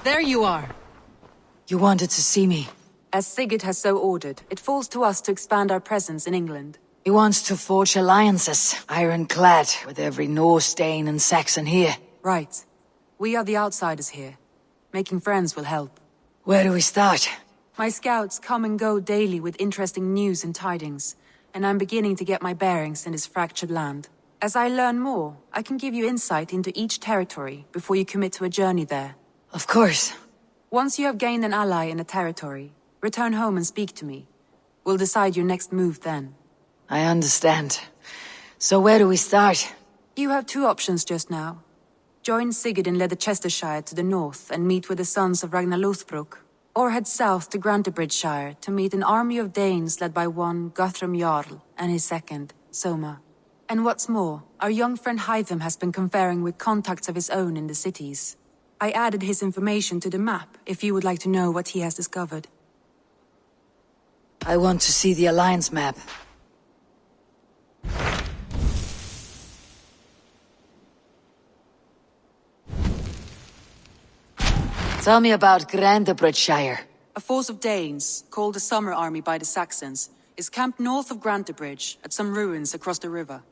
There you are. You wanted to see me. As Sigurd has so ordered, it falls to us to expand our presence in England. He wants to forge alliances, ironclad, with every Norse, Dane, and Saxon here. Right. We are the outsiders here. Making friends will help. Where do we start? My scouts come and go daily with interesting news and tidings, and I'm beginning to get my bearings in this fractured land. As I learn more, I can give you insight into each territory before you commit to a journey there. Of course. Once you have gained an ally in a territory, return home and speak to me. We'll decide your next move then. I understand. So where do we start? You have two options just now. Join Sigurd in Leicestershire to the north and meet with the sons of Ragnar Lothbrok, or head south to Grantebridgesshire to meet an army of Danes led by one Guthrum Jarl and his second, Soma. And what's more, our young friend Hytham has been conferring with contacts of his own in the cities. I added his information to the map if you would like to know what he has discovered. I want to see the Alliance map. Tell me about Grantebridgesshire. A force of Danes, called the Summer Army by the Saxons, is camped north of Grantebridge at some ruins across the river.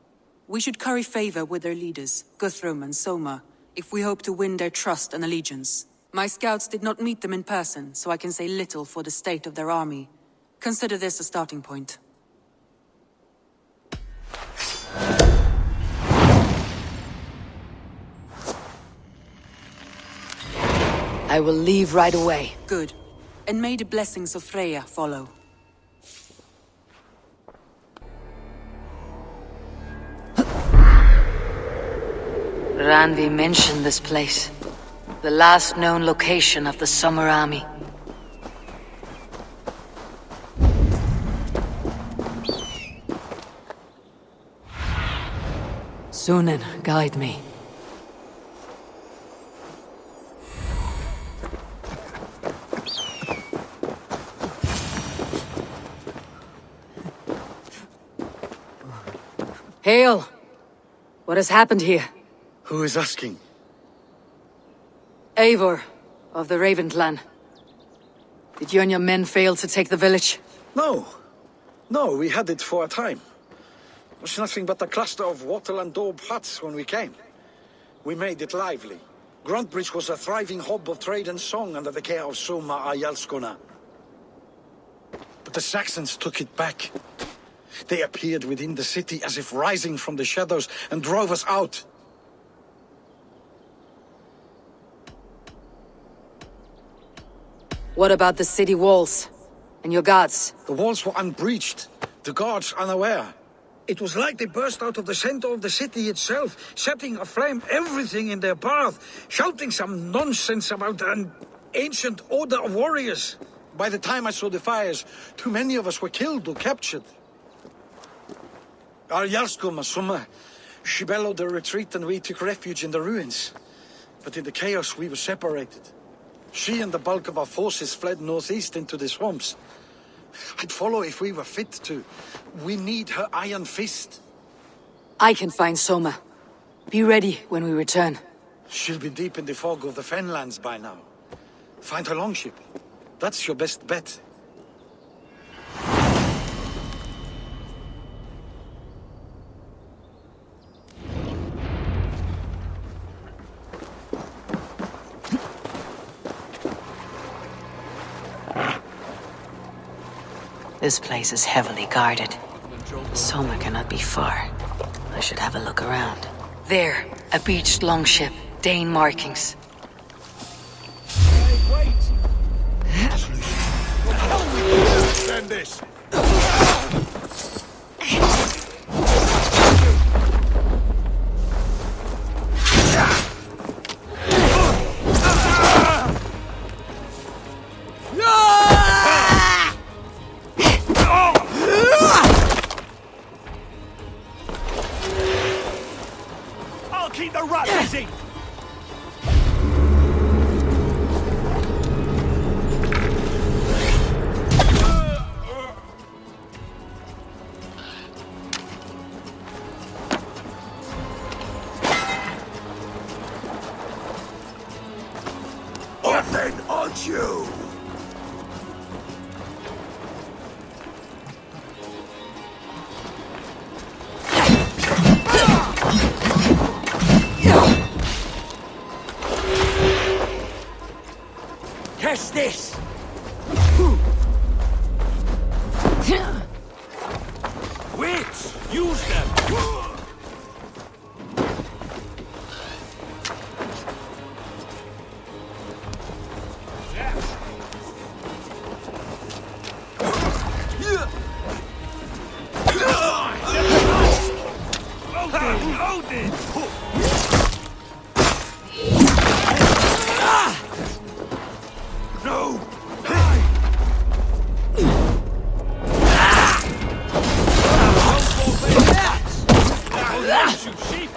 We should curry favor with their leaders, Guthrum and Soma, if we hope to win their trust and allegiance. My scouts did not meet them in person, so I can say little for the state of their army. Consider this a starting point. I will leave right away. Good. And may the blessings of Freya follow. Randvi mentioned this place. The last known location of the Summer Army. Sunan, guide me. Hail! What has happened here? Who is asking? Eivor, of the Raven clan. Did you and your men fail to take the village? No. No, we had it for a time. It was nothing but a cluster of wattle and daub huts when we came. We made it lively. Grantebridge was a thriving hub of trade and song under the care of Soma Jarlskona. But the Saxons took it back. They appeared within the city as if rising from the shadows and drove us out. What about the city walls? And your guards? The walls were unbreached, the guards unaware. It was like they burst out of the center of the city itself, setting aflame everything in their path, shouting some nonsense about an ancient order of warriors. By the time I saw the fires, too many of us were killed or captured. Our Jarlskona, Soma, she bellowed a retreat and we took refuge in the ruins. But in the chaos we were separated. She and the bulk of our forces fled northeast into the swamps. I'd follow if we were fit to. We need her iron fist. I can find Soma. Be ready when we return. She'll be deep in the fog of the Fenlands by now. Find her longship. That's your best bet. This place is heavily guarded. Soma cannot be far. I should have a look around. There, a beached longship. Dane markings. Hey, wait! What the hell are we doing? Send this! Keep the rat busy! What the you! Catch this! Wits! Use them! Loaded! No! Shoot sheep!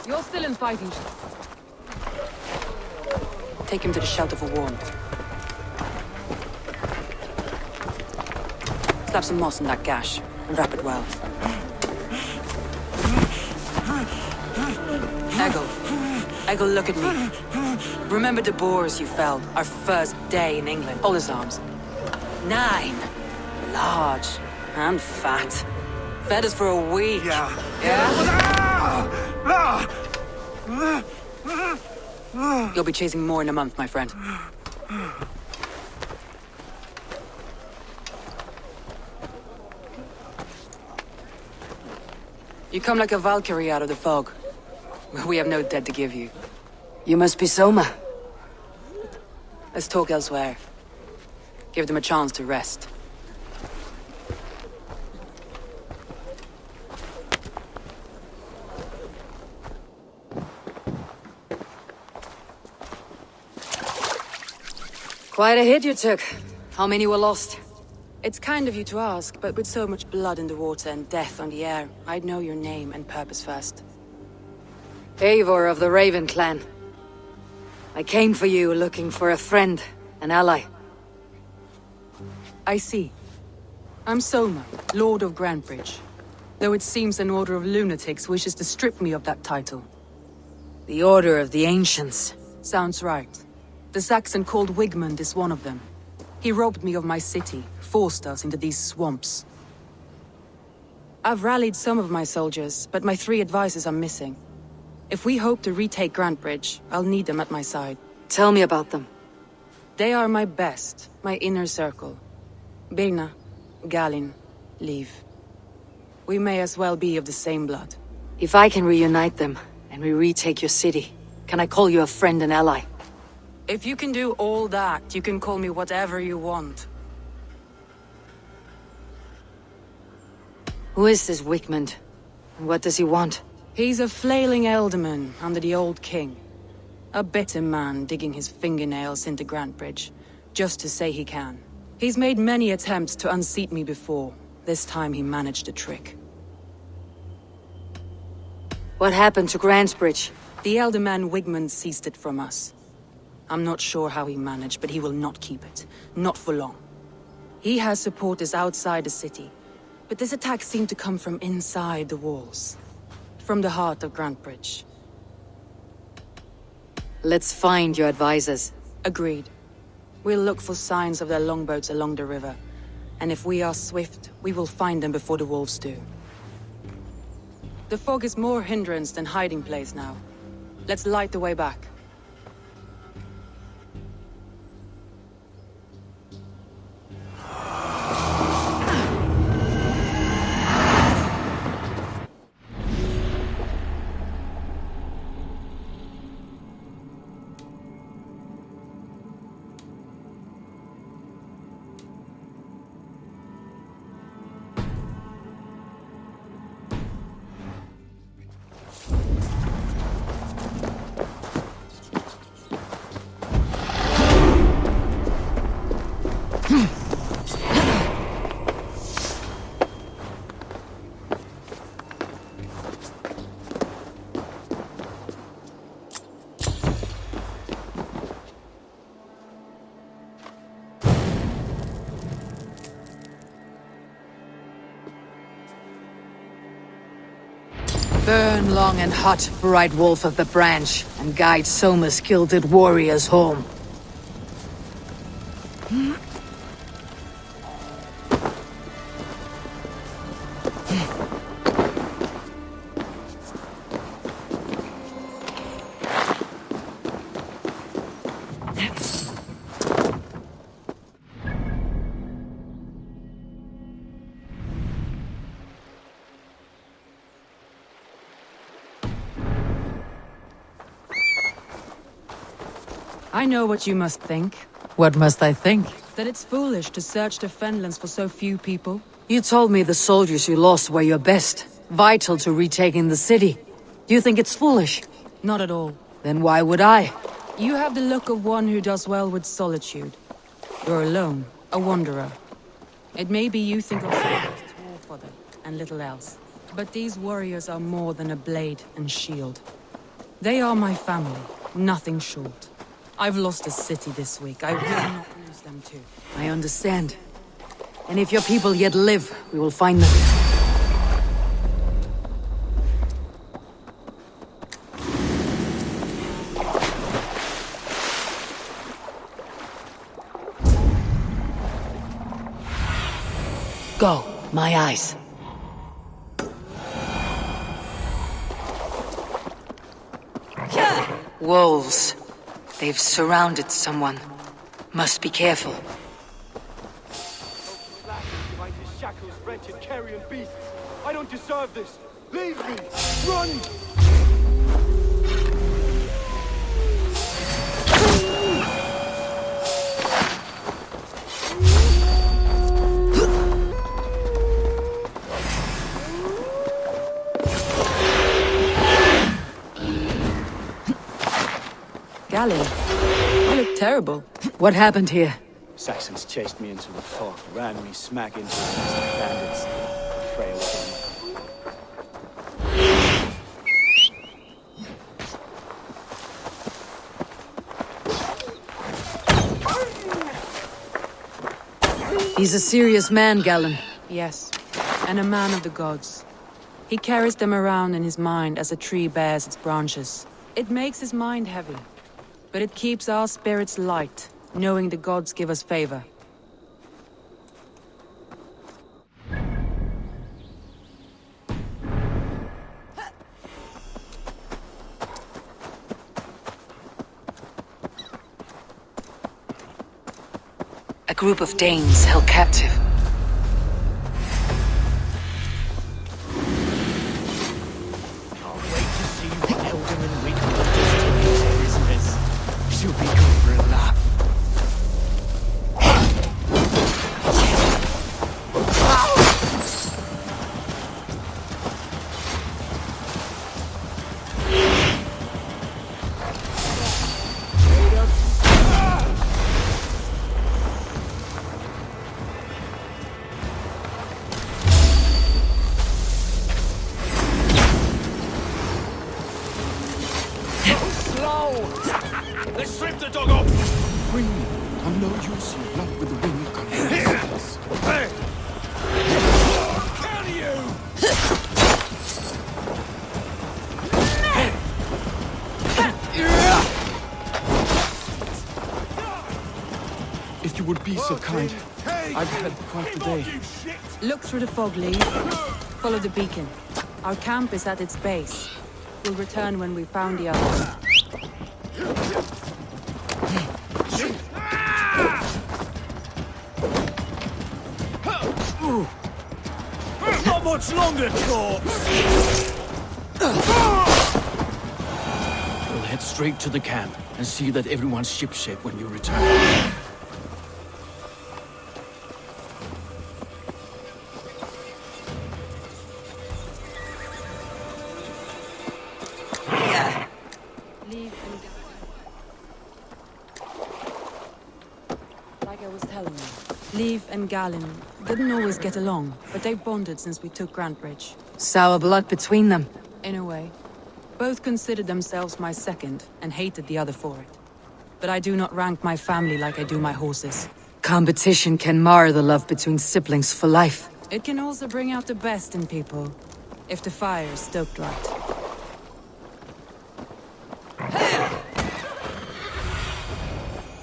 You're still in fighting. Take him to the shelter for warmth. Slap some moss in that gash, and wrap it well. Eggle, look at me. Remember the boars you felled, our first day in England? Hold his arms. 9. Large and fat. Fed us for a week. You'll be chasing more in a month, my friend. You come like a Valkyrie out of the fog. We have no dead to give you. You must be Soma. Let's talk elsewhere. Give them a chance to rest. Quite a hit you took. How many were lost? It's kind of you to ask, but with so much blood in the water and death on the air, I'd know your name and purpose first. Eivor of the Raven Clan. I came for you looking for a friend, an ally. I see. I'm Soma, Lord of Grantebridge. Though it seems an order of lunatics wishes to strip me of that title. The Order of the Ancients. Sounds right. The Saxon called Wigmund is one of them. He robbed me of my city, forced us into these swamps. I've rallied some of my soldiers, but my 3 advisors are missing. If we hope to retake Grantebridge, I'll need them at my side. Tell me about them. They are my best, my inner circle. Birna, Galinn, Liv. We may as well be of the same blood. If I can reunite them, and we retake your city, can I call you a friend and ally? If you can do all that, you can call me whatever you want. Who is this Wigmund? And what does he want? He's a flailing elderman under the old king. A bitter man digging his fingernails into Grantebridge, just to say he can. He's made many attempts to unseat me before. This time he managed a trick. What happened to Grantebridge? The elderman Wigmund seized it from us. I'm not sure how he managed, but he will not keep it. Not for long. He has supporters outside the city, but this attack seemed to come from inside the walls. From the heart of Grantebridge. Let's find your advisors. Agreed. We'll look for signs of their longboats along the river. And if we are swift, we will find them before the wolves do. The fog is more hindrance than hiding place now. Let's light the way back. Burn long and hot, bright wolf of the branch, and guide Soma's gilded warriors home. I know what you must think. What must I think? That it's foolish to search the Fenlands for so few people. You told me the soldiers you lost were your best, vital to retaking the city. Do you think it's foolish? Not at all. Then why would I? You have the look of one who does well with solitude. You're alone, a wanderer. It may be you think of soldiers as war fodder and little else. But these warriors are more than a blade and shield. They are my family, nothing short. I've lost a city this week. I will not lose them too. I understand. And if your people yet live, we will find them. Go, my eyes. Wolves. They've surrounded someone. Must be careful. Behind his shackles, wretched carrion beasts. I don't deserve this. Leave me. Run! Galen, you look terrible. What happened here? Saxons chased me into the fog, ran me smack into a nest of bandits. Frail thing. He's a serious man, Galen. Yes, and a man of the gods. He carries them around in his mind as a tree bears its branches. It makes his mind heavy, but it keeps our spirits light, knowing the gods give us favor. A group of Danes held captive. Can't wait to see what Elderman Winkle does to his business. She'll be good for a laugh. Let's strip the dog off! Bring me. I'm no use in blood with the wind coming. Hey! Down you! If you would be so kind. I've had quite the day. Look through the fog, Lee. Follow the beacon. Our camp is at its base. We'll return when we've found the others. Not much longer, corpse! We'll head straight to the camp and see that everyone's shipshape when you return. Like I was telling you, Leif and Galen didn't always get along, but they've bonded since we took Grantebridge. Sour blood between them. In a way. Both considered themselves my second, and hated the other for it. But I do not rank my family like I do my horses. Competition can mar the love between siblings for life. It can also bring out the best in people, if the fire is stoked right.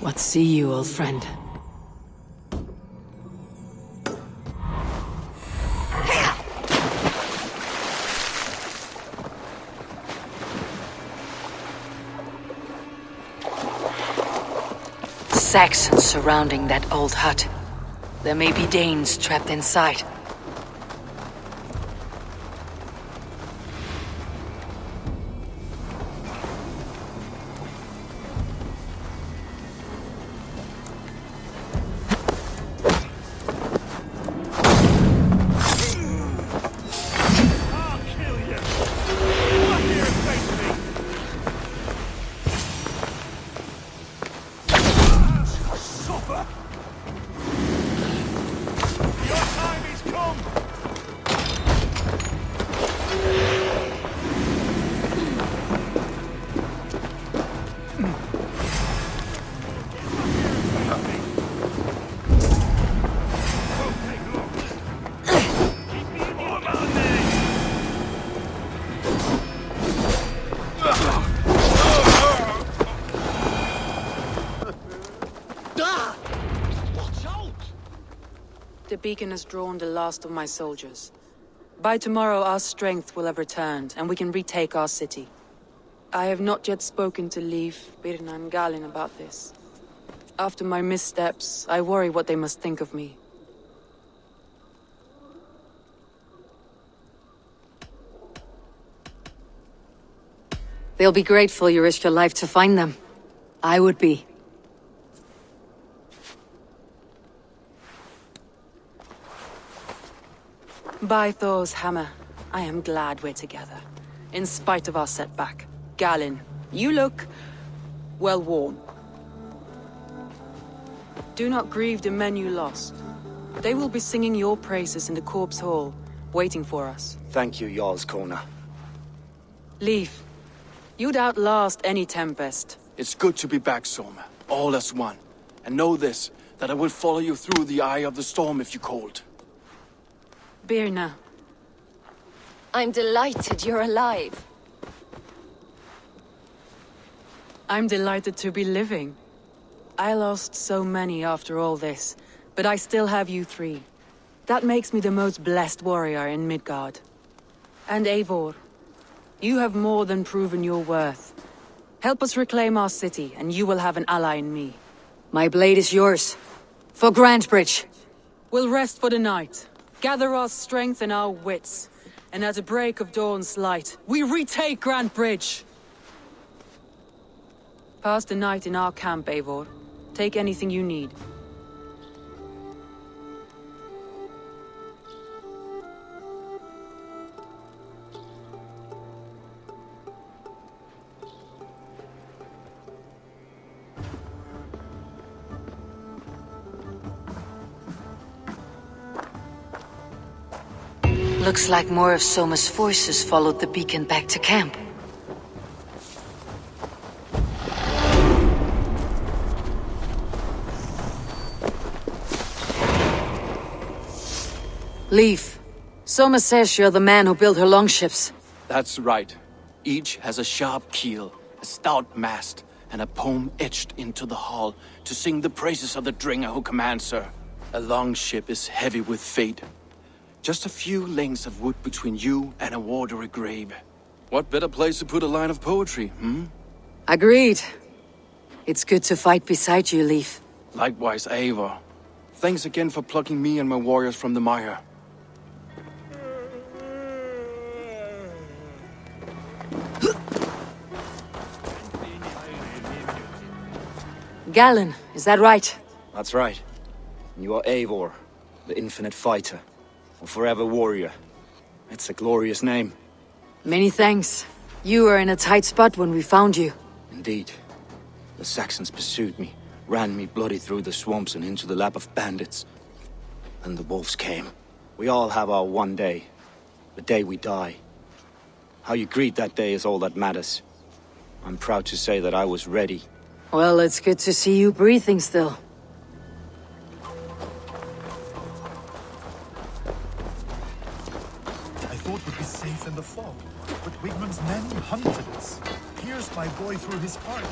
What see you, old friend? Saxons surrounding that old hut. There may be Danes trapped inside. I'll kill you! Come here and face me! Suffer! Your time is come! The beacon has drawn the last of my soldiers. By tomorrow our strength will have returned, and we can retake our city. I have not yet spoken to Leif, Birna and Galin about this. After my missteps, I worry what they must think of me. They'll be grateful you risked your life to find them. I would be. By Thor's hammer, I am glad we're together. In spite of our setback. Galin, you look... well worn. Do not grieve the men you lost. They will be singing your praises in the Corpse Hall, waiting for us. Thank you, Jarl's Kona. Leif, you'd outlast any tempest. It's good to be back, Soma. All as one. And know this, that I will follow you through the eye of the storm if you called. Birna, I'm delighted you're alive. I'm delighted to be living. I lost so many after all this, but I still have you three. That makes me the most blessed warrior in Midgard. And Eivor, you have more than proven your worth. Help us reclaim our city, and you will have an ally in me. My blade is yours. For Grantebridge. We'll rest for the night, gather our strength and our wits, and at the break of dawn's light, we retake Grantebridge! Pass the night in our camp, Eivor. Take anything you need. Looks like more of Soma's forces followed the beacon back to camp. Leif, Soma says you're the man who built her longships. That's right. Each has a sharp keel, a stout mast, and a poem etched into the hull to sing the praises of the Dringer who commands her. A longship is heavy with fate. Just a few lengths of wood between you and a watery grave. What better place to put a line of poetry, hmm? Agreed. It's good to fight beside you, Leif. Likewise, Eivor. Thanks again for plucking me and my warriors from the mire. Galin, is that right? That's right. You are Eivor, the infinite fighter, a forever warrior. It's a glorious name. Many thanks. You were in a tight spot when we found you. Indeed. The Saxons pursued me, ran me bloody through the swamps and into the lap of bandits. And the wolves came. We all have our one day. The day we die. How you greet that day is all that matters. I'm proud to say that I was ready. Well, it's good to see you breathing still. I thought we'd be safe in the the fog, but Wigmund's men hunted us. Pierced my boy through his heart.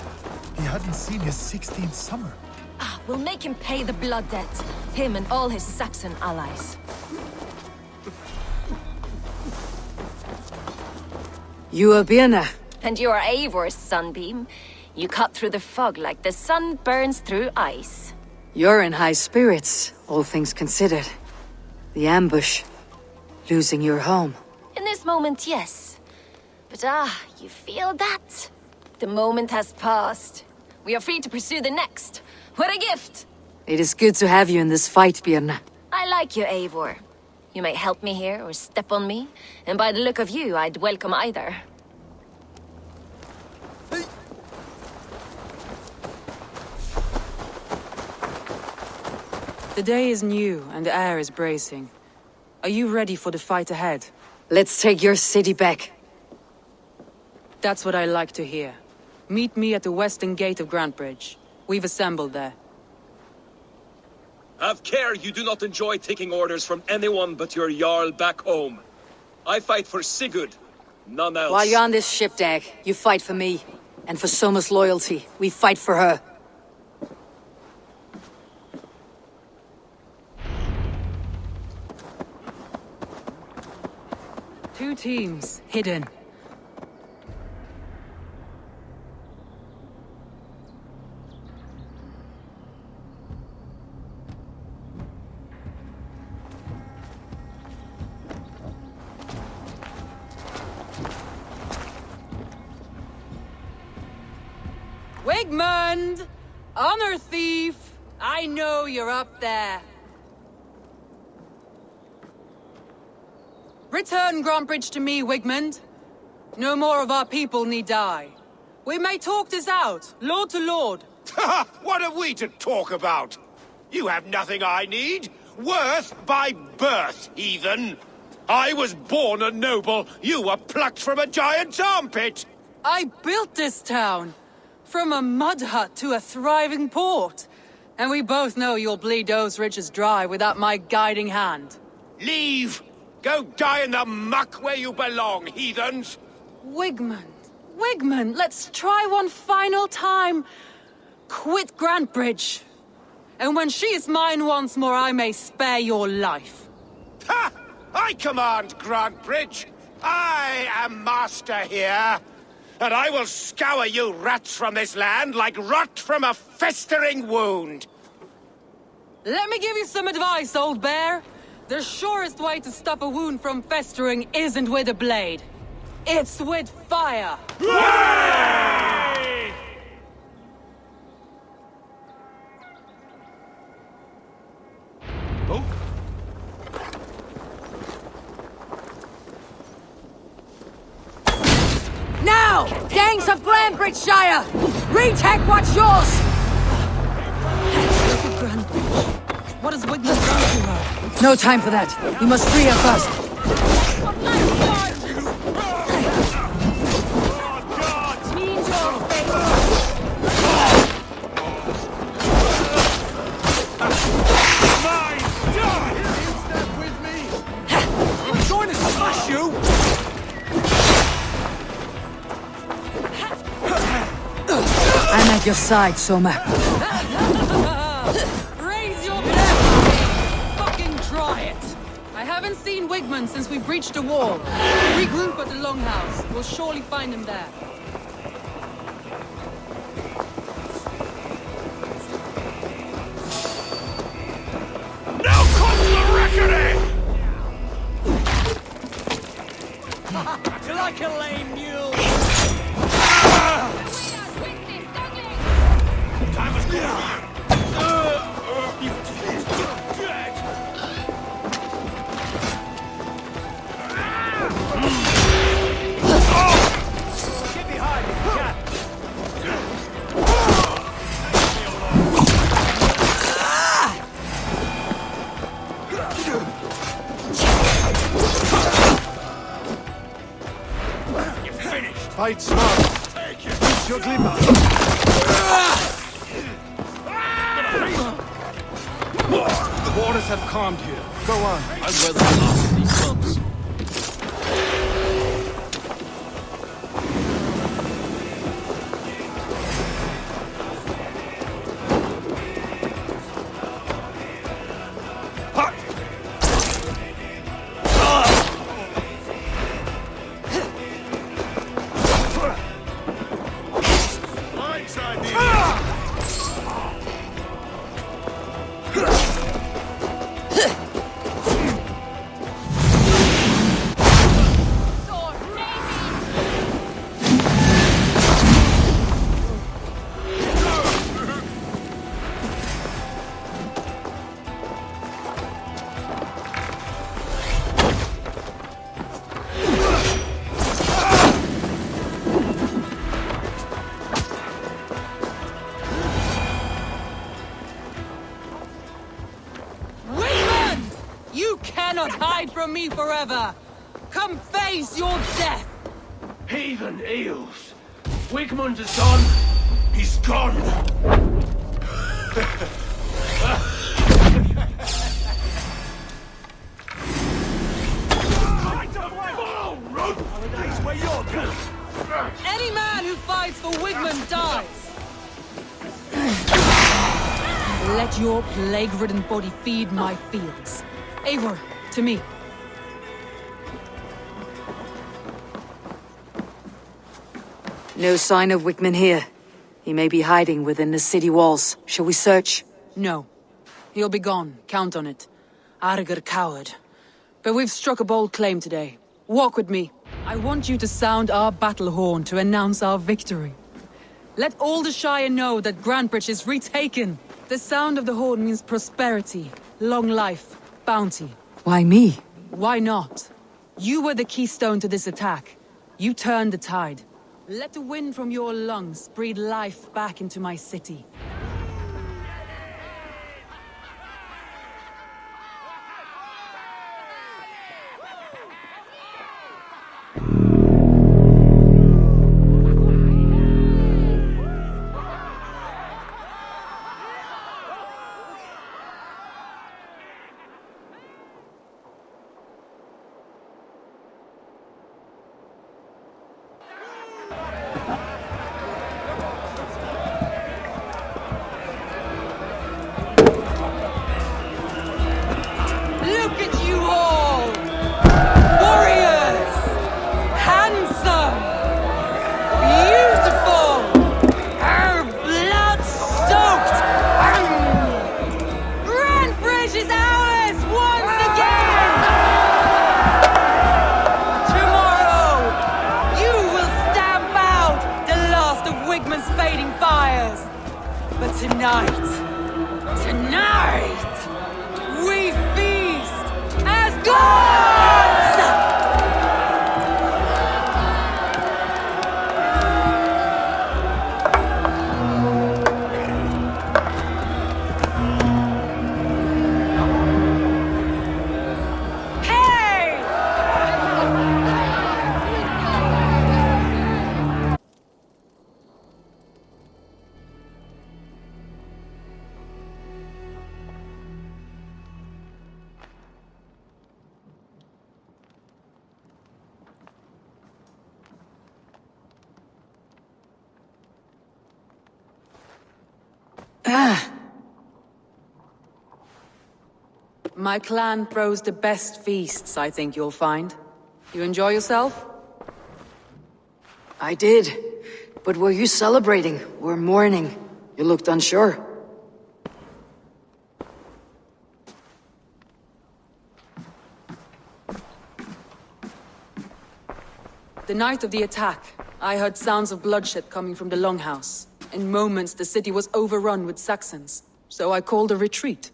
He hadn't seen his 16th summer. We'll make him pay the blood debt. Him and all his Saxon allies. You are Birna. And you are Eivor's sunbeam. You cut through the fog like the sun burns through ice. You're in high spirits, all things considered. The ambush. Losing your home. In this moment, yes. But you feel that? The moment has passed. We are free to pursue the next. What a gift! It is good to have you in this fight, Birna. I like you, Eivor. You may help me here or step on me, and by the look of you, I'd welcome either. The day is new and the air is bracing. Are you ready for the fight ahead? Let's take your city back. That's what I like to hear. Meet me at the western gate of Grantebridge. We've assembled there. Have care you do not enjoy taking orders from anyone but your Jarl back home. I fight for Sigurd, none else. While you're on this ship, Dag, you fight for me. And for Soma's loyalty, we fight for her. Two teams, hidden. Wigmund! Honor thief! I know you're up there. Return Grantebridge to me, Wigmund. No more of our people need die. We may talk this out, lord to lord. What have we to talk about? You have nothing I need. Worth by birth, heathen. I was born a noble. You were plucked from a giant's armpit. I built this town. From a mud hut to a thriving port. And we both know you'll bleed those riches dry without my guiding hand. Leave! Go die in the muck where you belong, heathens! Wigmund, let's try one final time. Quit Grantebridge. And when she is mine once more, I may spare your life. Ha! I command Grantebridge! I am master here! And I will scour you rats from this land like rot from a festering wound! Let me give you some advice, old bear. The surest way to stop a wound from festering isn't with a blade. It's with fire! Hooray! Oh? Now! Gangs of Grantebridgeshire! Retake what's yours! What has Wigmund done to her? No time for that. We must free her first. I'm at your side, Soma. Raise your blade! Fucking try it! I haven't seen Wigmund since we breached the wall. Regroup at the Longhouse. We'll surely find him there. Now comes the reckoning! You like a lame mule? Time was good. Get behind me, cat! You're finished. Fight smart. Use your glimmer. The waters have calmed here. Go on. I'd rather be lost in these bumps. from me forever! Come face your death! Heathen eels! Wigmund is gone! He's gone! Any man who fights for Wigmund dies! Let your plague-ridden body feed my fields. Eivor, to me. No sign of Wickman here. He may be hiding within the city walls. Shall we search? No. He'll be gone, count on it. Arger coward. But we've struck a bold claim today. Walk with me. I want you to sound our battle horn to announce our victory. Let all the Shire know that Grantebridge is retaken. The sound of the horn means prosperity, long life, bounty. Why me? Why not? You were the keystone to this attack. You turned the tide. Let the wind from your lungs breathe life back into my city. Look at you all! Warriors! Handsome! Beautiful! Blood-soaked! Grantebridge is ours once again! Tomorrow, you will stamp out the last of Wigmund's fading fires. But tonight, we feast as gods! Hey! My clan throws the best feasts, I think you'll find. You enjoy yourself? I did. But were you celebrating or mourning? You looked unsure. The night of the attack, I heard sounds of bloodshed coming from the Longhouse. In moments, the city was overrun with Saxons, so I called a retreat.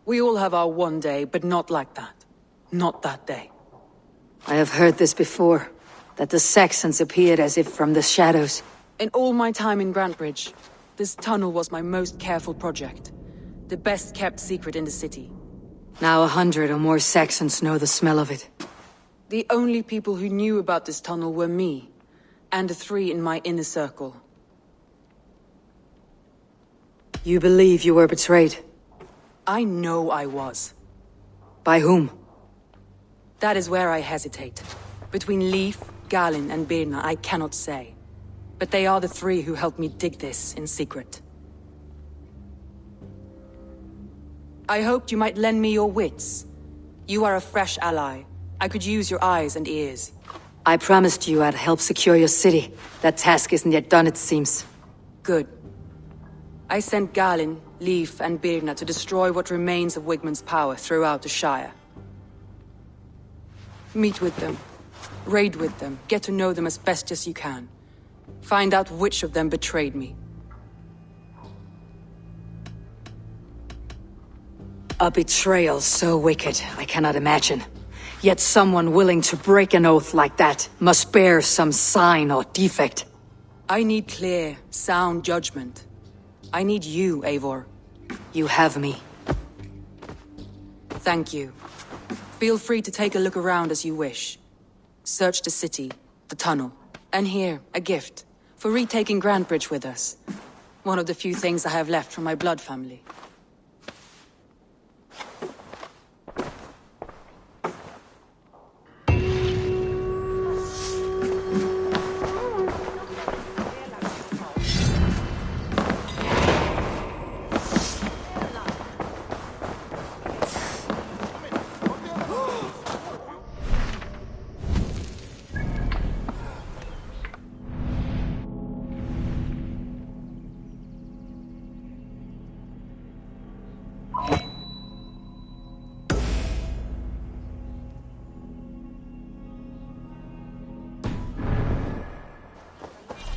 We all have our one day, but not like that. Not that day. I have heard this before, that the Saxons appeared as if from the shadows. In all my time in Grantebridge, this tunnel was my most careful project. The best kept secret in the city. Now 100 or more Saxons know the smell of it. The only people who knew about this tunnel were me, and the 3 in my inner circle. You believe you were betrayed? I know I was. By whom? That is where I hesitate. Between Leif, Galinn, and Birna, I cannot say. But they are the 3 who helped me dig this in secret. I hoped you might lend me your wits. You are a fresh ally. I could use your eyes and ears. I promised you I'd help secure your city. That task isn't yet done, it seems. Good. I sent Galinn, Leif, and Birna to destroy what remains of Wigmund's power throughout the Shire. Meet with them. Raid with them. Get to know them as best as you can. Find out which of them betrayed me. A betrayal so wicked, I cannot imagine. Yet someone willing to break an oath like that must bear some sign or defect. I need clear, sound judgment. I need you, Eivor. You have me. Thank you. Feel free to take a look around as you wish. Search the city, the tunnel, and here, a gift, for retaking Grantebridge with us. One of the few things I have left from my blood family.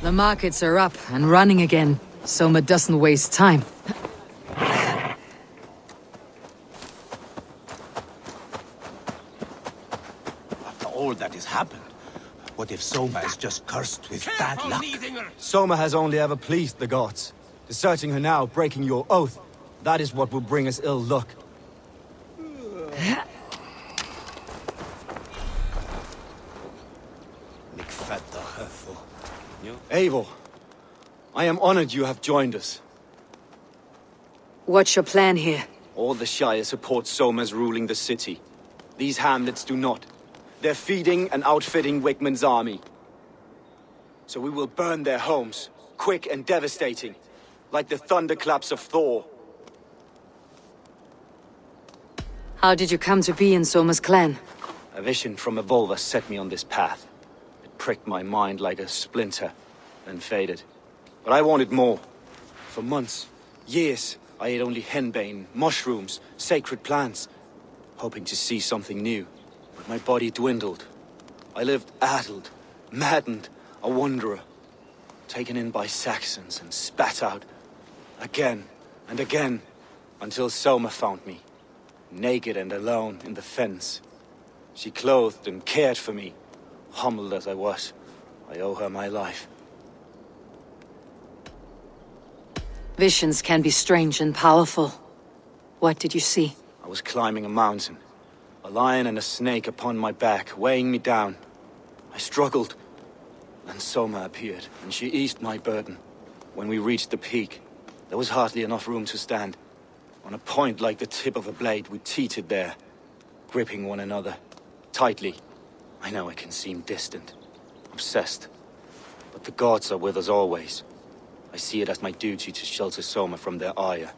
The markets are up and running again. Soma doesn't waste time. After all that has happened, what if Soma is just cursed with bad luck? Soma has only ever pleased the gods. Deserting her now, breaking your oath, that is what will bring us ill luck. Eivor, I am honored you have joined us. What's your plan here? All the Shire support Soma's ruling the city. These hamlets do not. They're feeding and outfitting Wigmund's army. So we will burn their homes, quick and devastating, like the thunderclaps of Thor. How did you come to be in Soma's clan? A vision from Evolva set me on this path. It pricked my mind like a splinter, then faded. But I wanted more. For months, years, I ate only henbane, mushrooms, sacred plants, hoping to see something new. But my body dwindled. I lived addled, maddened, a wanderer, taken in by Saxons and spat out again and again, until Soma found me, naked and alone in the fens. She clothed and cared for me. Humbled as I was, I owe her my life. Visions can be strange and powerful. What did you see? I was climbing a mountain. A lion and a snake upon my back, weighing me down. I struggled. Then Soma appeared, and she eased my burden. When we reached the peak, there was hardly enough room to stand. On a point like the tip of a blade, we teetered there, gripping one another, tightly. I know I can seem distant, obsessed, but the gods are with us always. I see it as my duty to shelter Soma from their ire.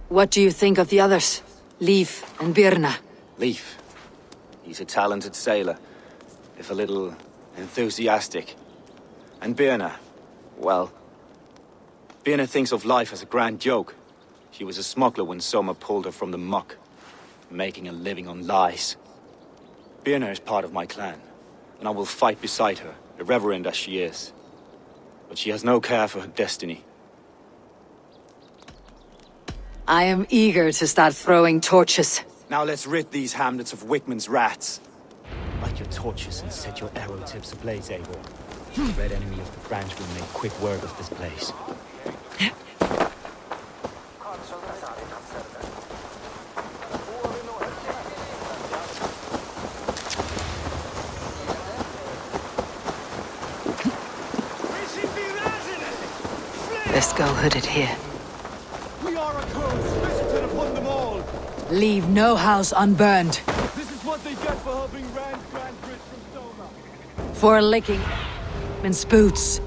What do you think of the others? Leif and Birna? Leif. He's a talented sailor, if a little enthusiastic. And Birna, well, Birna thinks of life as a grand joke. She was a smuggler when Soma pulled her from the muck, making a living on lies. Birna is part of my clan, and I will fight beside her, irreverent as she is. But she has no care for her destiny. I am eager to start throwing torches. Now let's rid these hamlets of Wigmund's rats. Light your torches and set your arrow tips ablaze, Eivor. The red enemy of the branch will make quick work of this place. Let's go hooded here. We are a curse visited upon them all. Leave no house unburned. This is what they get for helping Grantebridge from Soma. For licking and spoots.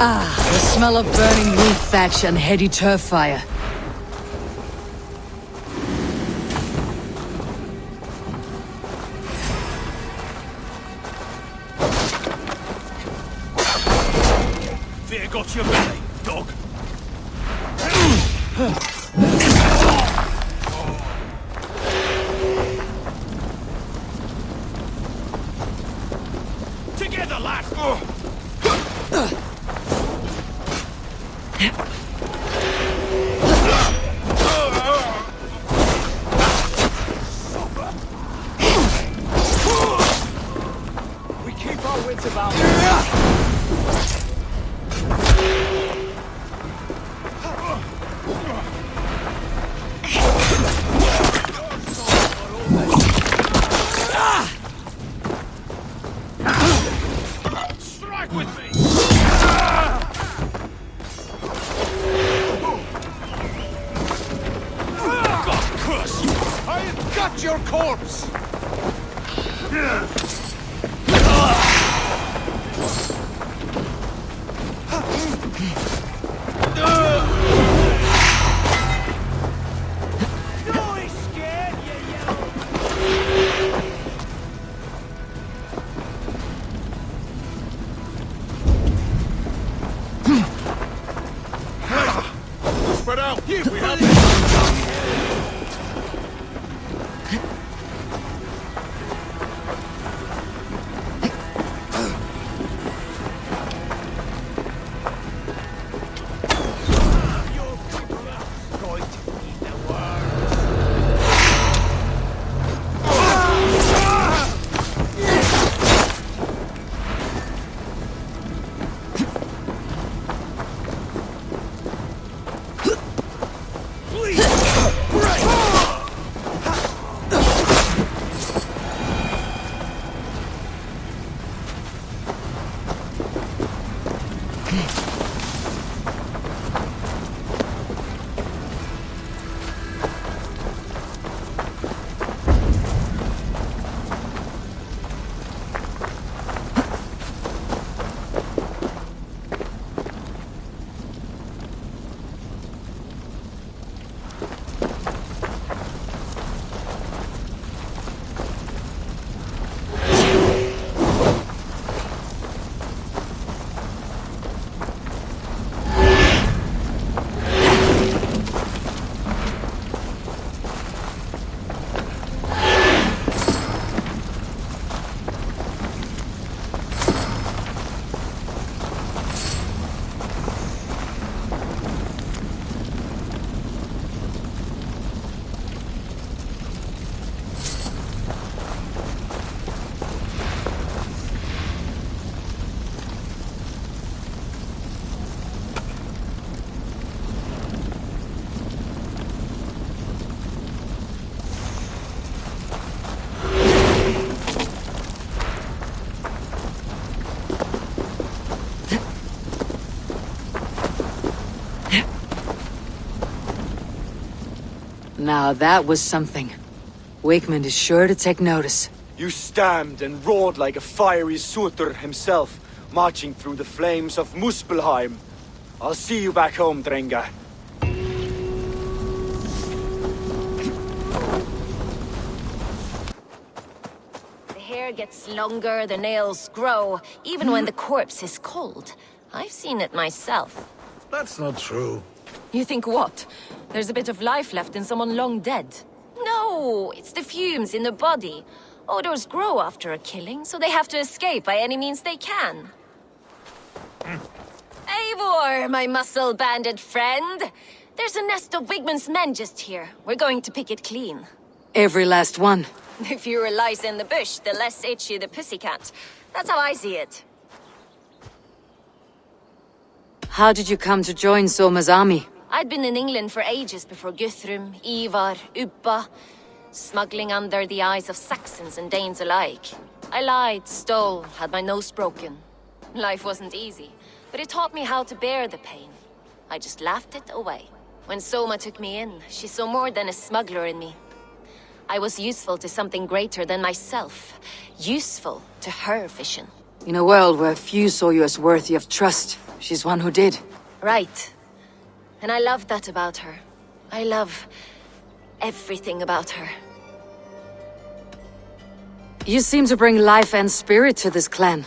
The smell of burning wood thatch and heady turf fire. Fear got your belly, dog. Together, lad! We keep our wits about us. Strike with me! God curse you! I've got your corpse! Don't be scared, you yellow! Spread out! Here we have it! Your people are going to need the words. Now that was something. Wakeman is sure to take notice. You stamped and roared like a fiery Surtur himself, marching through the flames of Muspelheim. I'll see you back home, Drenga. The hair gets longer, the nails grow, even when the corpse is cold. I've seen it myself. That's not true. You think what? There's a bit of life left in someone long dead? No, it's the fumes in the body. Odors grow after a killing, so they have to escape by any means they can. Eivor, my muscle-banded friend! There's a nest of Wigmund's men just here. We're going to pick it clean. Every last one. The fewer lice in the bush, the less itchy the pussycat. That's how I see it. How did you come to join Soma's army? I'd been in England for ages before Guthrum, Ivar, Ubba, smuggling under the eyes of Saxons and Danes alike. I lied, stole, had my nose broken. Life wasn't easy, but it taught me how to bear the pain. I just laughed it away. When Soma took me in, she saw more than a smuggler in me. I was useful to something greater than myself. Useful to her vision. In a world where few saw you as worthy of trust, she's one who did. Right. And I love that about her. I love everything about her. You seem to bring life and spirit to this clan.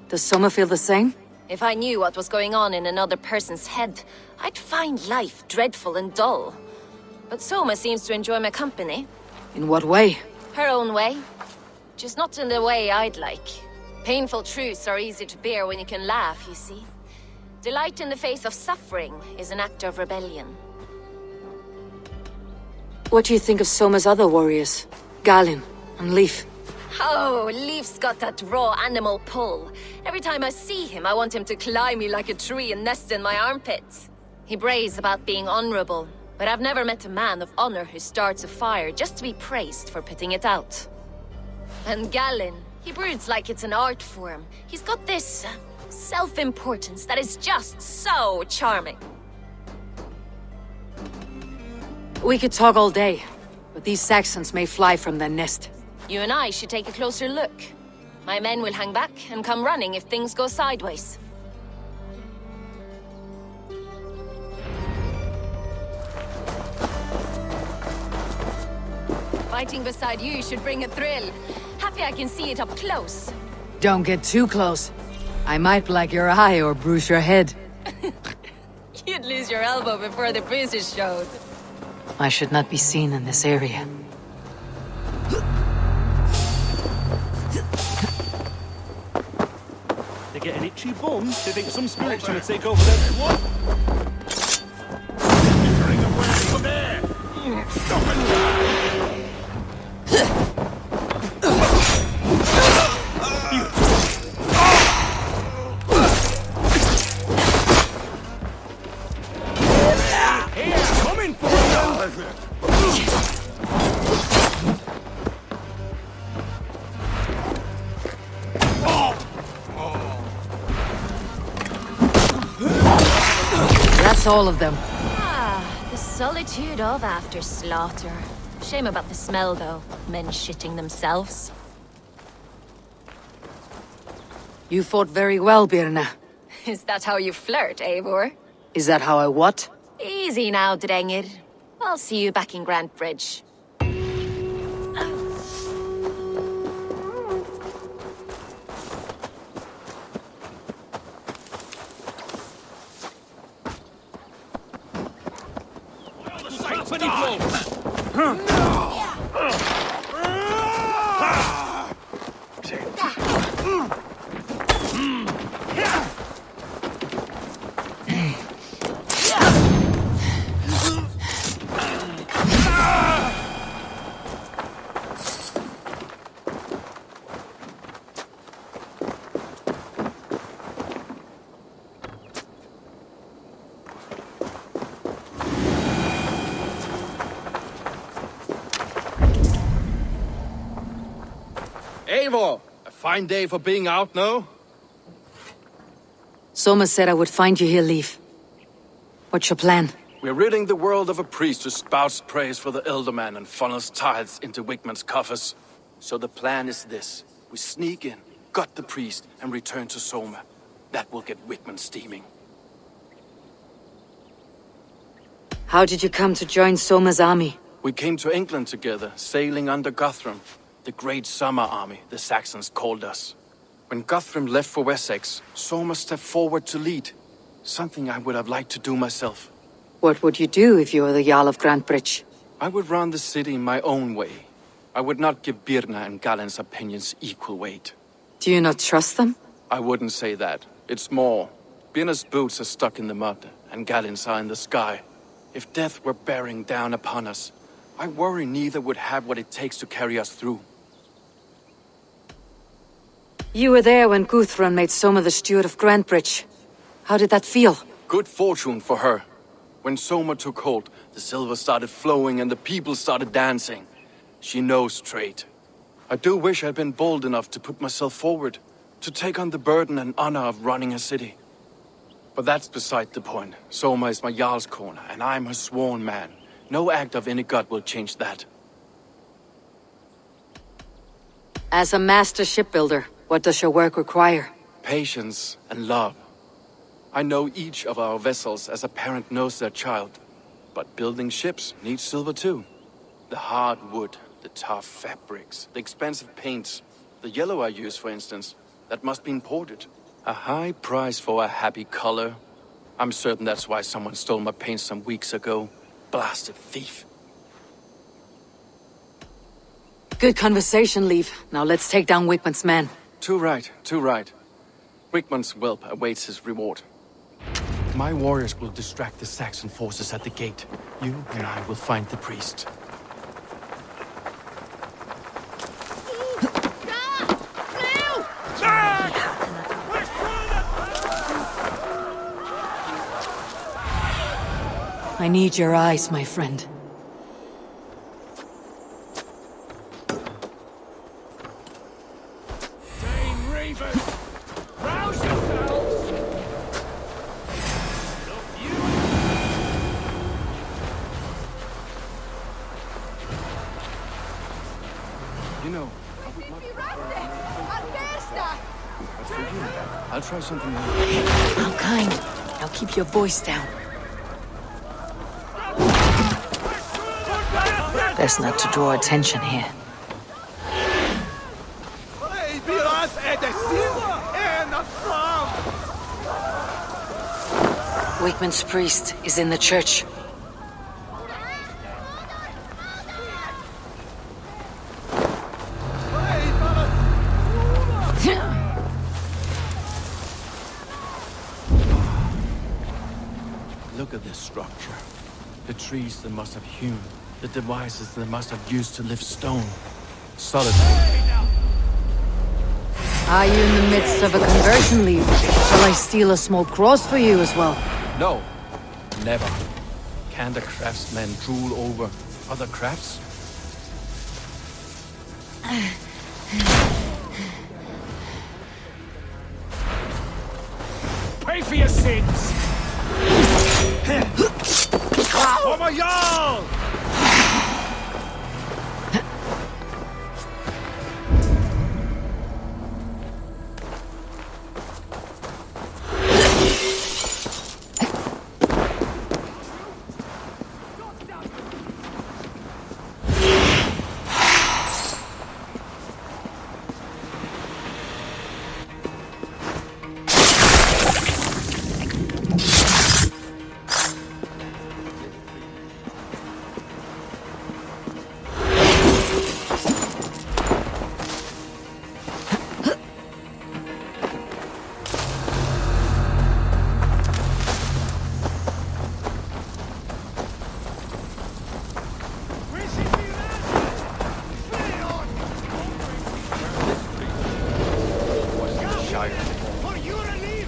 Does Soma feel the same? If I knew what was going on in another person's head, I'd find life dreadful and dull. But Soma seems to enjoy my company. In what way? Her own way. Just not in the way I'd like. Painful truths are easy to bear when you can laugh, you see. Delight in the face of suffering is an act of rebellion. What do you think of Soma's other warriors? Galinn and Leif? Oh, Leif's got that raw animal pull. Every time I see him, I want him to climb me like a tree and nest in my armpits. He brays about being honorable, but I've never met a man of honor who starts a fire just to be praised for putting it out. And Galinn, he broods like it's an art form. He's got this self-importance that is just so charming. We could talk all day, but these Saxons may fly from their nest. You and I should take a closer look. My men will hang back and come running if things go sideways. Fighting beside you should bring a thrill. Happy I can see it up close. Don't get too close. I might black your eye or bruise your head. You'd lose your elbow before the bruises showed. I should not be seen in this area. They get an itchy bum. They think some spirit's gonna take over their... What? Stop and die! Coming for you! That's all of them. Ah, the solitude of after slaughter. Shame about the smell, though. Men shitting themselves. You fought very well, Birna. Is that how you flirt, Eivor? Is that how I what? Easy now, Drengir. I'll see you back in Grant Bridge. Eivor! A fine day for being out, no? Soma said I would find you here, Leif. What's your plan? We're ridding the world of a priest who spouts praise for the Elderman and funnels tithes into Wigmund's coffers. So the plan is this. We sneak in, gut the priest, and return to Soma. That will get Wigmund steaming. How did you come to join Soma's army? We came to England together, sailing under Guthrum. The Great Summer Army, the Saxons called us. When Guthrum left for Wessex, Soma stepped forward to lead. Something I would have liked to do myself. What would you do if you were the Jarl of Grantebridge? I would run the city my own way. I would not give Birna and Gallinn's opinions equal weight. Do you not trust them? I wouldn't say that. It's more. Birna's boots are stuck in the mud, and Gallinn's are in the sky. If death were bearing down upon us, I worry neither would have what it takes to carry us through. You were there when Guthrum made Soma the steward of Grantebridge. How did that feel? Good fortune for her. When Soma took hold, the silver started flowing and the people started dancing. She knows trade. I do wish I'd been bold enough to put myself forward, to take on the burden and honor of running a city. But that's beside the point. Soma is my Jarl's corner, and I'm her sworn man. No act of any god will change that. As a master shipbuilder, what does your work require? patience, and love. I know each of our vessels as a parent knows their child. But building ships needs silver too. The hard wood, the tough fabrics, the expensive paints, the yellow I use, for instance, that must be imported. A high price for a happy color. I'm certain that's why someone stole my paint some weeks ago. Blasted thief. Good conversation, Leif. Now let's take down Wickman's men. Too right, too right. Wickman's whelp awaits his reward. My warriors will distract the Saxon forces at the gate. You and I will find the priest. I need your eyes, my friend. Dane Reavers! Rouse yourselves! You know, I'll try something new. How kind. Now keep your voice down. Best not to draw attention here. Wickman's priest is in the church. Look at this structure. The trees they must have hewn. The devices they must have used to lift stone. Solid. Are you in the midst of a conversion, Leif? Shall I steal a small cross for you as well? No. Never. Can the craftsmen drool over other crafts? Pay for your sins! For my Jarl!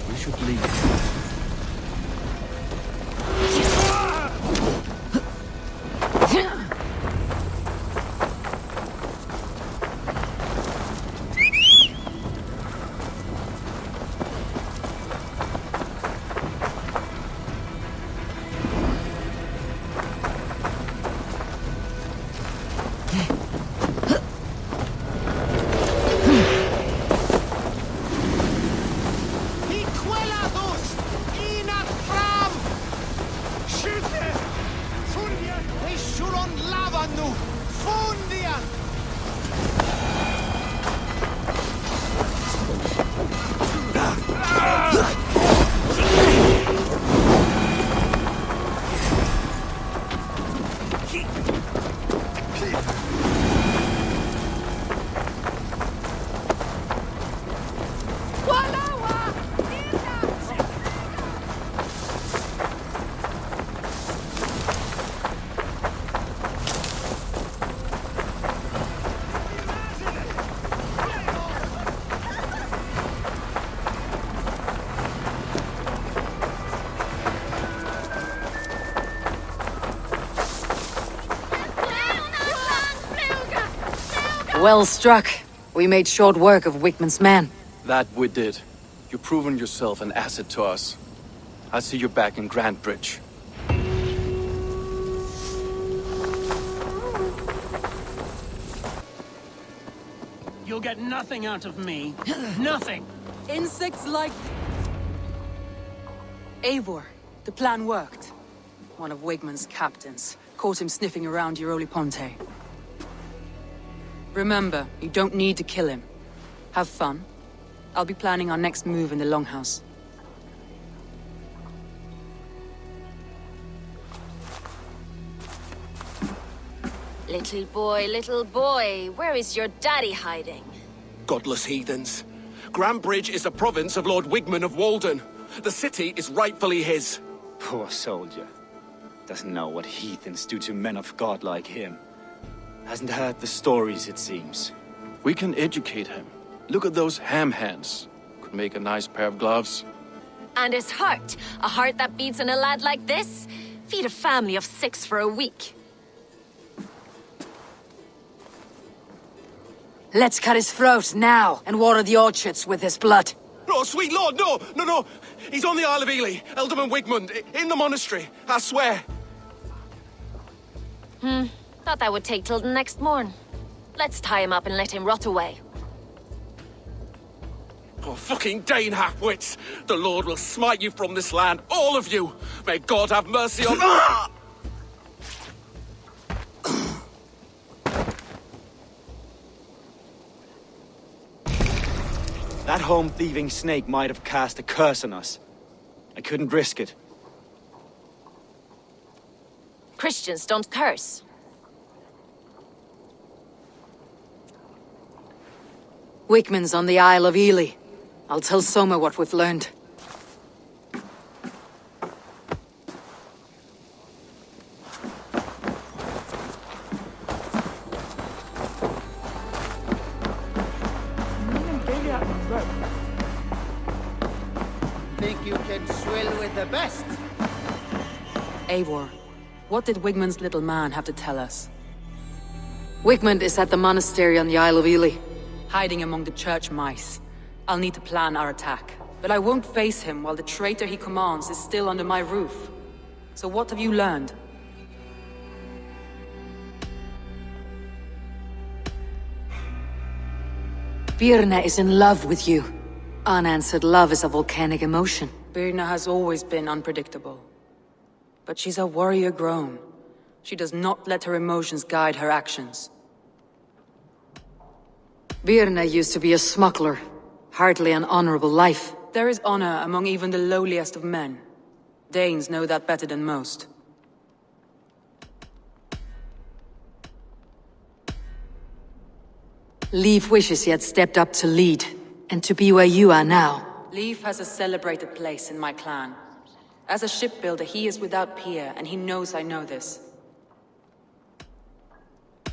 We should leave. Well struck. We made short work of Wickman's men. That we did. You've proven yourself an asset to us. I'll see you back in Grantebridge. You'll get nothing out of me. Nothing. Insects like... Eivor, the plan worked. One of Wigmund's captains caught him sniffing around Euroli Ponte. Remember, you don't need to kill him. Have fun. I'll be planning our next move in the Longhouse. Little boy, where is your daddy hiding? Godless heathens. Grantebridge is a province of Lord Wigmund of Walden. The city is rightfully his. Poor soldier. Doesn't know what heathens do to men of God like him. Hasn't heard the stories, it seems. We can educate him. Look at those ham hands. Could make a nice pair of gloves. And his heart. A heart that beats in a lad like this? Feed a family of 6 for a week. Let's cut his throat now and water the orchards with his blood. Oh, sweet lord, no! He's on the Isle of Ely, Ealdorman Wigmund, in the monastery, I swear. Thought that would take till the next morn. Let's tie him up and let him rot away. Oh, fucking Dane halfwits! The Lord will smite you from this land, all of you! May God have mercy on... That home-thieving snake might have cast a curse on us. I couldn't risk it. Christians don't curse. Wigmund's on the Isle of Ely. I'll tell Soma what we've learned. Think you can swill with the best? Eivor, what did Wigmund's little man have to tell us? Wigmund is at the monastery on the Isle of Ely. Hiding among the church mice. I'll need to plan our attack. But I won't face him while the traitor he commands is still under my roof. So what have you learned? Birna is in love with you. Unanswered love is a volcanic emotion. Birna has always been unpredictable. But she's a warrior grown. She does not let her emotions guide her actions. Birna used to be a smuggler. Hardly an honorable life. There is honor among even the lowliest of men. Danes know that better than most. Leif wishes he had stepped up to lead, and to be where you are now. Leif has a celebrated place in my clan. As a shipbuilder, he is without peer, and he knows I know this.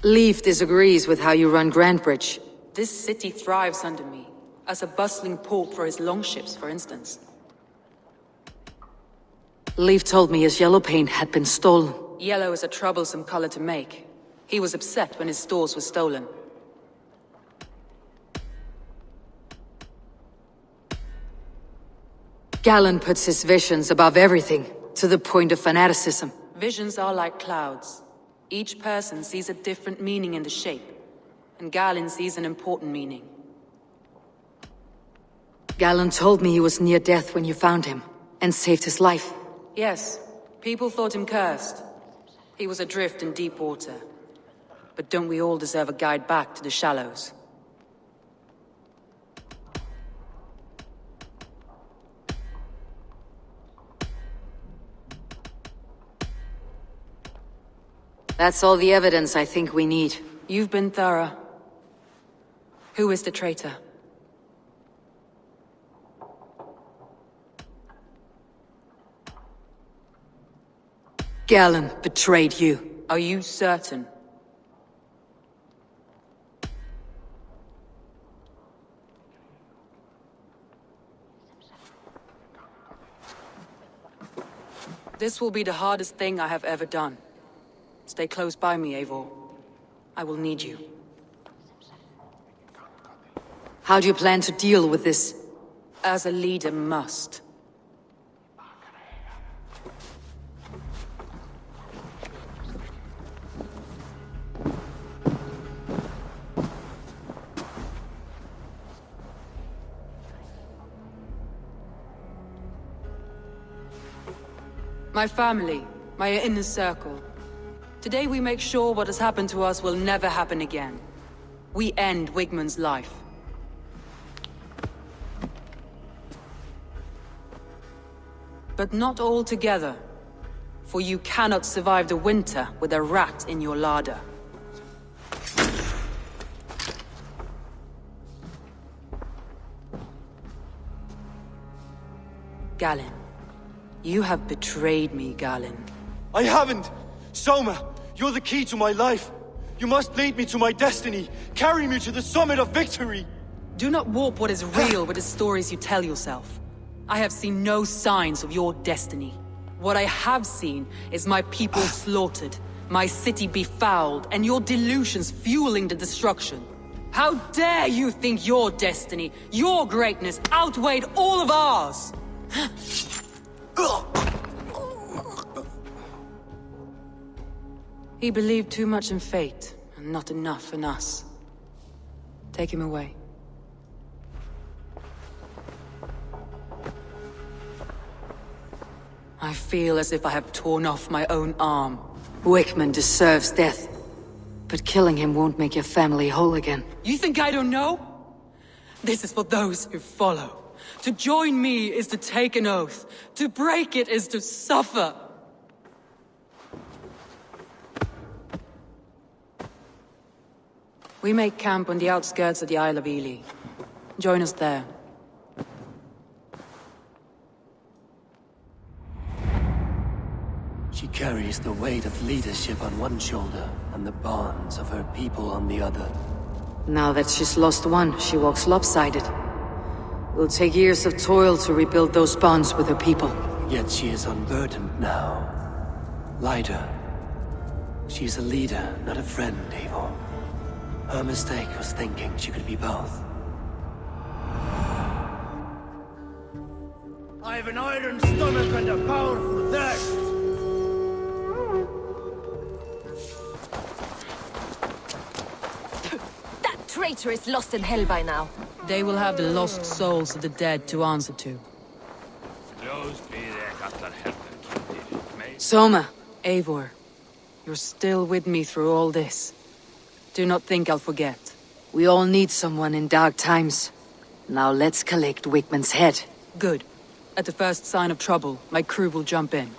Leif disagrees with how you run Grantebridge. This city thrives under me, as a bustling port for his longships, for instance. Leif told me his yellow paint had been stolen. Yellow is a troublesome color to make. He was upset when his stores were stolen. Galen puts his visions above everything, to the point of fanaticism. Visions are like clouds. Each person sees a different meaning in the shape, and Galen sees an important meaning. Galen told me he was near death when you found him, and saved his life. Yes, people thought him cursed. He was adrift in deep water. But don't we all deserve a guide back to the shallows? That's all the evidence I think we need. You've been thorough. Who is the traitor? Galen betrayed you. Are you certain? This will be the hardest thing I have ever done. Stay close by me, Eivor. I will need you. How do you plan to deal with this? As a leader must. My family, my inner circle. Today we make sure what has happened to us will never happen again. We end Wigmund's life. But not all together. For you cannot survive the winter with a rat in your larder. Galen. You have betrayed me, Galen. I haven't! Soma, you're the key to my life. You must lead me to my destiny. Carry me to the summit of victory. Do not warp what is real with the stories you tell yourself. I have seen no signs of your destiny. What I have seen is my people slaughtered, my city befouled, and your delusions fueling the destruction. How dare you think your destiny, your greatness, outweighed all of ours? He believed too much in fate, and not enough in us. Take him away. I feel as if I have torn off my own arm. Wigmund deserves death, but killing him won't make your family whole again. You think I don't know? This is for those who follow. To join me is to take an oath. To break it is to suffer. We make camp on the outskirts of the Isle of Ely. Join us there. She carries the weight of leadership on one shoulder and the bonds of her people on the other. Now that she's lost one, she walks lopsided. It will take years of toil to rebuild those bonds with her people. Yet she is unburdened now. Lighter. She's a leader, not a friend, Eivor. Her mistake was thinking she could be both. I have an iron stomach and a powerful thirst. That traitor is lost in hell by now. They will have the lost souls of the dead to answer to. Soma! Eivor, you're still with me through all this. Do not think I'll forget. We all need someone in dark times. Now let's collect Wigmund's head. Good. At the first sign of trouble, my crew will jump in.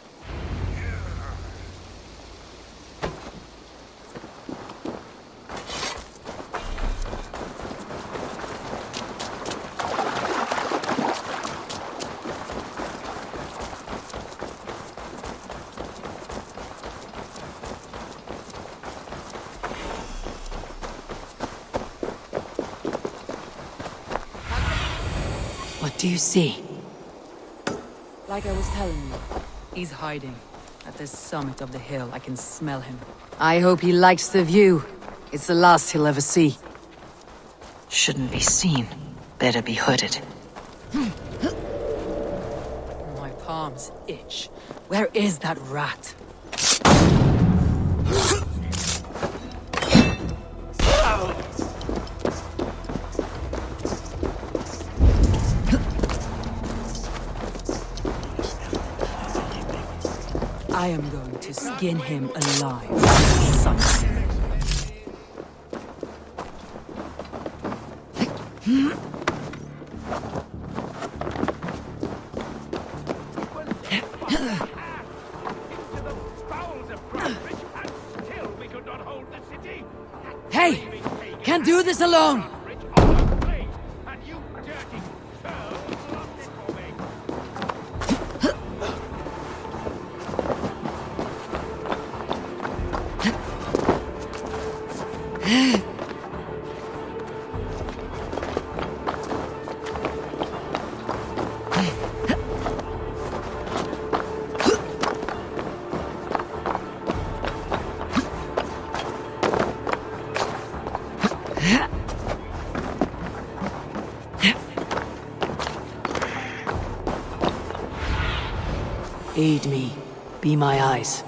What do you see? Like I was telling you, he's hiding. At the summit of the hill, I can smell him. I hope he likes the view. It's the last he'll ever see. Shouldn't be seen. Better be hooded. My palms itch. Where is that rat? I am going to skin him alive. Hey! Can't do this alone! Aid me. Be my eyes.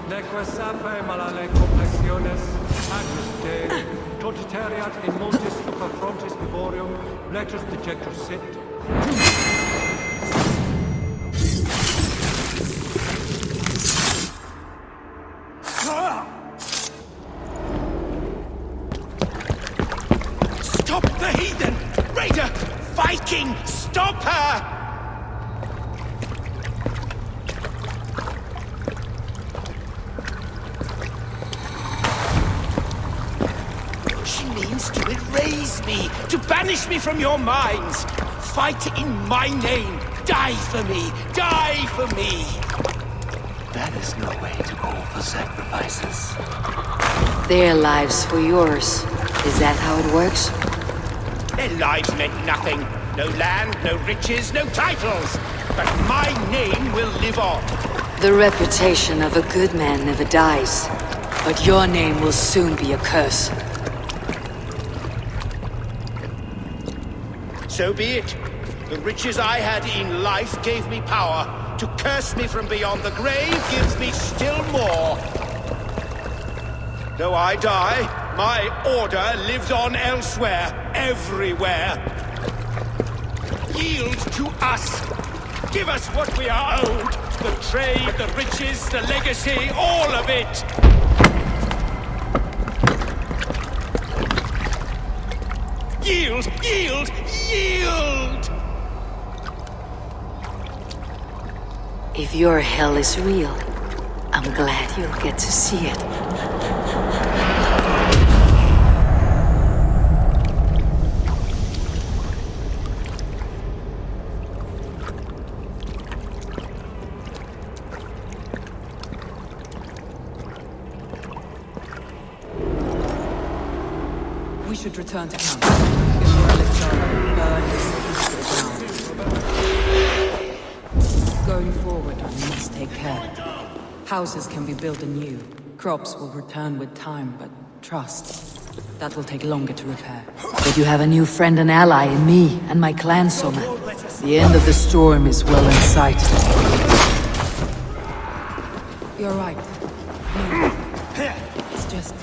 Neque sape malale complexiones, actus Dei, totitariat in multis super frontis vivorium, lectus dejectus sit. Stop the heathen! Raider! Viking! Stop her! She means to erase me, to banish me from your minds. Fight in my name. Die for me. Die for me. That is no way to call for sacrifices. Their lives for yours. Is that how it works? Their lives meant nothing. No land, no riches, no titles. But my name will live on. The reputation of a good man never dies. But your name will soon be a curse. So be it. The riches I had in life gave me power. To curse me from beyond the grave gives me still more. Though I die, my order lives on elsewhere, everywhere. Yield to us. Give us what we are owed. The trade, the riches, the legacy, all of it. Yield! Yield! Yield! If your hell is real, I'm glad you'll get to see it. We should return to camp. Your relics are burned to the ground. Going forward, we must take care. Houses can be built anew. Crops will return with time, but trust, that will take longer to repair. But you have a new friend and ally in me and my clan, Soma. The end of the storm is well in sight. You're right. It's just...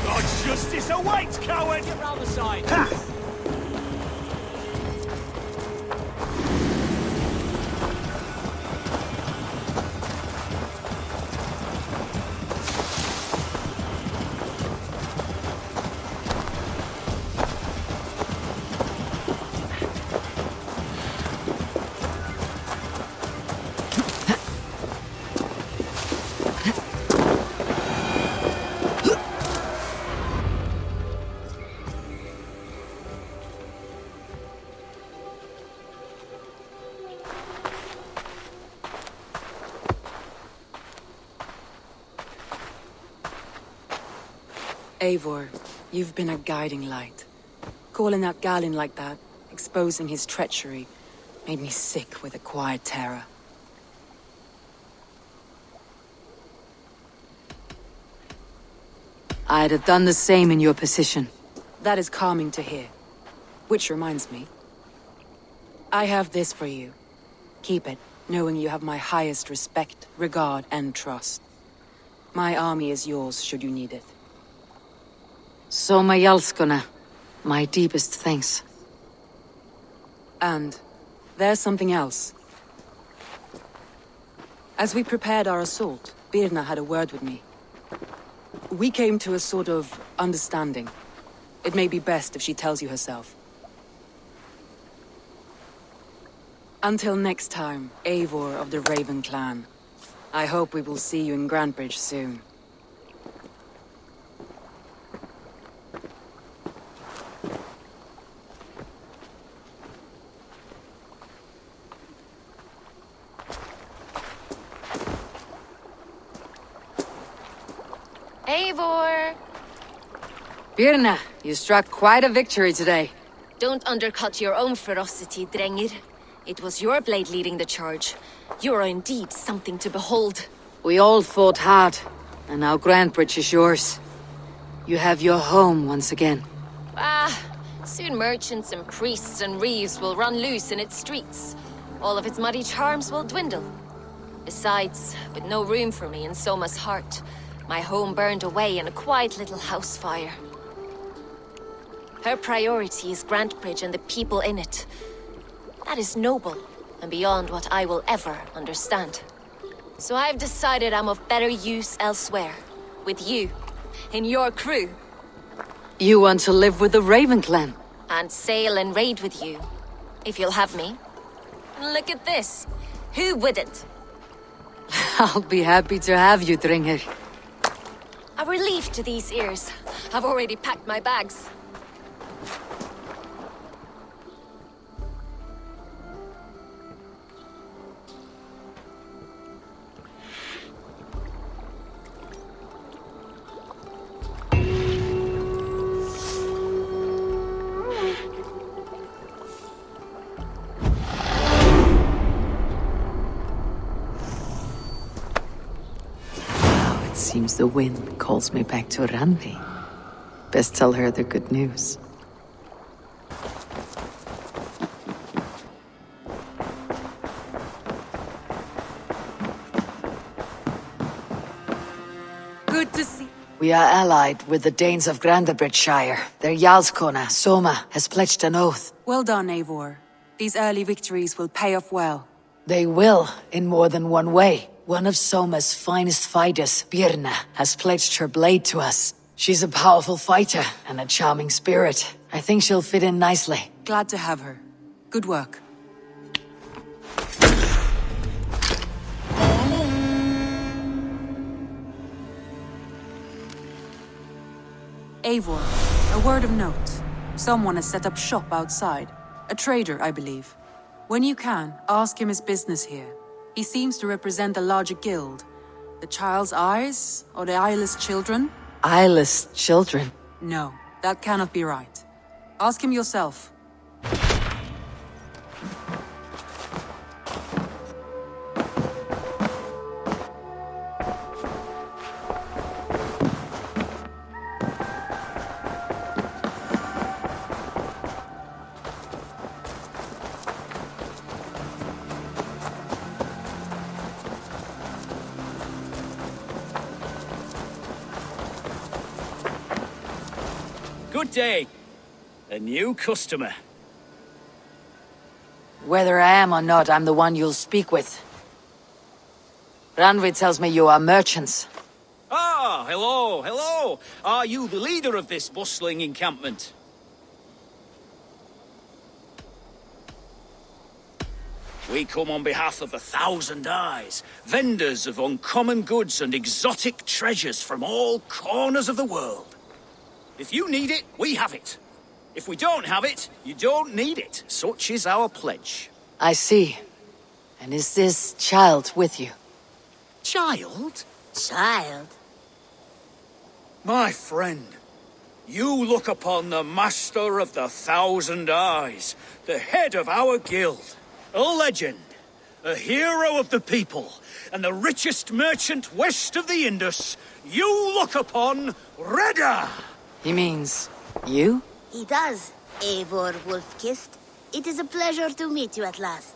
God's justice awaits, coward! Get round the side. Eivor, you've been a guiding light. Calling out Galinn like that, exposing his treachery, made me sick with a quiet terror. I'd have done the same in your position. That is calming to hear. Which reminds me. I have this for you. Keep it, knowing you have my highest respect, regard, and trust. My army is yours should you need it. Soma Jalskona, my deepest thanks. And there's something else. As we prepared our assault, Birna had a word with me. We came to a sort of understanding. It may be best if she tells you herself. Until next time, Eivor of the Raven Clan. I hope we will see you in Grantebridge soon. Eivor! Birna, You struck quite a victory today. Don't undercut your own ferocity, Drengir. It was your blade leading the charge. You are indeed something to behold. We all fought hard, and now Grantebridge is yours. You have your home once again. Soon merchants and priests and reeves will run loose in its streets. All of its muddy charms will dwindle. Besides, with no room for me in Soma's heart, my home burned away in a quiet little house fire. Her priority is Grantebridge and the people in it. That is noble, and beyond what I will ever understand. So I've decided I'm of better use elsewhere. With you. In your crew. You want to live with the Raven Clan? And sail and raid with you. If you'll have me. Look at this. Who wouldn't? I'll be happy to have you, Drengir. A relief to these ears. I've already packed my bags. Seems the wind calls me back to Randvi. Best tell her the good news. Good to see. We are allied with the Danes of Grantebridgeshire. Their Jarlskona, Soma, has pledged an oath. Well done, Eivor. These early victories will pay off well. They will, in more than one way. One of Soma's finest fighters, Birna, has pledged her blade to us. She's a powerful fighter and a charming spirit. I think she'll fit in nicely. Glad to have her. Good work. Eivor, a word of note. Someone has set up shop outside. A trader, I believe. When you can, ask him his business here. He seems to represent a larger guild. The Child's Eyes? Or the Eyeless Children? Eyeless children? No, that cannot be right. Ask him yourself. Good day. A new customer. Whether I am or not, I'm the one you'll speak with. Randvi tells me you are merchants. Ah, hello, hello. Are you the leader of this bustling encampment? We come on behalf of 1,000 Eyes, vendors of uncommon goods and exotic treasures from all corners of the world. If you need it, we have it. If we don't have it, you don't need it. Such is our pledge. I see. And is this child with you? Child? Child? My friend, you look upon the master of the 1,000 Eyes, the head of our guild, a legend, a hero of the people, and the richest merchant west of the Indus. You look upon Reda! He means you? He does, Eivor Wolfkist. It is a pleasure to meet you at last.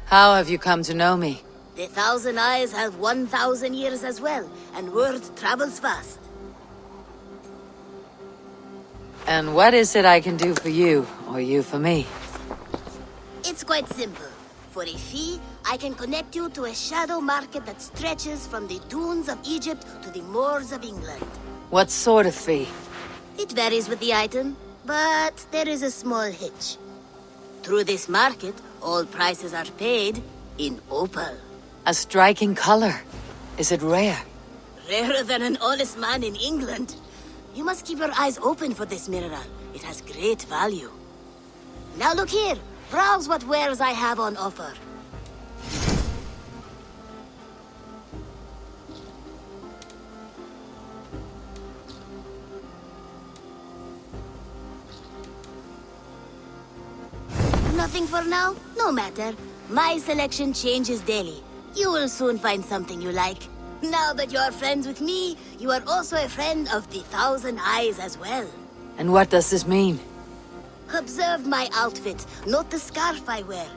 How have you come to know me? The 1,000 Eyes have 1,000 years as well, and word travels fast. And what is it I can do for you, or you for me? It's quite simple. For a fee, I can connect you to a shadow market that stretches from the dunes of Egypt to the moors of England. What sort of fee? It varies with the item, but there is a small hitch. Through this market, all prices are paid in opal. A striking color. Is it rare? Rarer than an honest man in England. You must keep your eyes open for this mineral. It has great value. Now look here. Browse what wares I have on offer. Nothing for now? No matter. My selection changes daily. You will soon find something you like. Now that you are friends with me, you are also a friend of the Thousand Eyes as well. And what does this mean? Observe my outfit, note the scarf I wear.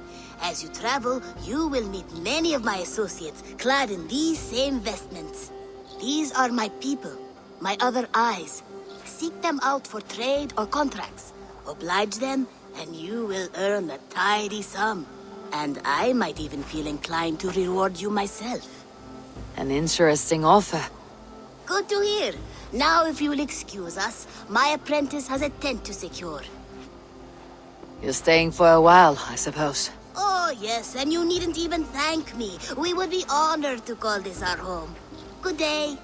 As you travel, you will meet many of my associates clad in these same vestments. These are my people, my other eyes. Seek them out for trade or contracts. Oblige them, and you will earn a tidy sum. And I might even feel inclined to reward you myself. An interesting offer. Good to hear. Now, if you will excuse us, my apprentice has a tent to secure. You're staying for a while, I suppose. Oh, yes, and you needn't even thank me. We would be honored to call this our home. Good day.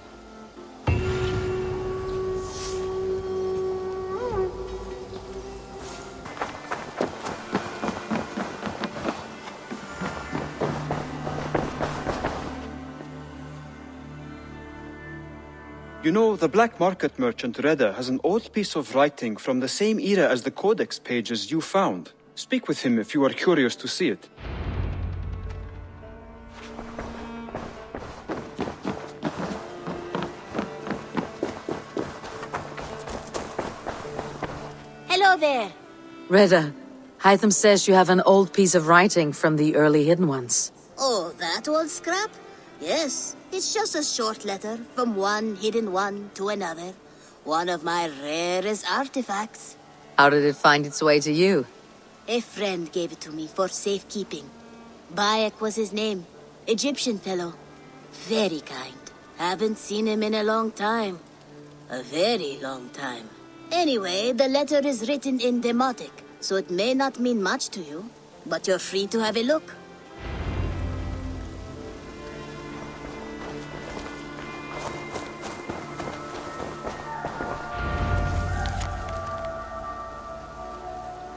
You know, the black market merchant Reda has an old piece of writing from the same era as the codex pages you found. Speak with him if you are curious to see it. Hello there. Reda, Hytham says you have an old piece of writing from the early Hidden Ones. Oh, that old scrap? Yes, it's just a short letter from one hidden one to another. One of my rarest artifacts. How did it find its way to you? A friend gave it to me for safekeeping. Bayek was his name. Egyptian fellow. Very kind. Haven't seen him in a long time. A very long time. Anyway, the letter is written in Demotic, so it may not mean much to you. But you're free to have a look.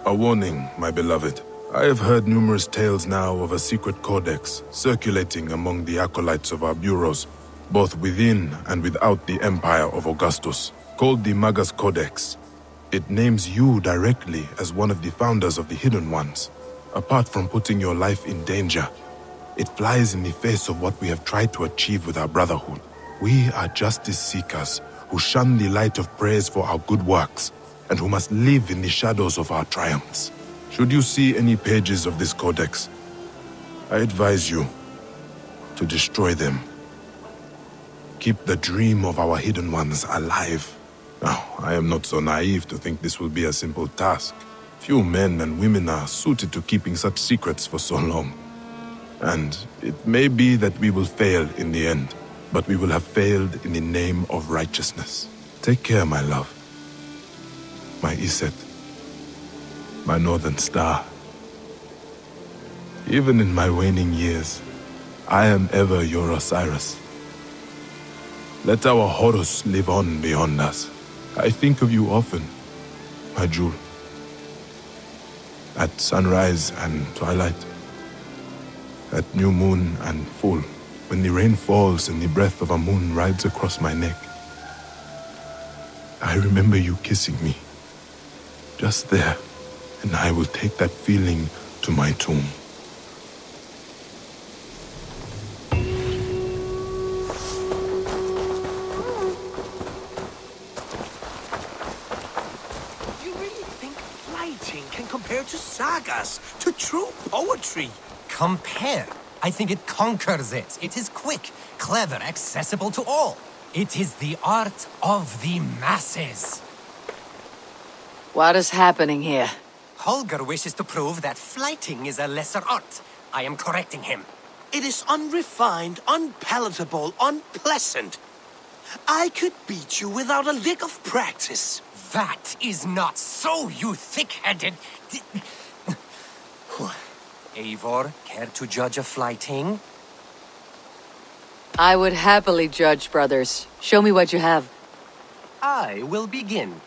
A warning, my beloved. I have heard numerous tales now of a secret codex circulating among the acolytes of our bureaus, both within and without the Empire of Augustus, called the Magus Codex. It names you directly as one of the founders of the Hidden Ones. Apart from putting your life in danger, it flies in the face of what we have tried to achieve with our brotherhood. We are justice seekers who shun the light of praise for our good works, and who must live in the shadows of our triumphs. Should you see any pages of this codex, I advise you to destroy them. Keep the dream of our hidden ones alive. Now, I am not so naive to think this will be a simple task. Few men and women are suited to keeping such secrets for so long. And it may be that we will fail in the end, but we will have failed in the name of righteousness. Take care, my love. My Iset, my northern star. Even in my waning years, I am ever your Osiris. Let our Horus live on beyond us. I think of you often, my jewel. At sunrise and twilight, at new moon and full, when the rain falls and the breath of a moon rides across my neck. I remember you kissing me. Just there, and I will take that feeling to my tomb. You really think writing can compare to sagas, to true poetry? Compare? I think it conquers it. It is quick, clever, accessible to all. It is the art of the masses. What is happening here? Holger wishes to prove that flighting is a lesser art. I am correcting him. It is unrefined, unpalatable, unpleasant. I could beat you without a lick of practice. That is not so, you thick-headed... Eivor, care to judge a flighting? I would happily judge, brothers. Show me what you have. I will begin.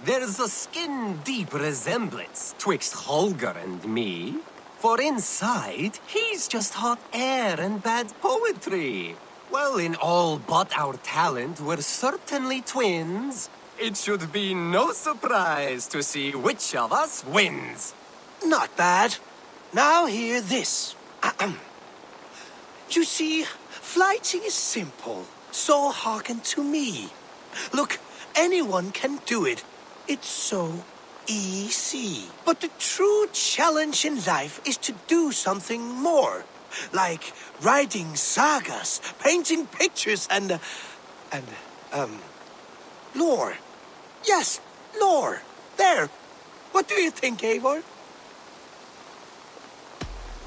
There's a skin-deep resemblance twixt Holger and me. For inside, he's just hot air and bad poetry. Well, in all but our talent, we're certainly twins. It should be no surprise to see which of us wins. Not bad. Now hear this. You see, flighting is simple, so hearken to me. Look, anyone can do it. It's so easy. But the true challenge in life is to do something more. Like writing sagas, painting pictures, and lore. Yes, lore. There. What do you think, Eivor?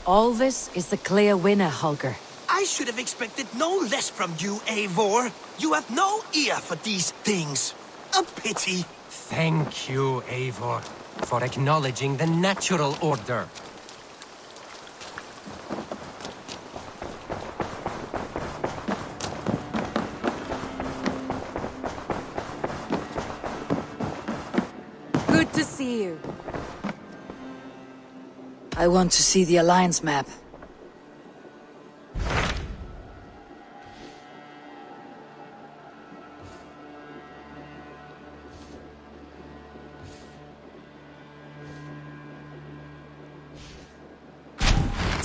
All this is the clear winner, Holger. I should have expected no less from you, Eivor. You have no ear for these things. A pity. Thank you, Eivor, for acknowledging the natural order. Good to see you. I want to see the Alliance map.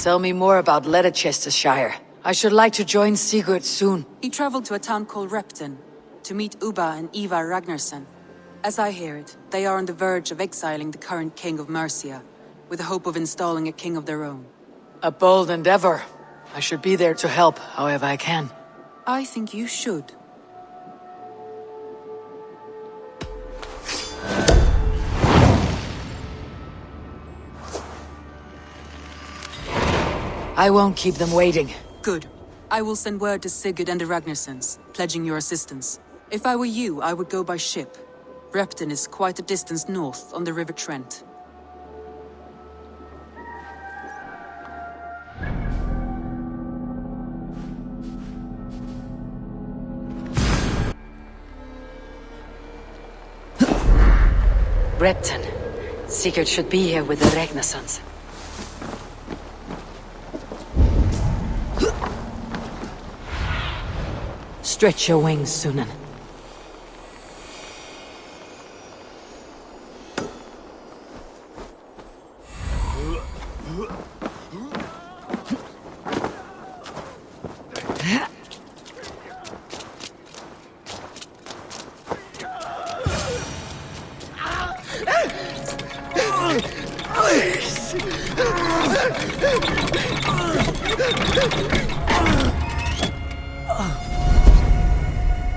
Tell me more about Leicestershire. I should like to join Sigurd soon. He traveled to a town called Repton to meet Ubba and Ivar Ragnarsson. As I hear it, they are on the verge of exiling the current king of Mercia, with the hope of installing a king of their own. A bold endeavor. I should be there to help, however I can. I think you should. I won't keep them waiting. Good. I will send word to Sigurd and the Ragnarssons, pledging your assistance. If I were you, I would go by ship. Repton is quite a distance north on the River Trent. Repton. Sigurd should be here with the Ragnarssons. Stretch your wings, Sunan.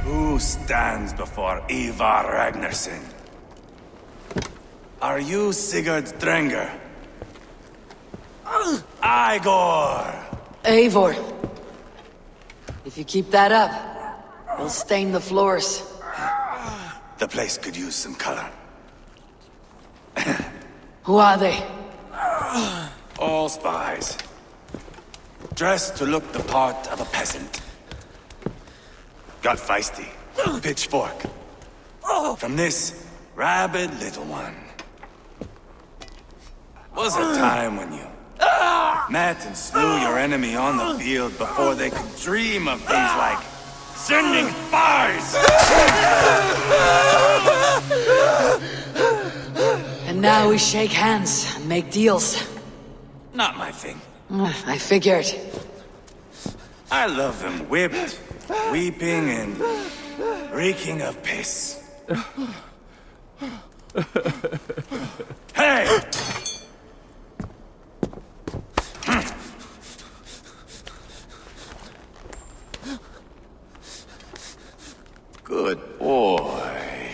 Who stands before Ivar Ragnarsson? Are you Sigurd Drenger? Igor! Eivor. If you keep that up, you'll stain the floors. The place could use some color. Who are they? All spies. Dressed to look the part of a peasant. Got feisty. Pitchfork. From this rabid little one. Was a time when you met and slew your enemy on the field before they could dream of things like sending spies! And now we shake hands and make deals. Not my thing. I figured. I love them whipped, weeping, and reeking of piss. Hey! Good boy.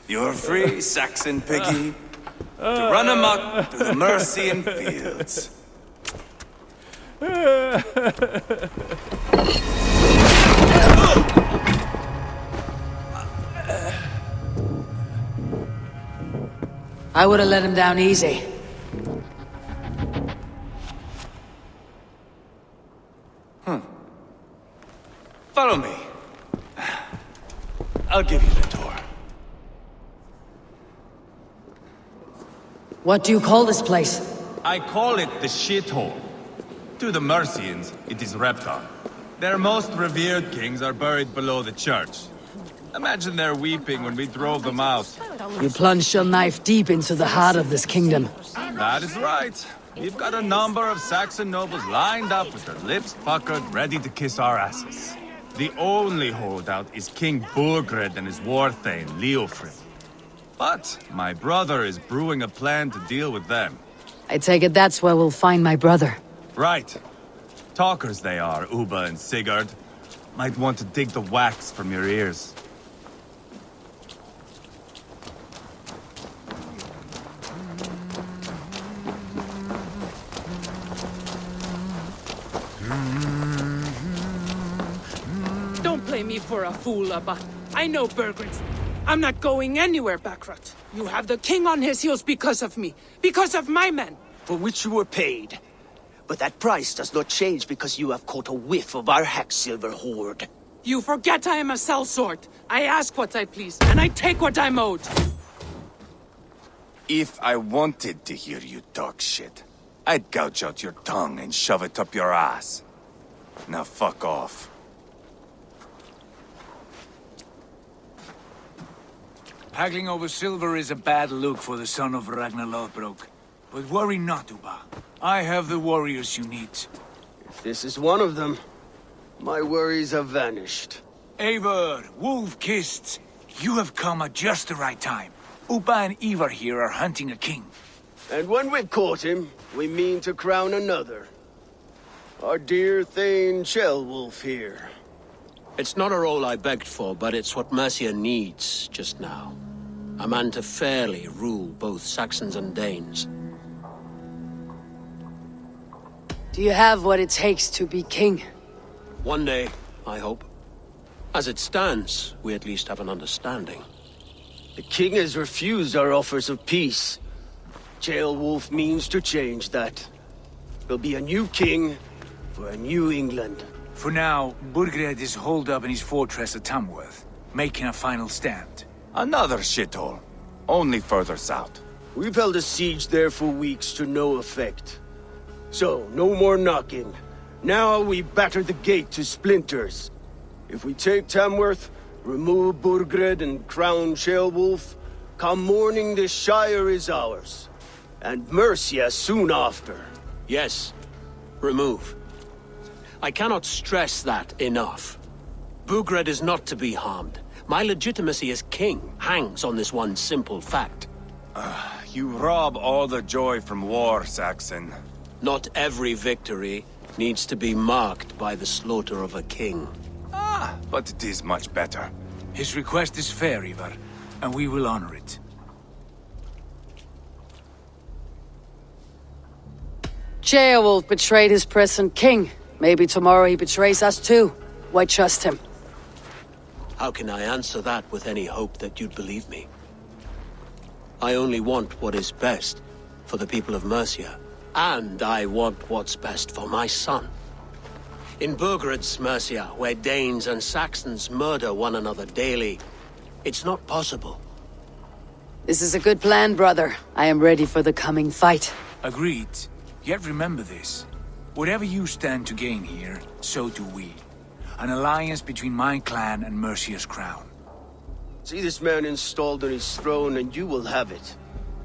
You're free, Saxon piggy, to run amok through the Mercian fields. I would have let him down easy. Follow me. I'll give you the tour. What do you call this place? I call it the shithole. To the Mercians, it is Repton. Their most revered kings are buried below the church. Imagine their weeping when we drove them out. You plunged your knife deep into the heart of this kingdom. That is right. We've got a number of Saxon nobles lined up with their lips puckered, ready to kiss our asses. The only holdout is King Burgred and his war thane, Leofrid. But my brother is brewing a plan to deal with them. I take it that's where we'll find my brother. Right. Talkers they are, Ubba and Sigurd. Might want to dig the wax from your ears. Don't play me for a fool, Abba. I know Burgred. I'm not going anywhere, Backrot. You have the king on his heels because of me. Because of my men. For which you were paid. But that price does not change because you have caught a whiff of our Hacksilver hoard. You forget I am a sellsword. I ask what I please, and I take what I'm owed. If I wanted to hear you talk shit, I'd gouge out your tongue and shove it up your ass. Now fuck off. Haggling over silver is a bad look for the son of Ragnar Lothbrok. But worry not, Ubba. I have the warriors you need. If this is one of them, my worries have vanished. Eivor, Wolf-Kissed, you have come at just the right time. Ubba and Ivar here are hunting a king. And when we've caught him, we mean to crown another. Our dear Thane Ceolwulf here. It's not a role I begged for, but it's what Mercia needs just now. A man to fairly rule both Saxons and Danes. Do you have what it takes to be king? One day, I hope. As it stands, we at least have an understanding. The king has refused our offers of peace. Ceolwulf means to change that. There'll be a new king for a new England. For now, Burgred is holed up in his fortress at Tamworth, making a final stand. Another shithole. Only further south. We've held a siege there for weeks to no effect. So, no more knocking. Now we batter the gate to splinters. If we take Tamworth, remove Burgred and crown Ceolwulf, come morning the Shire is ours. And Mercia soon after. Yes, remove. I cannot stress that enough. Burgred is not to be harmed. My legitimacy as king hangs on this one simple fact. You rob all the joy from war, Saxon. Not every victory needs to be marked by the slaughter of a king. But it is much better. His request is fair, Ivar, and we will honor it. Ceolwulf betrayed his present king. Maybe tomorrow he betrays us too. Why trust him? How can I answer that with any hope that you'd believe me? I only want what is best for the people of Mercia. And I want what's best for my son. In Burgred's Mercia, where Danes and Saxons murder one another daily, it's not possible. This is a good plan, brother. I am ready for the coming fight. Agreed. Yet remember this. Whatever you stand to gain here, so do we. An alliance between my clan and Mercia's crown. See this man installed on his throne and you will have it.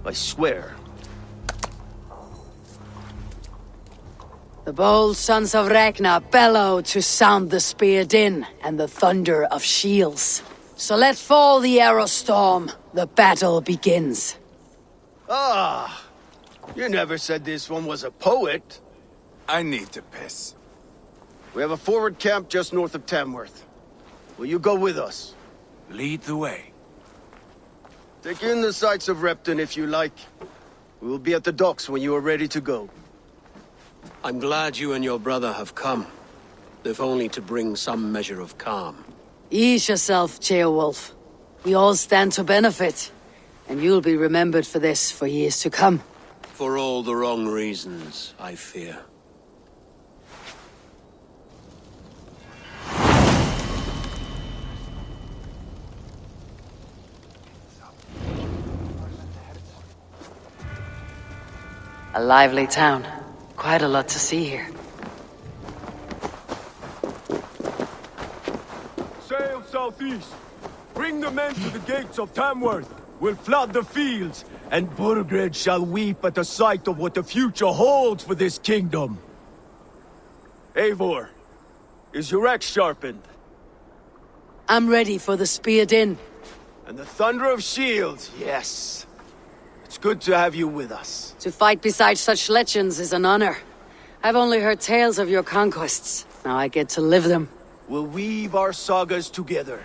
I swear. The bold sons of Ragnar bellow to sound the spear din and the thunder of shields. So let fall the arrow storm. The battle begins. Ah! You never said this one was a poet. I need to piss. We have a forward camp just north of Tamworth. Will you go with us? Lead the way. Take in the sights of Repton if you like. We will be at the docks when you are ready to go. I'm glad you and your brother have come, if only to bring some measure of calm. Ease yourself, Ceolwulf. We all stand to benefit, and you'll be remembered for this for years to come. For all the wrong reasons, I fear. A lively town. Quite a lot to see here. Sail southeast. Bring the men to the gates of Tamworth. will flood the fields, and Burgred shall weep at the sight of what the future holds for this kingdom. Eivor, is your axe sharpened? I'm ready for the spear din. And the thunder of shields, yes. It's good to have you with us. To fight beside such legends is an honor. I've only heard tales of your conquests. Now I get to live them. We'll weave our sagas together,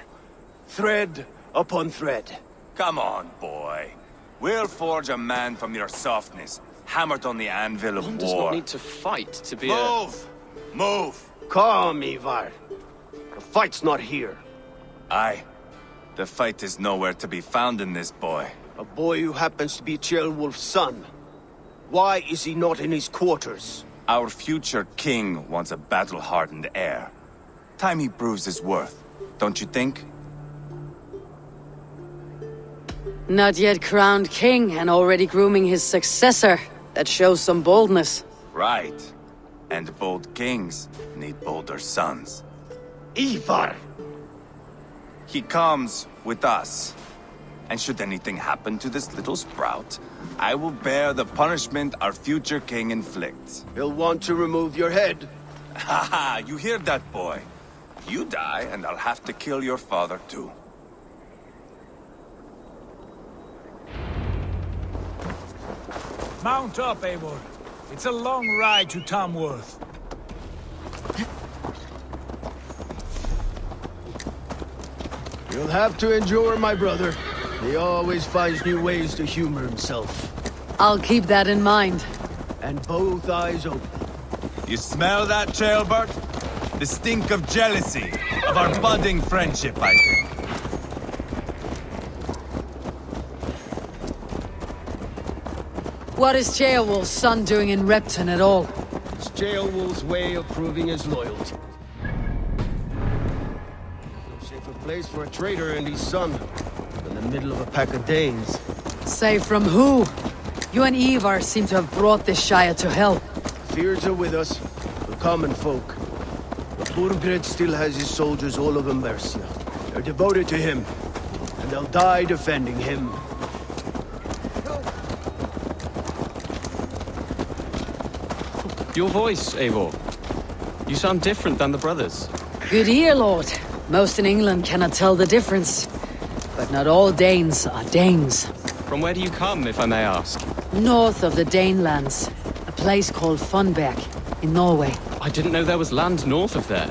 thread upon thread. Come on, boy. We'll forge a man from your softness, hammered on the anvil of One war. does not need to fight to be Move! Move! Calm, Ivar. The fight's not here. Aye. The fight is nowhere to be found in this boy. A boy who happens to be Ceolwulf's son. Why is he not in his quarters? Our future king wants a battle-hardened heir. Time he proves his worth, don't you think? Not yet crowned king and already grooming his successor. That shows some boldness. Right. And bold kings need bolder sons. Ivar! He comes with us. And should anything happen to this little sprout, I will bear the punishment our future king inflicts. He'll want to remove your head. Haha, you hear that, boy? You die, and I'll have to kill your father, too. Mount up, Eivor. It's a long ride to Tamworth. You'll have to endure, my brother. He always finds new ways to humor himself. I'll keep that in mind. And both eyes open. You smell that, Ceolbert? The stink of jealousy, of our budding friendship, I think. What is Ceolwulf's son doing in Repton at all? It's Ceolwulf's way of proving his loyalty. No safer place for a traitor and his son than the middle of a pack of Danes. Say from who? You and Ivar seem to have brought this Shire to hell. Fears are with us, the common folk. But Burgred still has his soldiers all over Mercia. They're devoted to him, and they'll die defending him. Your voice, Eivor. You sound different than the brothers. Good ear, Lord. Most in England cannot tell the difference. But not all Danes are Danes. From where do you come, if I may ask? North of the Danelands. A place called Funberg, in Norway. I didn't know there was land north of there.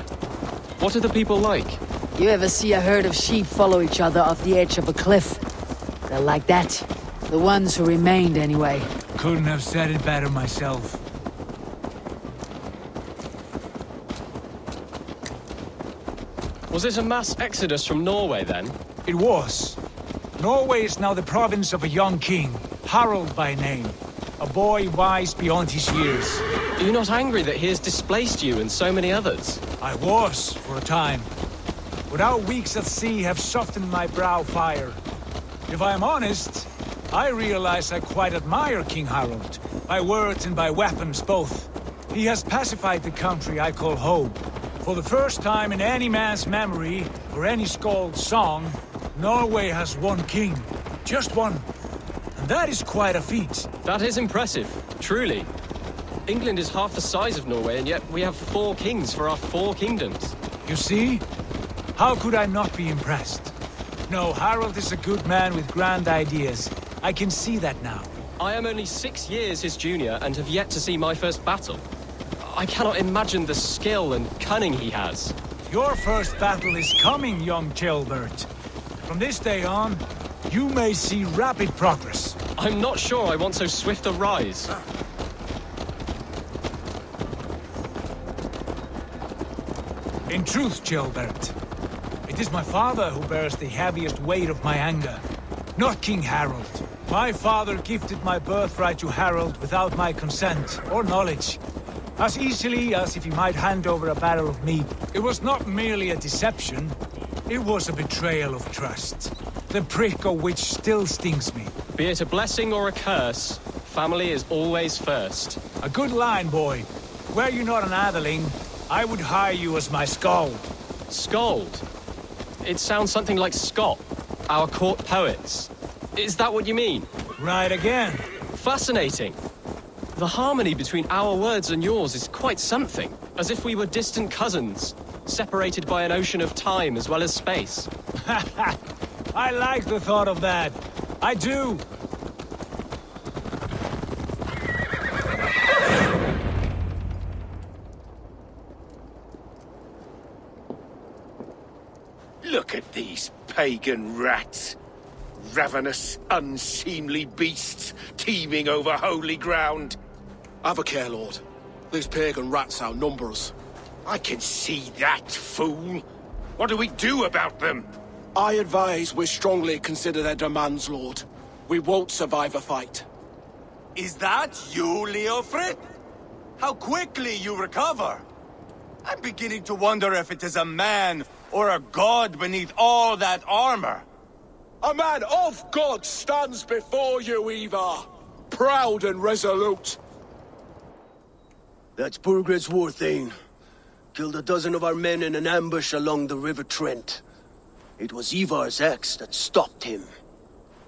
What are the people like? You ever see a herd of sheep follow each other off the edge of a cliff? They're like that. The ones who remained, anyway. Couldn't have said it better myself. Was it a mass exodus from Norway, then? It was. Norway is now the province of a young king, Harald by name. A boy wise beyond his years. Are you not angry that he has displaced you and so many others? I was, for a time. But our weeks at sea have softened my brow fire. If I am honest, I realize I quite admire King Harald. By words and by weapons both. He has pacified the country I call home. For the first time in any man's memory, or any skald's song, Norway has one king. Just one. And that is quite a feat. That is impressive, truly. England is half the size of Norway, and yet we have 4 kings for our 4 kingdoms. You see? How could I not be impressed? No, Harald is a good man with grand ideas. I can see that now. I am only 6 years his junior and have yet to see my first battle. I cannot imagine the skill and cunning he has. Your first battle is coming, young Ceolbert. From this day on, you may see rapid progress. I'm not sure I want so swift a rise. In truth, Ceolbert, it is my father who bears the heaviest weight of my anger, not King Harald. My father gifted my birthright to Harald without my consent or knowledge. As easily as if he might hand over a barrel of meat. It was not merely a deception, it was a betrayal of trust. The prick of which still stings me. Be it a blessing or a curse, family is always first. A good line, boy. Were you not an atheling, I would hire you as my skald. Skald? It sounds something like Scott, our court poets. Is that what you mean? Right again. Fascinating. The harmony between our words and yours is quite something. As if we were distant cousins, separated by an ocean of time as well as space. I like the thought of that. I do. Look at these pagan rats. Ravenous, unseemly beasts teeming over holy ground. Have a care, Lord. These pagan rats outnumber us. I can see that, fool. What do we do about them? I advise we strongly consider their demands, Lord. We won't survive a fight. Is that you, Leofrid? How quickly you recover! I'm beginning to wonder if it is a man or a god beneath all that armor. A man of God stands before you, Ivar. Proud and resolute. That's Burgred's Warthane. Killed a dozen of our men in an ambush along the River Trent. It was Ivar's axe that stopped him.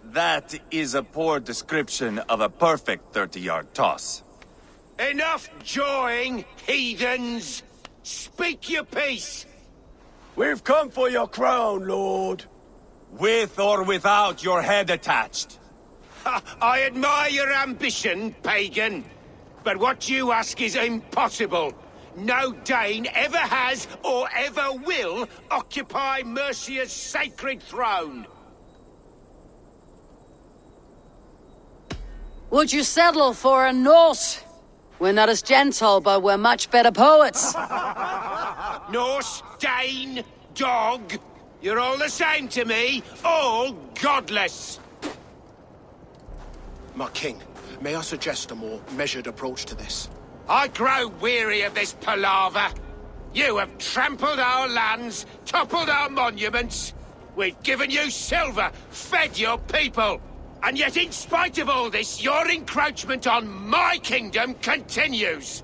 That is a poor description of a perfect 30-yard toss. Enough jawing, heathens! Speak your piece! We've come for your crown, Lord. With or without your head attached. I admire your ambition, pagan. But what you ask is impossible. No Dane ever has or ever will occupy Mercia's sacred throne. Would you settle for a Norse? We're not as gentle, but we're much better poets. Norse, Dane, dog. You're all the same to me. All godless. My king, may I suggest a more measured approach to this? I grow weary of this palaver. You have trampled our lands, toppled our monuments. We've given you silver, fed your people. And yet, in spite of all this, your encroachment on my kingdom continues.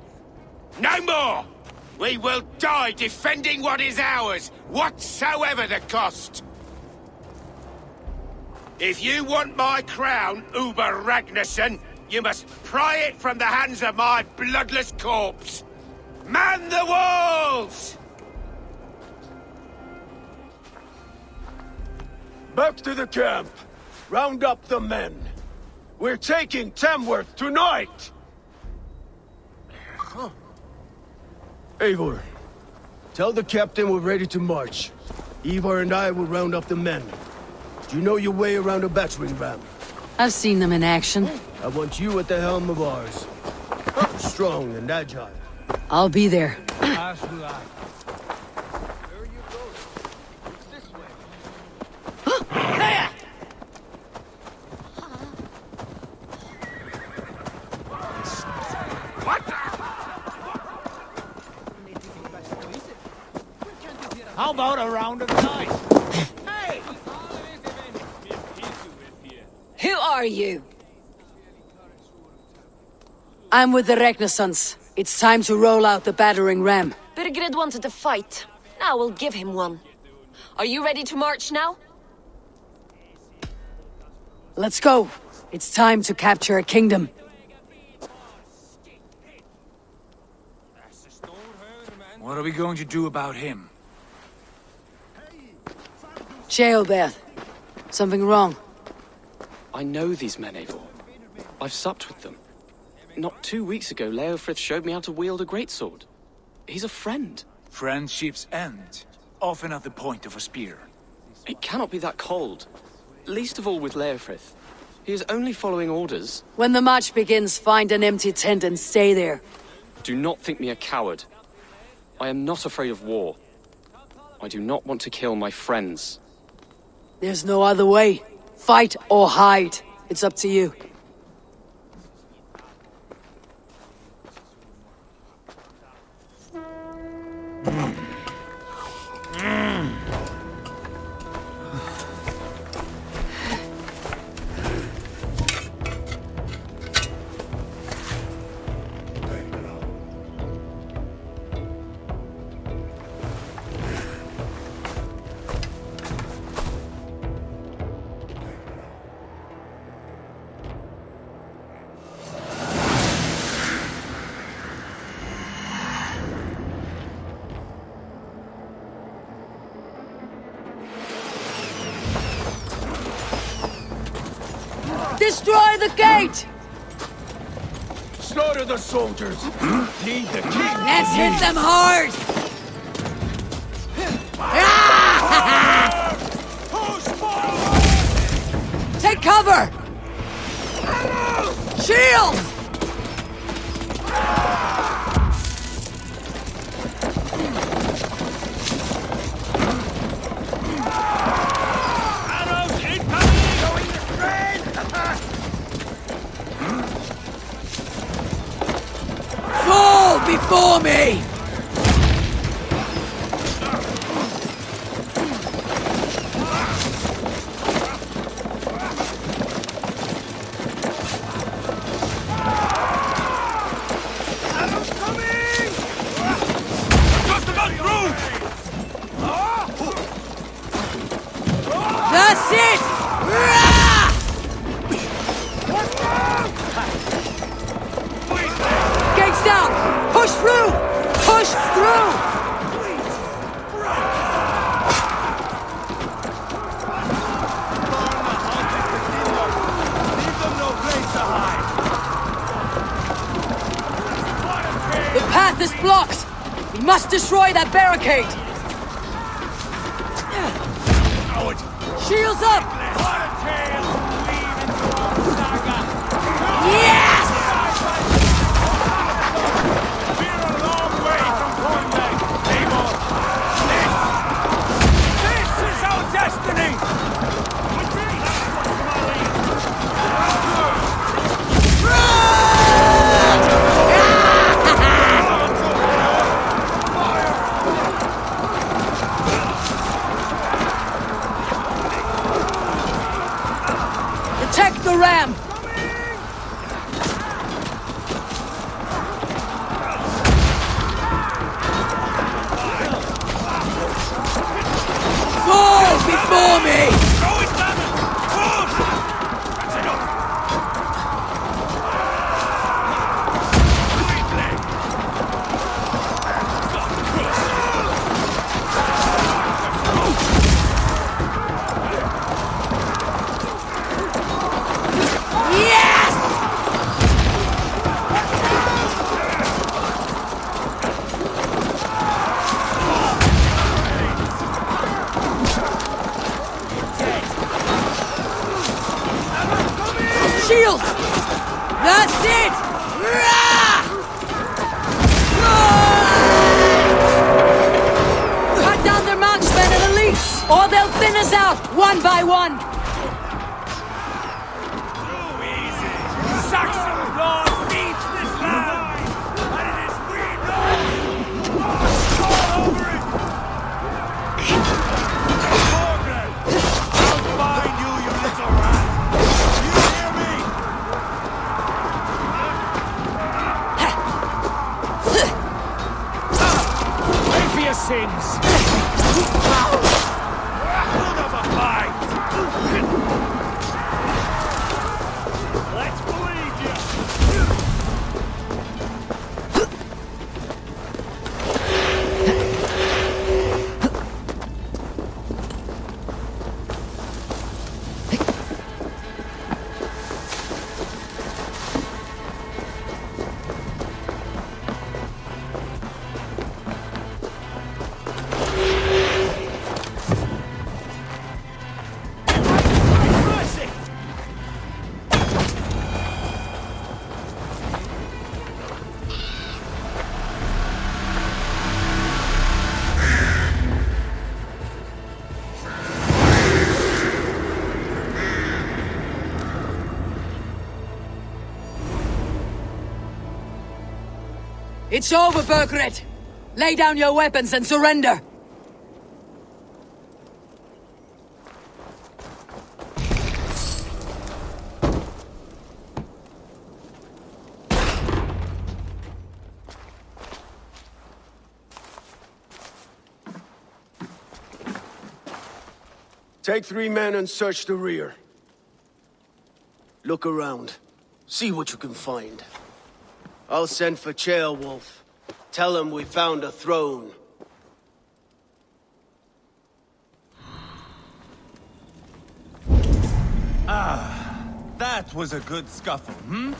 No more! We will die defending what is ours, whatsoever the cost. If you want my crown, Uber Ragnarsson, you must pry it from the hands of my bloodless corpse. Man the walls! Back to the camp. Round up the men. We're taking Tamworth tonight! Eivor, tell the captain we're ready to march. Ivar and I will round up the men. Do you know your way around a battering ram? I've seen them in action. I want you at the helm of ours. Strong and agile. I'll be there. As will I. How about a round of dice? Hey! Who are you? I'm with the Ragnarssons. It's time to roll out the battering ram. Burgred wanted to fight. Now we'll give him one. Are you ready to march now? Let's go. It's time to capture a kingdom. What are we going to do about him? Ceolbert. Something wrong? I know these men, Eivor. I've supped with them. Not 2 weeks ago, Leofrith showed me how to wield a greatsword. He's a friend. Friendships end, often at the point of a spear. It cannot be that cold. Least of all with Leofrith. He is only following orders. When the march begins, find an empty tent and stay there. Do not think me a coward. I am not afraid of war. I do not want to kill my friends. There's no other way. Fight or hide. It's up to you. Destroy the gate! Slaughter the soldiers! Lead the king! Let's hit them hard! Take cover! Shield! Fall before me! That's it! Rah! Gates down! Push through! Push through! The path is blocked! We must destroy that barricade! Shields up! Yes! This is our destiny! Protect the ram! Fall before me! Shield! That's it! Rah! Cut down their marksmen and elites, or they'll thin us out, one by one! Saxon Lord needs this land! And it is we know! All over it! Morgan! I'll find you, you little rat! You hear me? Pay for your sins! Hold of a fight! Let's believe you! It's over, Burgred! Lay down your weapons and surrender! Take 3 men and search the rear. Look around. See what you can find. I'll send for Ceolwulf. Tell him we found a throne. That was a good scuffle, hmm?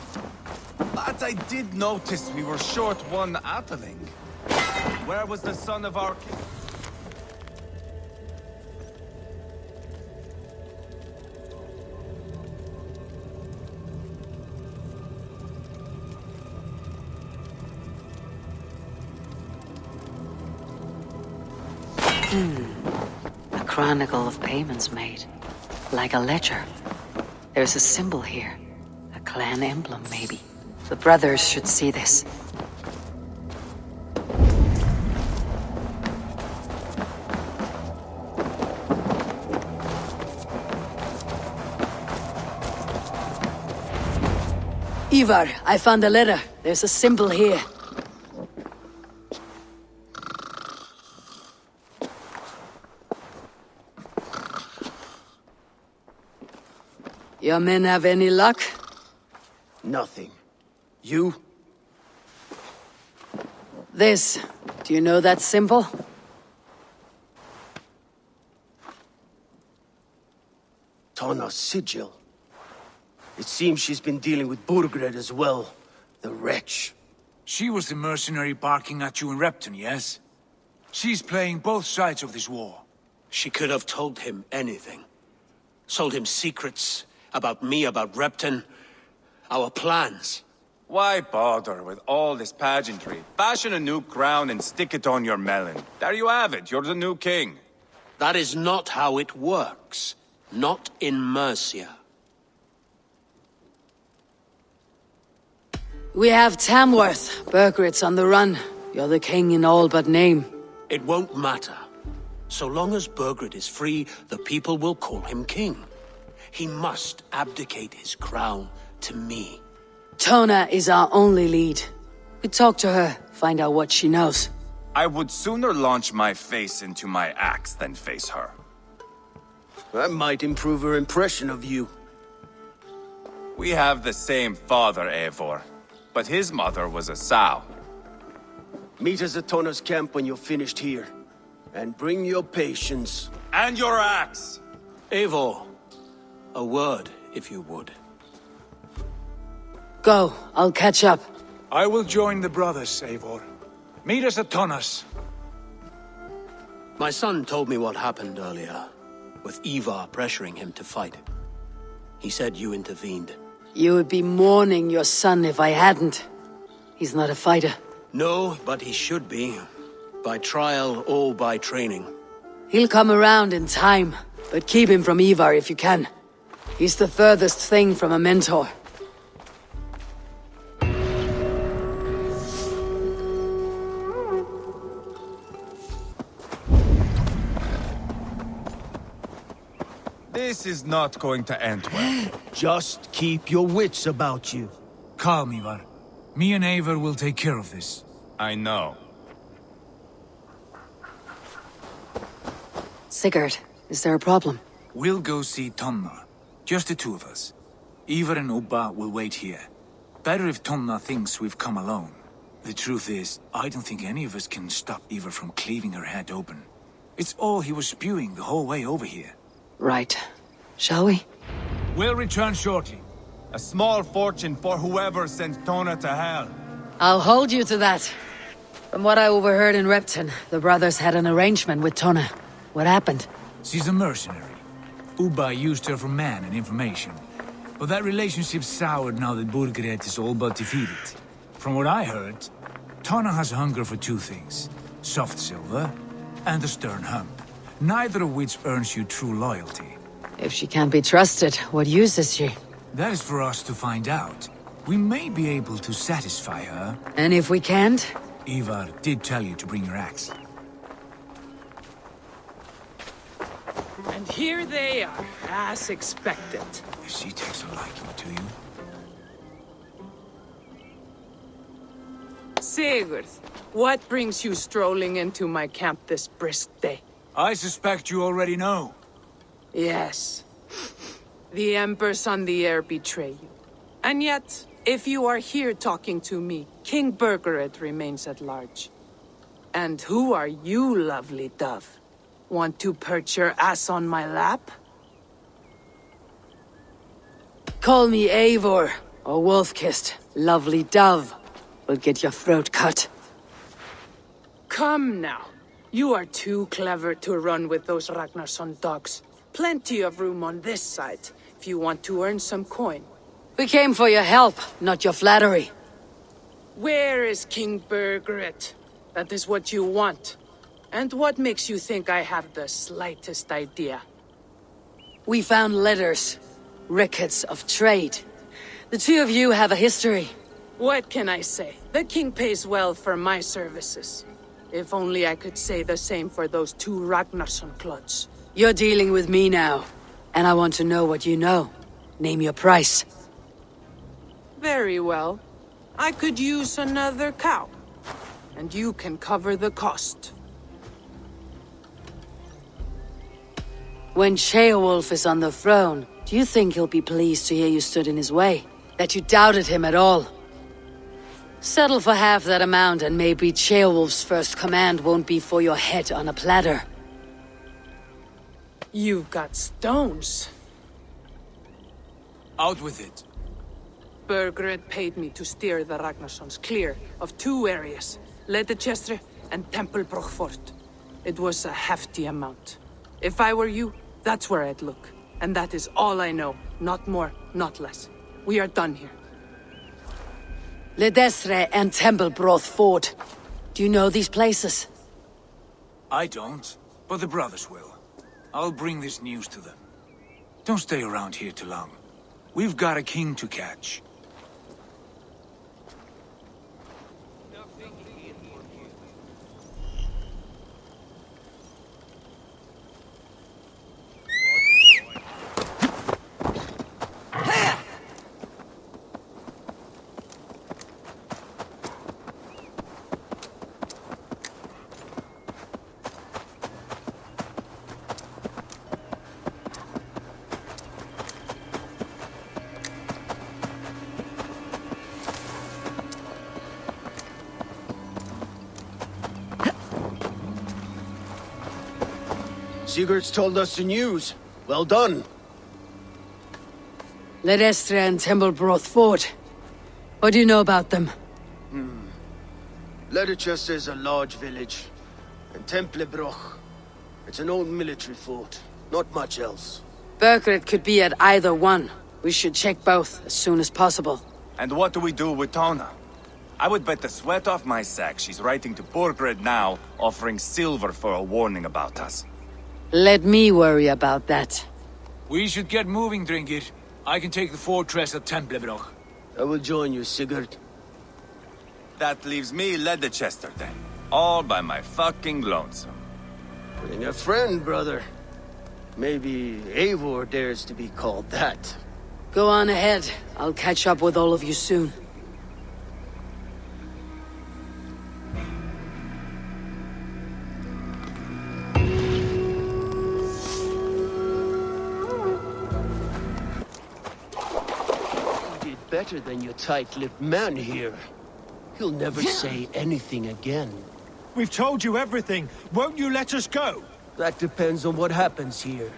But I did notice we were short one Atheling. Where was the son of our king? A chronicle of payments made. Like a ledger. There's a symbol here. A clan emblem, maybe. The brothers should see this. Ivar, I found a letter. There's a symbol here. Your men have any luck? Nothing. You? This. Do you know that symbol? Tana's sigil. It seems she's been dealing with Burgred as well. The wretch. She was the mercenary barking at you in Repton, yes? She's playing both sides of this war. She could have told him anything. Sold him secrets about me, about Repton, our plans. Why bother with all this pageantry? Fashion a new crown and stick it on your melon. There you have it, you're the new king. That is not how it works. Not in Mercia. We have Tamworth. Burgred's on the run. You're the king in all but name. It won't matter. So long as Burgred is free, the people will call him king. He must abdicate his crown to me. Tona is our only lead. We talk to her, find out what she knows. I would sooner launch my face into my axe than face her. That might improve her impression of you. We have the same father, Eivor. But his mother was a sow. Meet us at Tona's camp when you're finished here. And bring your patience. And your axe! Eivor, a word, if you would. Go, I'll catch up. I will join the brothers, Eivor. Meet us at Tona's. My son told me what happened earlier, with Ivar pressuring him to fight. He said you intervened. You would be mourning your son if I hadn't. He's not a fighter. No, but he should be. By trial or by training. He'll come around in time, but keep him from Ivar if you can. He's the furthest thing from a mentor. This is not going to end well. Just keep your wits about you. Calm, Ivar. Me and Eivor will take care of this. I know. Sigurd, is there a problem? We'll go see Tonna. Just the two of us. Ivar and Ubba will wait here. Better if Tonna thinks we've come alone. The truth is, I don't think any of us can stop Ivar from cleaving her head open. It's all he was spewing the whole way over here. Right. Shall we? We'll return shortly. A small fortune for whoever sent Tona to hell. I'll hold you to that. From what I overheard in Repton, the brothers had an arrangement with Tona. What happened? She's a mercenary. Ubba used her for man and information. But that relationship soured now that Burgred is all but defeated. From what I heard, Tona has hunger for two things. Soft silver and a stern hump. Neither of which earns you true loyalty. If she can't be trusted, what use is she? That is for us to find out. We may be able to satisfy her. And if we can't? Ivar did tell you to bring your axe. And here they are, as expected. If she takes a liking to you. Sigurd, what brings you strolling into my camp this brisk day? I suspect you already know. Yes. The Emperor's on the air betray you. And yet, if you are here talking to me, King Burgred remains at large. And who are you, lovely dove? Want to perch your ass on my lap? Call me Eivor, or Wolf-Kissed. Lovely dove will get your throat cut. Come now. You are too clever to run with those Ragnarsson dogs. Plenty of room on this side, if you want to earn some coin. We came for your help, not your flattery. Where is King Burgred? That is what you want. And what makes you think I have the slightest idea? We found letters, records of trade. The two of you have a history. What can I say? The king pays well for my services. If only I could say the same for those two Ragnarsson clods. You're dealing with me now, and I want to know what you know. Name your price. Very well. I could use another cow. And you can cover the cost. When Ceolwulf is on the throne, do you think he'll be pleased to hear you stood in his way? That you doubted him at all? Settle for half that amount and maybe Ceolwulf's first command won't be for your head on a platter. You've got stones. Out with it. Burgred paid me to steer the Ragnarssons clear of two areas, Leicester and Templebroch Fort. It was a hefty amount. If I were you, that's where I'd look. And that is all I know. Not more, not less. We are done here. Leicester and Templebroch Fort. Do you know these places? I don't, but the brothers will. I'll bring this news to them. Don't stay around here too long. We've got a king to catch. Sigurd's told us the news. Well done. Leicester and Templebroch Fort. What do you know about them? Leicester is a large village. And Templebroch, it's an old military fort. Not much else. Burgred could be at either one. We should check both as soon as possible. And what do we do with Tona? I would bet the sweat off my sack she's writing to Burgred now, offering silver for a warning about us. Let me worry about that. We should get moving, Dringir. I can take the fortress of Templebroch. I will join you, Sigurd. That leaves me Leicester then. All by my fucking lonesome. Bring a friend, brother. Maybe Eivor dares to be called that. Go on ahead. I'll catch up with all of you soon. You did better than your tight-lipped man here. He'll never say anything again. We've told you everything. Won't you let us go? That depends on what happens here.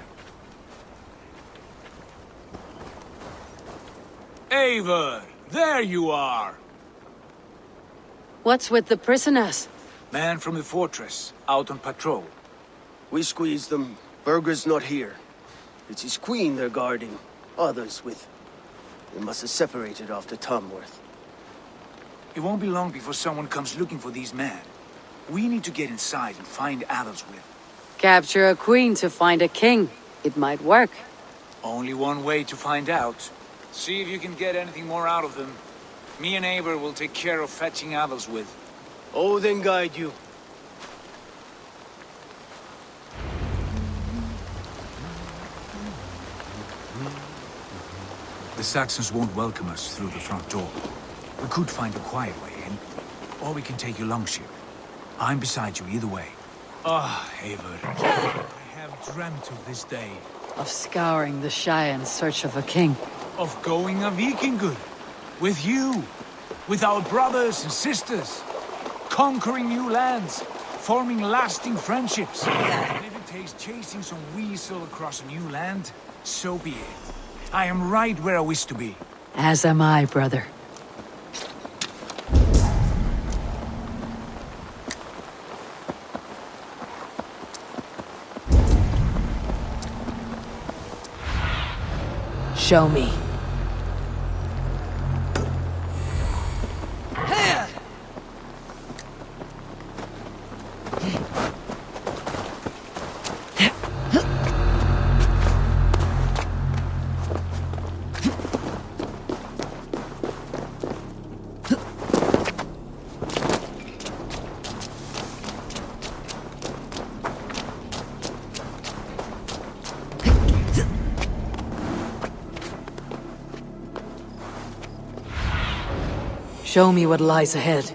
Eivor, there you are! What's with the prisoners? Man from the fortress, out on patrol. We squeezed them. Burger's not here. It's his queen they're guarding. Others with... They must have separated after Tamworth. It won't be long before someone comes looking for these men. We need to get inside and find Adalswith. Capture a queen to find a king. It might work. Only one way to find out. See if you can get anything more out of them. Me and Eivor will take care of fetching Adalswith. Odin guide you. The Saxons won't welcome us through the front door. We could find a quiet way in, or we can take your longship. I'm beside you either way. Ah, Eivor. I have dreamt of this day. Of scouring the Shire in search of a king. Of going a Vikingur. With you. With our brothers and sisters. Conquering new lands. Forming lasting friendships. And if it takes chasing some weasel across a new land, so be it. I am right where I wish to be. As am I, brother. Show me. Show me what lies ahead.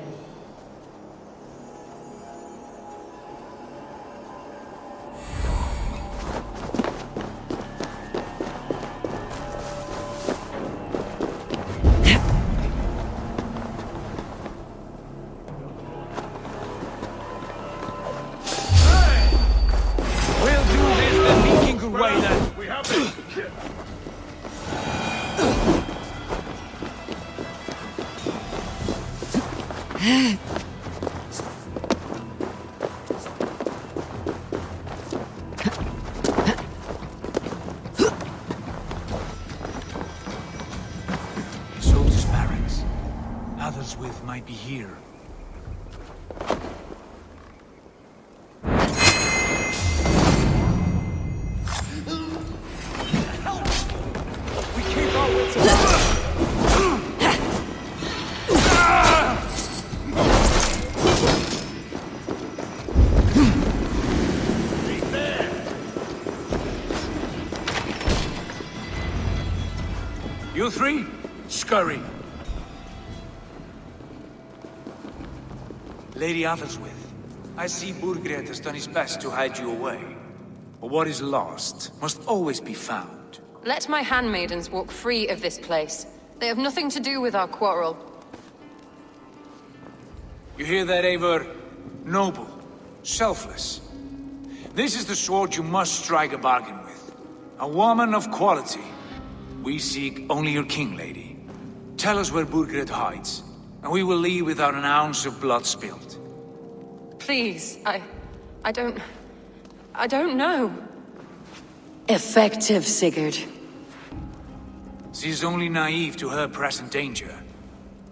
We'll do this the Viking way then. We have it. Soldiers' barracks. Adelswith might be here. We keep our wits about. You three, scurry. Lady Athelstwith, I see Burgred has done his best to hide you away. But what is lost must always be found. Let my handmaidens walk free of this place. They have nothing to do with our quarrel. You hear that, Eivor? Noble, selfless. This is the sword you must strike a bargain with. A woman of quality. We seek only your king, lady. Tell us where Burgred hides, and we will leave without an ounce of blood spilled. Please, I don't know. Effective, Sigurd. She is only naive to her present danger,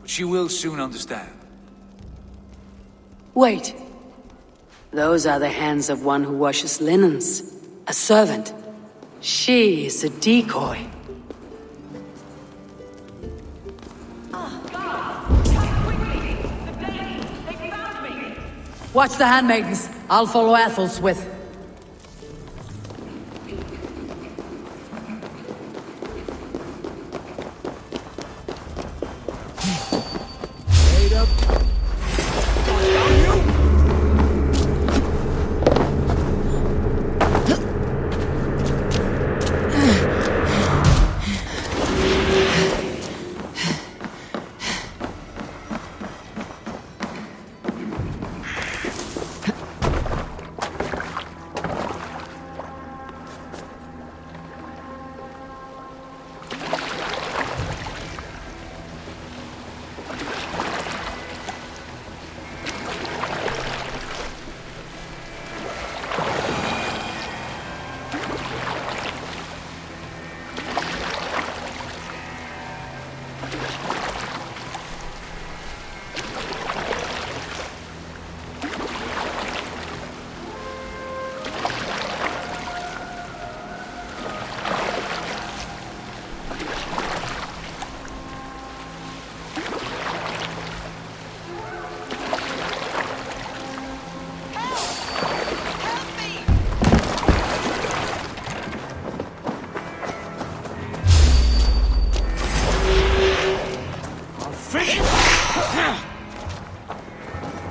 but she will soon understand. Wait. Those are the hands of one who washes linens. A servant. She is a decoy. Watch the handmaidens. I'll follow Athelstwith. Wait up.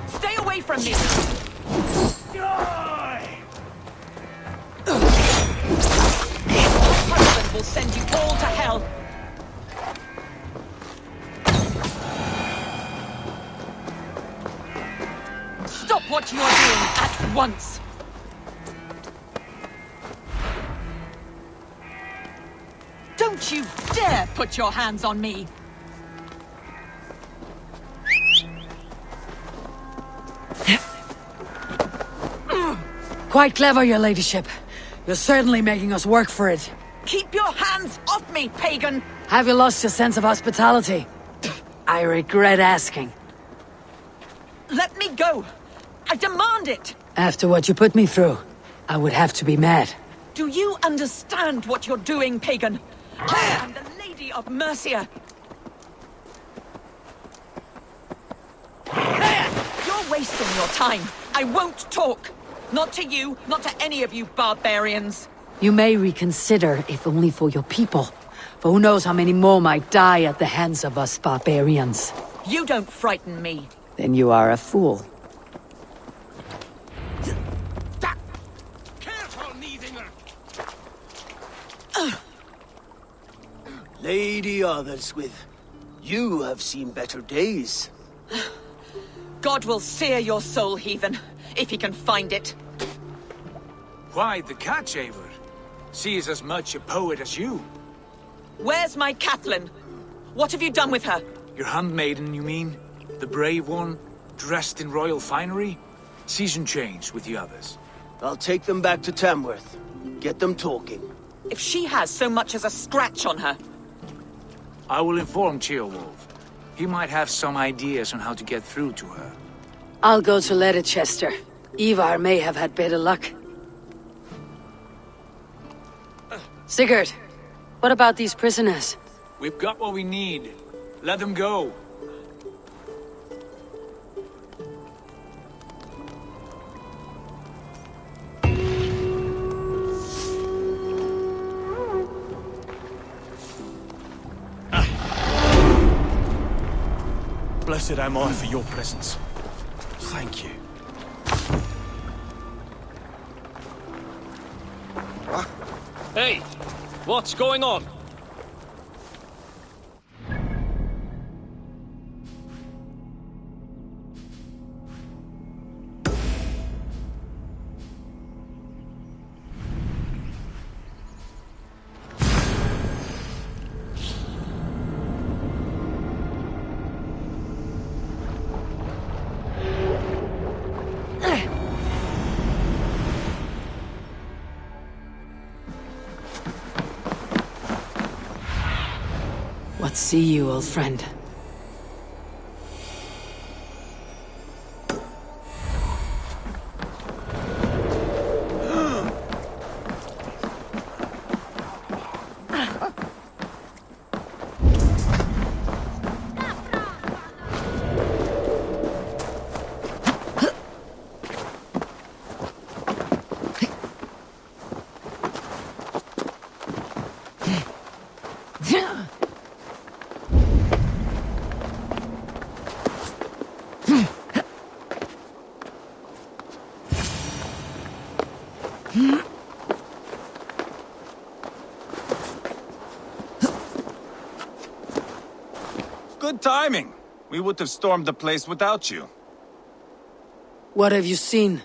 Stay away from me! Husband will send you all to hell! Stop what you are doing at once! Don't Don't you dare put your hands on me! Quite clever, your ladyship. You're certainly making us work for it. Keep your hands off me, pagan! Have you lost your sense of hospitality? I regret asking. Let me go! I demand it! After what you put me through, I would have to be mad. Do you understand what you're doing, pagan? I am the Lady of Mercia! There! You're wasting your time. I won't talk. Not to you, not to any of you barbarians. You may reconsider, if only for your people. For who knows how many more might die at the hands of us barbarians. You don't frighten me. Then you are a fool. Lady Otherswith, you have seen better days. God will sear your soul, heathen, if he can find it. Why, the catch, Eivor? She is as much a poet as you. Where's my Catelyn? What have you done with her? Your handmaiden, you mean? The brave one, dressed in royal finery? Season change with the others. I'll take them back to Tamworth. Get them talking. If she has so much as a scratch on her. I will inform Ceolwulf. He might have some ideas on how to get through to her. I'll go to Leicester. Ivar may have had better luck. Sigurd, what about these prisoners? We've got what we need. Let them go. Blessed am I for your presence. Thank you. Hey, what's going on? What see you, old friend? Good timing. We would have stormed the place without you. What have you seen?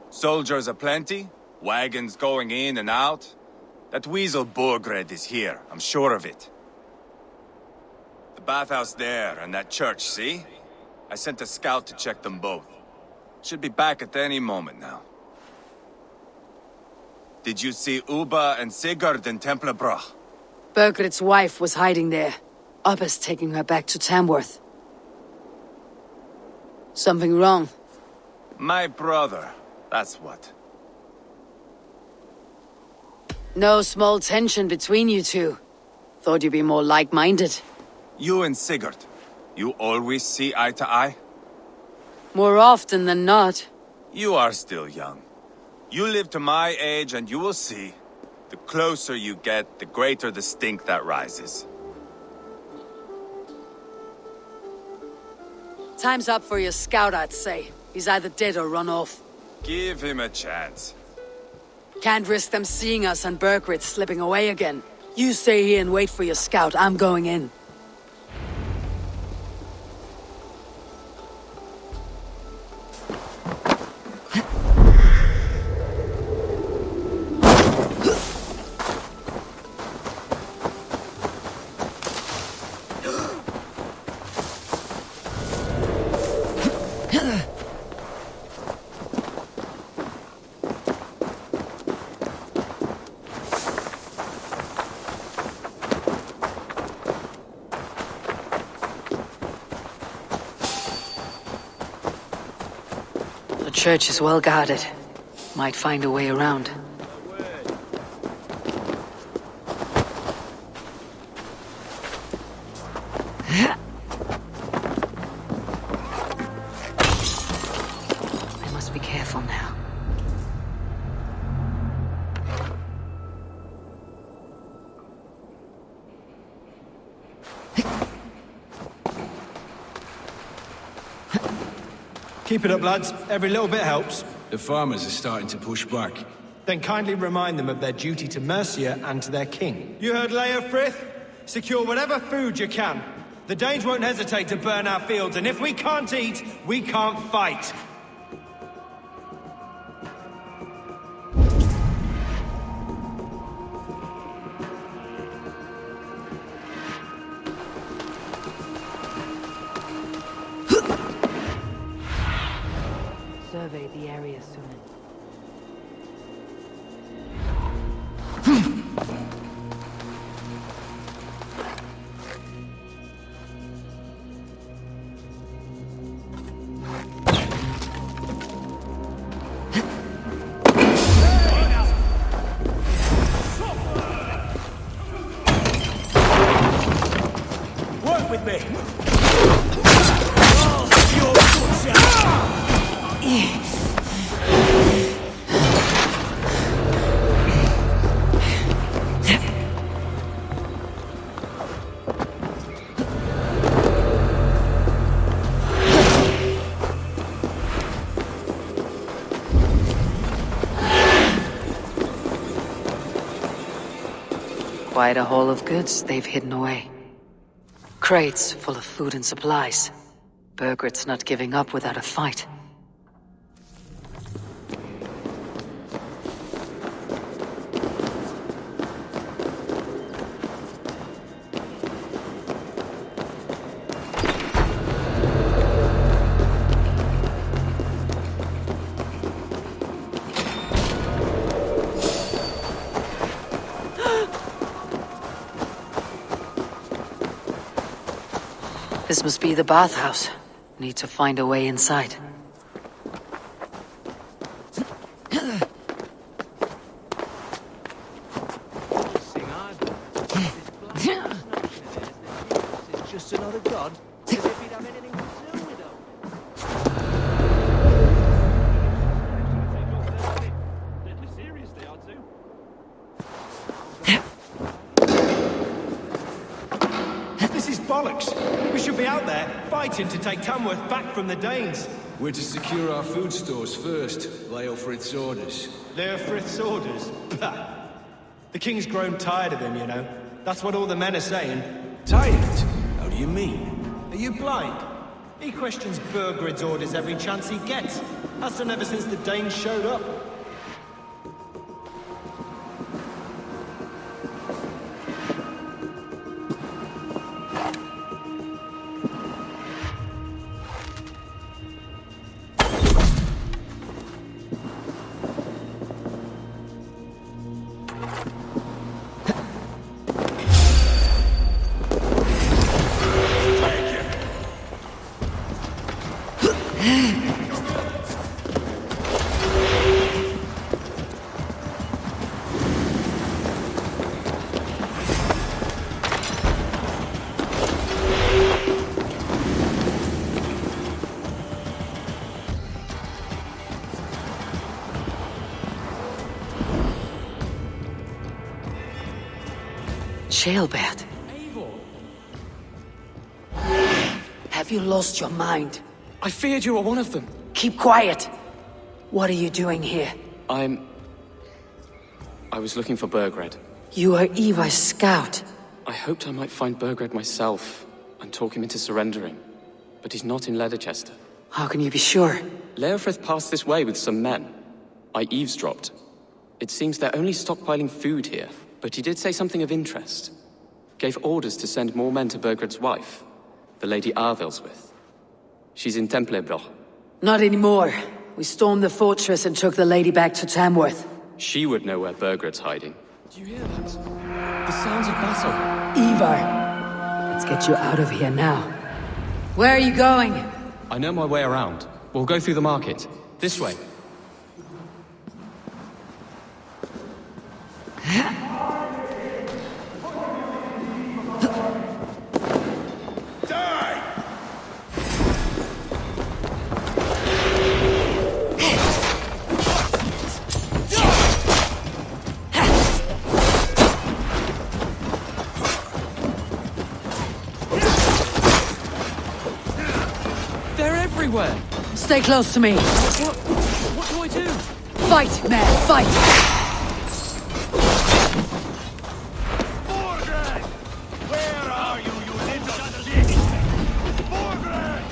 Soldiers aplenty, wagons going in and out. That weasel Borgred is here, I'm sure of it. The bathhouse there and that church, see? I sent a scout to check them both. Should be back at any moment now. Did you see Ubba and Sigurd in Templebrach? Bergred's wife was hiding there. Ubba's taking her back to Tamworth. Something wrong? My brother, that's what. No small tension between you two. Thought you'd be more like-minded. You and Sigurd, you always see eye to eye? More often than not. You are still young. You live to my age and you will see. The closer you get, the greater the stink that rises. Time's up for your scout, I'd say. He's either dead or run off. Give him a chance. Can't risk them seeing us and Bergred slipping away again. You stay here and wait for your scout. I'm going in. church is well guarded. Might find a way around. I must be careful now. Keep it up, lads. Every little bit helps. The farmers are starting to push back. Then kindly remind them of their duty to Mercia and to their king. You heard Leofrith? Secure whatever food you can. The Danes won't hesitate to burn our fields, and if we can't eat, we can't fight. Survey the area soon. Work with me! Quite a haul of goods they've hidden away. Crates full of food and supplies. Burgred's not giving up without a fight. This must be the bathhouse. Need to find a way inside. It's just another god. As if he'd have anything to do with them. Deadly serious they are too. This is bollocks. We should be out there, fighting to take Tamworth back from the Danes. We're to secure our food stores first, Leofrith's orders. Leofrith's orders? Bah. The king's grown tired of him, you know. That's what all the men are saying. Tired? How do you mean? Are you blind? He questions Burgred's orders every chance he gets. Has done ever since the Danes showed up. Ceolbert. Have you lost your mind? I feared you were one of them. Keep quiet. What are you doing here? I was looking for Burgred. You are Ivar's scout. I hoped I might find Burgred myself and talk him into surrendering. But he's not in Leatherchester. How can you be sure? Leofrith passed this way with some men. I eavesdropped. It seems they're only stockpiling food here, but he did say something of interest. Gave orders to send more men to Burgred's wife, the Lady Arvilswith. She's in Templebroch. Not anymore. We stormed the fortress and took the lady back to Tamworth. She would know where Burgred's hiding. Do you hear that? The sounds of battle. Ivar! Let's get you out of here now. Where are you going? I know my way around. We'll go through the market. This way. They're everywhere! Stay close to me. What do I do? Fight, man, fight! Where are you, you little shit? Borgred!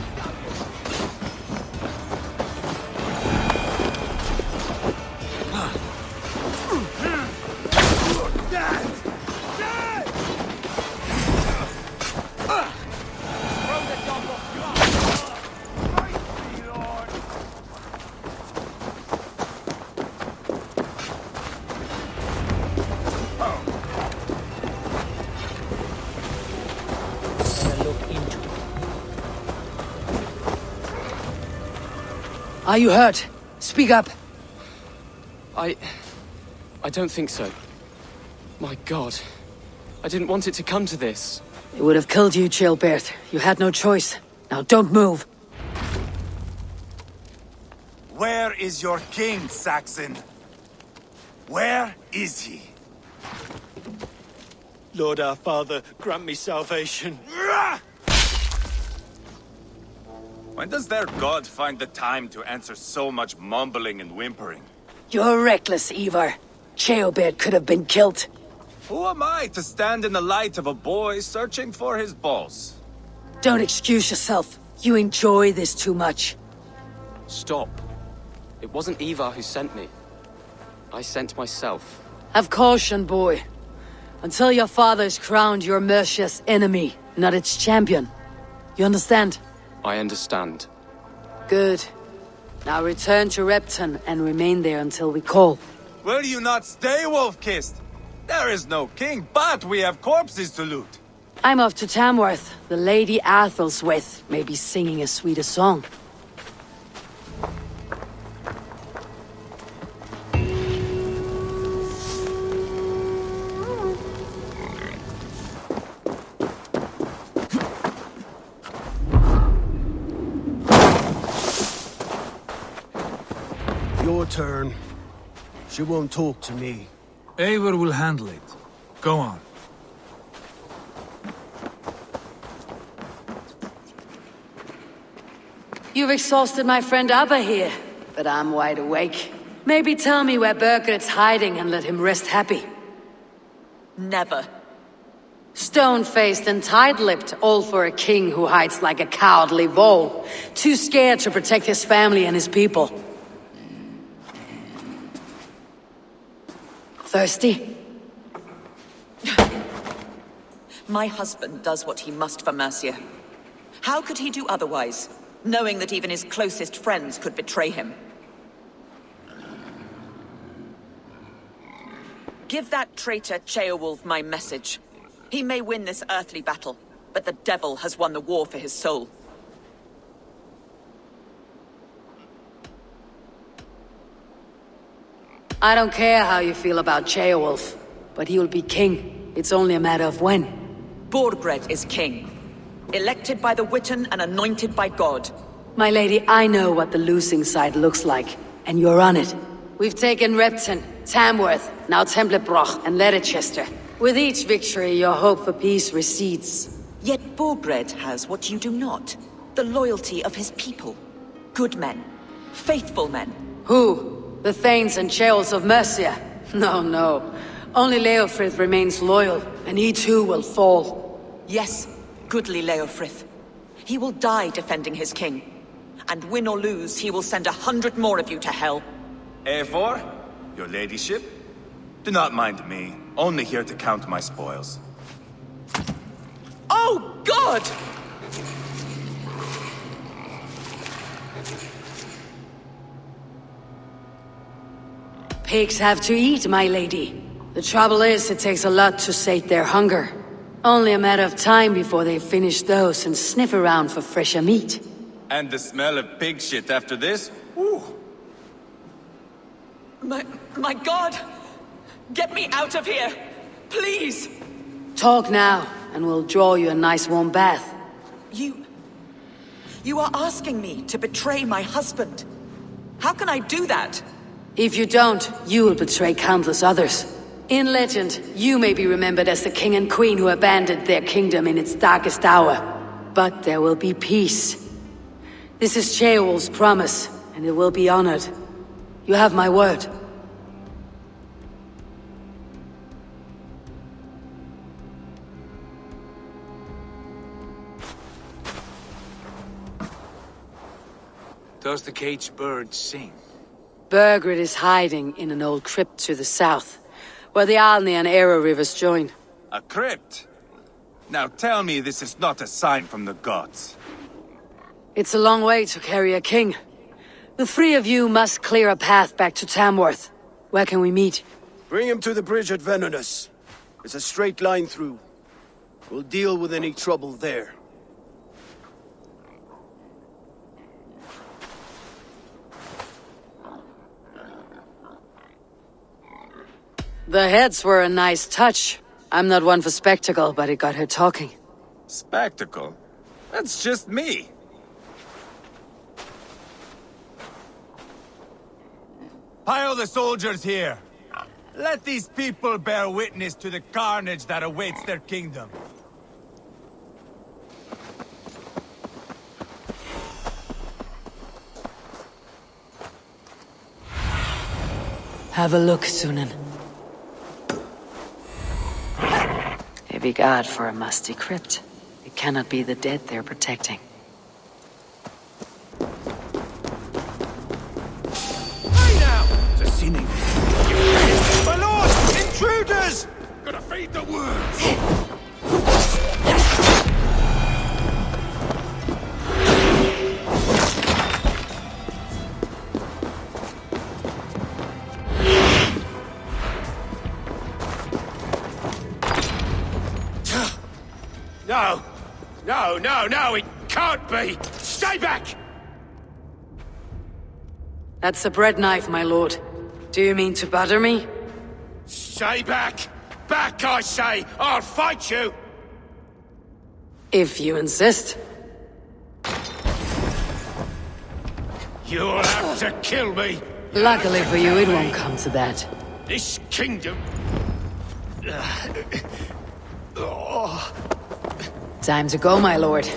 Are you hurt? Speak up. I don't think so. My God. I didn't want it to come to this. It would have killed you, Chilbert. You had no choice. Now don't move. Where is your king, Saxon? Where is he? Lord our Father, grant me salvation. When does their god find the time to answer so much mumbling and whimpering? You're reckless, Ivar. Chilbert could have been killed. Who am I to stand in the light of a boy searching for his balls? Don't excuse yourself. You enjoy this too much. Stop. It wasn't Ivar who sent me. I sent myself. Have caution, boy. Until your father is crowned your Mercia's enemy, not its champion. You understand? I understand. Good. Now return to Repton and remain there until we call. Will you not stay, Wolf-Kissed? There is no king, but we have corpses to loot. I'm off to Tamworth. The Lady Athelstwith may be singing a sweeter song. Your turn. She won't talk to me. Eivor will handle it. Go on. You've exhausted my friend Abba here, but I'm wide awake. Maybe tell me where Burgred's hiding and let him rest happy. Never. Stone-faced and tight-lipped, all for a king who hides like a cowardly vole. Too scared to protect his family and his people. Thirsty? My husband does what he must for Mercia. How could he do otherwise, knowing that even his closest friends could betray him? Give that traitor Ceolwulf my message. He may win this earthly battle, but the devil has won the war for his soul. I don't care how you feel about Ceolwulf, but he will be king. It's only a matter of when. Borgred is king. Elected by the Witan and anointed by God. My lady, I know what the losing side looks like, and you're on it. We've taken Repton, Tamworth, now Templebroch, and Leicester. With each victory, your hope for peace recedes. Yet Borgred has what you do not. The loyalty of his people. Good men. Faithful men. Who? The Thanes and Ceolls of Mercia? No. Only Leofrith remains loyal, and he too will fall. Yes, goodly Leofrith. He will die defending his king. And win or lose, he will send 100 more of you to hell. Eivor, your ladyship? Do not mind me. Only here to count my spoils. Oh, God! Pigs have to eat, my lady. The trouble is, it takes a lot to sate their hunger. Only a matter of time before they finish those and sniff around for fresher meat. And the smell of pig shit after this? Ooh, My God! Get me out of here! Please! Talk now, and we'll draw you a nice warm bath. You are asking me to betray my husband. How can I do that? If you don't, you will betray countless others. In legend, you may be remembered as the king and queen who abandoned their kingdom in its darkest hour. But there will be peace. This is Ceolwulf's promise, and it will be honored. You have my word. Does the caged bird sing? Burgred is hiding in an old crypt to the south, where the Alni and Era rivers join. A crypt? Now tell me this is not a sign from the gods. It's a long way to carry a king. The three of you must clear a path back to Tamworth. Where can we meet? Bring him to the bridge at Venonus. It's a straight line through. We'll deal with any trouble there. The heads were a nice touch. I'm not one for spectacle, but it got her talking. Spectacle? That's just me. Pile the soldiers here. Let these people bear witness to the carnage that awaits their kingdom. Have a look, Sunan. Heavy guard for a musty crypt. It cannot be the dead they're protecting. Hey now! It's a sinning. My lord! Intruders! Gotta feed the words! No, it can't be! Stay back! That's a bread knife, my lord. Do you mean to butter me? Stay back! Back, I say! I'll fight you! If you insist. You'll have to kill me! Luckily for you, it won't come to that. This kingdom... Time to go, my lord.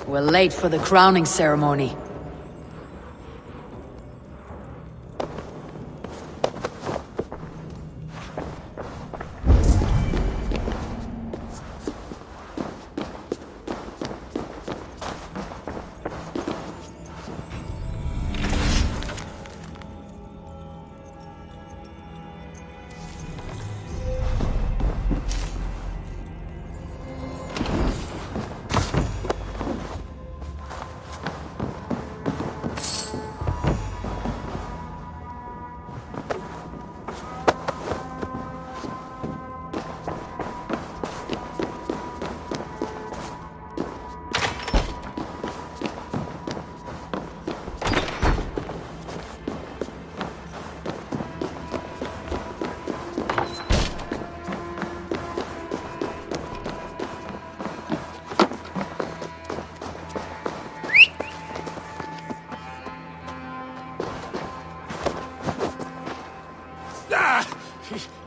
We're late for the crowning ceremony.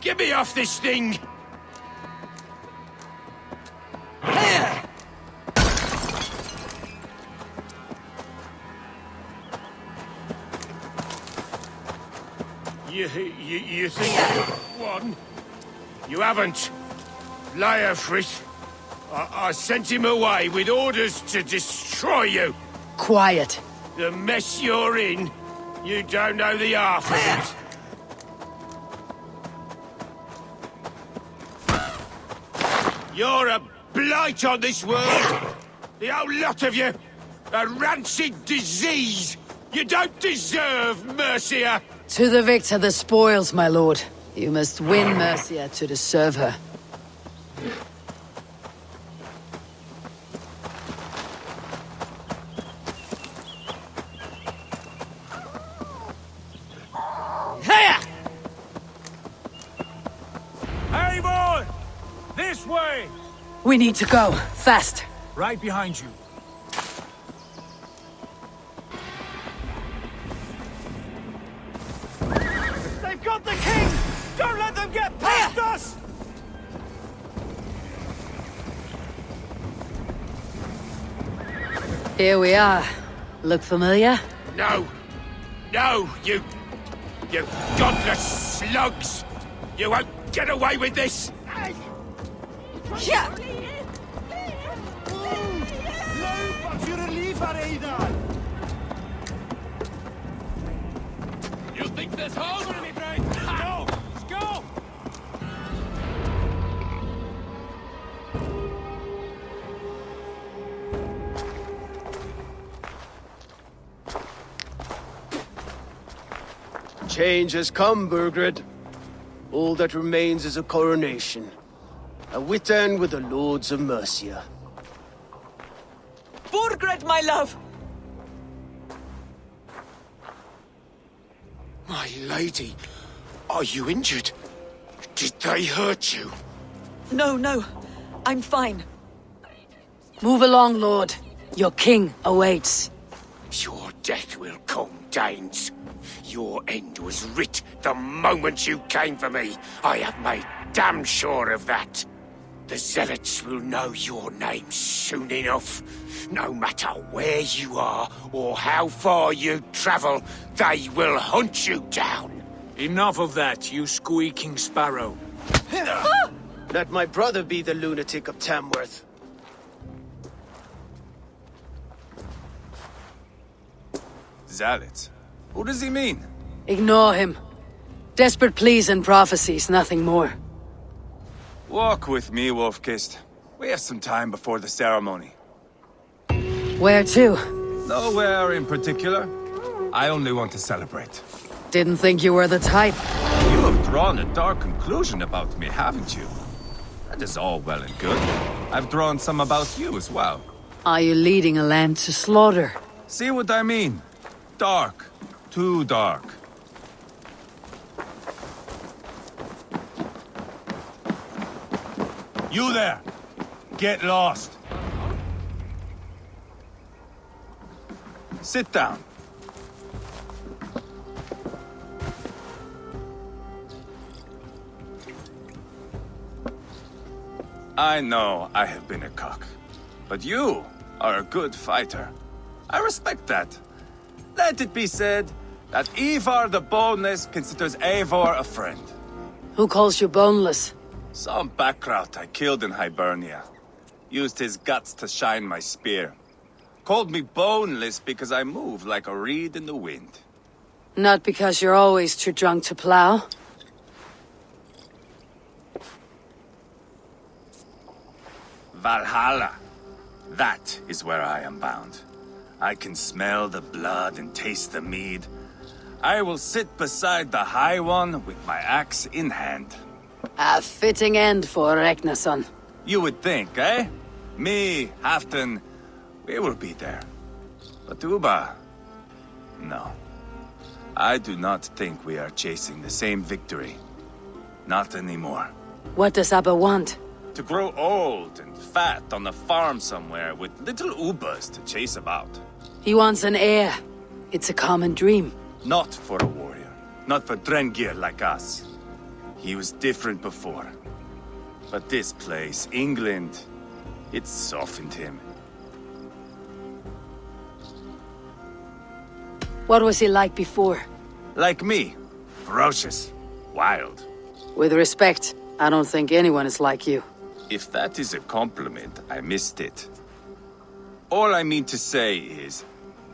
Get me off this thing! You think you won? You haven't. Leofrith. I sent him away with orders to destroy you. Quiet. The mess you're in, you don't know the half of it. You're a blight on this world! The whole lot of you! A rancid disease! You don't deserve Mercia! To the victor the spoils, my lord. You must win Mercia to deserve her. This way! We need to go. Fast. Right behind you. They've got the king! Don't let them get past us! Here we are. Look familiar? No! No, you godless slugs! You won't get away with this! Ja! You think there's holes in me, brain? Go! Let's go! Change has come, Burgred. All that remains is a coronation. A Witan with the Lords of Mercia. Burgred, my love! My lady, are you injured? Did they hurt you? No, no. I'm fine. Move along, Lord. Your king awaits. Your death will come, Danes. Your end was writ the moment you came for me. I have made damn sure of that. The Zealots will know your name soon enough. No matter where you are or how far you travel, they will hunt you down. Enough of that, you squeaking sparrow. Let my brother be the lunatic of Tamworth. Zealots? Who does he mean? Ignore him. Desperate pleas and prophecies, nothing more. Walk with me, Wolf-Kissed. We have some time before the ceremony. Where to? Nowhere in particular. I only want to celebrate. Didn't think you were the type. You have drawn a dark conclusion about me, haven't you? That is all well and good. I've drawn some about you as well. Are you leading a lamb to slaughter? See what I mean? Dark. Too dark. You there! Get lost! Sit down. I know I have been a cock, but you are a good fighter. I respect that. Let it be said that Ivar the Boneless considers Eivor a friend. Who calls you boneless? Some backrout I killed in Hibernia. Used his guts to shine my spear. Called me boneless because I move like a reed in the wind. Not because you're always too drunk to plow? Valhalla. That is where I am bound. I can smell the blood and taste the mead. I will sit beside the High One with my axe in hand. A fitting end for Ragnarsson. You would think, eh? Me, Halfdan, we will be there. But Ubba... no. I do not think we are chasing the same victory. Not anymore. What does Abba want? To grow old and fat on a farm somewhere with little Ubbas to chase about. He wants an heir. It's a common dream. Not for a warrior. Not for Drengir like us. He was different before. But this place, England, it softened him. What was he like before? Like me. Ferocious. Wild. With respect, I don't think anyone is like you. If that is a compliment, I missed it. All I mean to say is,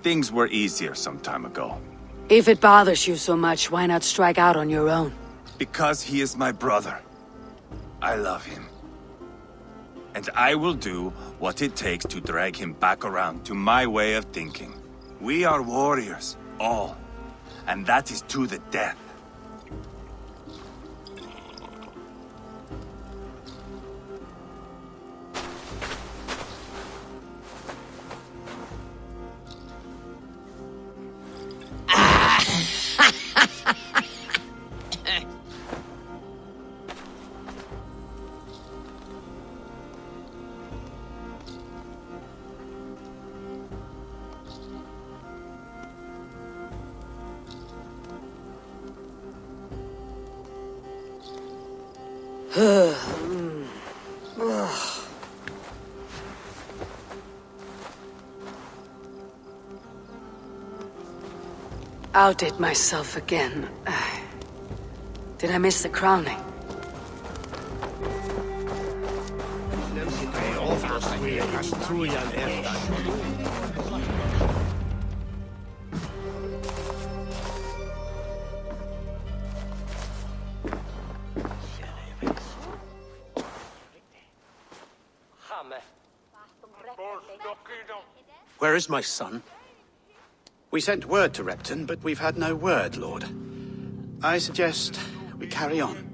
things were easier some time ago. If it bothers you so much, why not strike out on your own? Because he is my brother. I love him. And I will do what it takes to drag him back around to my way of thinking. We are warriors, all. And that is to the death. Outdid myself again. Did I miss the crowning? Where is my son? We sent word to Repton, but we've had no word, Lord. I suggest we carry on.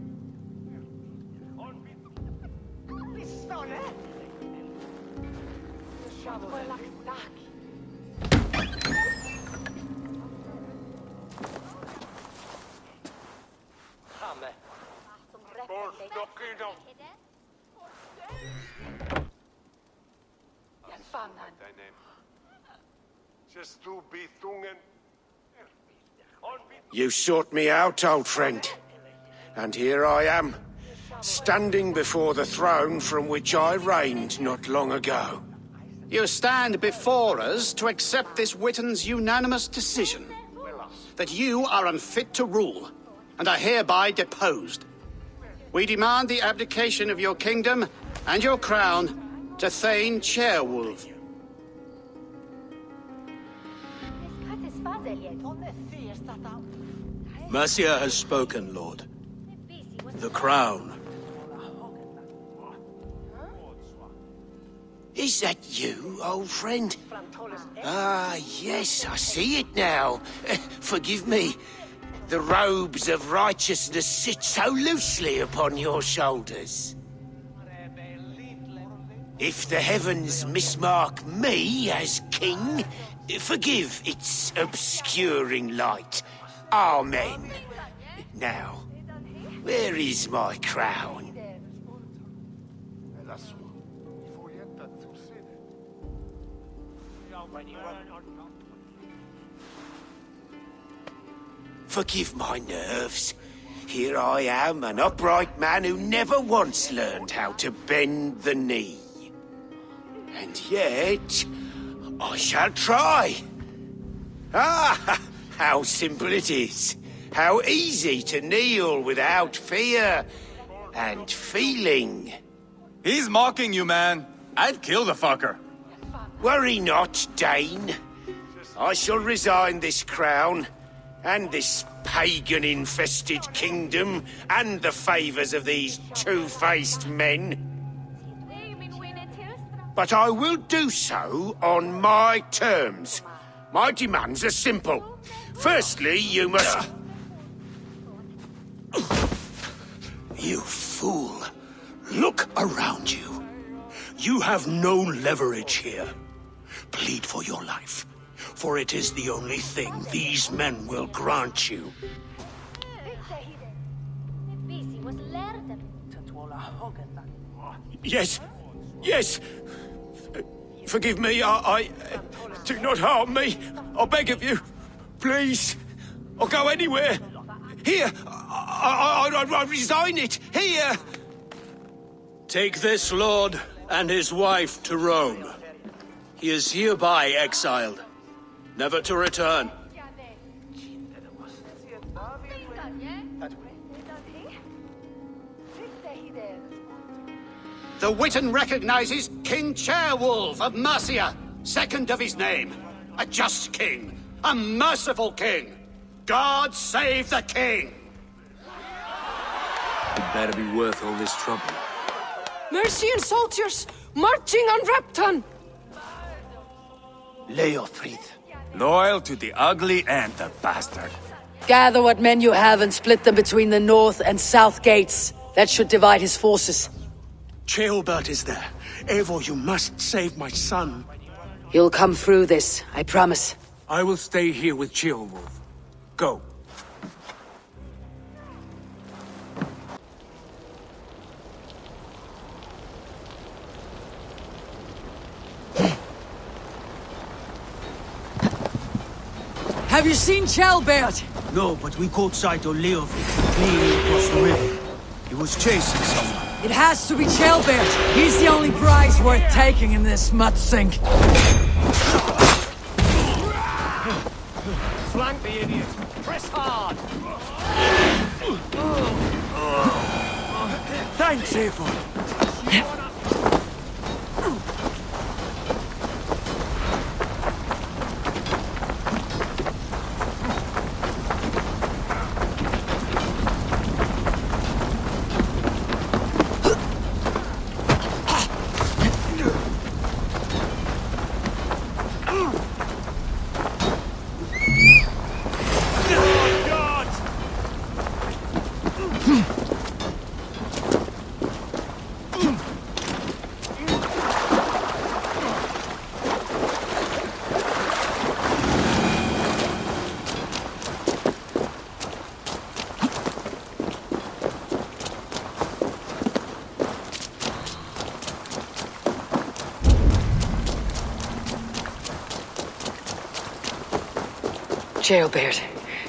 You sought me out, old friend. And here I am, standing before the throne from which I reigned not long ago. You stand before us to accept this Witten's unanimous decision that you are unfit to rule, and are hereby deposed. We demand the abdication of your kingdom and your crown to Thane Ceolwulf. Mercia has spoken, Lord. The crown. Is that you, old friend? Ah, yes, I see it now. Forgive me. The robes of righteousness sit so loosely upon your shoulders. If the heavens mismark me as king, forgive its obscuring light. Amen. Now, where is my crown? Forgive my nerves. Here I am, an upright man who never once learned how to bend the knee. And yet, I shall try. Ah, how simple it is. How easy to kneel without fear and feeling. He's mocking you, man. I'd kill the fucker. Worry not, Dane. I shall resign this crown, and this pagan-infested kingdom, and the favours of these two-faced men. But I will do so on my terms. My demands are simple. Firstly, you must... You fool. Look around you. You have no leverage here. Plead for your life, for it is the only thing these men will grant you. Yes, yes. Forgive me, I do not harm me. I beg of you. Please. I'll go anywhere. Here. I resign it. Here. Take this lord and his wife to Rome. He is hereby exiled, never to return. The Witten recognizes King Ceolwulf of Mercia, second of his name. A just king, a merciful king. God save the king! It better be worth all this trouble. Mercian soldiers, marching on Repton! Leofrid. Loyal to the ugly and the bastard. Gather what men you have and split them between the north and south gates. That should divide his forces. Ceolbert is there. Eivor, you must save my son. You'll come through this, I promise. I will stay here with Ceolwulf. Go. Have you seen Ceolbert? No, but we caught sight of Leofrid fleeing across the river. He was chasing someone. It has to be Ceolbert. He's the only prize worth taking in this mud sink. Flank the idiot! Press hard! Thanks, Eivor. Jailbird.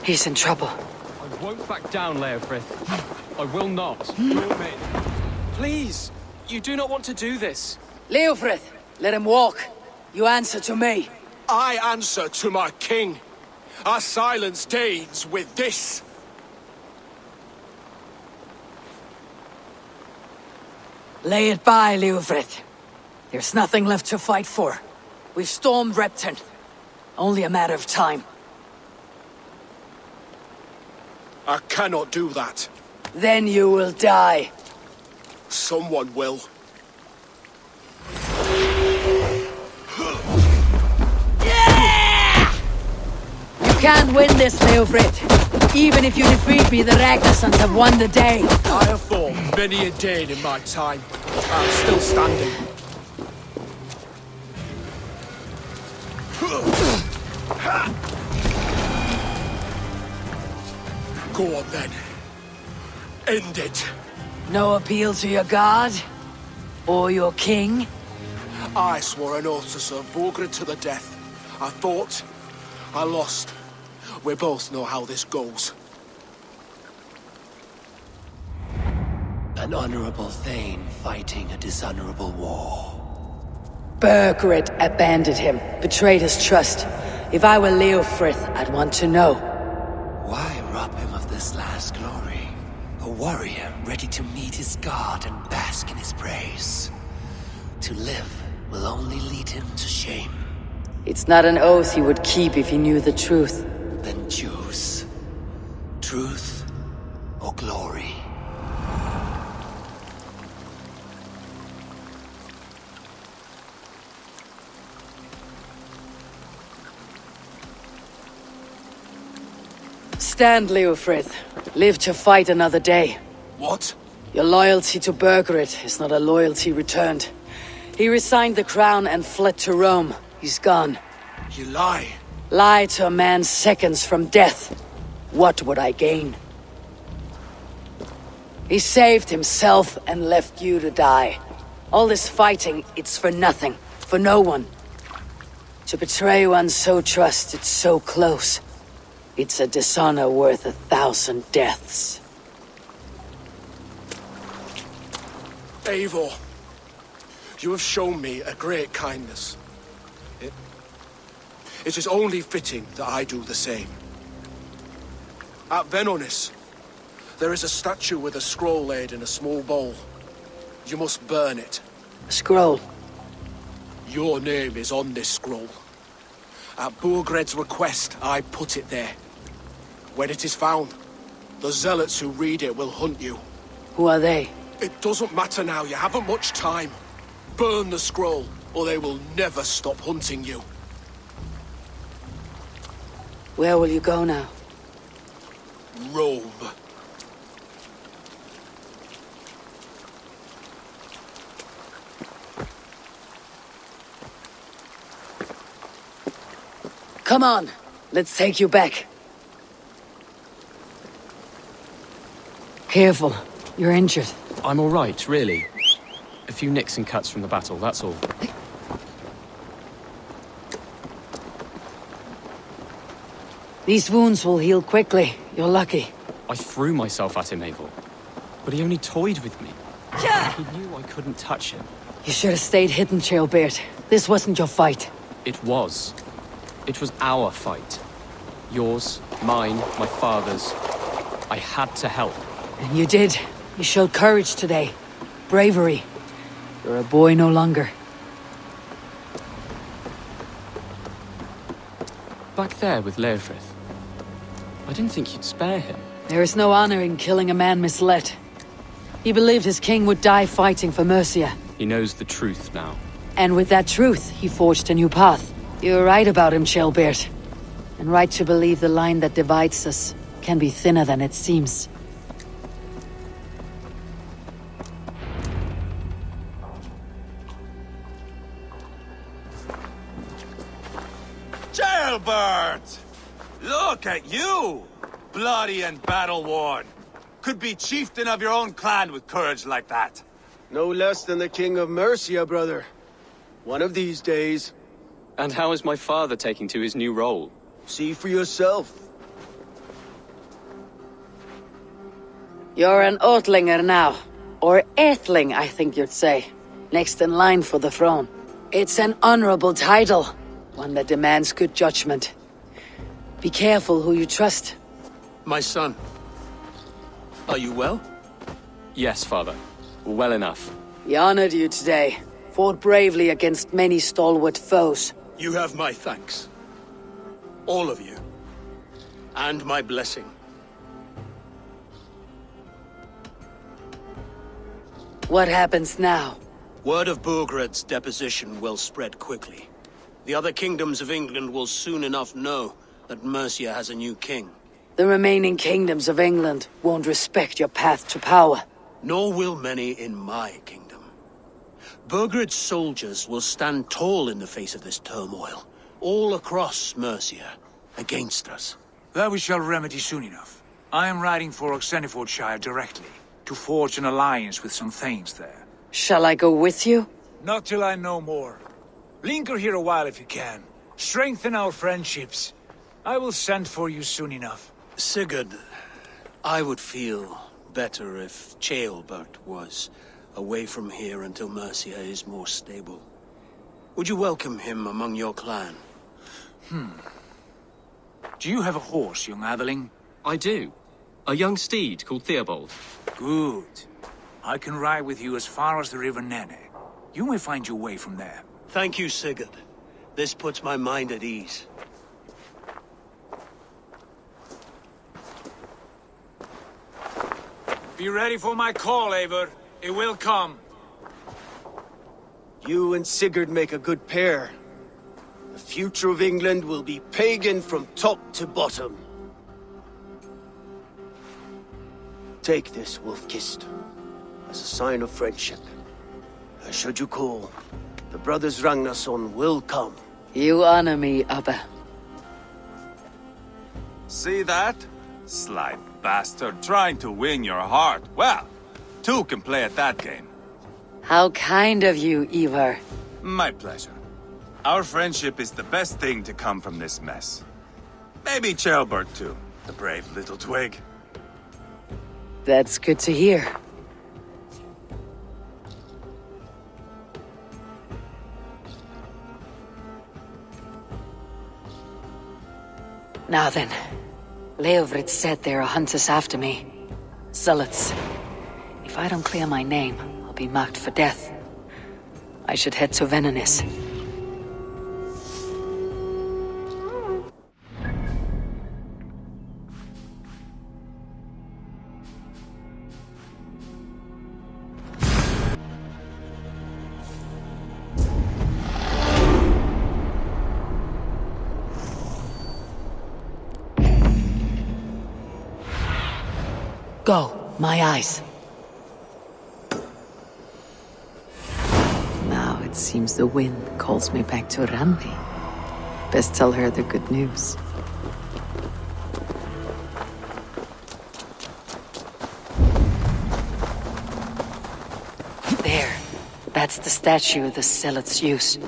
He's in trouble. I won't back down, Leofrith. I will not. Please, you do not want to do this. Leofrith, let him walk. You answer to me. I answer to my king. I silence Danes with this. Lay it by, Leofrith. There's nothing left to fight for. We've stormed Repton. Only a matter of time. I cannot do that. Then you will die. Someone will. You can't win this, Leofrith. Even if you defeat me, the Ragnarsons have won the day. I have fought many a Dane in my time. I'm still standing. Go on then. End it. No appeal to your god? Or your king? I swore an oath to serve Borgred to the death. I fought. I lost. We both know how this goes. An honorable Thane fighting a dishonorable war. Burgred abandoned him, betrayed his trust. If I were Leofrith, I'd want to know. Why rob him of this last glory? A warrior ready to meet his god and bask in his praise. To live will only lead him to shame. It's not an oath he would keep if he knew the truth. Then choose. Truth or glory. Stand, Leofrith. Live to fight another day. What? Your loyalty to Burgred is not a loyalty returned. He resigned the crown and fled to Rome. He's gone. You lie. Lie to a man seconds from death. What would I gain? He saved himself and left you to die. All this fighting, it's for nothing. For no one. To betray one so trusted, so close. It's a dishonor worth 1,000 deaths. Eivor, you have shown me a great kindness. It is only fitting that I do the same. At Venonis, there is a statue with a scroll laid in a small bowl. You must burn it. A scroll? Your name is on this scroll. At Burgred's request, I put it there. When it is found, the zealots who read it will hunt you. Who are they? It doesn't matter now, you haven't much time. Burn the scroll, or they will never stop hunting you. Where will you go now? Rome. Come on, let's take you back. Careful, you're injured. I'm all right, really. A few nicks and cuts from the battle, that's all. These wounds will heal quickly. You're lucky. I threw myself at him, Abel. But he only toyed with me. He knew I couldn't touch him. You should have stayed hidden, Jailbird. This wasn't your fight. It was. It was our fight. Yours, mine, my father's. I had to help. And you did. You showed courage today. Bravery. You're a boy no longer. Back there with Leofrith. I didn't think you'd spare him. There is no honor in killing a man misled. He believed his king would die fighting for Mercia. He knows the truth now. And with that truth, he forged a new path. You're right about him, Ceolbert. And right to believe the line that divides us can be thinner than it seems. Ceolbert! Look at you! Bloody and battle-worn. Could be chieftain of your own clan with courage like that. No less than the King of Mercia, brother. One of these days. And how is my father taking to his new role? See for yourself. You're an Oatlinger now. Or Aethling, I think you'd say. Next in line for the throne. It's an honorable title. One that demands good judgment. Be careful who you trust. My son. Are you well? Yes, father. Well enough. He honored you today. Fought bravely against many stalwart foes. You have my thanks. All of you. And my blessing. What happens now? Word of Burgred's deposition will spread quickly. The other kingdoms of England will soon enough know that Mercia has a new king. The remaining kingdoms of England won't respect your path to power. Nor will many in my kingdom. Burgred's soldiers will stand tall in the face of this turmoil, all across Mercia, against us. That we shall remedy soon enough. I am riding for Oxenfordshire directly, to forge an alliance with some thanes there. Shall I go with you? Not till I know more. Linger here a while if you can. Strengthen our friendships. I will send for you soon enough. Sigurd, I would feel better if Ceolbert was away from here until Mercia is more stable. Would you welcome him among your clan? Do you have a horse, young Atheling? I do. A young steed called Theobald. Good. I can ride with you as far as the River Nene. You may find your way from there. Thank you, Sigurd. This puts my mind at ease. Be ready for my call, Eivor. It will come. You and Sigurd make a good pair. The future of England will be pagan from top to bottom. Take this, Wolf-Kissed, as a sign of friendship. And should you call, the brothers Ragnarsson will come. You honor me, Abba. See that? Sly bastard trying to win your heart. Well, two can play at that game. How kind of you, Ivar. My pleasure. Our friendship is the best thing to come from this mess. Maybe Ceolbert too, the brave little twig. That's good to hear. Now then, Leofrid said there are hunters after me. Zealots. If I don't clear my name, I'll be marked for death. I should head to Venenis. Go, my eyes. Now it seems the wind calls me back to Randi. Best tell her the good news. There. That's the statue the zealots use.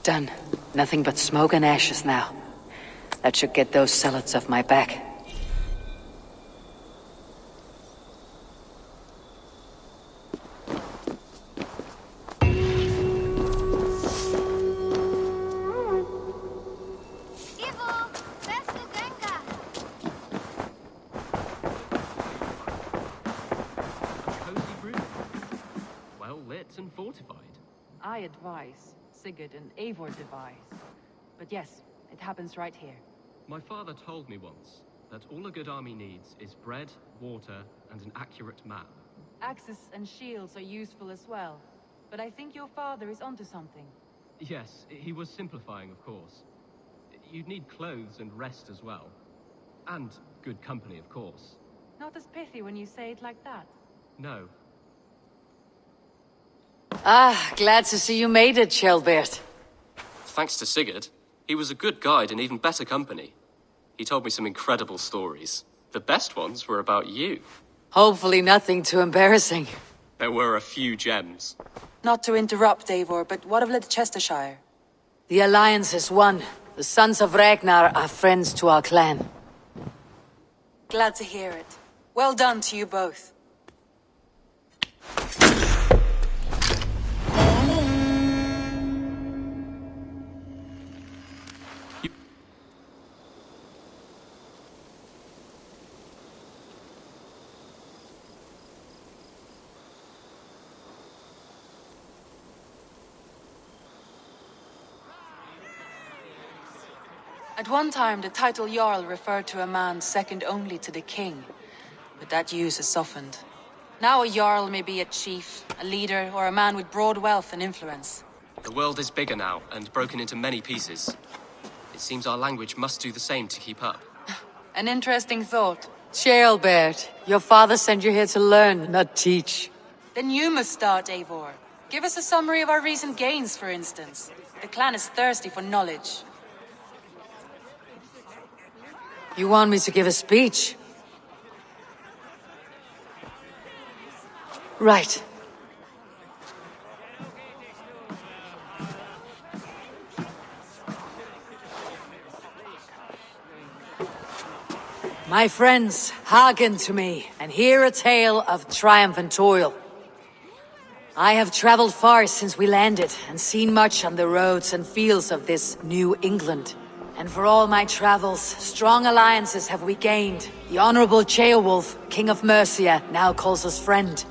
Done. Nothing but smoke and ashes now. That should get those zealots off my back. advice Sigurd and Eivor devise. But yes, it happens right here. My father told me once that all a good army needs is bread, water, and an accurate map. Axes and shields are useful as well, but I think your father is onto something. Yes, he was simplifying, of course. You'd need clothes and rest as well. And good company, of course. Not as pithy when you say it like that. No. Ah, glad to see you made it, Kjellbert. Thanks to Sigurd, he was a good guide and even better company. He told me some incredible stories. The best ones were about you. Hopefully nothing too embarrassing. There were a few gems. Not to interrupt, Eivor, but what of Leicestershire? The Alliance is one. The Sons of Ragnar are friends to our clan. Glad to hear it. Well done to you both. At one time, the title Jarl referred to a man second only to the king, but that use has softened. Now a Jarl may be a chief, a leader, or a man with broad wealth and influence. The world is bigger now, and broken into many pieces. It seems our language must do the same to keep up. An interesting thought. Kjellbert, your father sent you here to learn, not teach. Then you must start, Eivor. Give us a summary of our recent gains, for instance. The clan is thirsty for knowledge. You want me to give a speech? Right. My friends, hearken to me, and hear a tale of triumph and toil. I have traveled far since we landed, and seen much on the roads and fields of this New England. And for all my travels, strong alliances have we gained. The Honorable Ceolwulf, King of Mercia, now calls us friend.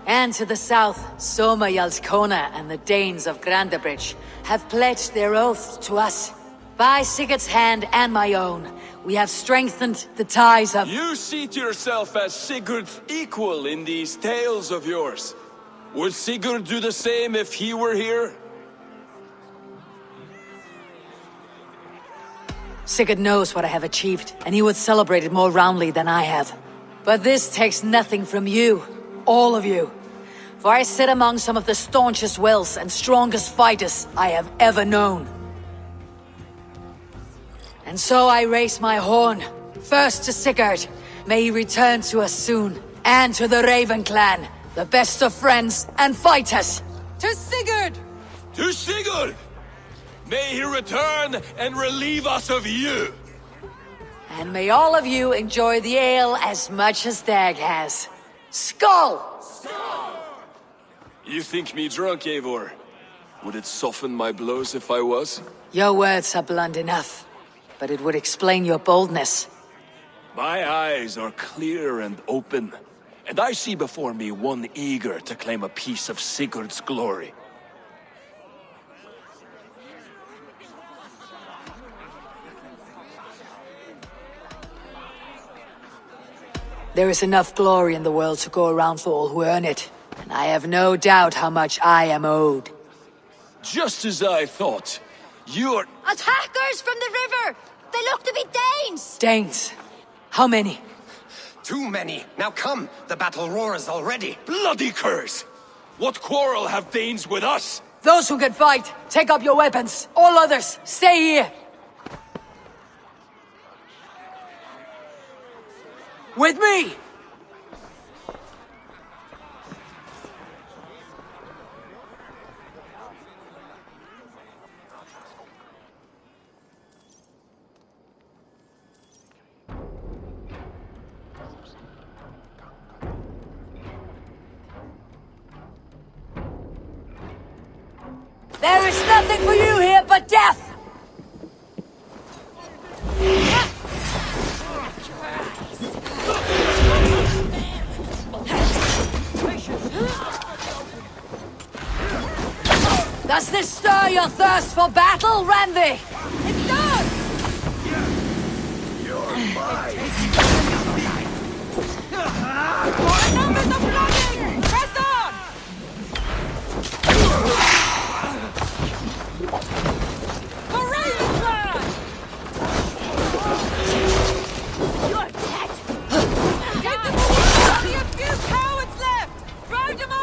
And to the south, Soma Jarlskona and the Danes of Grantebridge have pledged their oaths to us. By Sigurd's hand and my own, we have strengthened the ties of— You seat yourself as Sigurd's equal in these tales of yours. Would Sigurd do the same if he were here? Sigurd knows what I have achieved, and he would celebrate it more roundly than I have. But this takes nothing from you, all of you. For I sit among some of the staunchest wills and strongest fighters I have ever known. And so I raise my horn, first to Sigurd, may he return to us soon, and to the Raven clan, the best of friends and fighters. To Sigurd! To Sigurd! May he return and relieve us of you! And may all of you enjoy the ale as much as Dag has. Skull! You think me drunk, Eivor? Would it soften my blows if I was? Your words are blunt enough, but it would explain your boldness. My eyes are clear and open, and I see before me one eager to claim a piece of Sigurd's glory. There is enough glory in the world to go around for all who earn it, and I have no doubt how much I am owed. Just as I thought. You're— Attackers from the river! They look to be Danes! Danes? How many? Too many. Now come, the battle roars already. Bloody curse! What quarrel have Danes with us? Those who can fight, take up your weapons. All others, stay here. With me! There is nothing for you here but death! Does this stir your thirst for battle, Randvi? It does! You're mine! Our numbers are flooding! Press on! Hooray, lad! You're dead! Get them away! Only a few cowards left! Round them up!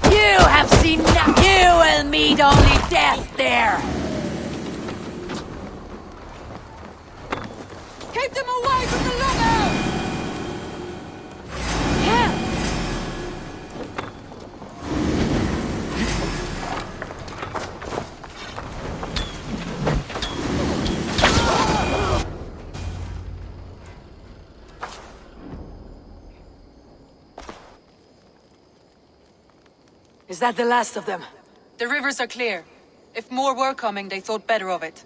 You have seen nothing. You will meet only death there. Keep them away from the lookout! Is that the last of them? The rivers are clear. If more were coming, they thought better of it.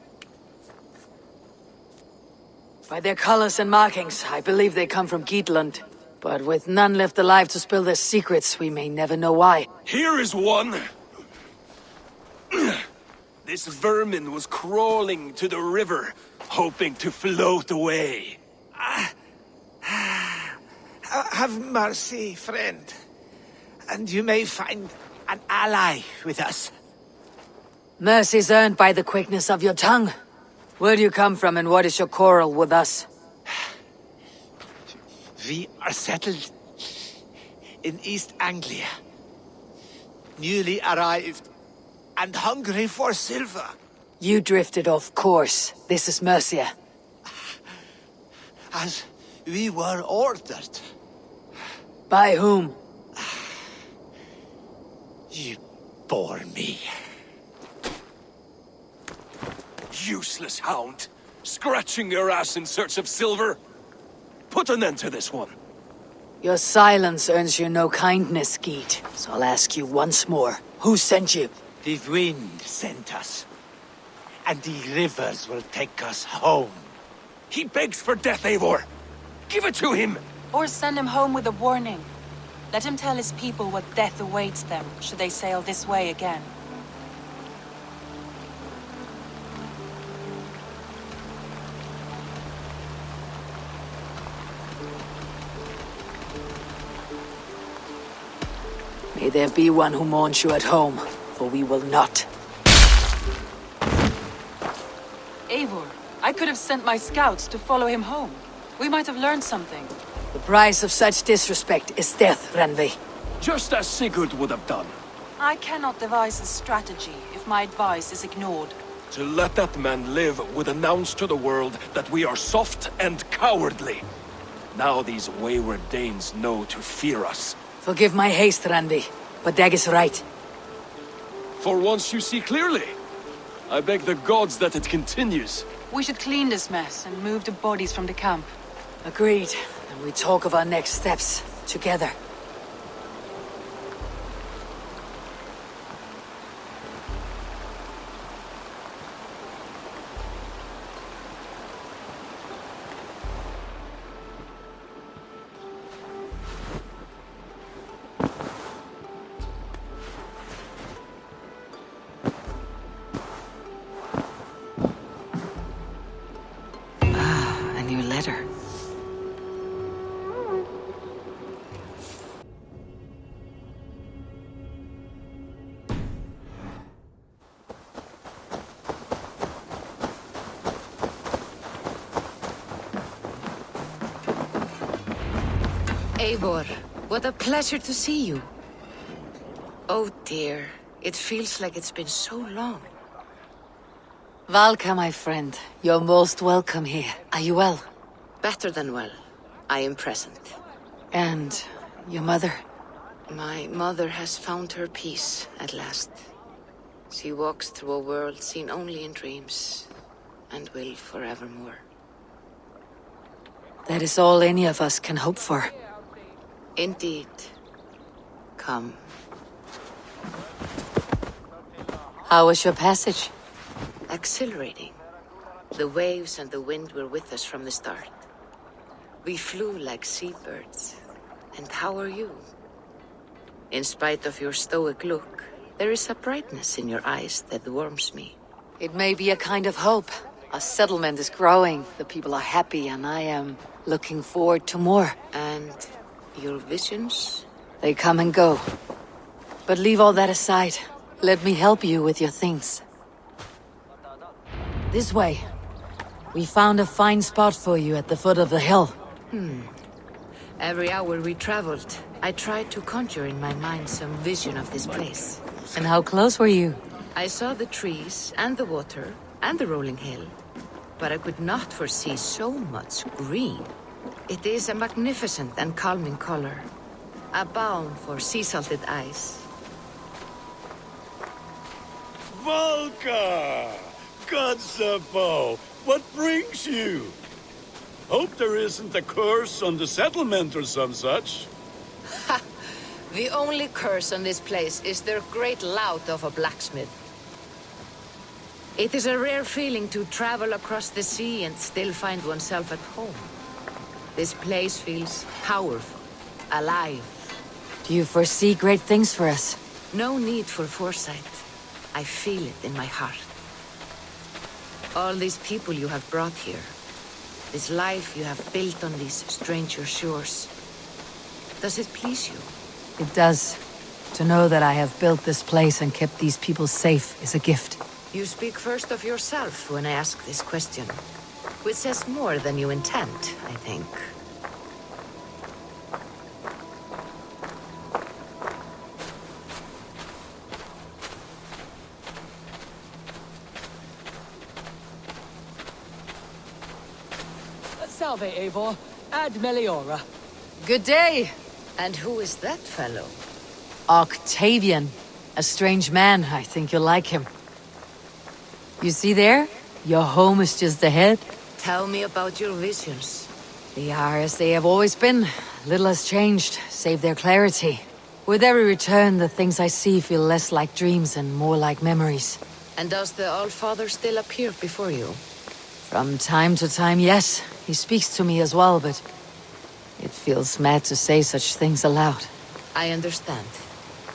By their colors and markings, I believe they come from Geatland. But with none left alive to spill their secrets, we may never know why. Here is one! This vermin was crawling to the river, hoping to float away. Have mercy, friend. And you may find an ally with us. Mercy's earned by the quickness of your tongue. Where do you come from and what is your quarrel with us? We are settled in East Anglia. Newly arrived and hungry for silver. You drifted off course. This is Mercia. As we were ordered. By whom? You bore me. Useless hound! Scratching your ass in search of silver! Put an end to this one! Your silence earns you no kindness, Geet. So I'll ask you once more. Who sent you? The wind sent us. And the rivers will take us home. He begs for death, Eivor! Give it to him! Or send him home with a warning. Let him tell his people what death awaits them, should they sail this way again. May there be one who mourns you at home, for we will not. Eivor, I could have sent my scouts to follow him home. We might have learned something. The price of such disrespect is death, Randvi. Just as Sigurd would have done. I cannot devise a strategy if my advice is ignored. To let that man live would announce to the world that we are soft and cowardly. Now these wayward Danes know to fear us. Forgive my haste, Randvi, but Dag is right. For once you see clearly. I beg the gods that it continues. We should clean this mess and move the bodies from the camp. Agreed. And we talk of our next steps, together. A new letter. Eivor, what a pleasure to see you. Oh dear, it feels like it's been so long. Valka, my friend, you're most welcome here. Are you well? Better than well. I am present. And your mother? My mother has found her peace at last. She walks through a world seen only in dreams, and will forevermore. That is all any of us can hope for. Indeed. Come. How was your passage? Exhilarating. The waves and the wind were with us from the start. We flew like seabirds. And how are you? In spite of your stoic look, there is a brightness in your eyes that warms me. It may be a kind of hope. Our settlement is growing, the people are happy, and I am looking forward to more. And your visions? They come and go. But leave all that aside. Let me help you with your things. This way. We found a fine spot for you at the foot of the hill. Every hour we traveled, I tried to conjure in my mind some vision of this place. And how close were you? I saw the trees, and the water, and the rolling hill. But I could not foresee so much green. It is a magnificent and calming color. A balm for sea-salted eyes. Volka! Kotzebue, what brings you? Hope there isn't a curse on the settlement or some such. Ha! The only curse on this place is their great lout of a blacksmith. It is a rare feeling to travel across the sea and still find oneself at home. This place feels powerful, alive. Do you foresee great things for us? No need for foresight. I feel it in my heart. All these people you have brought here. This life you have built on these stranger shores. Does it please you? It does. To know that I have built this place and kept these people safe is a gift. You speak first of yourself when I ask this question. Which says more than you intend, I think. Salve, Eivor. Ad Meliora. Good day. And who is that fellow? Octavian. A strange man. I think you'll like him. You see there? Your home is just ahead. Tell me about your visions. They are as they have always been. Little has changed, save their clarity. With every return, the things I see feel less like dreams and more like memories. And does the All-Father still appear before you? From time to time, yes. He speaks to me as well, but it feels mad to say such things aloud. I understand.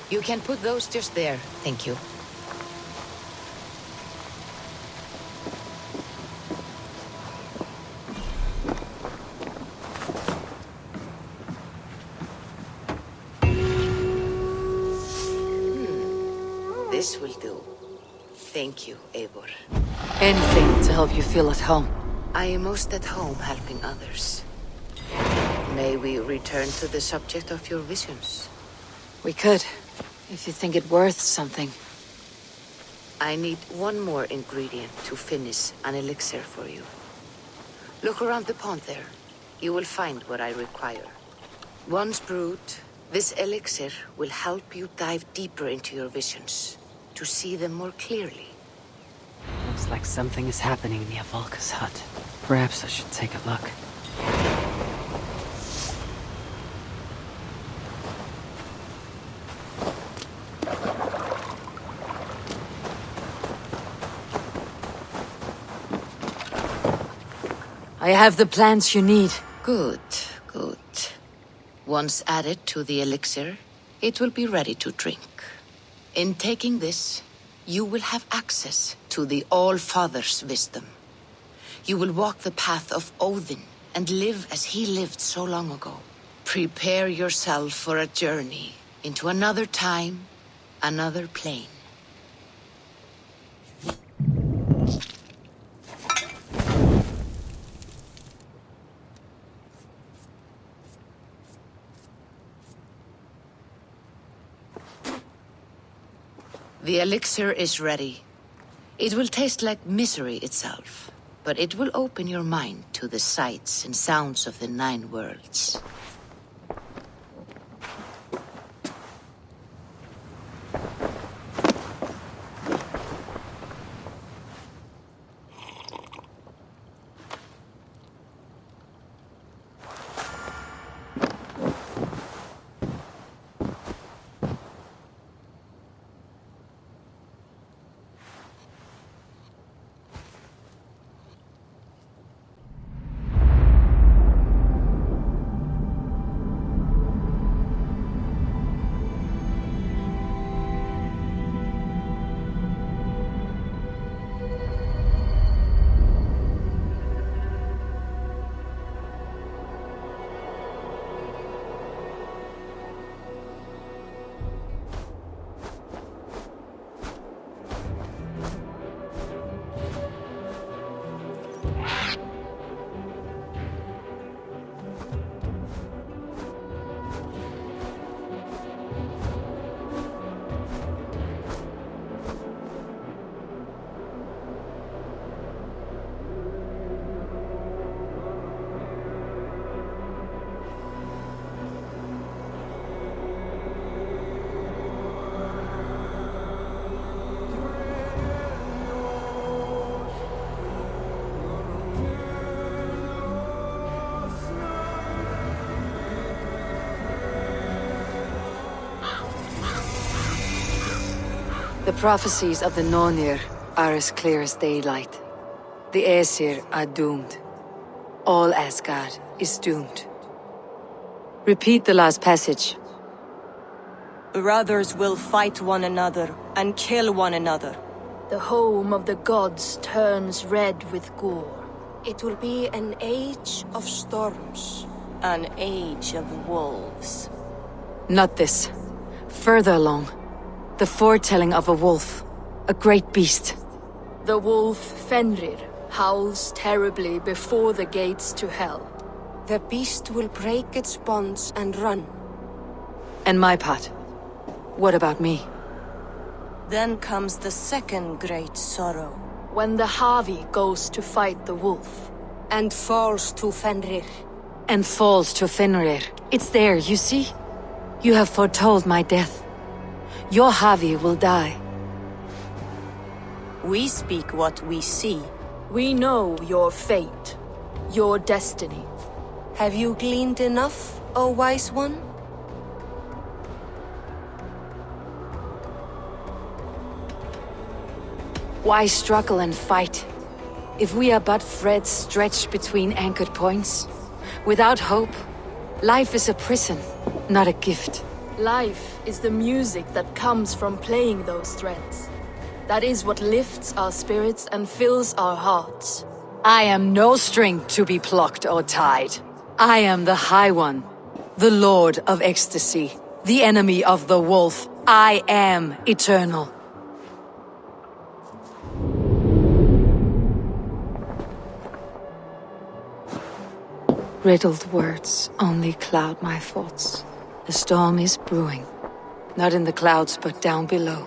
You can put those just there, thank you. This will do. Thank you, Eivor. Anything to help you feel at home. I am most at home helping others. May we return to the subject of your visions? We could, if you think it worth something. I need one more ingredient to finish an elixir for you. Look around the pond there. You will find what I require. Once brewed, this elixir will help you dive deeper into your visions, to see them more clearly. Looks like something is happening near Volka's hut. Perhaps I should take a look. I have the plants you need. Good, good. Once added to the elixir, it will be ready to drink. In taking this, you will have access to the All-Father's wisdom. You will walk the path of Odin and live as he lived so long ago. Prepare yourself for a journey into another time, another plane. The elixir is ready. It will taste like misery itself, but it will open your mind to the sights and sounds of the 9 worlds. The prophecies of the Nornir are as clear as daylight. The Aesir are doomed. All Asgard is doomed. Repeat the last passage. Brothers will fight one another and kill one another. The home of the gods turns red with gore. It will be an age of storms. An age of wolves. Not this. Further along. The foretelling of a wolf. A great beast. The wolf Fenrir howls terribly before the gates to hell. The beast will break its bonds and run. And my part? What about me? Then comes the second great sorrow. When the Havi goes to fight the wolf. And falls to Fenrir. And falls to Fenrir. It's there, you see? You have foretold my death. Your Havi will die. We speak what we see. We know your fate. Your destiny. Have you gleaned enough, O wise one? Why struggle and fight? If we are but threads stretched between anchored points, without hope, life is a prison, not a gift. Life is the music that comes from playing those threads. That is what lifts our spirits and fills our hearts. I am no string to be plucked or tied. I am the High One, the Lord of Ecstasy, the enemy of the wolf. I am eternal. Riddled words only cloud my thoughts. A storm is brewing, not in the clouds but down below.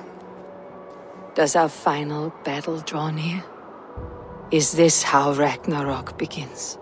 Does our final battle draw near? Is this how Ragnarok begins?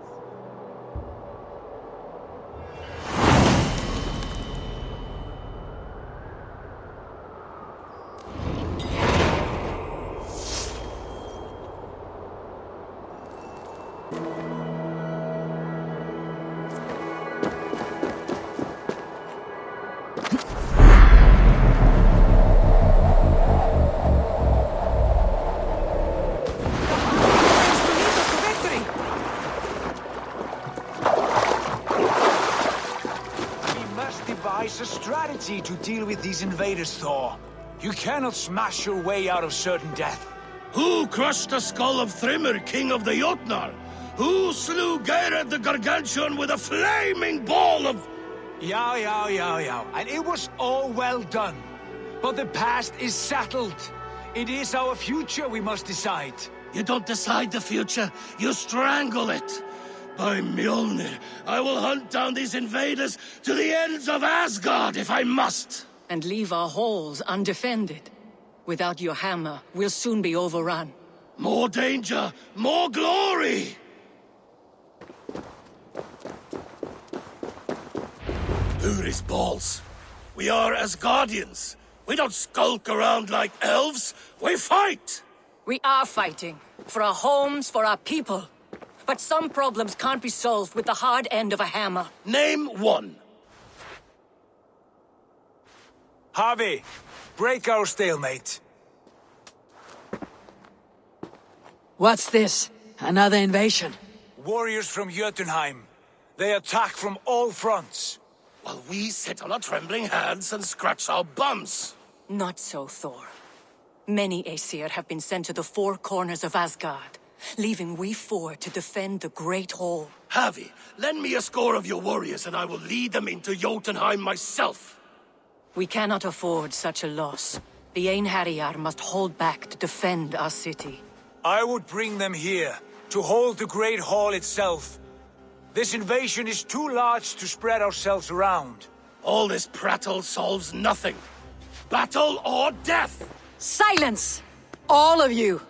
A strategy to deal with these invaders, Thor. You cannot smash your way out of certain death. Who crushed the skull of Thrymr, king of the Jotnar? Who slew Geirad the Gargantuan with a flaming ball of... Yeah. And it was all well done. But the past is settled. It is our future we must decide. You don't decide the future, you strangle it. By Mjolnir, I will hunt down these invaders to the ends of Asgard if I must. And leave our halls undefended. Without your hammer, we'll soon be overrun. More danger, more glory! Uri's balls. We are Asgardians. We don't skulk around like elves. We fight! We are fighting. For our homes, for our people. But some problems can't be solved with the hard end of a hammer. Name one. Harvey, break our stalemate. What's this? Another invasion? Warriors from Jotunheim. They attack from all fronts. While we sit on our trembling hands and scratch our bums. Not so, Thor. Many Aesir have been sent to the four corners of Asgard, leaving we four to defend the Great Hall. Havi, lend me a score of your warriors and I will lead them into Jotunheim myself. We cannot afford such a loss. The Einherjar must hold back to defend our city. I would bring them here, to hold the Great Hall itself. This invasion is too large to spread ourselves around. All this prattle solves nothing. Battle or death! Silence! All of you!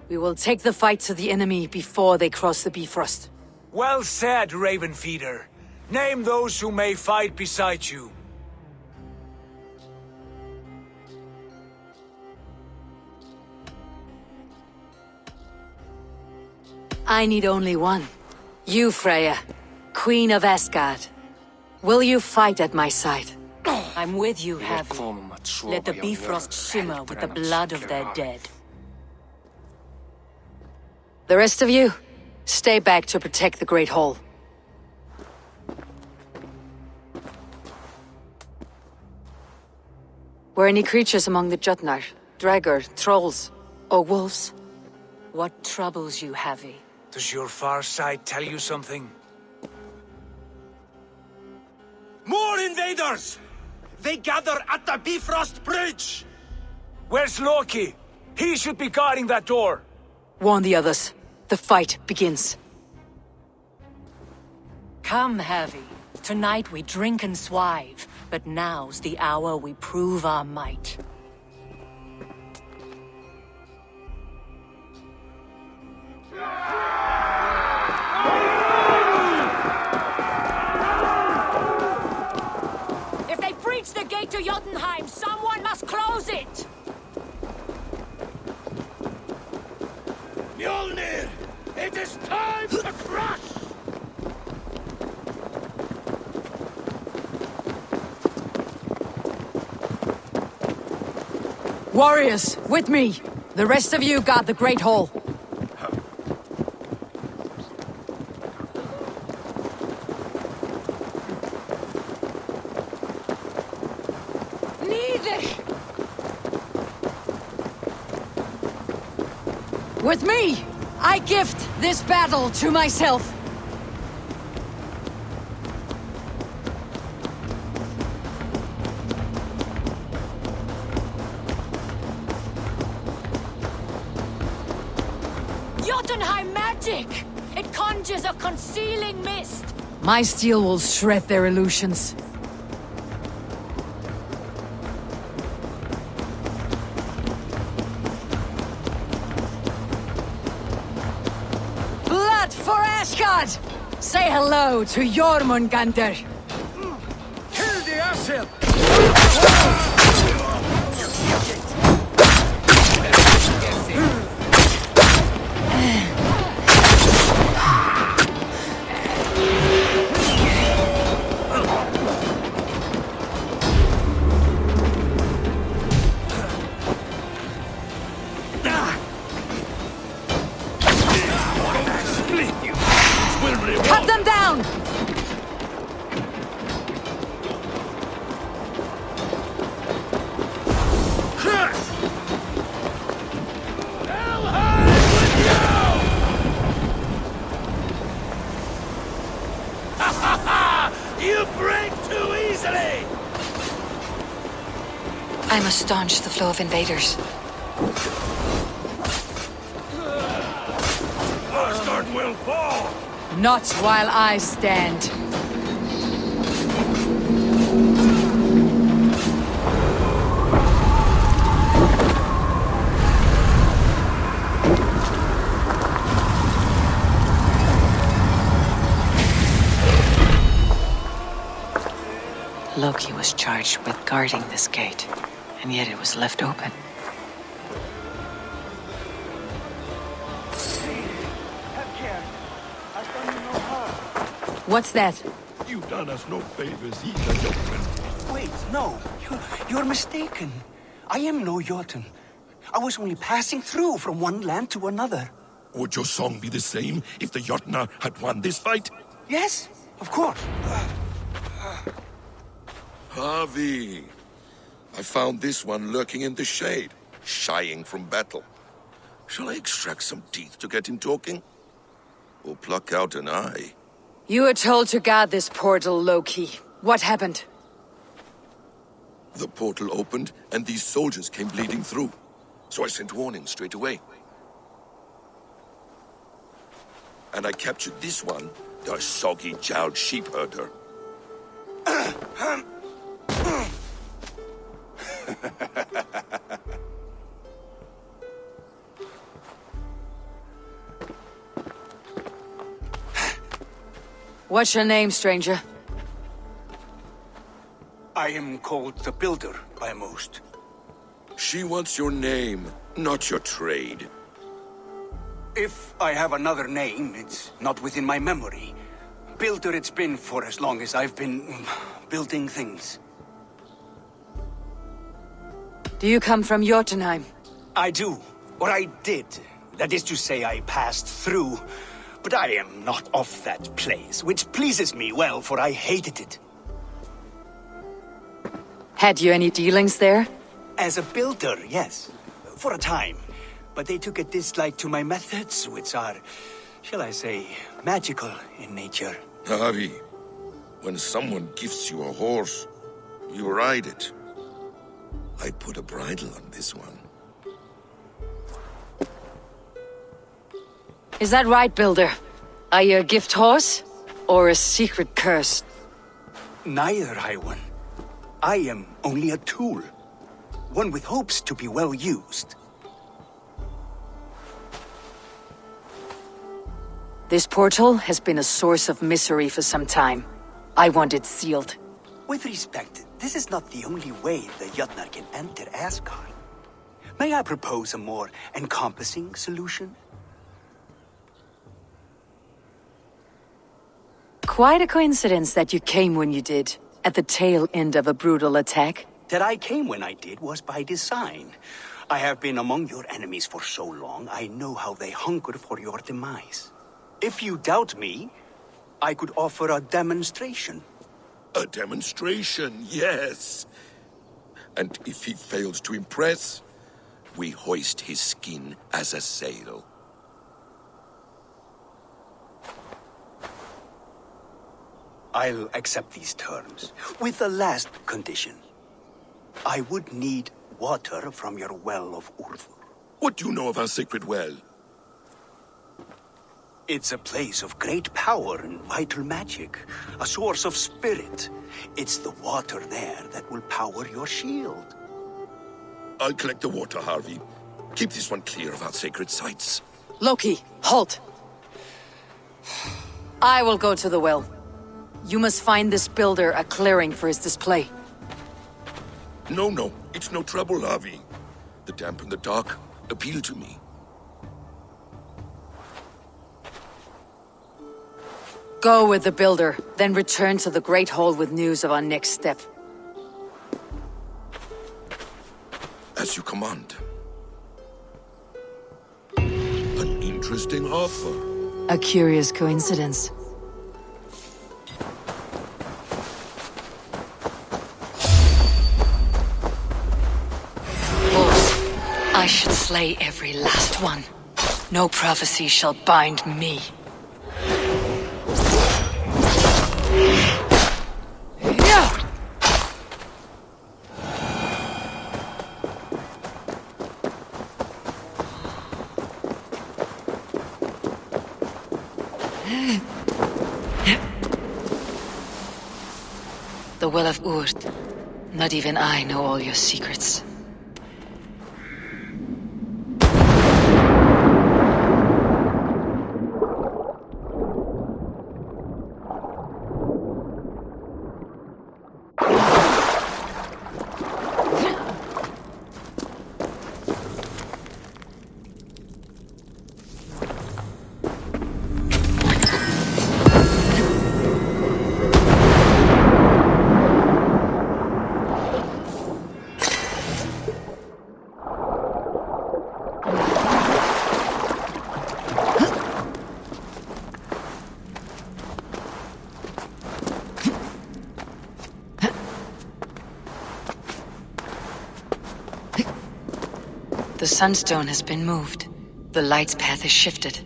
We will take the fight to the enemy before they cross the Bifrost. Well said, Ravenfeeder. Name those who may fight beside you. I need only one. You, Freya, Queen of Asgard. Will you fight at my side? I'm with you, Havi. Let the Bifrost shimmer with the blood of their dead. The rest of you, stay back to protect the Great Hall. Were any creatures among the Jotnar? Draugr, trolls, or wolves? What troubles you, Havi? Does your far side tell you something? More invaders! They gather at the Bifrost Bridge! Where's Loki? He should be guarding that door. Warn the others. The fight begins. Come, Havi. Tonight we drink and swive, but now's the hour we prove our might. If they breach the gate to Jotunheim, someone must close it! Mjolnir! It is time to crush! Warriors, with me! The rest of you guard the Great Hall. With me, I gift this battle to myself. Jotunheim magic! It conjures a concealing mist! My steel will shred their illusions. Ashgard! Say hello to Jormungandr! Kill the Asir! Cut them down! You break too easily! I must staunch the flow of invaders. Asgard will fall! Not while I stand. Loki was charged with guarding this gate, and yet it was left open. What's that? You've done us no favors either, Jotun. Wait, no. You're mistaken. I am no Jotun. I was only passing through from one land to another. Would your song be the same if the Jotnar had won this fight? Yes, of course. Havi. I found this one lurking in the shade, shying from battle. Shall I extract some teeth to get him talking? Or pluck out an eye? You were told to guard this portal, Loki. What happened? The portal opened, and these soldiers came bleeding through. So I sent warning straight away. And I captured this one, the soggy-jowled sheep herder. What's your name, stranger? I am called the Builder by most. She wants your name, not your trade. If I have another name, it's not within my memory. Builder it's been for as long as I've been building things. Do you come from Jotunheim? I do. Or I did. That is to say, I passed through. But I am not of that place, which pleases me well, for I hated it. Had you any dealings there? As a builder, yes. For a time. But they took a dislike to my methods, which are, shall I say, magical in nature. Harvey, when someone gifts you a horse, you ride it. I put a bridle on this one. Is that right, Builder? Are you a gift horse? Or a secret curse? Neither, High One. I am only a tool. One with hopes to be well used. This portal has been a source of misery for some time. I want it sealed. With respect, this is not the only way the Jötnar can enter Asgard. May I propose a more encompassing solution? Quite a coincidence that you came when you did, at the tail end of a brutal attack. That I came when I did was by design. I have been among your enemies for so long, I know how they hunger for your demise. If you doubt me, I could offer a demonstration. A demonstration, yes. And if he fails to impress, we hoist his skin as a sail. I'll accept these terms, with the last condition. I would need water from your well of Urthur. What do you know of our sacred well? It's a place of great power and vital magic, a source of spirit. It's the water there that will power your shield. I'll collect the water, Harvey. Keep this one clear of our sacred sites. Loki, halt! I will go to the well. You must find this builder a clearing for his display. No, it's no trouble, Harvey. The damp and the dark appeal to me. Go with the builder, then return to the Great Hall with news of our next step. As you command. An interesting offer. A curious coincidence. I should slay every last one. No prophecy shall bind me. The Well of Urd. Not even I know all your secrets. The Sunstone has been moved. The light's path is shifted.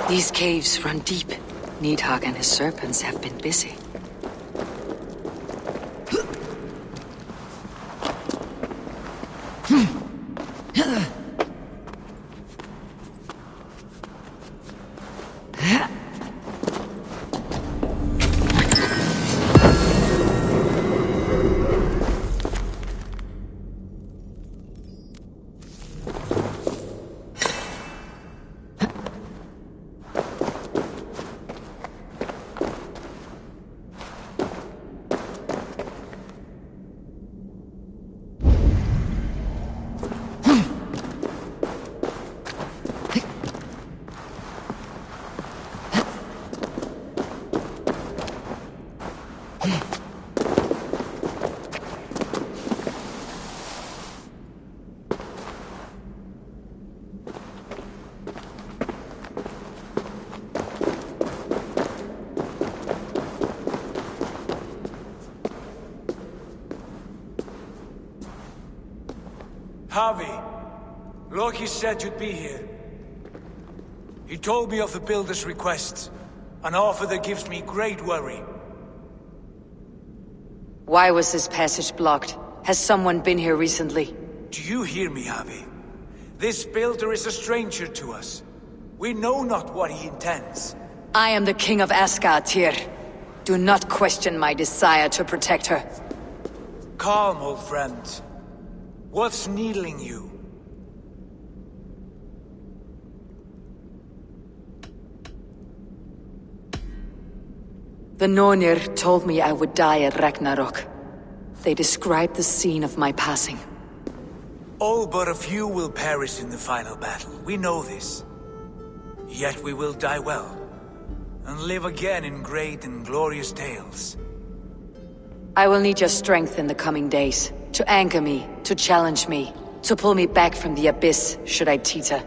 These caves run deep. Nidhogg and his serpents have been busy. Javi, Loki said you'd be here. He told me of the Builder's request, an offer that gives me great worry. Why was this passage blocked? Has someone been here recently? Do you hear me, Javi? This Builder is a stranger to us. We know not what he intends. I am the King of Asgard, Tyr. Do not question my desire to protect her. Calm, old friend. What's needling you? The Nornir told me I would die at Ragnarok. They described the scene of my passing. All but a few will perish in the final battle. We know this. Yet we will die well, and live again in great and glorious tales. I will need your strength in the coming days, to anchor me, to challenge me, to pull me back from the abyss, should I teeter.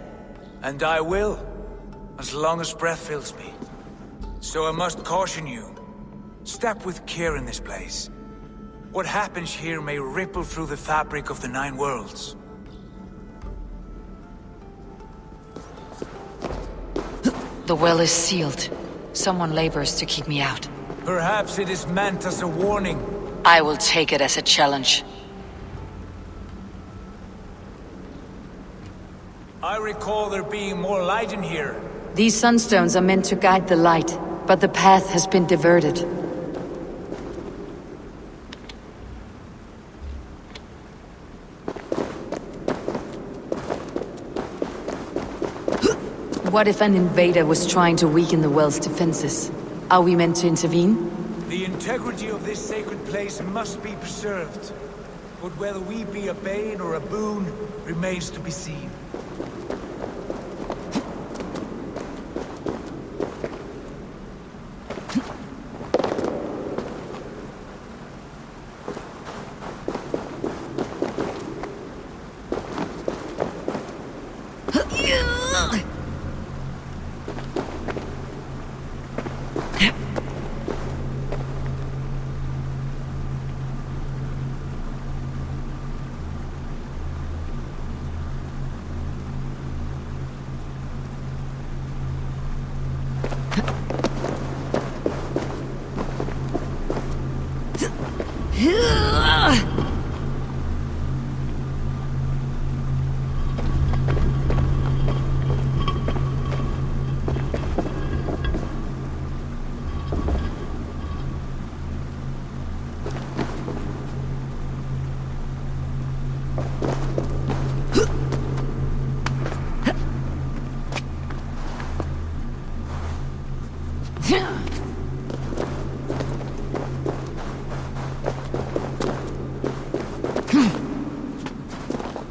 And I will, as long as breath fills me. So I must caution you. Step with care in this place. What happens here may ripple through the fabric of the Nine Worlds. The well is sealed. Someone labors to keep me out. Perhaps it is meant as a warning. I will take it as a challenge. I recall there being more light in here. These sunstones are meant to guide the light, but the path has been diverted. What if an invader was trying to weaken the well's defenses? Are we meant to intervene? The integrity of this sacred place must be preserved. But whether we be a bane or a boon remains to be seen.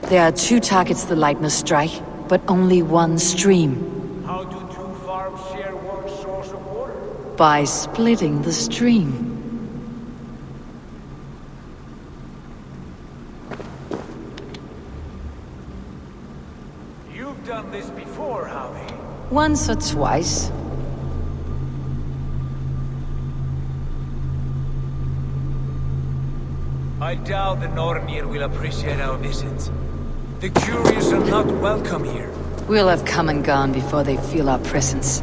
There are two targets the light must strike, but only one stream. How do two farms share one source of water? By splitting the stream. You've done this before, Javi. Once or twice. I doubt the Nornir will appreciate our visit. The curious are not welcome here. We'll have come and gone before they feel our presence.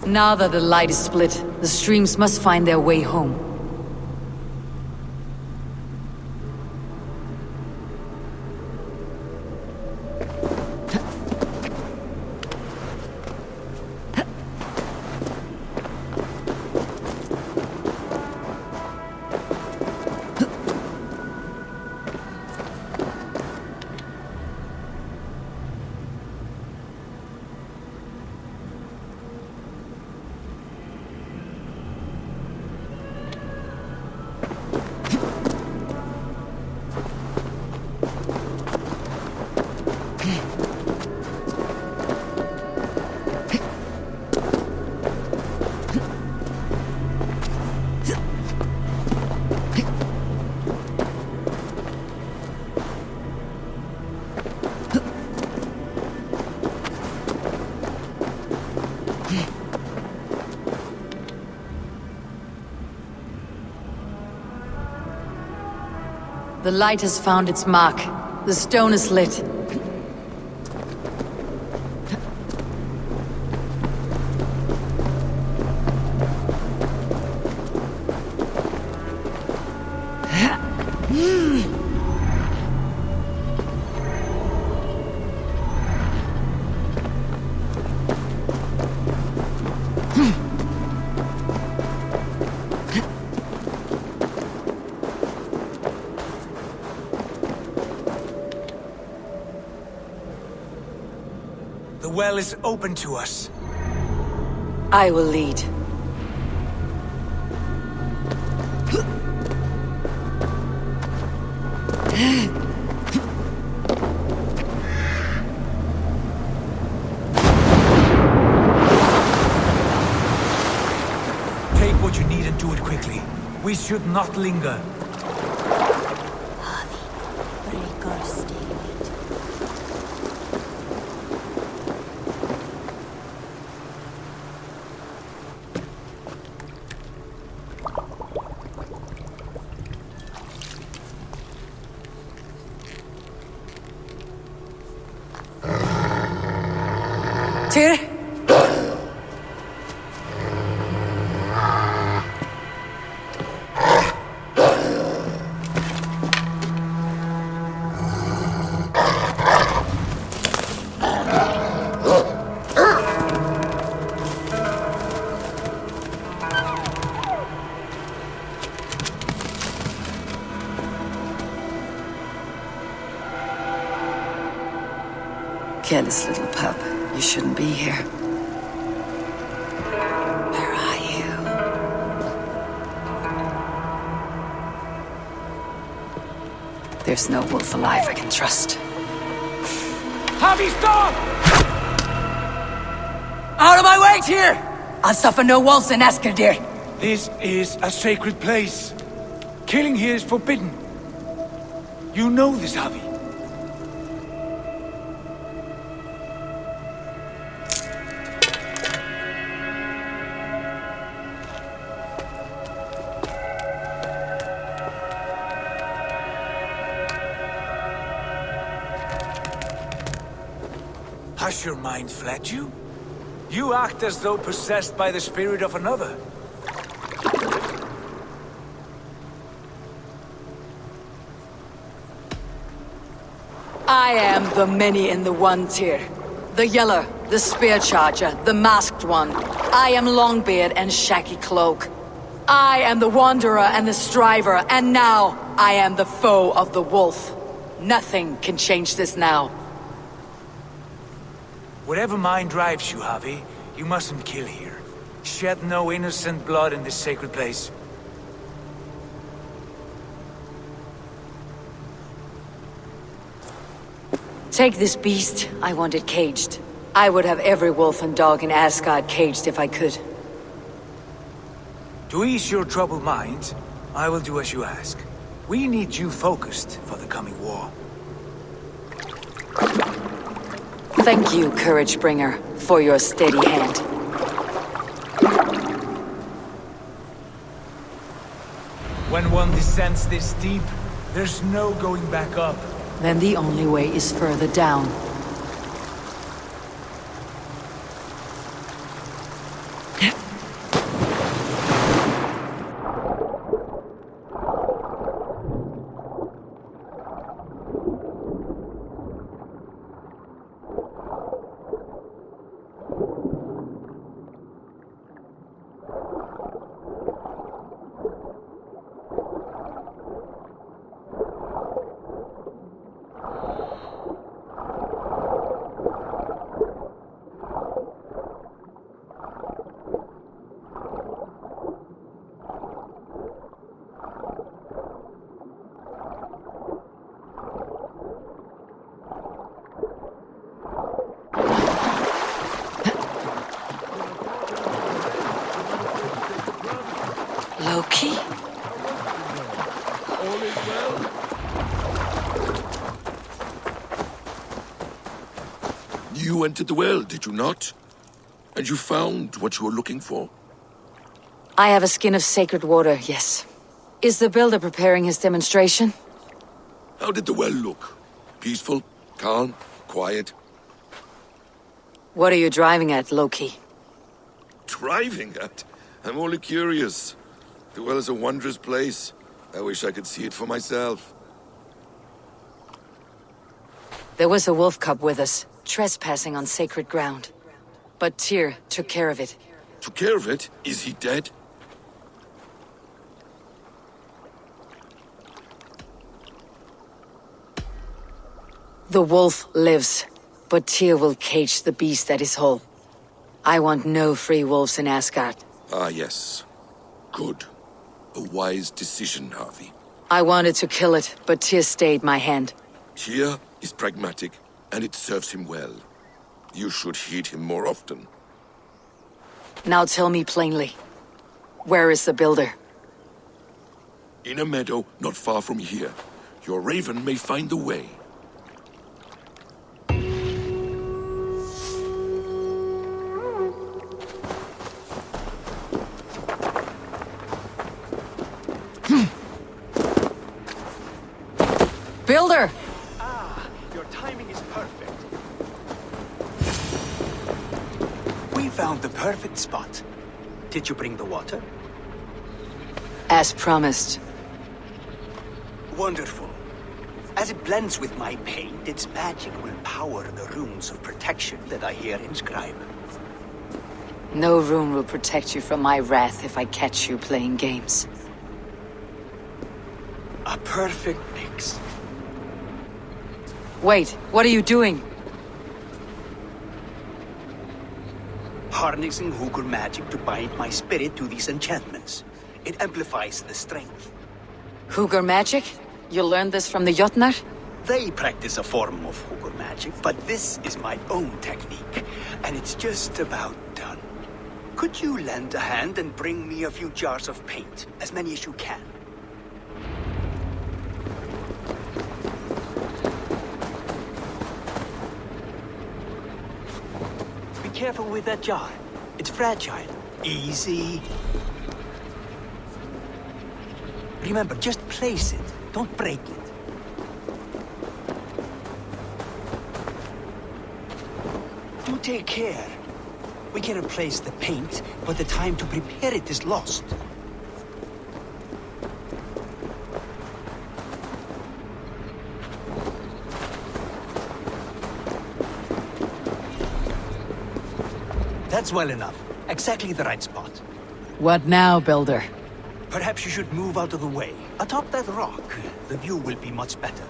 Now that the light is split, the streams must find their way home. The light has found its mark. The stone is lit. The well is open to us. I will lead. Take what you need and do it quickly. We should not linger. Tyr? Careless little pup. You shouldn't be here. Where are you? There's no wolf alive I can trust. Javi, stop! Out of my way, Tyr! I'll suffer no wolves in Eskeldir. This is a sacred place. Killing here is forbidden. You know this, Javi. Has your mind fled you? You act as though possessed by the spirit of another. I am the many in the one, Tyr. The Yeller, the Spear Charger, the Masked One. I am Longbeard and Shaggy Cloak. I am the Wanderer and the Striver, and now I am the foe of the Wolf. Nothing can change this now. Whatever mind drives you, Javi, you mustn't kill here. Shed no innocent blood in this sacred place. Take this beast. I want it caged. I would have every wolf and dog in Asgard caged if I could. To ease your troubled mind, I will do as you ask. We need you focused for the coming war. Thank you, Courage Bringer, for your steady hand. When one descends this deep, there's no going back up. Then the only way is further down. Loki? All is well? You entered the well, did you not? And you found what you were looking for? I have a skin of sacred water, yes. Is the builder preparing his demonstration? How did the well look? Peaceful? Calm? Quiet? What are you driving at, Loki? Driving at? I'm only curious. The well is a wondrous place. I wish I could see it for myself. There was a wolf cub with us, trespassing on sacred ground. But Tyr took care of it. Took care of it? Is he dead? The wolf lives, but Tyr will cage the beast at his hole. I want no free wolves in Asgard. Ah, yes. Good. A wise decision, Harvey. I wanted to kill it, but Tyr stayed my hand. Tyr is pragmatic, and it serves him well. You should heed him more often. Now tell me plainly, where is the builder? In a meadow not far from here. Your raven may find the way. Builder! Ah, your timing is perfect. We found the perfect spot. Did you bring the water? As promised. Wonderful. As it blends with my paint, its magic will power the runes of protection that I here inscribe. No rune will protect you from my wrath if I catch you playing games. A perfect mix. Wait, what are you doing? Harnessing Hugr magic to bind my spirit to these enchantments. It amplifies the strength. Hugr magic? You learned this from the Jotnar? They practice a form of Hugr magic, but this is my own technique, and it's just about done. Could you lend a hand and bring me a few jars of paint? As many as you can. Be careful with that jar. It's fragile. Easy. Remember, just place it. Don't break it. Do take care. We can replace the paint, but the time to prepare it is lost. That's well enough. Exactly the right spot. What now, Builder? Perhaps you should move out of the way. Atop that rock, the view will be much better.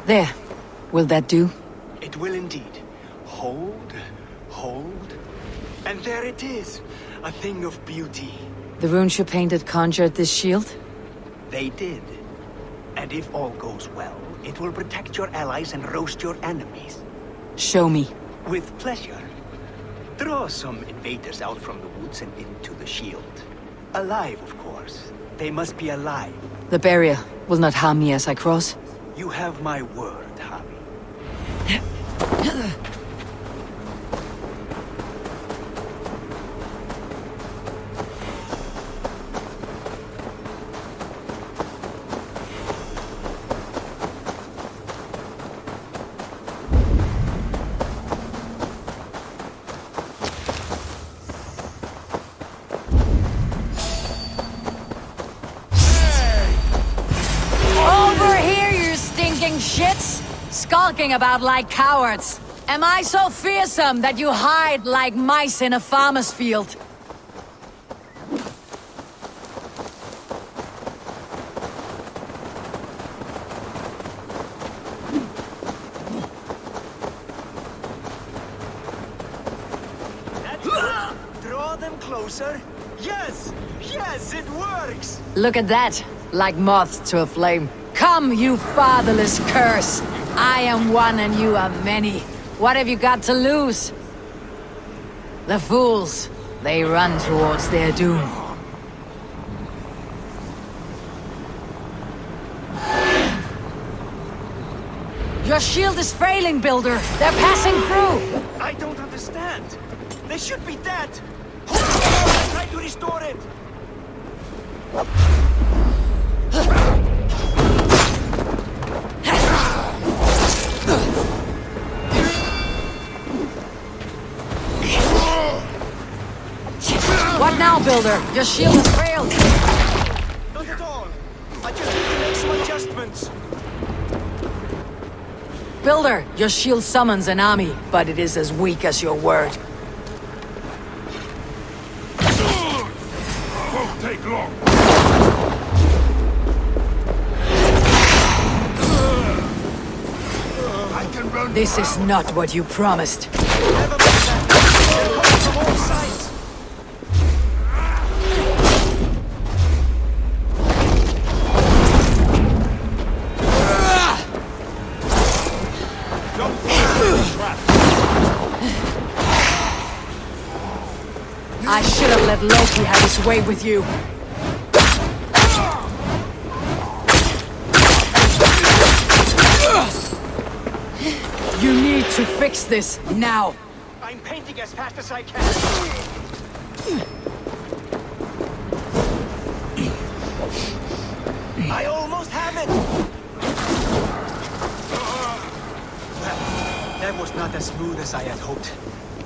There. Will that do? It will indeed. Hold, hold. And there it is. A thing of beauty. The runes you painted conjured this shield? They did. And if all goes well, it will protect your allies and roast your enemies. Show me. With pleasure. Draw some invaders out from the woods and into the shield. Alive, of course. They must be alive. The barrier will not harm me as I cross? You have my word, Harvey. Shits? Skulking about like cowards. Am I so fearsome that you hide like mice in a farmer's field? Draw them closer. Yes! Yes, it works! Look at that. Like moths to a flame. Come, you fatherless curse! I am one and you are many. What have you got to lose? The fools, they run towards their doom. Your shield is failing, Builder. They're passing through. I don't understand. They should be dead. Hold on, try to restore it. Builder. Your shield has failed. Not at all. I just need to make some adjustments. Builder, your shield summons an army, but it is as weak as your word. Won't take long. I can run. This is not what you promised. Never mind that. They're coming from all sides. Don't fall into the trap. I should have let Loki have his way with you. You need to fix this now. I'm painting as fast as I can. I almost have it. That was not as smooth as I had hoped.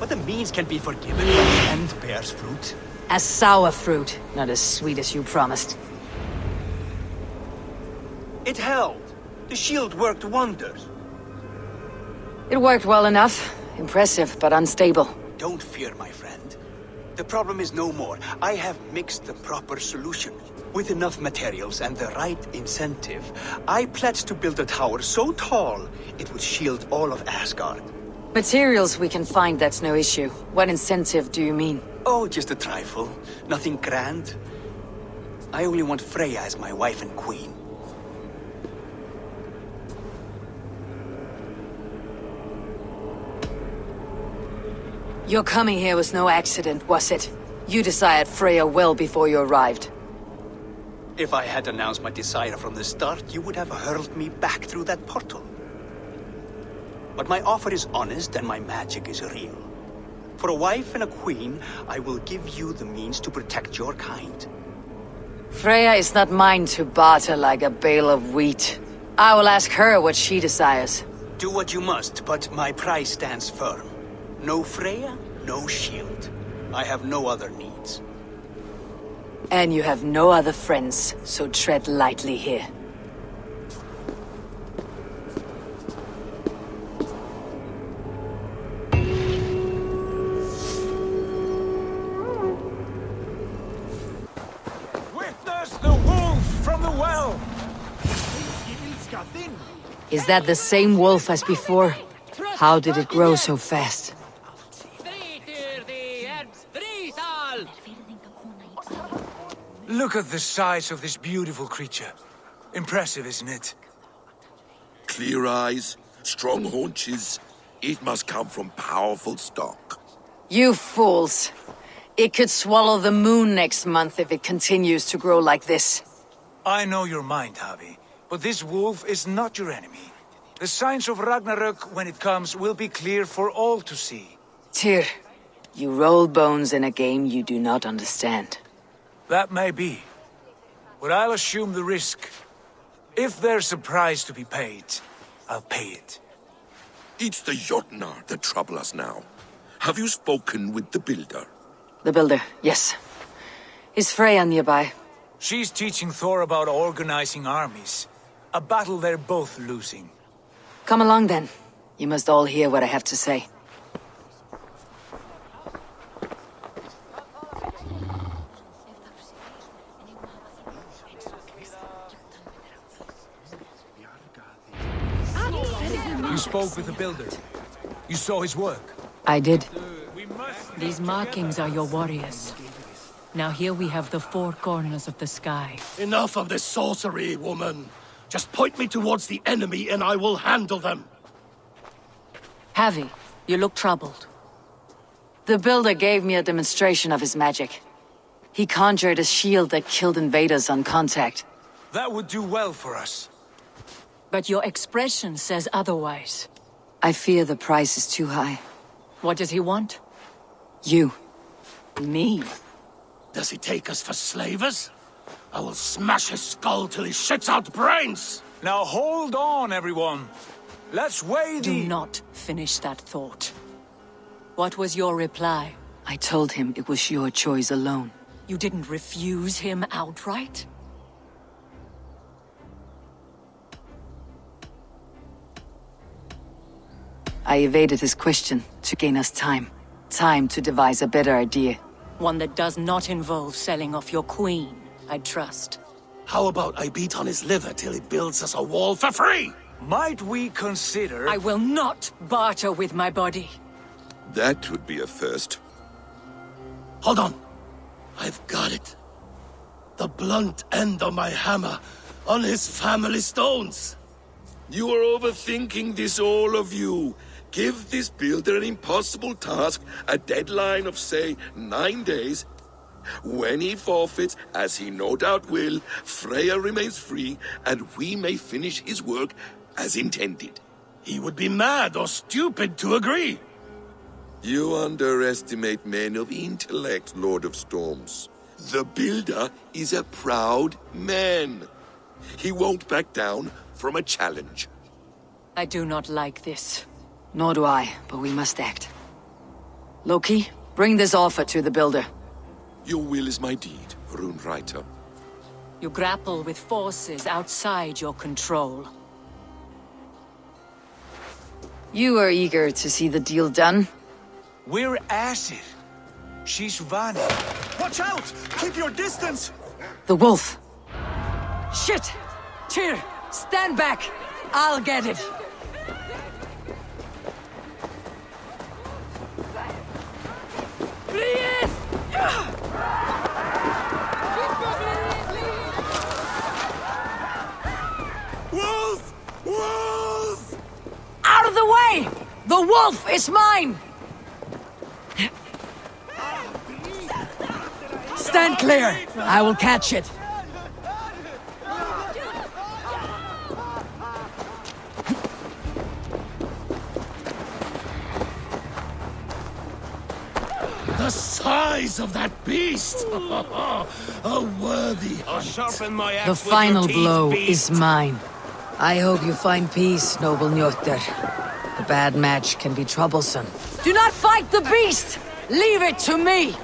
But the means can be forgiven when the end bears fruit. A sour fruit, not as sweet as you promised. It held. The shield worked wonders. It worked well enough. Impressive, but unstable. Don't fear, my friend. The problem is no more. I have mixed the proper solution. With enough materials and the right incentive, I pledge to build a tower so tall it would shield all of Asgard. Materials we can find, that's no issue. What incentive do you mean? Oh, just a trifle. Nothing grand. I only want Freya as my wife and queen. Your coming here was no accident, was it? You desired Freya well before you arrived. If I had announced my desire from the start, you would have hurled me back through that portal. But my offer is honest and my magic is real. For a wife and a queen, I will give you the means to protect your kind. Freya is not mine to barter like a bale of wheat. I will ask her what she desires. Do what you must, but my price stands firm. No Freya, no shield. I have no other needs. And you have no other friends, so tread lightly here. Witness the wolf from the well! Is that the same wolf as before? How did it grow so fast? Look at the size of this beautiful creature. Impressive, isn't it? Clear eyes, strong haunches. It must come from powerful stock. You fools! It could swallow the moon next month if it continues to grow like this. I know your mind, Javi, but this wolf is not your enemy. The signs of Ragnarök, when it comes, will be clear for all to see. Tyr, you roll bones in a game you do not understand. That may be, but I'll assume the risk. If there's a price to be paid, I'll pay it. It's the Jotnar that trouble us now. Have you spoken with the Builder? The Builder, yes. Is Freya nearby? She's teaching Thor about organizing armies. A battle they're both losing. Come along then. You must all hear what I have to say. You spoke with the Builder. You saw his work. I did. These markings are your warriors. Now here we have the four corners of the sky. Enough of this sorcery, woman. Just point me towards the enemy and I will handle them. Javi, you look troubled. The Builder gave me a demonstration of his magic. He conjured a shield that killed invaders on contact. That would do well for us. But your expression says otherwise. I fear the price is too high. What does he want? You. Me? Does he take us for slavers? I will smash his skull till he shits out brains! Now hold on, everyone. Let's weigh the... Do not finish that thought. What was your reply? I told him it was your choice alone. You didn't refuse him outright? I evaded his question to gain us time. Time to devise a better idea. One that does not involve selling off your queen, I trust. How about I beat on his liver till he builds us a wall for free? Might we consider... I will not barter with my body. That would be a first. Hold on. I've got it. The blunt end of my hammer on his family stones. You are overthinking this, all of you. Give this builder an impossible task, a deadline of, say, 9 days. When he forfeits, as he no doubt will, Freya remains free, and we may finish his work as intended. He would be mad or stupid to agree. You underestimate men of intellect, Lord of Storms. The builder is a proud man. He won't back down from a challenge. I do not like this. Nor do I, but we must act. Loki, bring this offer to the builder. Your will is my deed, Runewriter. You grapple with forces outside your control. You are eager to see the deal done? We're Aesir. She's Vani. Watch out! Keep your distance! The wolf. Shit! Tyr, stand back! I'll get it! Please! Wolf! Wolf! Out of the way! The wolf is mine! Stand clear! I will catch it. The size of that beast! A worthy hunt. Sharpen my axe The with final your teeth, blow beast. is mine. I hope you find peace, noble Njotr. The bad match can be troublesome. Do not fight the beast! Leave it to me!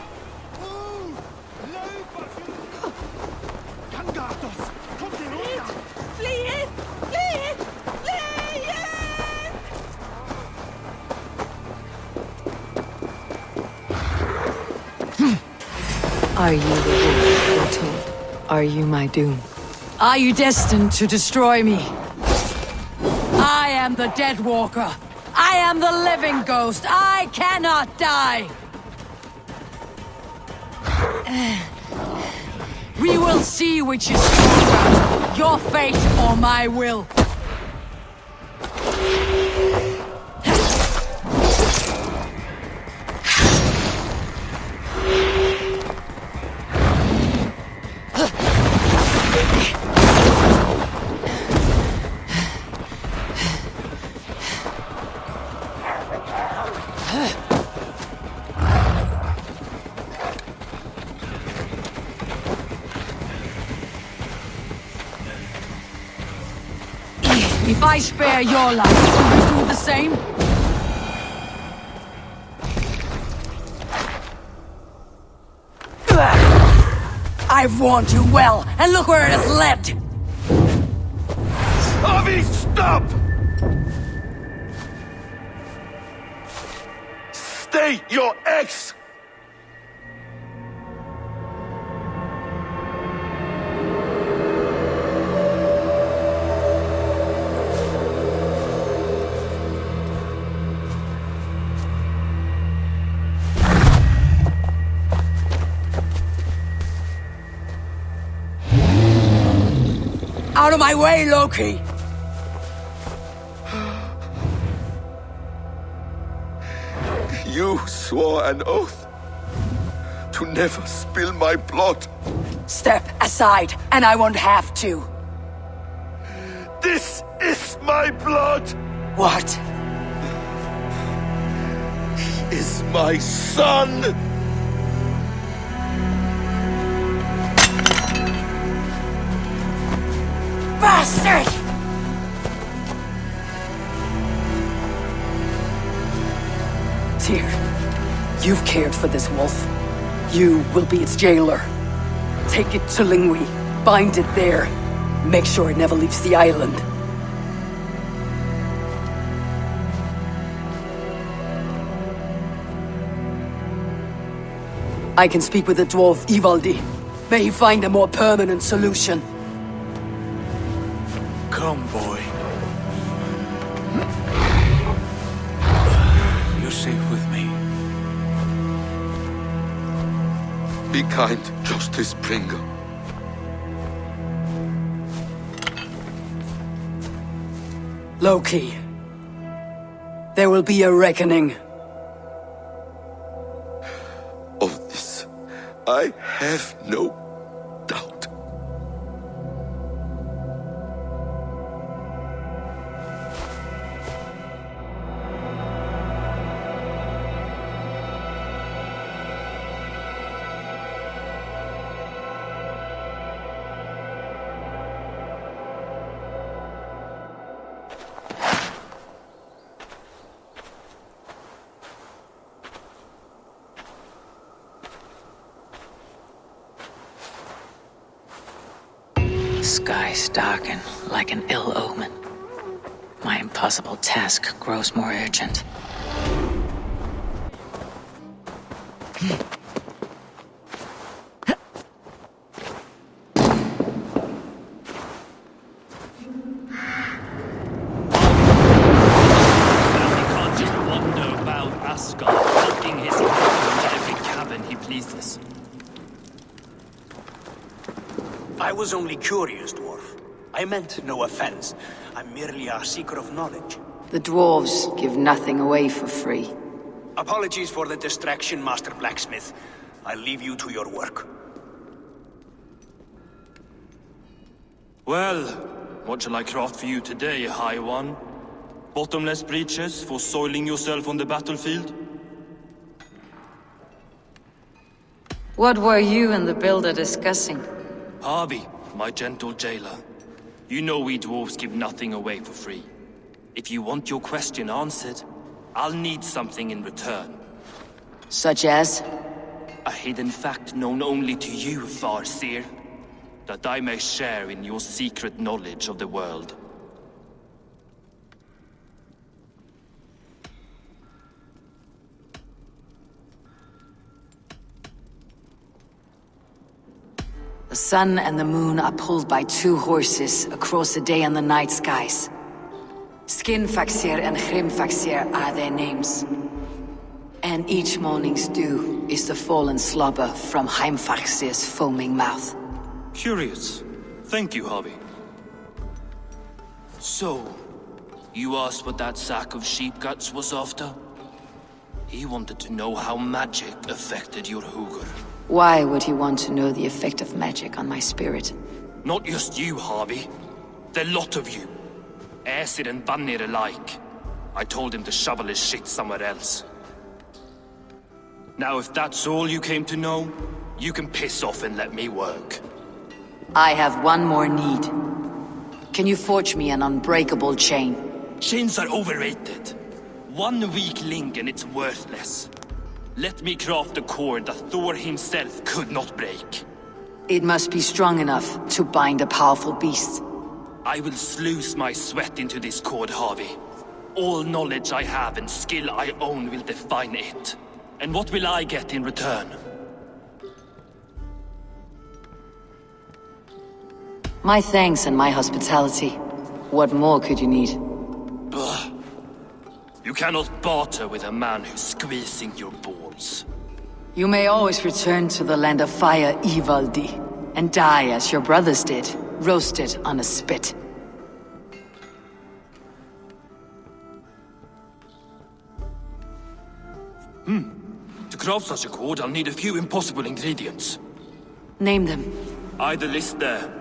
Are you the wolf, foretold? Are you my doom? Are you destined to destroy me? I am the Dead Walker. I am the living ghost. I cannot die. We will see which is stronger, your fate or my will. If I spare your life, will you do the same? I've warned you well, and look where it has led! Avi, stop! State your ex! Out of my way, Loki! You swore an oath to never spill my blood. Step aside, and I won't have to. This is my blood! What? He is my son! Bastard! Tyr, you've cared for this wolf. You will be its jailer. Take it to Lingui. Bind it there. Make sure it never leaves the island. I can speak with the dwarf Ivaldi. May he find a more permanent solution. Come, boy. You're safe with me. Be kind, Justice Bringer. Loki. There will be a reckoning. Of this, I have no doubt. Skies darken like an ill omen. My impossible task grows more urgent. Can't just wander about Asgard, poking his head into every cabin he pleases. I was only curious, dwarf. I meant no offense. I'm merely a seeker of knowledge. The dwarves give nothing away for free. Apologies for the distraction, Master Blacksmith. I'll leave you to your work. Well, what shall I craft for you today, High One? Bottomless breeches for soiling yourself on the battlefield? What were you and the builder discussing? Harvey, my gentle jailer. You know we dwarves give nothing away for free. If you want your question answered, I'll need something in return. Such as? A hidden fact known only to you, Farseer. That I may share in your secret knowledge of the world. The sun and the moon are pulled by two horses across the day and the night skies. Skinfaxir and Hrimfaxir are their names. And each morning's dew is the fallen slobber from Heimfaxir's foaming mouth. Curious. Thank you, Harvey. So, you asked what that sack of sheep guts was after? He wanted to know how magic affected your Hugr. Why would he want to know the effect of magic on my spirit? Not just you, Harvey. The lot of you. Aesir and Vanir alike. I told him to shovel his shit somewhere else. Now, if that's all you came to know, you can piss off and let me work. I have one more need. Can you forge me an unbreakable chain? Chains are overrated. One weak link and it's worthless. Let me craft a cord that Thor himself could not break. It must be strong enough to bind a powerful beast. I will sluice my sweat into this cord, Harvey. All knowledge I have and skill I own will define it. And what will I get in return? My thanks and my hospitality. What more could you need? Ugh. You cannot barter with a man who's squeezing your balls. You may always return to the land of fire, Ivaldi, and die as your brothers did, roasted on a spit. To craft such a cord, I'll need a few impossible ingredients. Name them. The list there.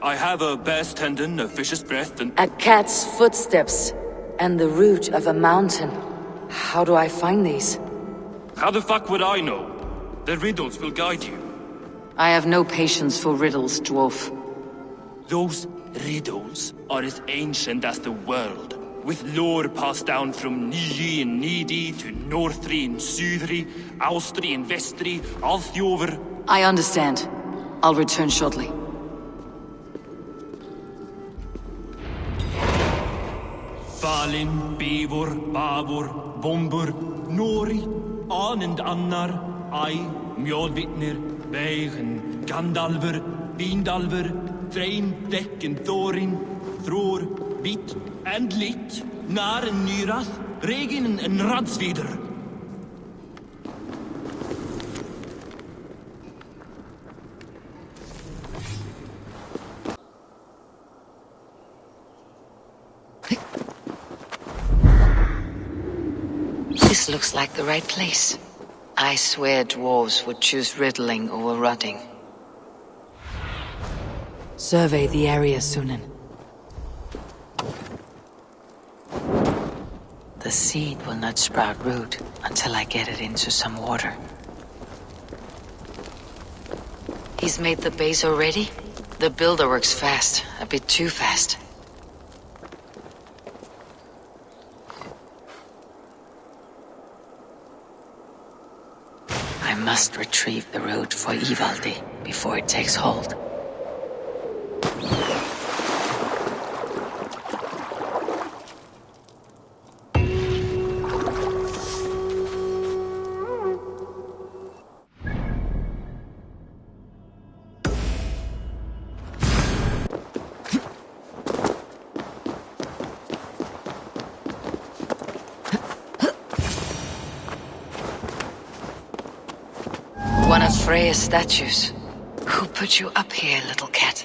I have a bear's tendon, a fish's breath, and... A cat's footsteps, and the root of a mountain. How do I find these? How the fuck would I know? The riddles will guide you. I have no patience for riddles, dwarf. Those riddles are as ancient as the world, with lore passed down from Niji and Nidi to Northri and Sudri, Austri and Vestri, Althjover. I understand. I'll return shortly. Falin, Bivor, Bavor, Bombur, Nori, Anend Annar, Ai, Mjolvitnir, Veigen, Gandalver, Bindalver, Threin, Dekken, Thorin, Thror, Vit, and Lit, Naren Nyrath, Regin and Radsvider. This looks like the right place. I swear dwarves would choose riddling over rotting. Survey the area, Sunan. The seed will not sprout root until I get it into some water. He's made the base already? The builder works fast, a bit too fast. I must retrieve the root for Ivaldi before it takes hold. One of Freya's statues. Who put you up here, little cat?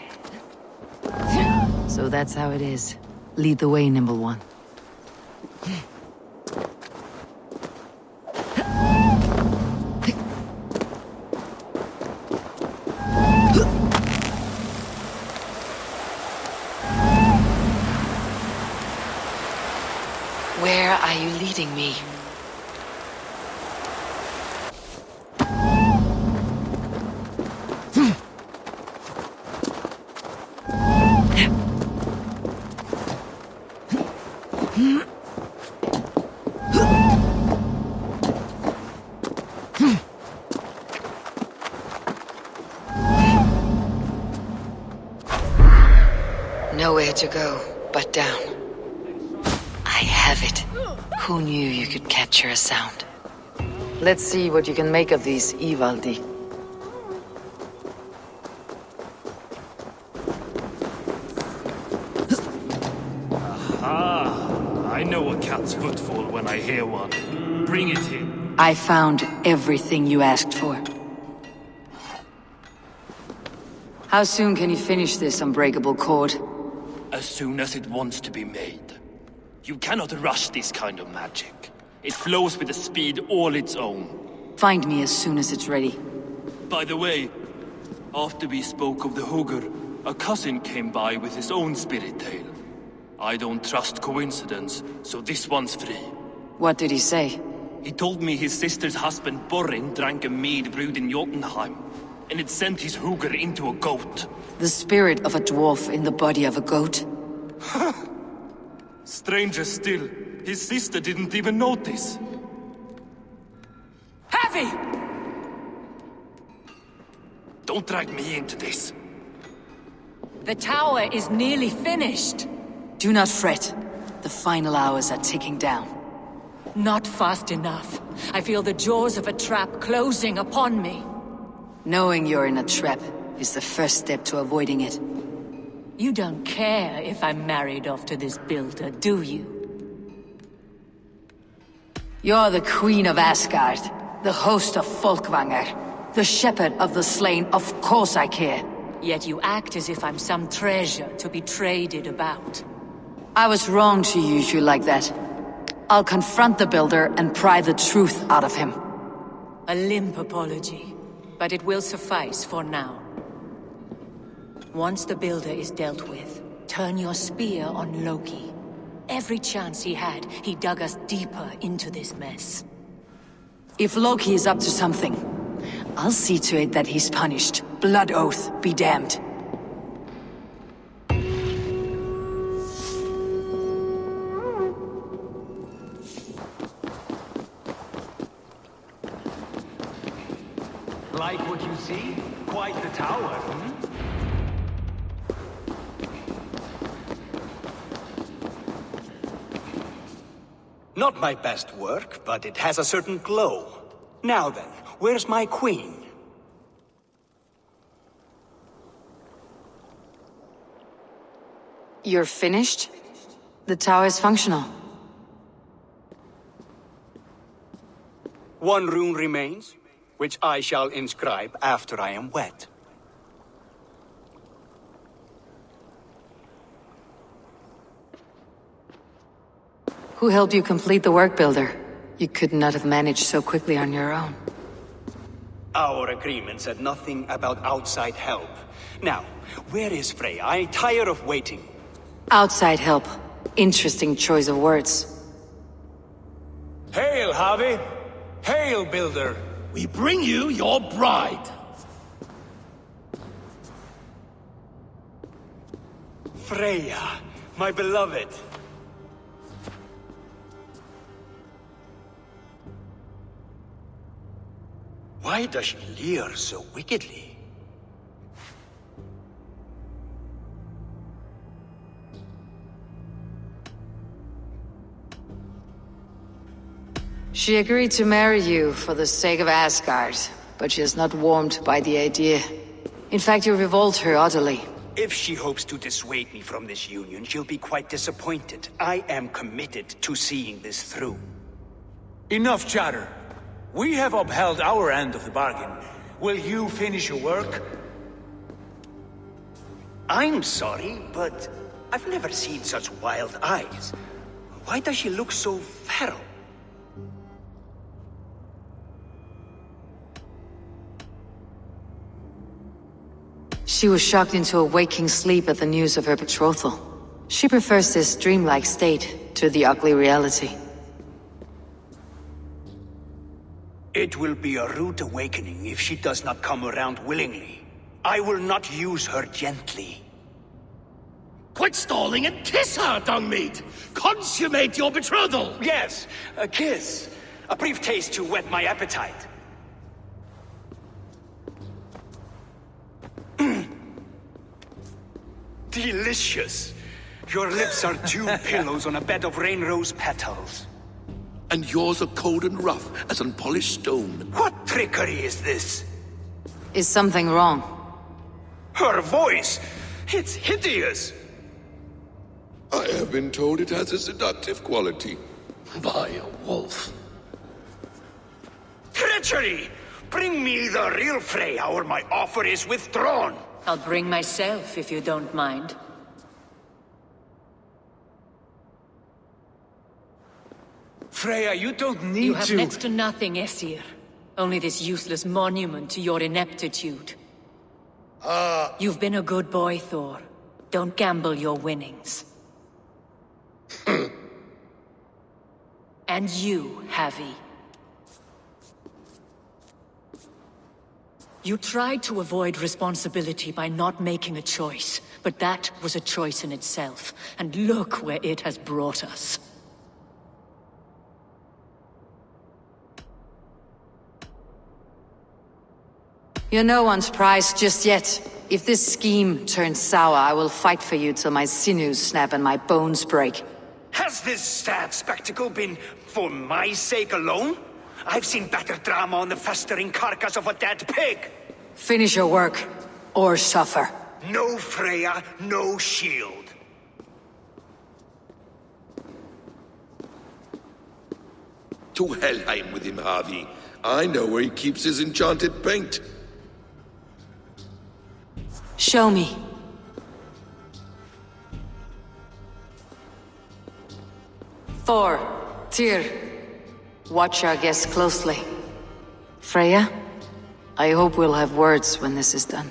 So that's how it is. Lead the way, Nimble One. Where are you leading me? Nowhere to go but down. I have it. Who knew you could capture a sound? Let's see what you can make of these, Ivaldi. Aha! I know a cat's footfall when I hear one. Bring it in. I found everything you asked for. How soon can you finish this unbreakable cord? As soon as it wants to be made. You cannot rush this kind of magic. It flows with a speed all its own. Find me as soon as it's ready. By the way, after we spoke of the Hugr, a cousin came by with his own spirit tale. I don't trust coincidence, so this one's free. What did he say? He told me his sister's husband Borin drank a mead brewed in Jotunheim, and it sent his Hugr into a goat. The spirit of a dwarf in the body of a goat? Stranger still, his sister didn't even notice. Heavy! Don't drag me into this. The tower is nearly finished. Do not fret. The final hours are ticking down. Not fast enough. I feel the jaws of a trap closing upon me. Knowing you're in a trap is the first step to avoiding it. You don't care if I'm married off to this builder, do you? You're the Queen of Asgard, the host of Folkvanger, the shepherd of the slain. Of course I care. Yet you act as if I'm some treasure to be traded about. I was wrong to use you like that. I'll confront the builder and pry the truth out of him. A limp apology, but it will suffice for now. Once the builder is dealt with, turn your spear on Loki. Every chance he had, he dug us deeper into this mess. If Loki is up to something, I'll see to it that he's punished. Blood oath be damned. Like what you see? quite the tower, hmm? Not my best work, but it has a certain glow. Now then, where's my queen? You're finished? The tower is functional. One rune remains, which I shall inscribe after I am wet. Who helped you complete the work, Builder? You could not have managed so quickly on your own. Our agreement said nothing about outside help. Now, where is Freya? I'm tired of waiting. Outside help. Interesting choice of words. Hail, Javi! Hail, Builder! We bring you your bride! Freya, my beloved. Why does she leer so wickedly? She agreed to marry you for the sake of Asgard, but she is not warmed by the idea. In fact, you revolt her utterly. If she hopes to dissuade me from this union, she'll be quite disappointed. I am committed to seeing this through. Enough chatter. We have upheld our end of the bargain. Will you finish your work? I'm sorry, but I've never seen such wild eyes. Why does she look so feral? She was shocked into a waking sleep at the news of her betrothal. She prefers this dreamlike state to the ugly reality. It will be a rude awakening if she does not come around willingly. I will not use her gently. Quit stalling and kiss her, Dungmeat! Consummate your betrothal! Yes, a kiss. A brief taste to whet my appetite. Delicious. Your lips are two pillows on a bed of rain rose petals. And yours are cold and rough as unpolished stone. What trickery is this? Is something wrong? Her voice! It's hideous! I have been told it has a seductive quality. By a wolf. Treachery! Bring me the real Freya, or my offer is withdrawn! I'll bring myself, if you don't mind. Freya, you don't need to— You have next to nothing, Aesir. Only this useless monument to your ineptitude. You've been a good boy, Thor. Don't gamble your winnings. And you, Havi. You tried to avoid responsibility by not making a choice, but that was a choice in itself, and look where it has brought us. You're no one's prize just yet. If this scheme turns sour, I will fight for you till my sinews snap and my bones break. Has this sad spectacle been for my sake alone? I've seen better drama on the festering carcass of a dead pig! Finish your work, or suffer. No Freya, no shield. To Helheim with him, Havi. I know where he keeps his enchanted paint. Show me. Thor, Tyr, watch our guests closely. Freya, I hope we'll have words when this is done.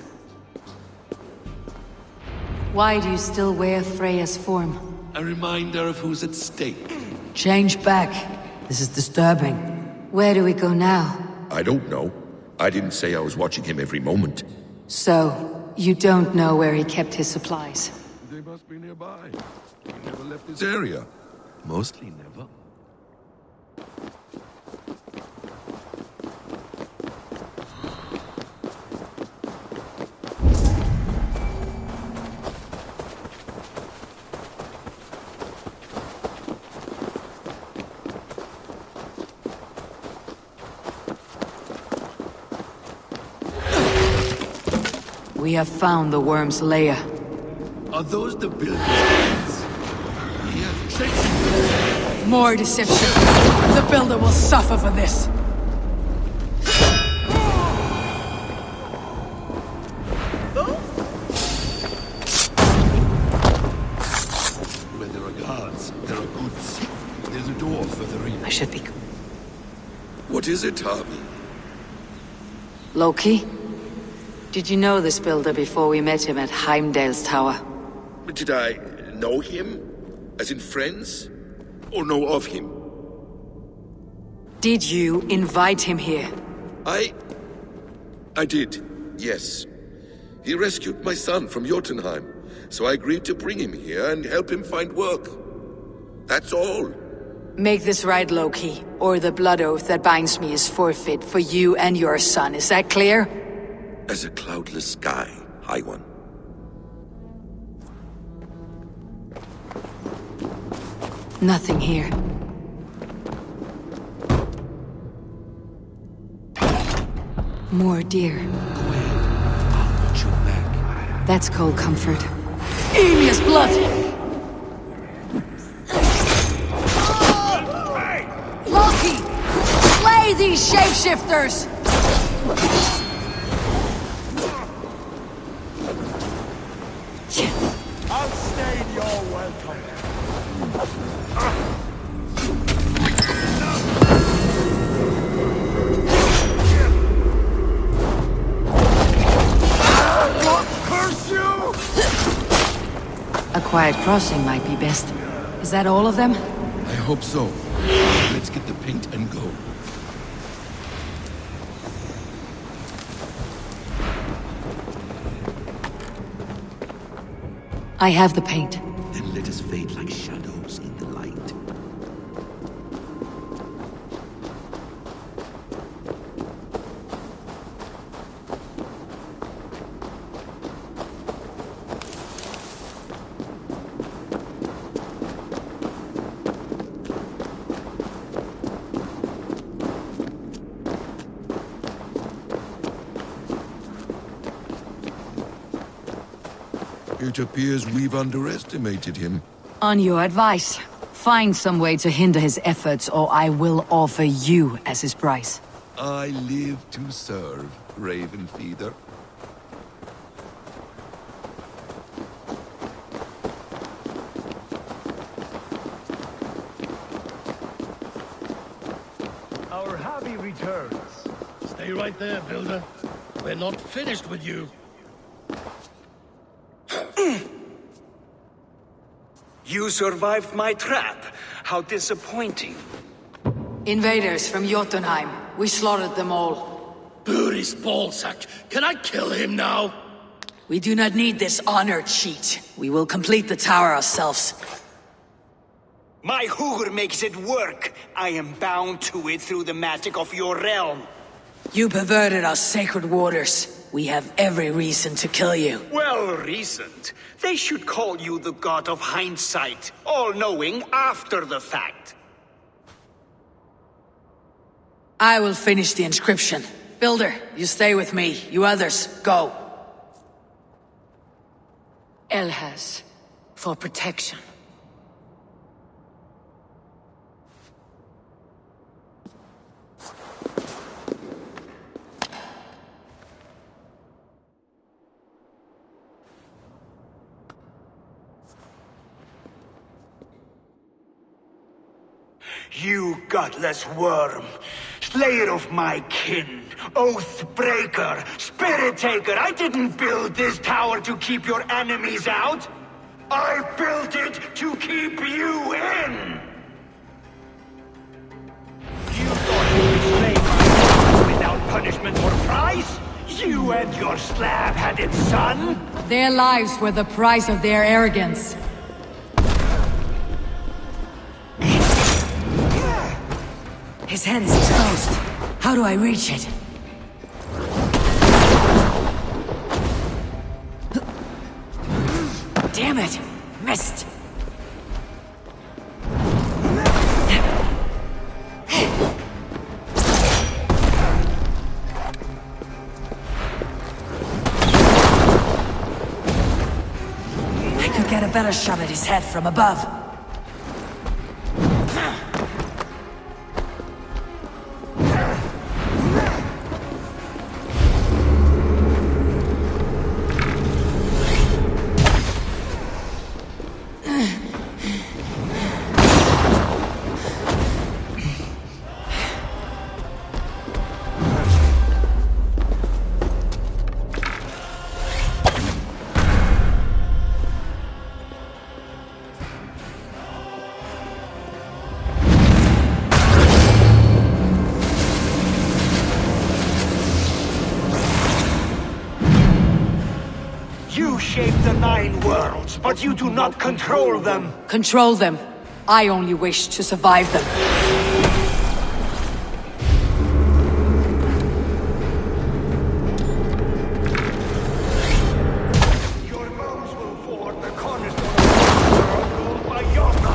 Why do you still wear Freya's form? A reminder of who's at stake. Change back. This is disturbing. Where do we go now? I don't know. I didn't say I was watching him every moment. So, you don't know where he kept his supplies? They must be nearby. He never left this area. Mostly never. We have found the worm's lair. Are those the builders' gates? He has tricks. More deception. The builder will suffer for this. Where there are guards, there are goods. There's a door further in. I should be... What is it, Harvey? Loki? Did you know this builder before we met him at Heimdall's tower? Did I know him? As in friends? Or know of him? Did you invite him here? I did, yes. He rescued my son from Jotunheim, so I agreed to bring him here and help him find work. That's all. Make this right, Loki, or the blood oath that binds me is forfeit for you and your son. Is that clear? As a cloudless sky, High One. Nothing here. More deer. That's cold comfort. Eemia's blood! Loki! Slay these shapeshifters! I'll stay in your welcome. Curse you! A quiet crossing might be best. Is that all of them? I hope so. Let's get the paint and go. I have the paint. Then let us fade like shadows in the light. It appears we've underestimated him. On your advice, find some way to hinder his efforts, or I will offer you as his price. I live to serve, Ravenfeeder. Our Harvey returns. Stay right there, Builder. We're not finished with you. You survived my trap. How disappointing. Invaders from Jotunheim. We slaughtered them all. Buri's ballsack. Can I kill him now? We do not need this honor cheat. We will complete the tower ourselves. My Hugr makes it work. I am bound to it through the magic of your realm. You perverted our sacred waters. We have every reason to kill you. Well reasoned. They should call you the god of hindsight, all-knowing after the fact. I will finish the inscription. Builder, you stay with me. You others, go. Elhaz, for protection. You godless worm, slayer of my kin, oath breaker, spirit taker, I didn't build this tower to keep your enemies out. I built it to keep you in. You thought you could slay my without punishment or price? You and your slab-headed son? Their lives were the price of their arrogance. His head is exposed. How do I reach it? Damn it! Missed! get a better shot at his head from above. You shape the 9 worlds, but you do not control them. Control them. I only wish to survive them. Your bones will form the cornerstone of the world ruled by Yona.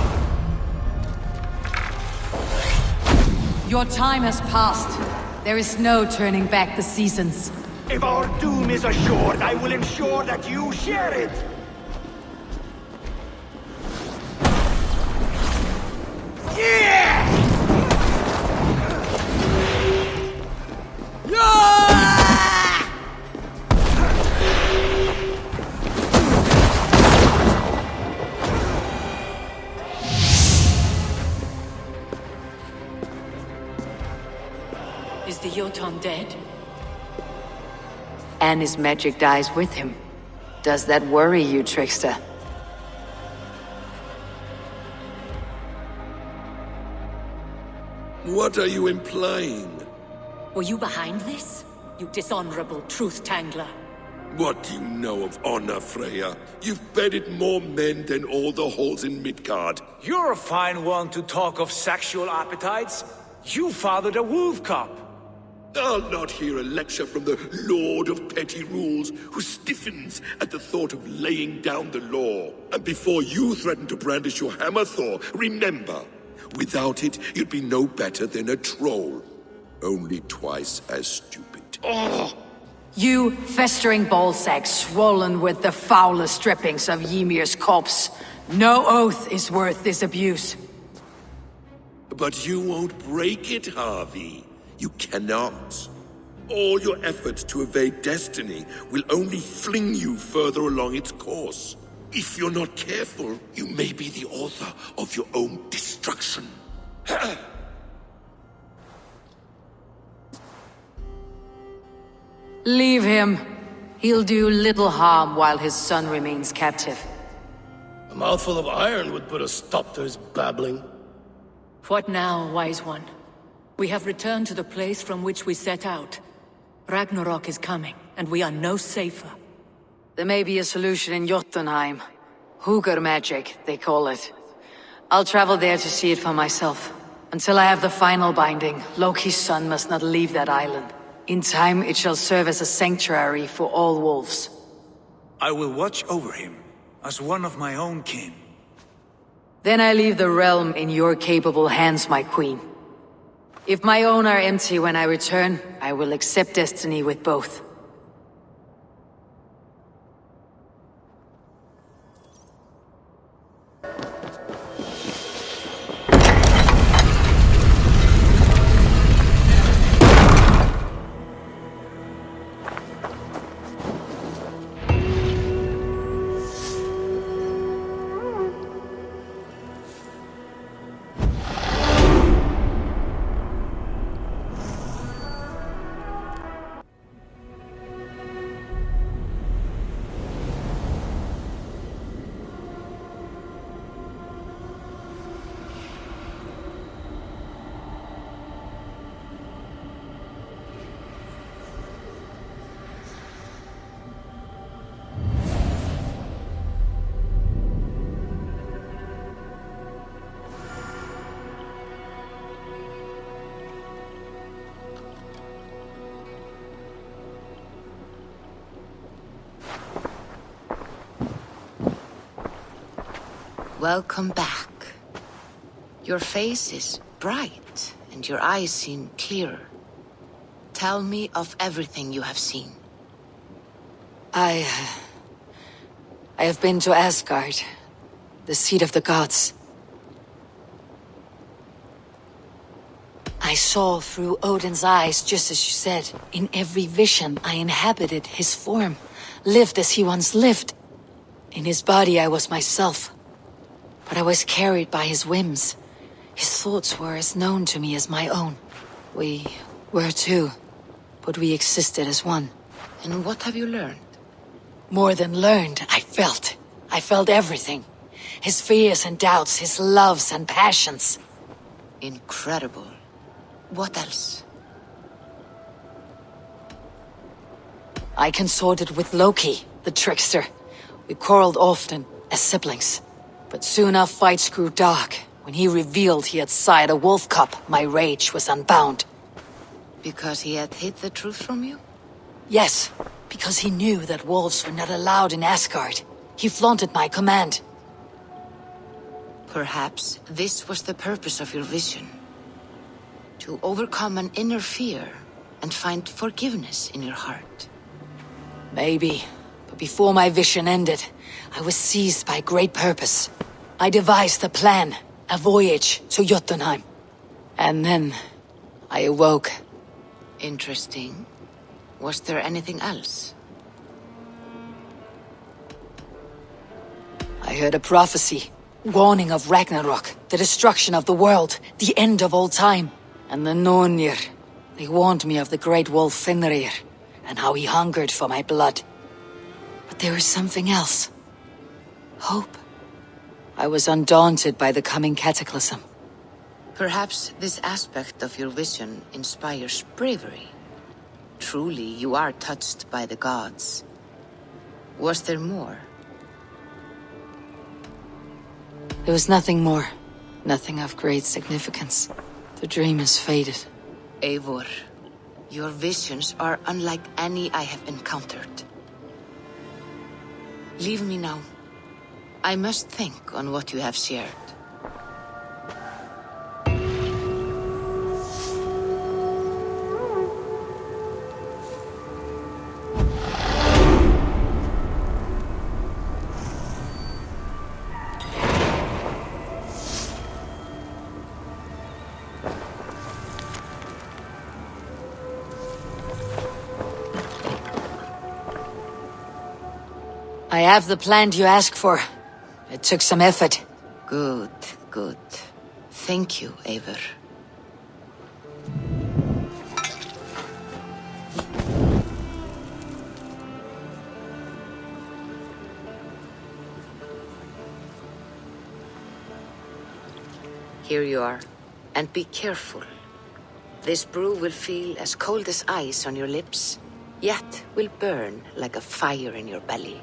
Your time has passed. There is no turning back the seasons. If our doom is assured, I will ensure that you share it. Is the Jotun dead? And his magic dies with him. Does that worry you, trickster? What are you implying? Were you behind this? You dishonorable truth-tangler. What do you know of honor, Freya? You've bedded more men than all the halls in Midgard. You're a fine one to talk of sexual appetites. You fathered a wolf cub. I'll not hear a lecture from the Lord of Petty Rules, who stiffens at the thought of laying down the law. And before you threaten to brandish your hammer, Thor, remember, without it, you'd be no better than a troll. Only twice as stupid. Oh! You festering ballsack swollen with the foulest drippings of Ymir's corpse. No oath is worth this abuse. But you won't break it, Harvey. You cannot. All your efforts to evade destiny will only fling you further along its course. If you're not careful, you may be the author of your own destruction. Leave him. He'll do little harm while his son remains captive. A mouthful of iron would put a stop to his babbling. What now, wise one? We have returned to the place from which we set out. Ragnarok is coming, and we are no safer. There may be a solution in Jotunheim. Hugr magic, they call it. I'll travel there to see it for myself. Until I have the final binding, Loki's son must not leave that island. In time, it shall serve as a sanctuary for all wolves. I will watch over him, as one of my own kin. Then I leave the realm in your capable hands, my queen. If my own are empty when I return, I will accept destiny with both. Welcome back. Your face is bright, and your eyes seem clearer. Tell me of everything you have seen. I I have been to Asgard, the seat of the gods. I saw through Odin's eyes, just as you said. In every vision, I inhabited his form, lived as he once lived. In his body, I was myself. But I was carried by his whims. His thoughts were as known to me as my own. We were two, but we existed as one. And what have you learned? More than learned, I felt. I felt everything. His fears and doubts, his loves and passions. Incredible. What else? I consorted with Loki, the trickster. We quarreled often, as siblings. But soon our fights grew dark. When he revealed he had sired a wolf cub, my rage was unbound. Because he had hid the truth from you? Yes, because he knew that wolves were not allowed in Asgard. He flaunted my command. Perhaps this was the purpose of your vision. To overcome an inner fear and find forgiveness in your heart. Maybe, but before my vision ended, I was seized by great purpose. I devised a plan, a voyage to Jotunheim. And then, I awoke. Interesting. Was there anything else? I heard a prophecy, warning of Ragnarok, the destruction of the world, the end of all time. And the Nornir, they warned me of the great wolf Fenrir, and how he hungered for my blood. But there was something else. Hope. I was undaunted by the coming cataclysm. Perhaps this aspect of your vision inspires bravery. Truly, you are touched by the gods. Was there more? There was nothing more. Nothing of great significance. The dream is faded. Eivor, your visions are unlike any I have encountered. Leave me now. I must think on what you have shared. I have the plan you asked for. It took some effort. Good, good. Thank you, Eivor. Here you are. And be careful. This brew will feel as cold as ice on your lips, yet will burn like a fire in your belly.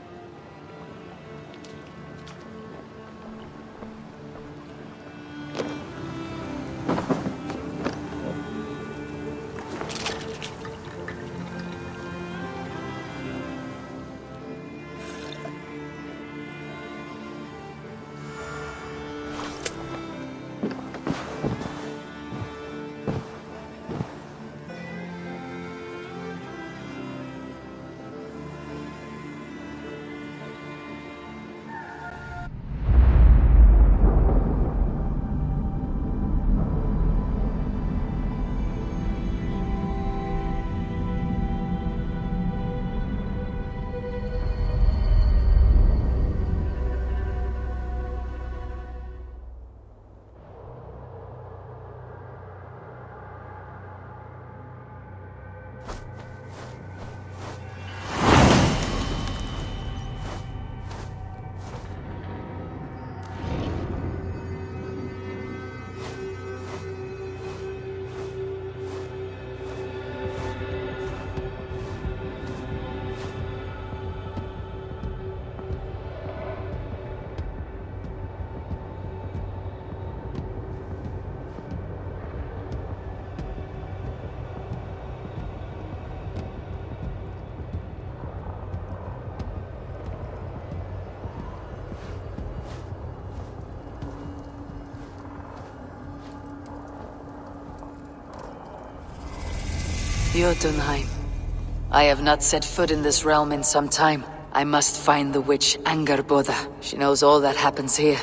Jotunheim. I have not set foot in this realm in some time. I must find the witch Angrboda. She knows all that happens here.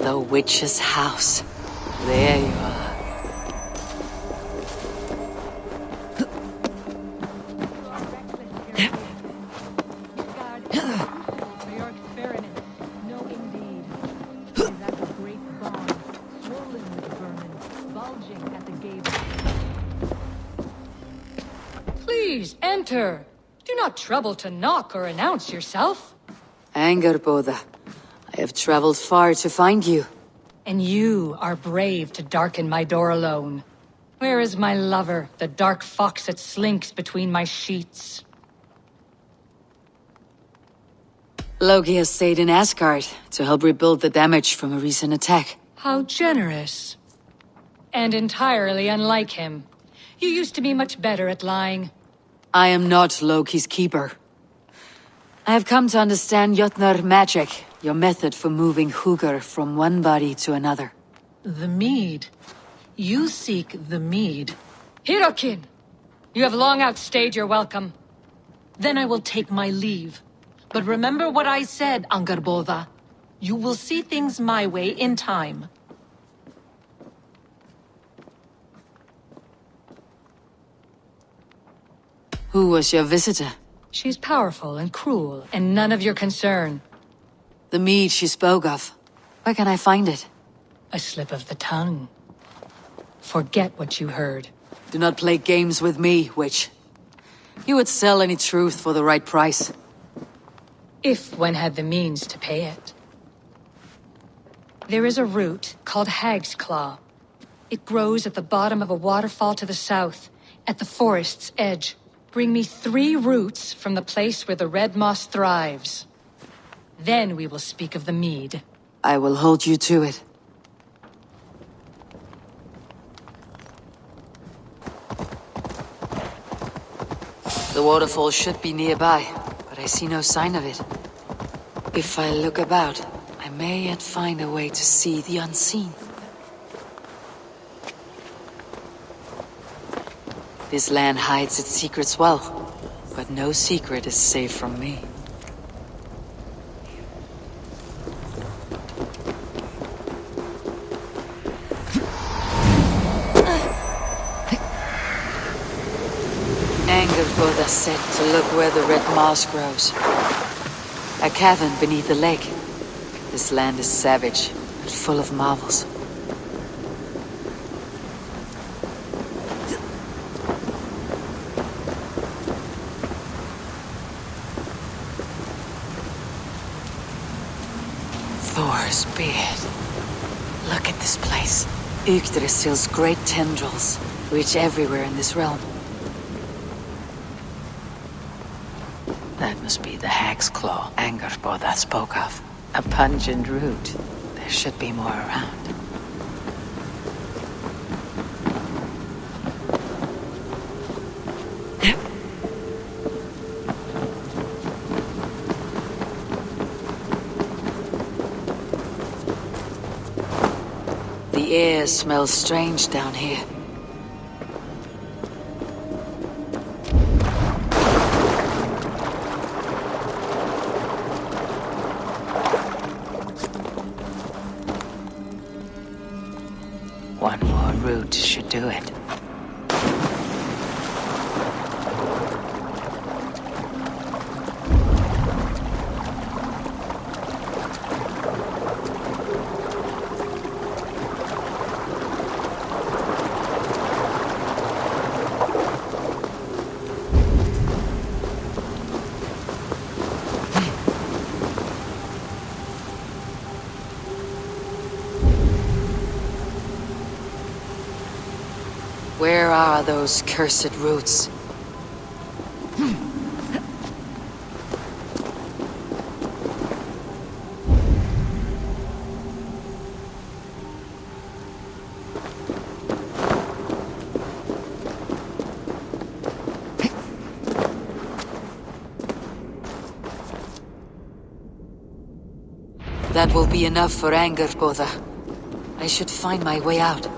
The witch's house. There you are. Please, enter. Do not trouble to knock or announce yourself. Angrboda, I have traveled far to find you. And you are brave to darken my door alone. Where is my lover, the dark fox that slinks between my sheets? Loki has stayed in Asgard to help rebuild the damage from a recent attack. How generous. And entirely unlike him. You used to be much better at lying. I am not Loki's keeper. I have come to understand Jotnar magic, your method for moving Hugr from one body to another. The mead. You seek the mead. Hirokin! You have long outstayed your welcome. Then I will take my leave. But remember what I said, Angrboda. You will see things my way in time. Who was your visitor? She's powerful and cruel, and none of your concern. The mead she spoke of. Where can I find it? A slip of the tongue. Forget what you heard. Do not play games with me, witch. You would sell any truth for the right price. If one had the means to pay it. There is a root called Hag's Claw. It grows at the bottom of a waterfall to the south, at the forest's edge. Bring me 3 roots from the place where the red moss thrives. Then we will speak of the mead. I will hold you to it. The waterfall should be nearby, but I see no sign of it. If I look about, I may yet find a way to see the unseen. This land hides its secrets well, but no secret is safe from me. Angrboda said to look where the red moss grows. A cavern beneath the lake. This land is savage, but full of marvels. Thor's beard. Look at this place. Yggdrasil's great tendrils reach everywhere in this realm. That must be the Hag's Claw Angrboda spoke of. A pungent root. There should be more around. The air smells strange down here. One more route should do it. Where are those cursed roots? That will be enough for anger, Goda. I should find my way out.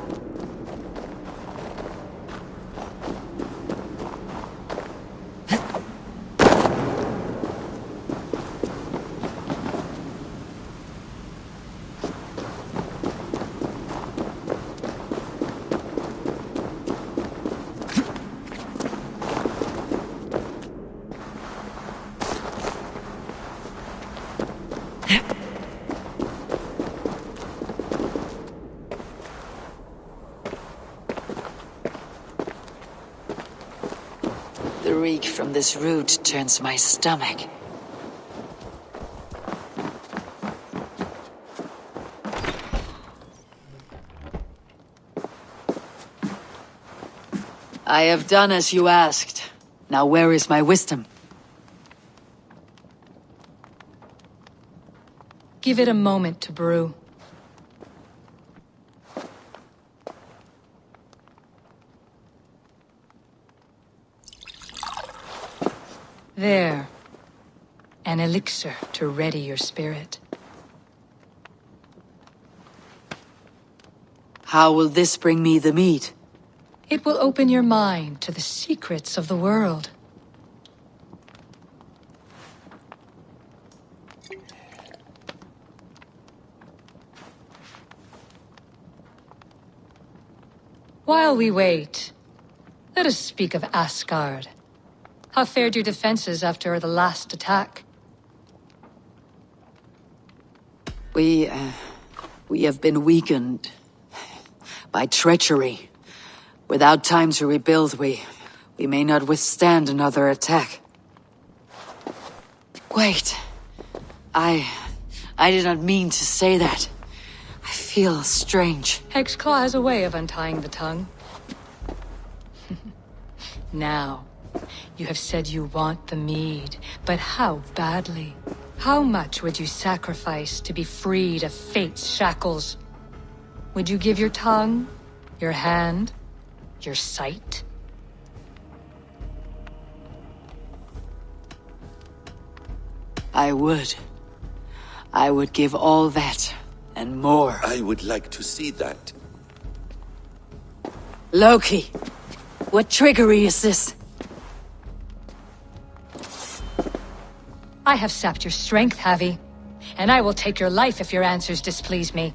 The reek from this root turns my stomach. I have done as you asked. Now where is my wisdom? Give it a moment to brew. There. An elixir to ready your spirit. How will this bring me the meat? It will open your mind to the secrets of the world. While we wait, let us speak of Asgard. How fared your defenses after the last attack? We have been weakened by treachery. Without time to rebuild, we may not withstand another attack. Wait. I did not mean to say that. I feel strange. Hexclaw has a way of untying the tongue. Now, you have said you want the mead, but how badly? How much would you sacrifice to be freed of fate's shackles? Would you give your tongue, your hand, your sight? I would. I would give all that, and more. I would like to see that. Loki! What trickery is this? I have sapped your strength, Havi. And I will take your life if your answers displease me.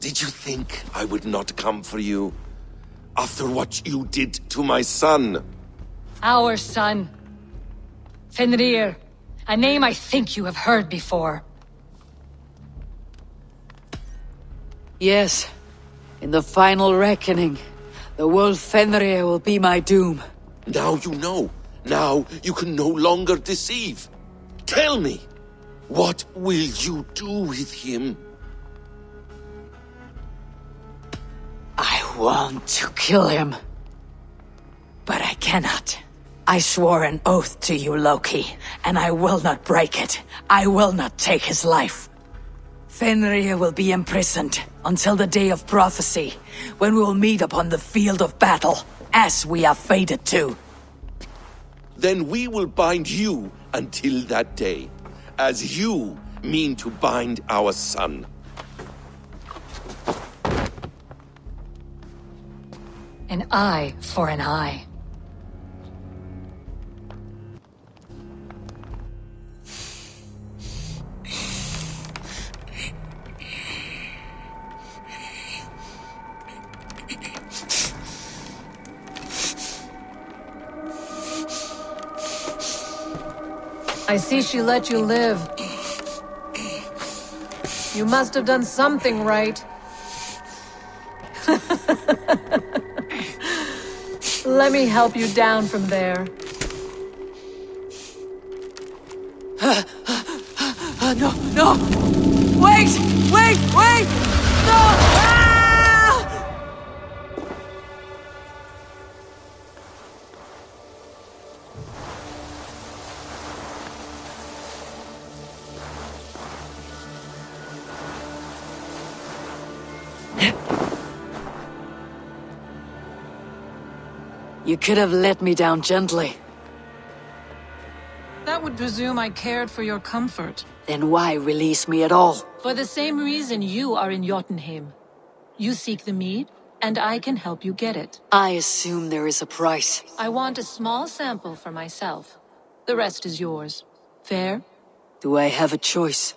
Did you think I would not come for you? After what you did to my son? Our son. Fenrir. A name I think you have heard before. Yes. In the final reckoning, the wolf Fenrir will be my doom. Now you know. Now you can no longer deceive. Tell me, what will you do with him? I want to kill him. But I cannot. I swore an oath to you, Loki, and I will not break it. I will not take his life. Fenrir will be imprisoned until the day of prophecy, when we will meet upon the field of battle, as we are fated to. Then we will bind you until that day, as you mean to bind our son. An eye for an eye. I see she let you live. You must have done something right. Let me help you down from there. No, no! Wait! Wait! Wait! No! Ah! You could have let me down gently. That would presume I cared for your comfort. Then why release me at all? For the same reason you are in Jotunheim. You seek the mead, and I can help you get it. I assume there is a price. I want a small sample for myself. The rest is yours. Fair? Do I have a choice?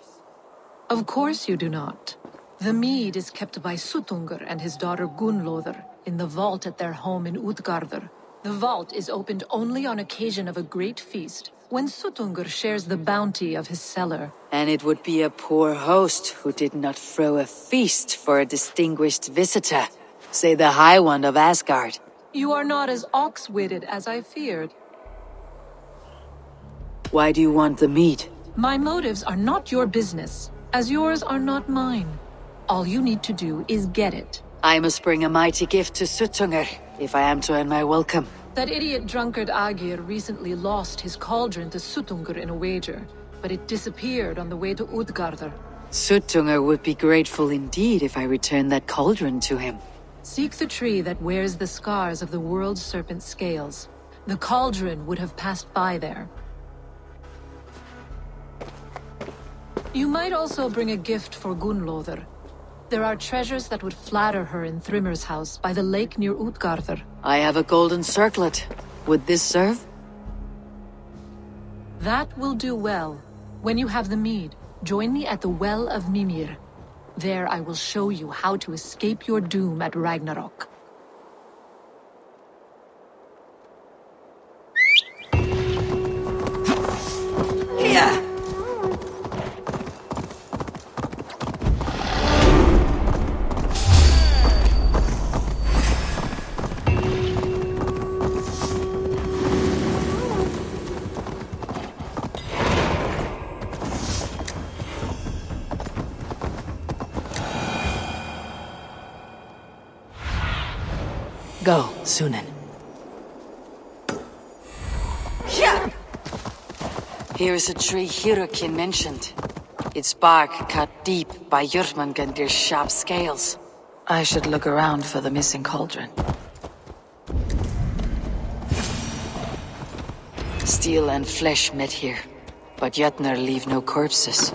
Of course you do not. The mead is kept by Suttungr and his daughter Gunnlóðr in the vault at their home in Utgardr. The vault is opened only on occasion of a great feast, when Suttungr shares the bounty of his cellar. And it would be a poor host who did not throw a feast for a distinguished visitor. Say the High One of Asgard. You are not as ox-witted as I feared. Why do you want the mead? My motives are not your business, as yours are not mine. All you need to do is get it. I must bring a mighty gift to Suttungr, if I am to earn my welcome. That idiot drunkard Agir recently lost his cauldron to Suttungr in a wager, but it disappeared on the way to Utgardr. Suttungr would be grateful indeed if I returned that cauldron to him. Seek the tree that wears the scars of the world's serpent scales. The cauldron would have passed by there. You might also bring a gift for Gunnlóðr. There are treasures that would flatter her in Thrimmer's house by the lake near Utgardr. I have a golden circlet. Would this serve? That will do well. When you have the mead, join me at the Well of Mimir. There I will show you how to escape your doom at Ragnarok. Yeah. Go, Sunan. Here is a tree Hirukin mentioned. Its bark cut deep by Jörmungandr's sharp scales. I should look around for the missing cauldron. Steel and flesh met here, but Jötnar leave no corpses.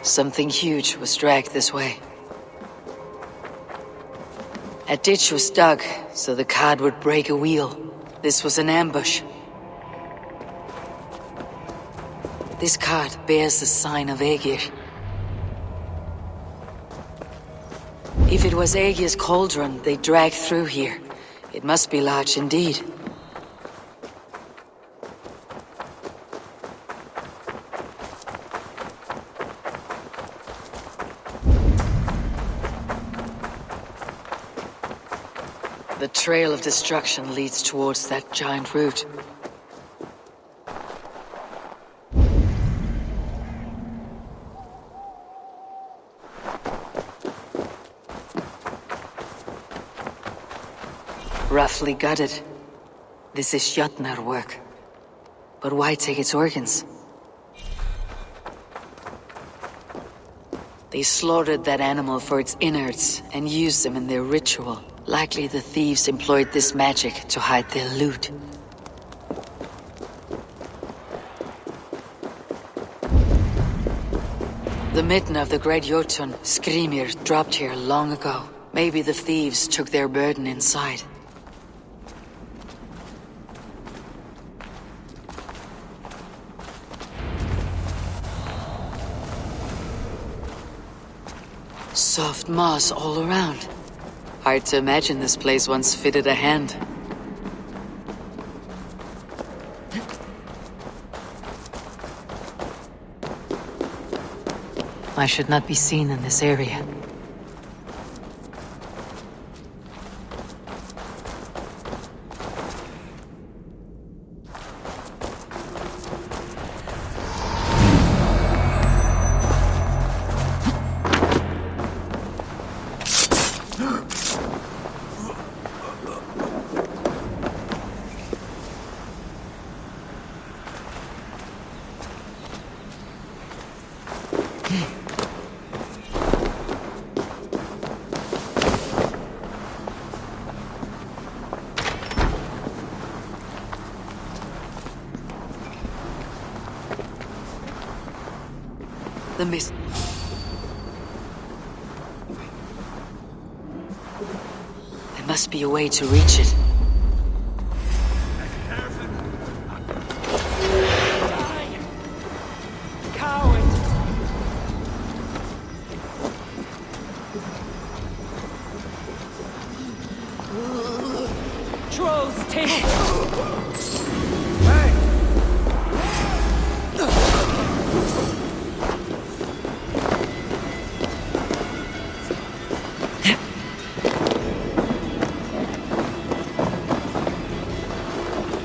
Something huge was dragged this way. A ditch was dug, so the cart would break a wheel. This was an ambush. This cart bears the sign of Aegir. If it was Aegir's cauldron they dragged through here, it must be large indeed. The trail of destruction leads towards that giant root. Roughly gutted. This is Jötnar work. But why take its organs? They slaughtered that animal for its innards and used them in their ritual. Likely the thieves employed this magic to hide their loot. The midden of the Great Jotun, Skrimir, dropped here long ago. Maybe the thieves took their burden inside. Soft moss all around. Hard to imagine this place once fitted a hand. I should not be seen in this area. The mist. There must be a way to reach it. Coward! Trolls, take it!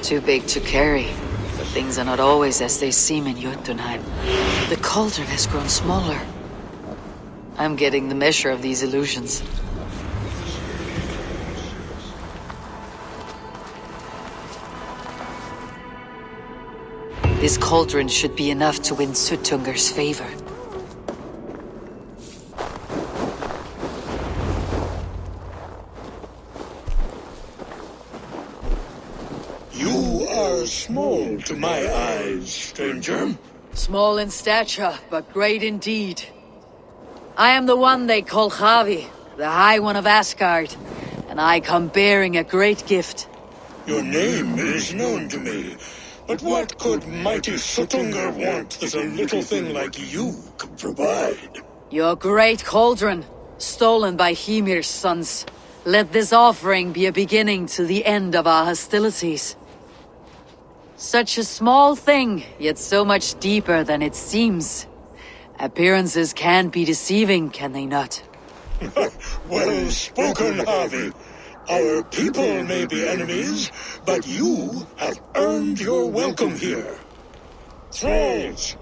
Too big to carry, but things are not always as they seem in Jotunheim. The cauldron has grown smaller. I'm getting the measure of these illusions. This cauldron should be enough to win Sutunger's favor. You are small to my eyes, stranger. Small in stature, but great in deed. I am the one they call Havi, the High One of Asgard, and I come bearing a great gift. Your name is known to me, but what could mighty Suttungr want that a little thing like you could provide? Your great cauldron, stolen by Hymir's sons. Let this offering be a beginning to the end of our hostilities. Such a small thing, yet so much deeper than it seems. Appearances can be deceiving, can they not? Well spoken, Havi. Our people may be enemies, but you have earned your welcome here. Thralls,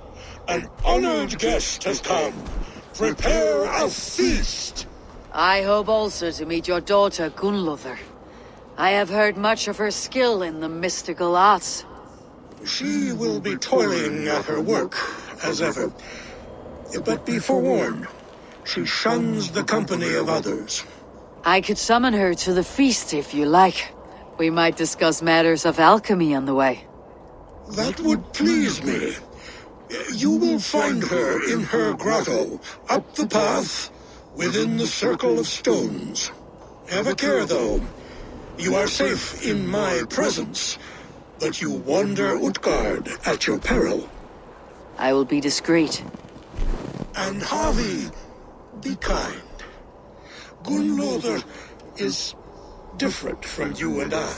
an honored guest has come. Prepare a feast. I hope also to meet your daughter, Gunnlothr. I have heard much of her skill in the mystical arts. She will be toiling at her work, as ever. But be forewarned, she shuns the company of others. I could summon her to the feast if you like. We might discuss matters of alchemy on the way. That would please me. You will find her in her grotto, up the path, within the circle of stones. Have a care, though. You are safe in my presence, but you wander Utgard at your peril. I will be discreet. And Havi, be kind. Gunnlothr is different from you and I.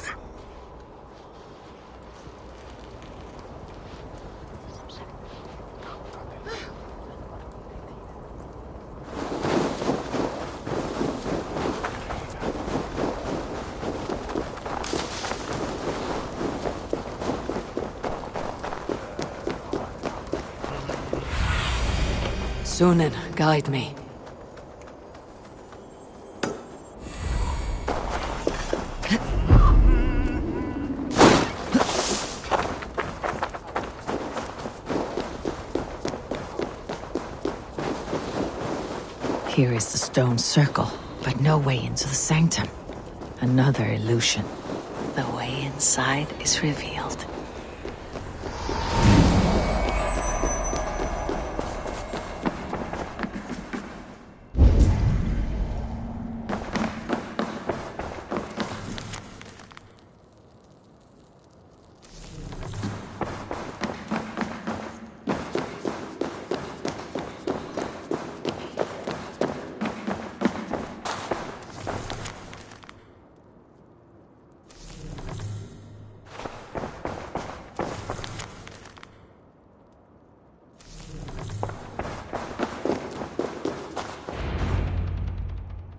Sunan, guide me. Here is the stone circle, but no way into the sanctum. Another illusion. The way inside is revealed.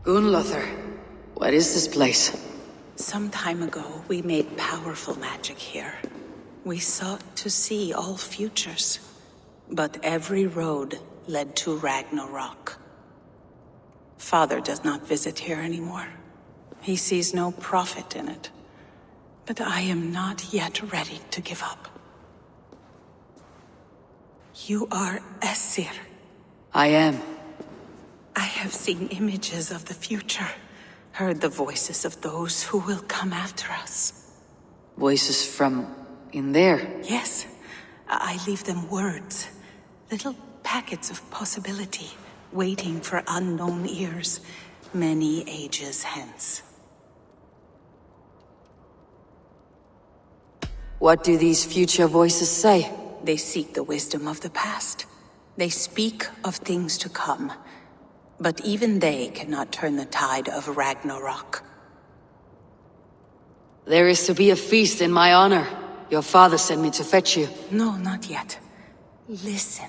Gunnlothr, what is this place? Some time ago, we made powerful magic here. We sought to see all futures, but every road led to Ragnarok. Father does not visit here anymore. He sees no profit in it. But I am not yet ready to give up. You are Aesir. I am. I have seen images of the future, heard the voices of those who will come after us. Voices from in there? Yes. I leave them words, little packets of possibility, waiting for unknown ears, many ages hence. What do these future voices say? They seek the wisdom of the past. They speak of things to come. But even they cannot turn the tide of Ragnarok. There is to be a feast in my honor. Your father sent me to fetch you. No, not yet. Listen.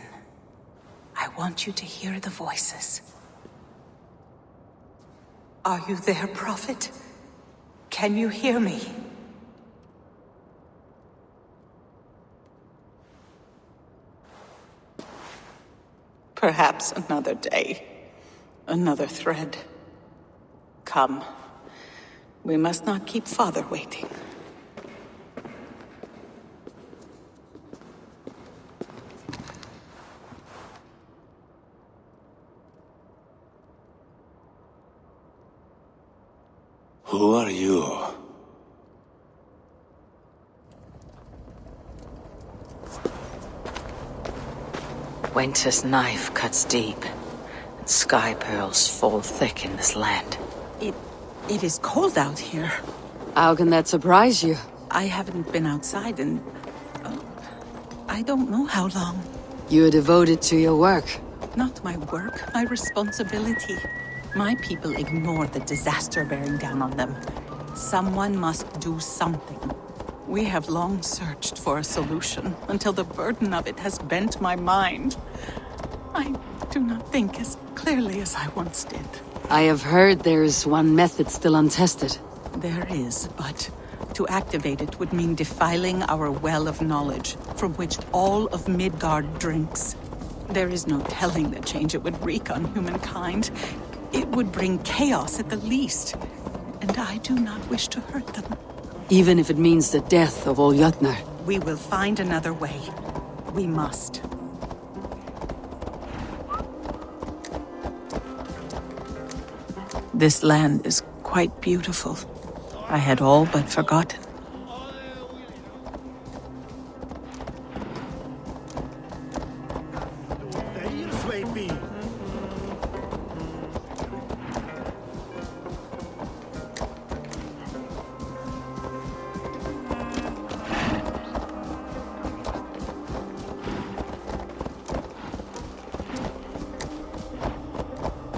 I want you to hear the voices. Are you there, Prophet? Can you hear me? Perhaps another day. Another thread. Come. We must not keep Father waiting. Who are you? Winter's knife cuts deep, and sky pearls fall thick in this land. It is cold out here. How can that surprise you? I haven't been outside in... I don't know how long. You are devoted to your work. Not my work, my responsibility. My people ignore the disaster bearing down on them. Someone must do something. We have long searched for a solution, until the burden of it has bent my mind. I do not think as clearly as I once did. I have heard there is one method still untested. There is, but to activate it would mean defiling our well of knowledge, from which all of Midgard drinks. There is no telling the change it would wreak on humankind. It would bring chaos at the least, and I do not wish to hurt them. Even if it means the death of all Jötnar. We will find another way. We must. This land is quite beautiful. I had all but forgotten.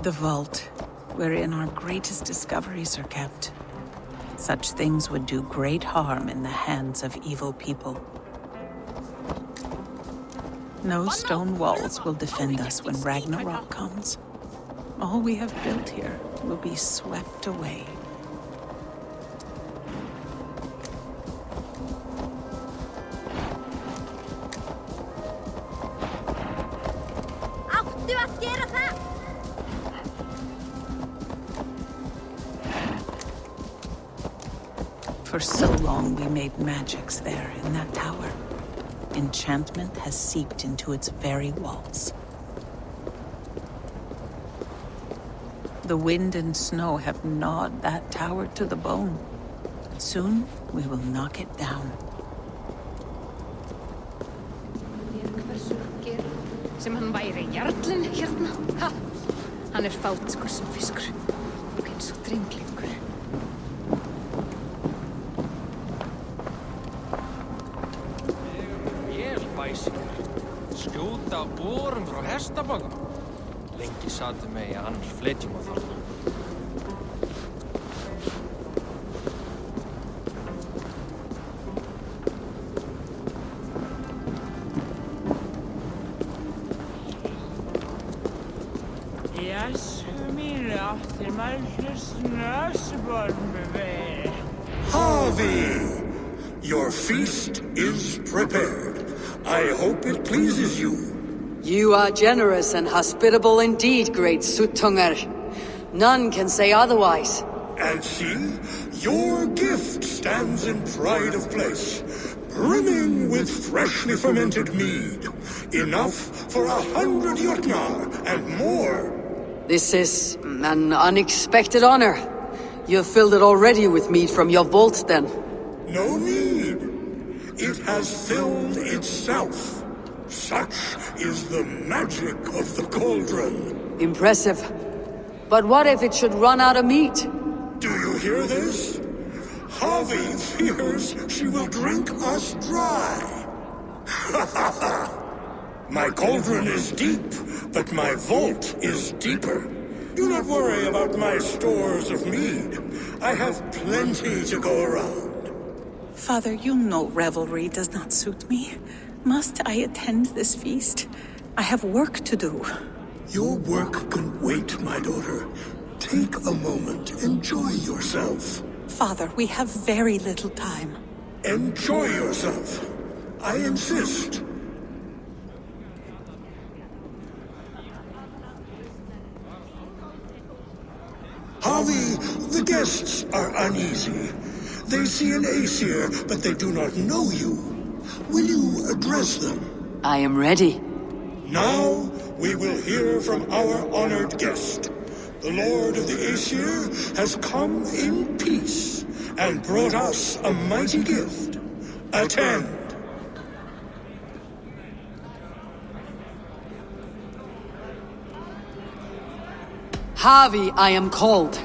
The vault, wherein our greatest discoveries are kept. Such things would do great harm in the hands of evil people. No stone walls will defend us when Ragnarok comes. All we have built here will be swept away. For so long we made magics there in that tower. Enchantment has seeped into its very walls. The wind and snow have gnawed that tower to the bone. Soon we will knock it down. Sem hann væri jarlinn hérna. Ha! Hann fátskur sem fiskur. Eins og drenglingur. Skjóta borum frá hestabökum. Lengi satu mig að annars fletjum á þarna. Harvey, your feast is prepared. I hope it pleases you. You are generous and hospitable indeed, great Suttungur. None can say otherwise. And see, your gift stands in pride of place, brimming with freshly fermented mead. Enough for 100 Jötnar and more. This is an unexpected honor. You have filled it already with mead from your vault, then. No need. It has filled itself. Such is the magic of the cauldron. Impressive. But what if it should run out of meat? Do you hear this? Harvey fears she will drink us dry. My cauldron is deep, but my vault is deeper. Do not worry about my stores of mead. I have plenty to go around. Father, you know revelry does not suit me. Must I attend this feast? I have work to do. Your work can wait, my daughter. Take a moment. Enjoy yourself. Father, we have very little time. Enjoy yourself. I insist. Harvey, the guests are uneasy. They see an Aesir, but they do not know you. Will you address them? I am ready. Now, we will hear from our honored guest. The Lord of the Aesir has come in peace and brought us a mighty gift. Attend. Harvey I am called,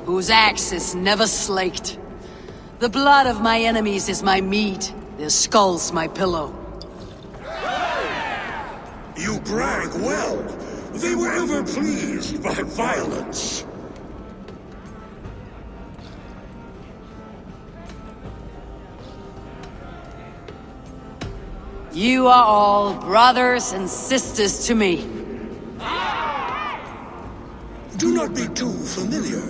whose axe is never slaked. The blood of my enemies is my meat, their skulls my pillow. You brag well. They were ever pleased by violence. You are all brothers and sisters to me. Do not be too familiar.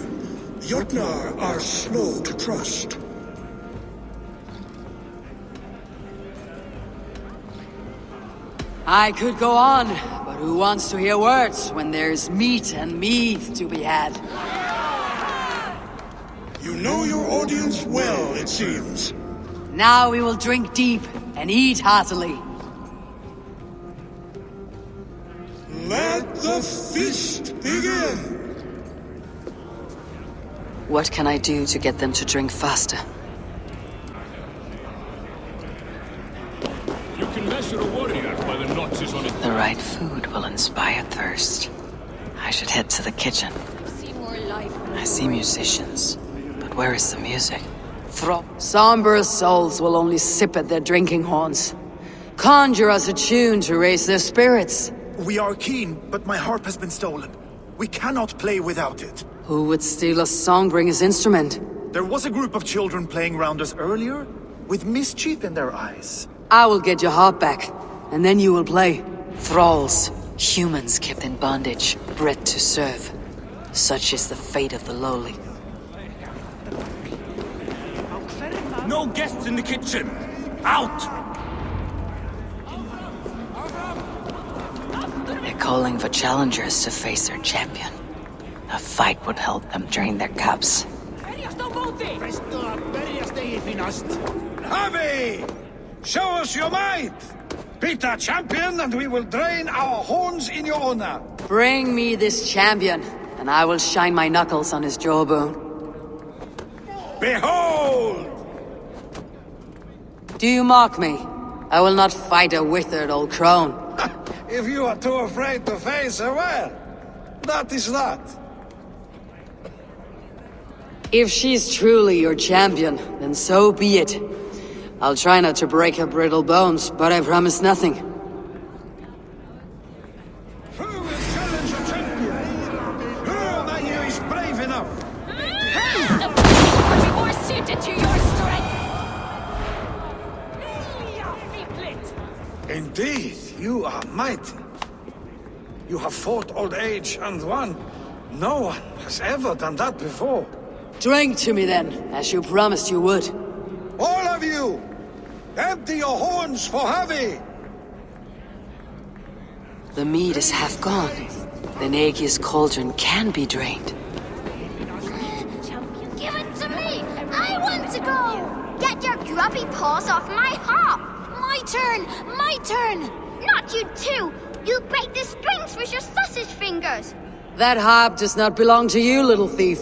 Jotnar are slow to trust. I could go on, but who wants to hear words when there's meat and mead to be had? You know your audience well, it seems. Now we will drink deep and eat heartily. Let the feast begin! What can I do to get them to drink faster? You can measure a warrior by the notches on it. The right food will inspire thirst. I should head to the kitchen. I see musicians, but where is the music? Somber souls will only sip at their drinking horns. Conjure us a tune to raise their spirits. We are keen, but my harp has been stolen. We cannot play without it. Who would steal a songbringer's instrument? There was a group of children playing round us earlier, with mischief in their eyes. I will get your harp back, and then you will play. Thralls, humans kept in bondage, bred to serve. Such is the fate of the lowly. No guests in the kitchen! Out! They're calling for challengers to face their champion. A fight would help them drain their cups. Harvey! Show us your might! Beat our champion and we will drain our horns in your honor. Bring me this champion, and I will shine my knuckles on his jawbone. Behold! Do you mock me? I will not fight a withered old crone. If you are too afraid to face her, well, that is that. If she's truly your champion, then so be it. I'll try not to break her brittle bones, but I promise nothing. Who will challenge a champion? Who among you is brave enough? More suited to your strength. Indeed, you are mighty. You have fought old age and won. No one has ever done that before. Drink to me then, as you promised you would. All of you! Empty your horns for Harvey! The mead is half gone. Then Aegir's cauldron can be drained. Give it to me! I want to go! Get your grubby paws off my harp! My turn! My turn! Not you too! You break the strings with your sausage fingers! That harp does not belong to you, little thief.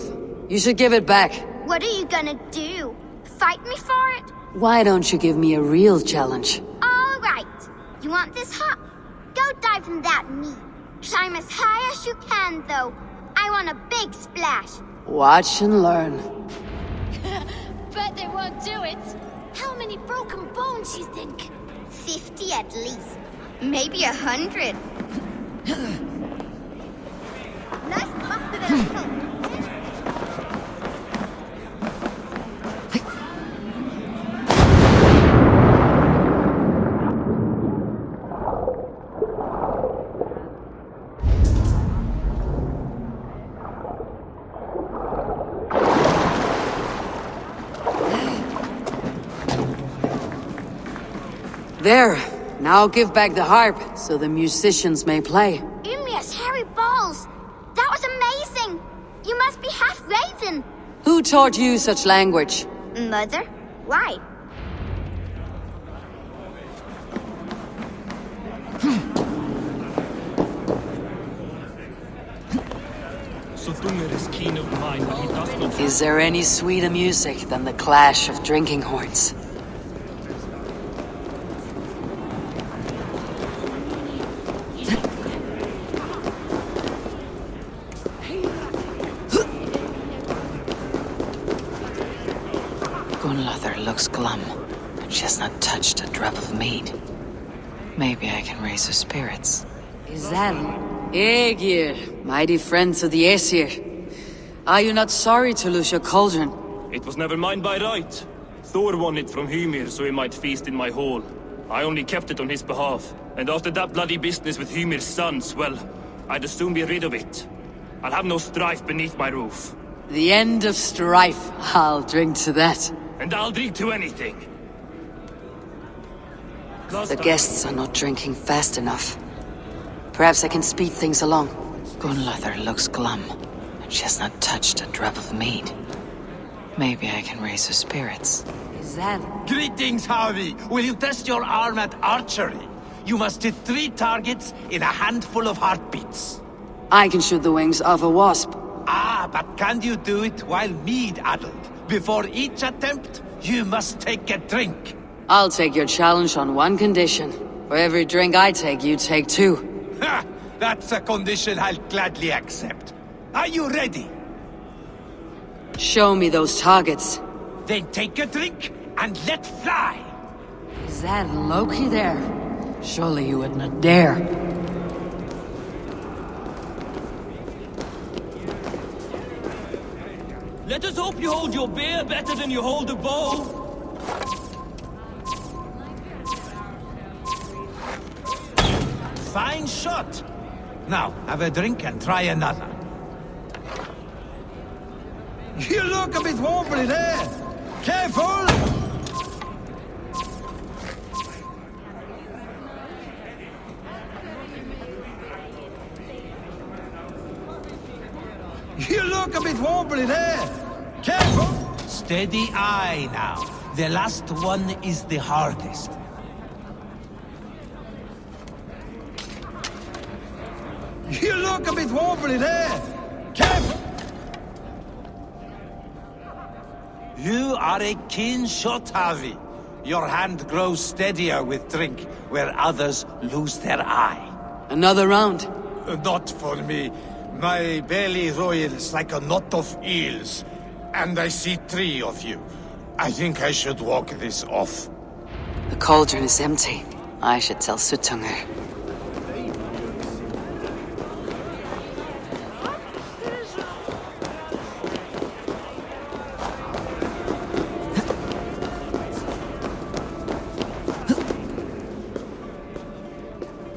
You should give it back. What are you gonna do? Fight me for it? Why don't you give me a real challenge? All right. You want this harp? Go dive in that meat. Climb as high as you can, though. I want a big splash. Watch and learn. Bet they won't do it. How many broken bones you think? 50 at least. Maybe 100. Nice up to the There. Now give back the harp, so the musicians may play. Ymir's hairy balls. That was amazing. You must be half raven. Who taught you such language? Mother? Why? Suttungr is keen of mind, but he does not... Is there any sweeter music than the clash of drinking horns? Gunlothar looks glum. She has not touched a drop of mead. Maybe I can raise her spirits. Is that Aegir, mighty friends of the Aesir? Are you not sorry to lose your cauldron? It was never mine by right. Thor won it from Hymir so he might feast in my hall. I only kept it on his behalf. And after that bloody business with Hymir's sons, well, I'd as soon be rid of it. I'll have no strife beneath my roof. The end of strife. I'll drink to that. And I'll drink to anything. The guests are not drinking fast enough. Perhaps I can speed things along. Gunlothar looks glum. She has not touched a drop of mead. Maybe I can raise her spirits. Is that... Greetings, Harvey. Will you test your arm at archery? You must hit 3 targets in a handful of heartbeats. I can shoot the wings off a wasp. Ah, but can you do it while mead-addled? Before each attempt, you must take a drink. I'll take your challenge on one condition. For every drink I take, you take 2. Ha! That's a condition I'll gladly accept. Are you ready? Show me those targets. Then take a drink and let fly. Is that Loki there? Surely you would not dare. Let us hope you hold your beer better than you hold a bow. Fine shot. Now, have a drink and try another. You look a bit wobbly there. Careful! You look a bit wobbly there. Careful! Steady eye now. The last one is the hardest. You look a bit wobbly there. Careful! You are a keen shot, Harvey. Your hand grows steadier with drink, where others lose their eye. Another round? Not for me. My belly roils like a knot of eels. And I see 3 of you. I think I should walk this off. The cauldron is empty. I should tell Suttungr.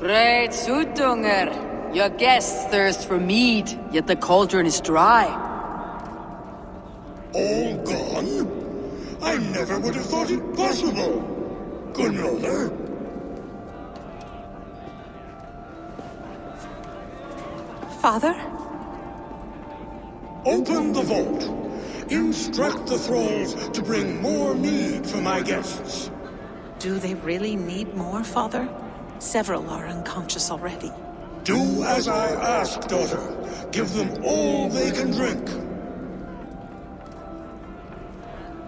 Great Suttungr! Your guests thirst for mead, yet the cauldron is dry. All gone? I never would have thought it possible. Gunlothar? Father? Open the vault. Instruct the thralls to bring more mead for my guests. Do they really need more, Father? Several are unconscious already. Do as I ask, daughter. Give them all they can drink.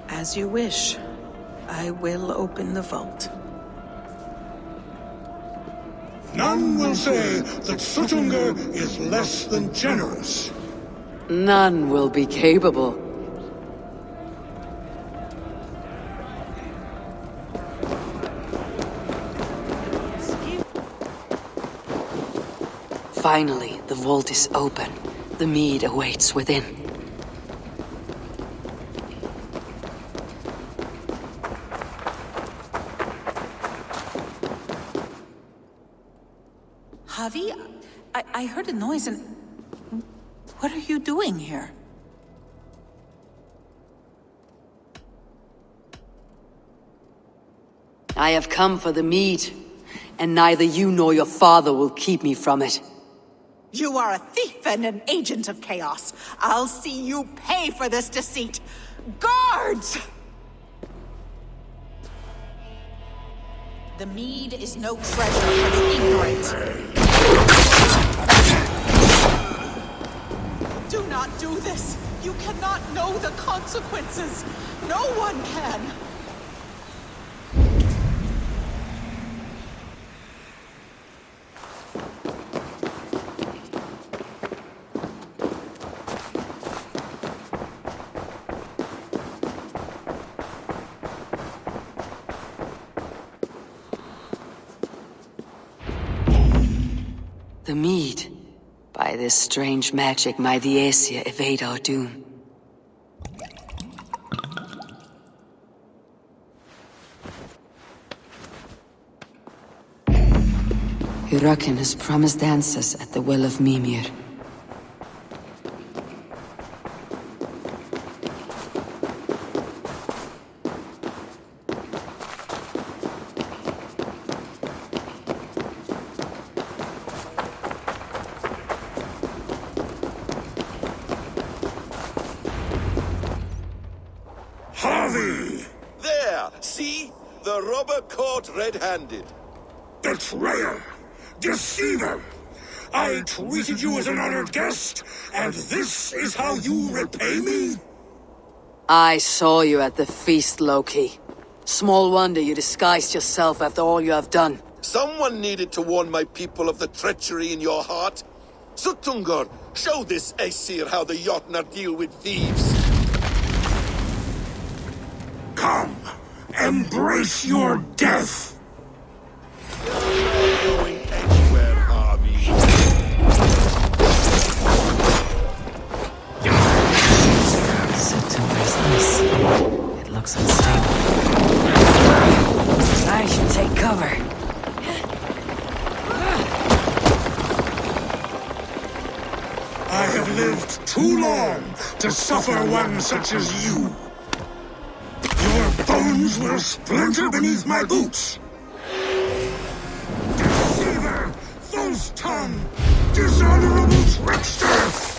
As you wish. I will open the vault. None will say that Suttungr is less than generous. None will be capable. Finally, the vault is open. The mead awaits within. Javi, I heard a noise and... What are you doing here? I have come for the mead, and neither you nor your father will keep me from it. You are a thief and an agent of chaos. I'll see you pay for this deceit. Guards! The mead is no treasure for the ignorant. Do not do this. You cannot know the consequences. No one can. The mead. By this strange magic, might the Aesir evade our doom. Hyrroken has promised answers at the Well of Mimir. There! See? The robber caught red-handed. Betrayer! Deceiver! I treated you as an honored guest, and this is how you repay me? I saw you at the feast, Loki. Small wonder you disguised yourself after all you have done. Someone needed to warn my people of the treachery in your heart. Suttungr, show this Aesir how the Jotnar deal with thieves. Come, embrace your death! You're not going anywhere, Harvey. Sutungr's ice. It looks unstable. I should take cover. I have lived too long to suffer one such as you. Your bones will splinter beneath my boots. Deceiver, false tongue, dishonorable trickster!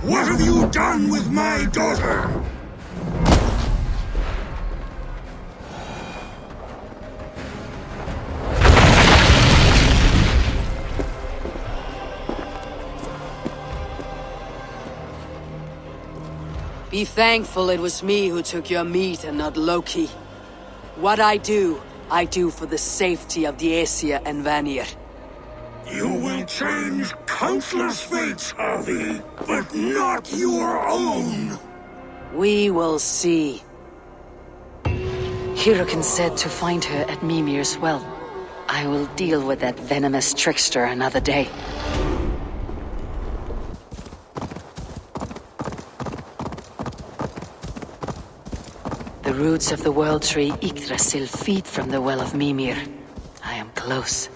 What have you done with my daughter? Be thankful it was me who took your meat and not Loki. What I do for the safety of the Aesir and Vanir. You will change countless fates, Harvey, but not your own. We will see. Hyrroken said to find her at Mimir's well. I will deal with that venomous trickster another day. The roots of the world tree Yggdrasil feed from the well of Mimir. I am close.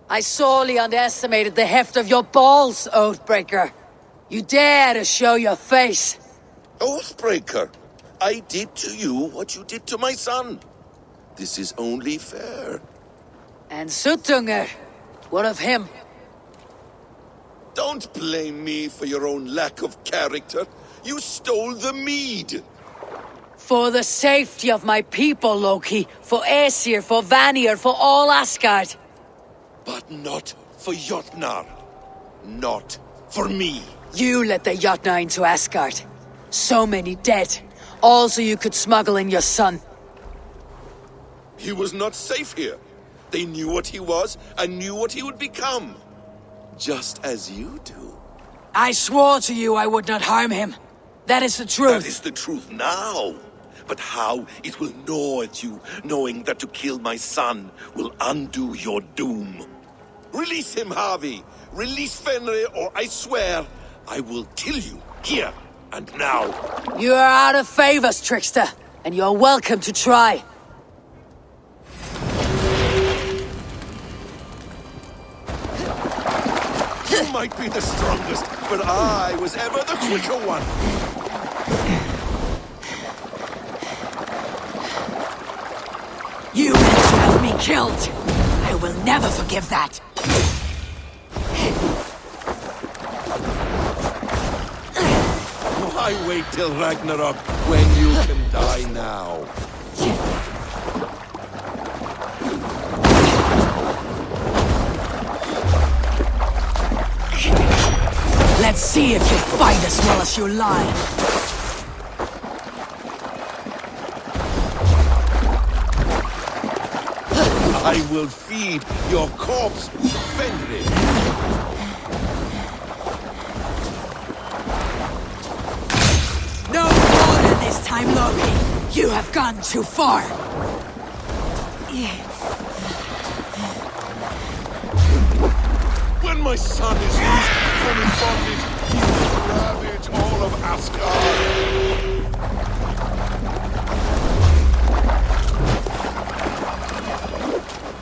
I sorely underestimated the heft of your balls, Oathbreaker. You dare to show your face. Oathbreaker, I did to you what you did to my son. This is only fair. And Suttungr, what of him? Don't blame me for your own lack of character. You stole the mead. For the safety of my people, Loki. For Aesir, for Vanir, for all Asgard. But not for Jotnar. Not for me. You let the Jotnar into Asgard. So many dead. All so you could smuggle in your son. He was not safe here. They knew what he was and knew what he would become. Just as you do. I swore to you I would not harm him. That is the truth. That is the truth now. But how it will gnaw at you, knowing that to kill my son will undo your doom. Release him, Harvey. Release Fenrir, or I swear I will kill you here and now. You are out of favors, trickster, and you're welcome to try. You might be the strongest, but I was ever the quicker one. You meant to have me killed. I will never forgive that. Why wait till Ragnarok when you can die now? Let's see if you fight as well as you lie. I will feed your corpse, Fenrir. No water this time, Loki. You have gone too far. When my son is loosed from his bondage, he will ravage all of Asgard.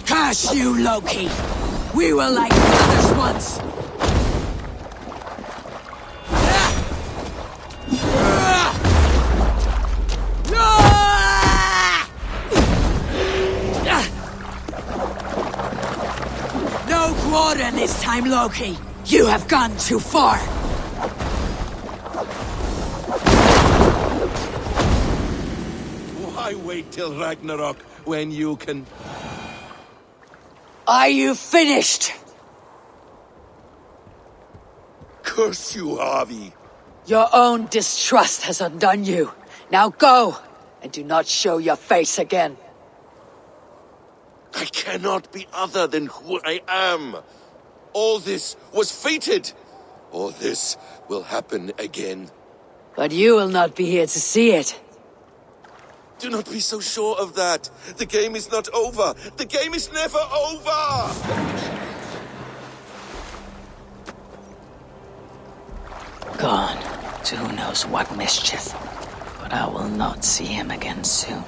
Curse you, Loki! We were like brothers once! No quarter this time, Loki! You have gone too far! Why wait till Ragnarok when you can... Are you finished? Curse you, Harvey. Your own distrust has undone you. Now go, and do not show your face again. I cannot be other than who I am. All this was fated. All this will happen again. But you will not be here to see it. Do not be so sure of that. The game is not over. The game is never over! Gone to who knows what mischief. But I will not see him again soon.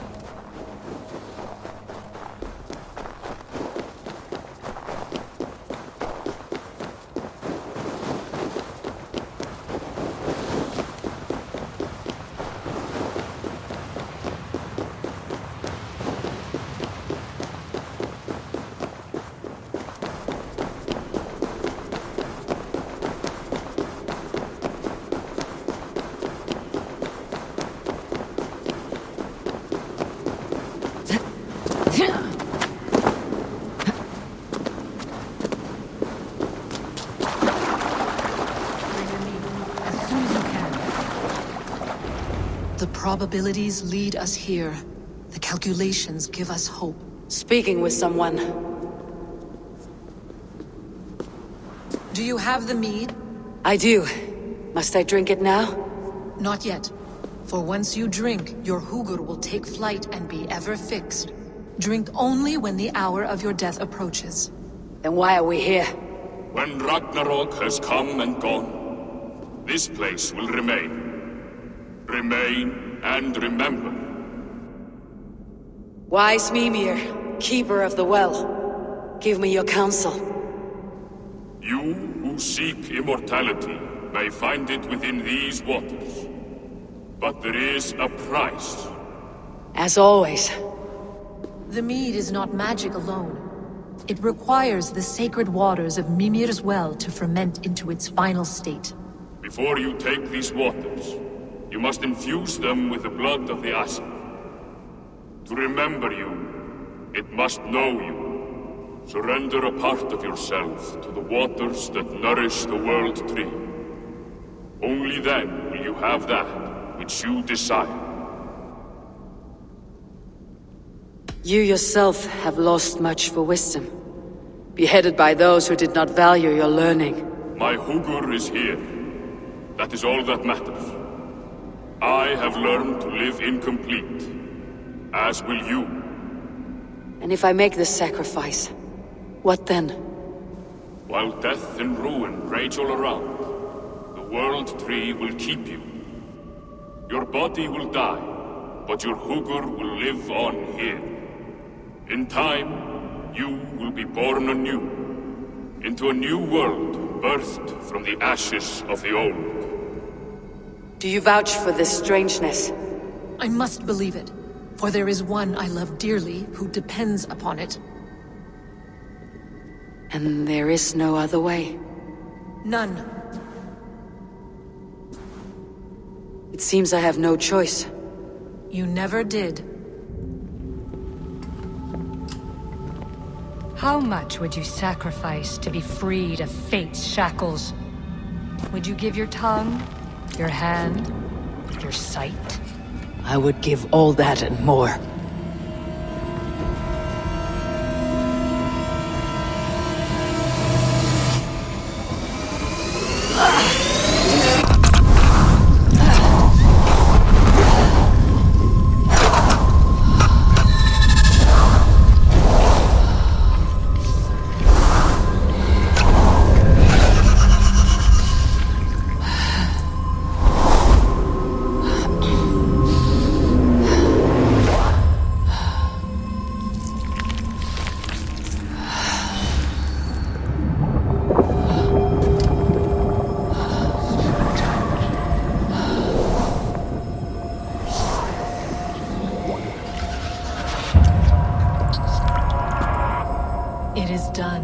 The probabilities lead us here. The calculations give us hope. Speaking with someone. Do you have the mead? I do. Must I drink it now? Not yet. For once you drink, your Hugur will take flight and be ever fixed. Drink only when the hour of your death approaches. Then why are we here? When Ragnarok has come and gone, this place will remain. Remain and remember. Wise Mimir, keeper of the well, give me your counsel. You who seek immortality may find it within these waters. But there is a price. As always. The mead is not magic alone. It requires the sacred waters of Mimir's well to ferment into its final state. Before you take these waters, you must infuse them with the blood of the Asher. To remember you, it must know you. Surrender a part of yourself to the waters that nourish the World Tree. Only then will you have that which you desire. You yourself have lost much for wisdom. Beheaded by those who did not value your learning. My Hugur is here. That is all that matters. I have learned to live incomplete, as will you. And if I make this sacrifice, what then? While death and ruin rage all around, the World Tree will keep you. Your body will die, but your Hugur will live on here. In time, you will be born anew, into a new world birthed from the ashes of the old. Do you vouch for this strangeness? I must believe it, for there is one I love dearly who depends upon it. And there is no other way? None. It seems I have no choice. You never did. How much would you sacrifice to be freed of fate's shackles? Would you give your tongue, your hand, your sight? I would give all that and more. It is done.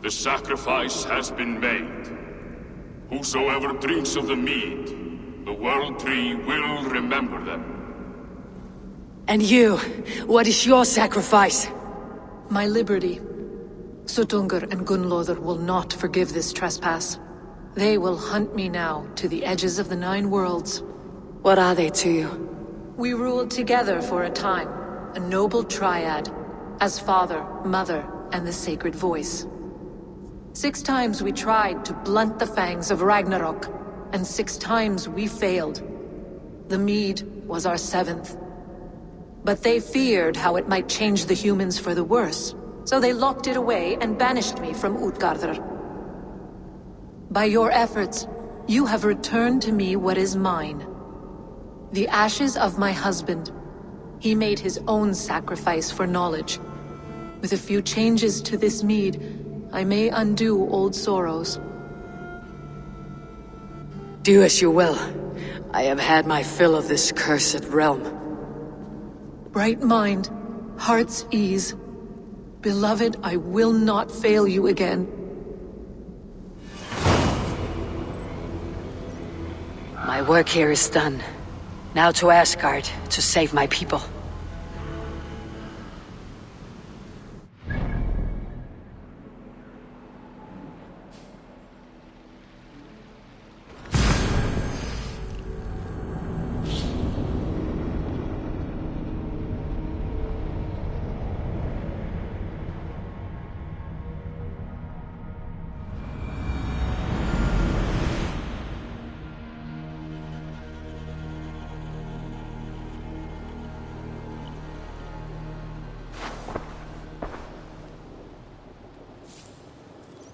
The sacrifice has been made. Whosoever drinks of the mead, the World Tree will remember them. And you, what is your sacrifice? My liberty. Suttungr and Gunnlodur will not forgive this trespass. They will hunt me now to the edges of the Nine Worlds. What are they to you? We ruled together for a time, a noble triad, as father, mother, and the sacred voice. 6 times we tried to blunt the fangs of Ragnarok, and 6 times we failed. The mead was our 7th. But they feared how it might change the humans for the worse, so they locked it away and banished me from Utgardr. By your efforts, you have returned to me what is mine. The ashes of my husband. He made his own sacrifice for knowledge. With a few changes to this mead, I may undo old sorrows. Do as you will. I have had my fill of this cursed realm. Bright mind, heart's ease. Beloved, I will not fail you again. My work here is done. Now to Asgard, to save my people.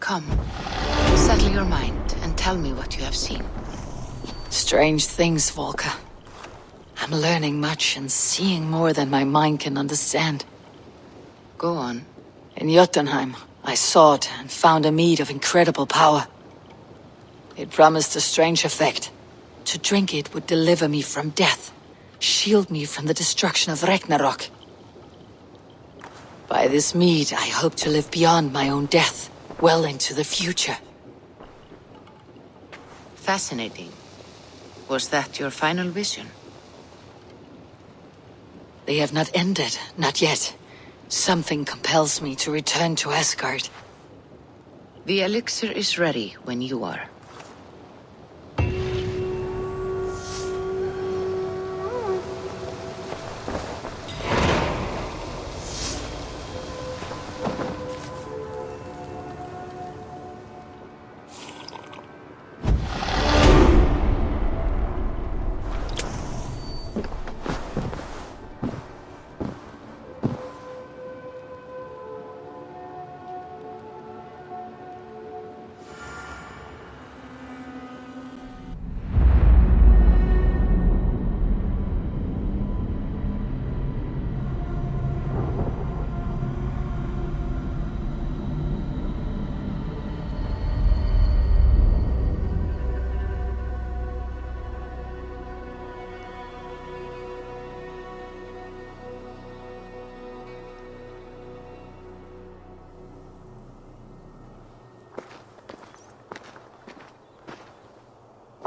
Come, settle your mind and tell me what you have seen. Strange things, Volka. I'm learning much and seeing more than my mind can understand. Go on. In Jotunheim, I sought and found a mead of incredible power. It promised a strange effect. To drink it would deliver me from death, shield me from the destruction of Ragnarok. By this mead, I hope to live beyond my own death, well into the future. Fascinating. Was that your final vision? They have not ended, not yet. Something compels me to return to Asgard. The elixir is ready when you are.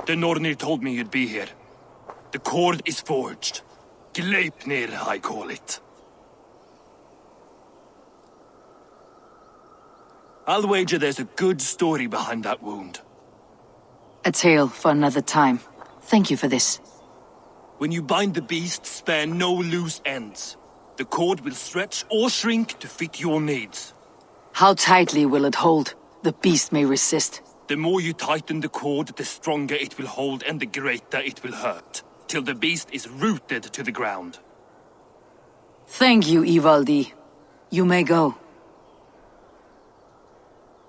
The Nornir told me you'd be here. The cord is forged. Gleipnir, I call it. I'll wager there's a good story behind that wound. A tale for another time. Thank you for this. When you bind the beast, spare no loose ends. The cord will stretch or shrink to fit your needs. How tightly will it hold? The beast may resist. The more you tighten the cord, the stronger it will hold and the greater it will hurt, till the beast is rooted to the ground. Thank you, Ivaldi. You may go.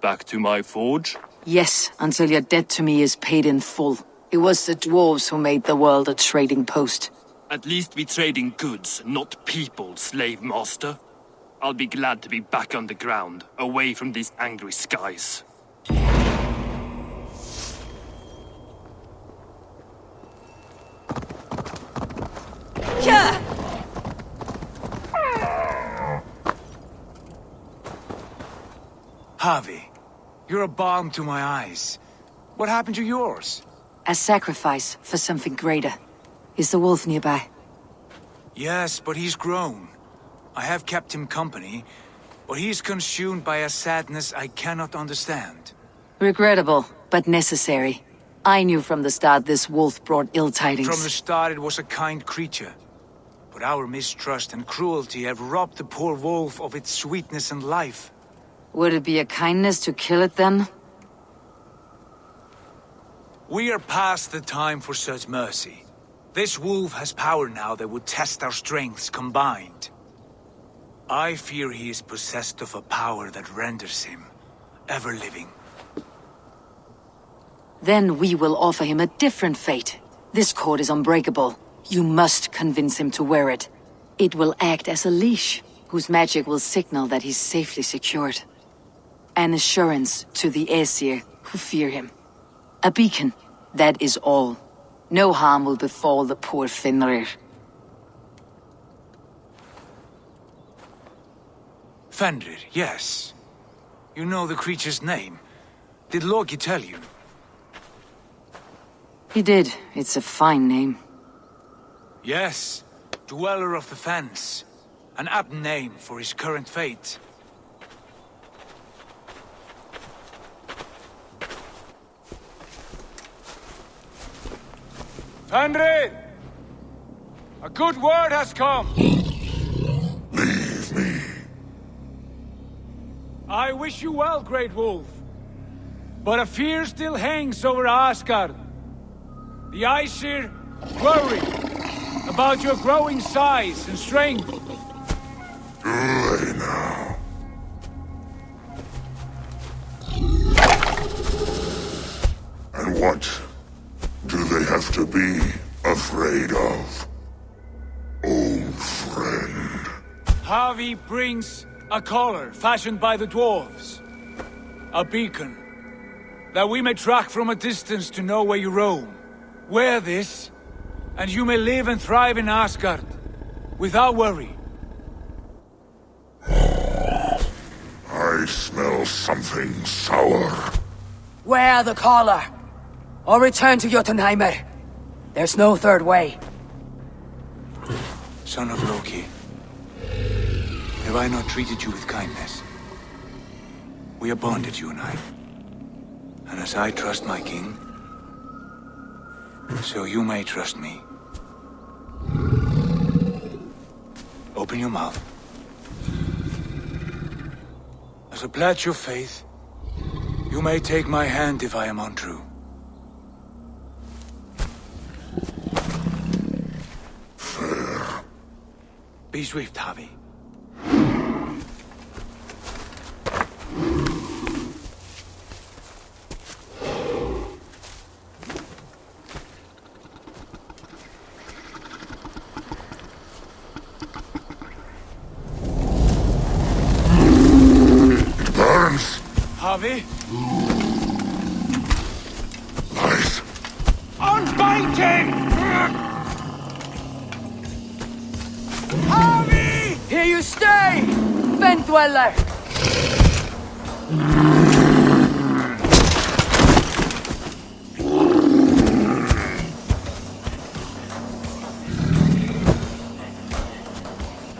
Back to my forge? Yes, until your debt to me is paid in full. It was the dwarves who made the world a trading post. At least we trade in goods, not people, slave master. I'll be glad to be back on the ground, away from these angry skies. Yeah! Havi, you're a balm to my eyes. What happened to yours? A sacrifice for something greater. Is the wolf nearby? Yes, but he's grown. I have kept him company, but he's consumed by a sadness I cannot understand. Regrettable, but necessary. I knew from the start this wolf brought ill tidings. From the start it was a kind creature. But our mistrust and cruelty have robbed the poor wolf of its sweetness and life. Would it be a kindness to kill it then? We are past the time for such mercy. This wolf has power now that would test our strengths combined. I fear he is possessed of a power that renders him ever-living. Then we will offer him a different fate. This cord is unbreakable. You must convince him to wear it. It will act as a leash, whose magic will signal that he's safely secured. An assurance to the Aesir who fear him. A beacon, that is all. No harm will befall the poor Fenrir. Fenrir, yes. You know the creature's name. Did Loki tell you? He did. It's a fine name. Yes. Dweller of the Fens. An apt name for his current fate. Fenrir! A good word has come! Leave me. I wish you well, Great Wolf. But a fear still hangs over Asgard. The Aesir worry about your growing size and strength. Too late now. And what do they have to be afraid of? Old friend. Havi brings a collar fashioned by the dwarves. A beacon. that we may track from a distance to know where you roam. Wear this, and you may live and thrive in Asgard, without worry. I smell something sour. Wear the collar, or return to Jotunheimer. There's no third way. Son of Loki, have I not treated you with kindness? We are bonded, you and I. And as I trust my king, so you may trust me. Open your mouth. As a pledge of faith, you may take my hand if I am untrue. Fair. Be swift, Havi. Harvey? Nice. Unbind him! Harvey! Here you stay, Fen Dweller!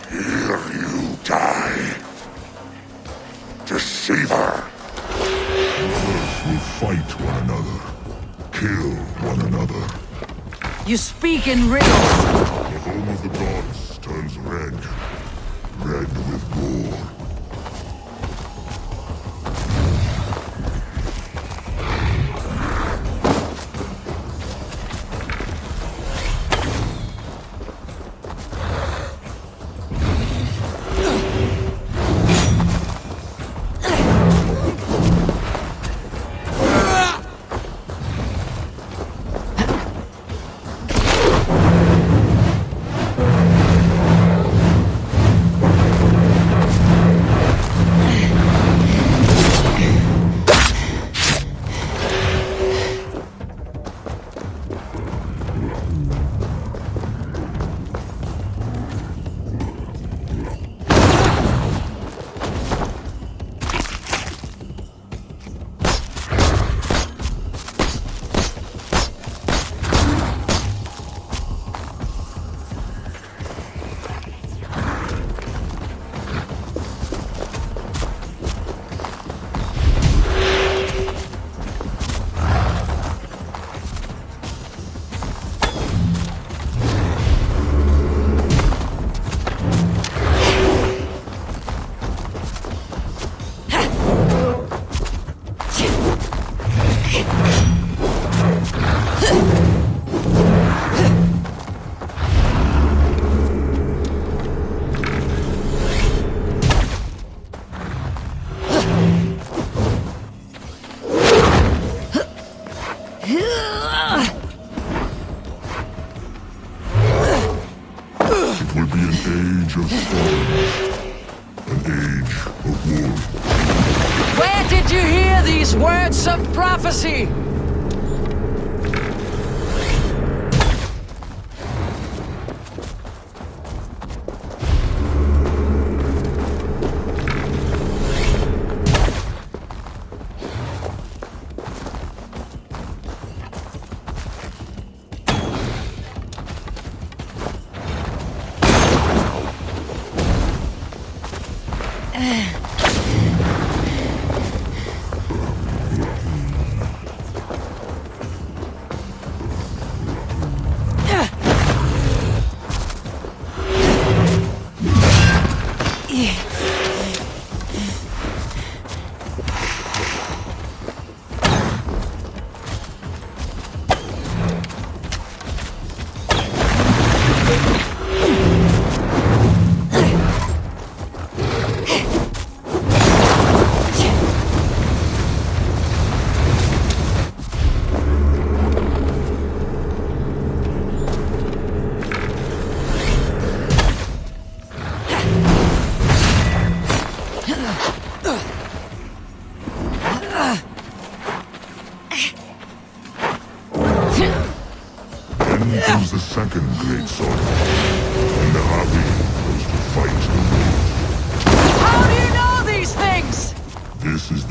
Here you die. Deceiver. Will fight one another, kill one another. You speak in riddles. The home of the gods turns red, red with gore. Where did you hear these words of prophecy?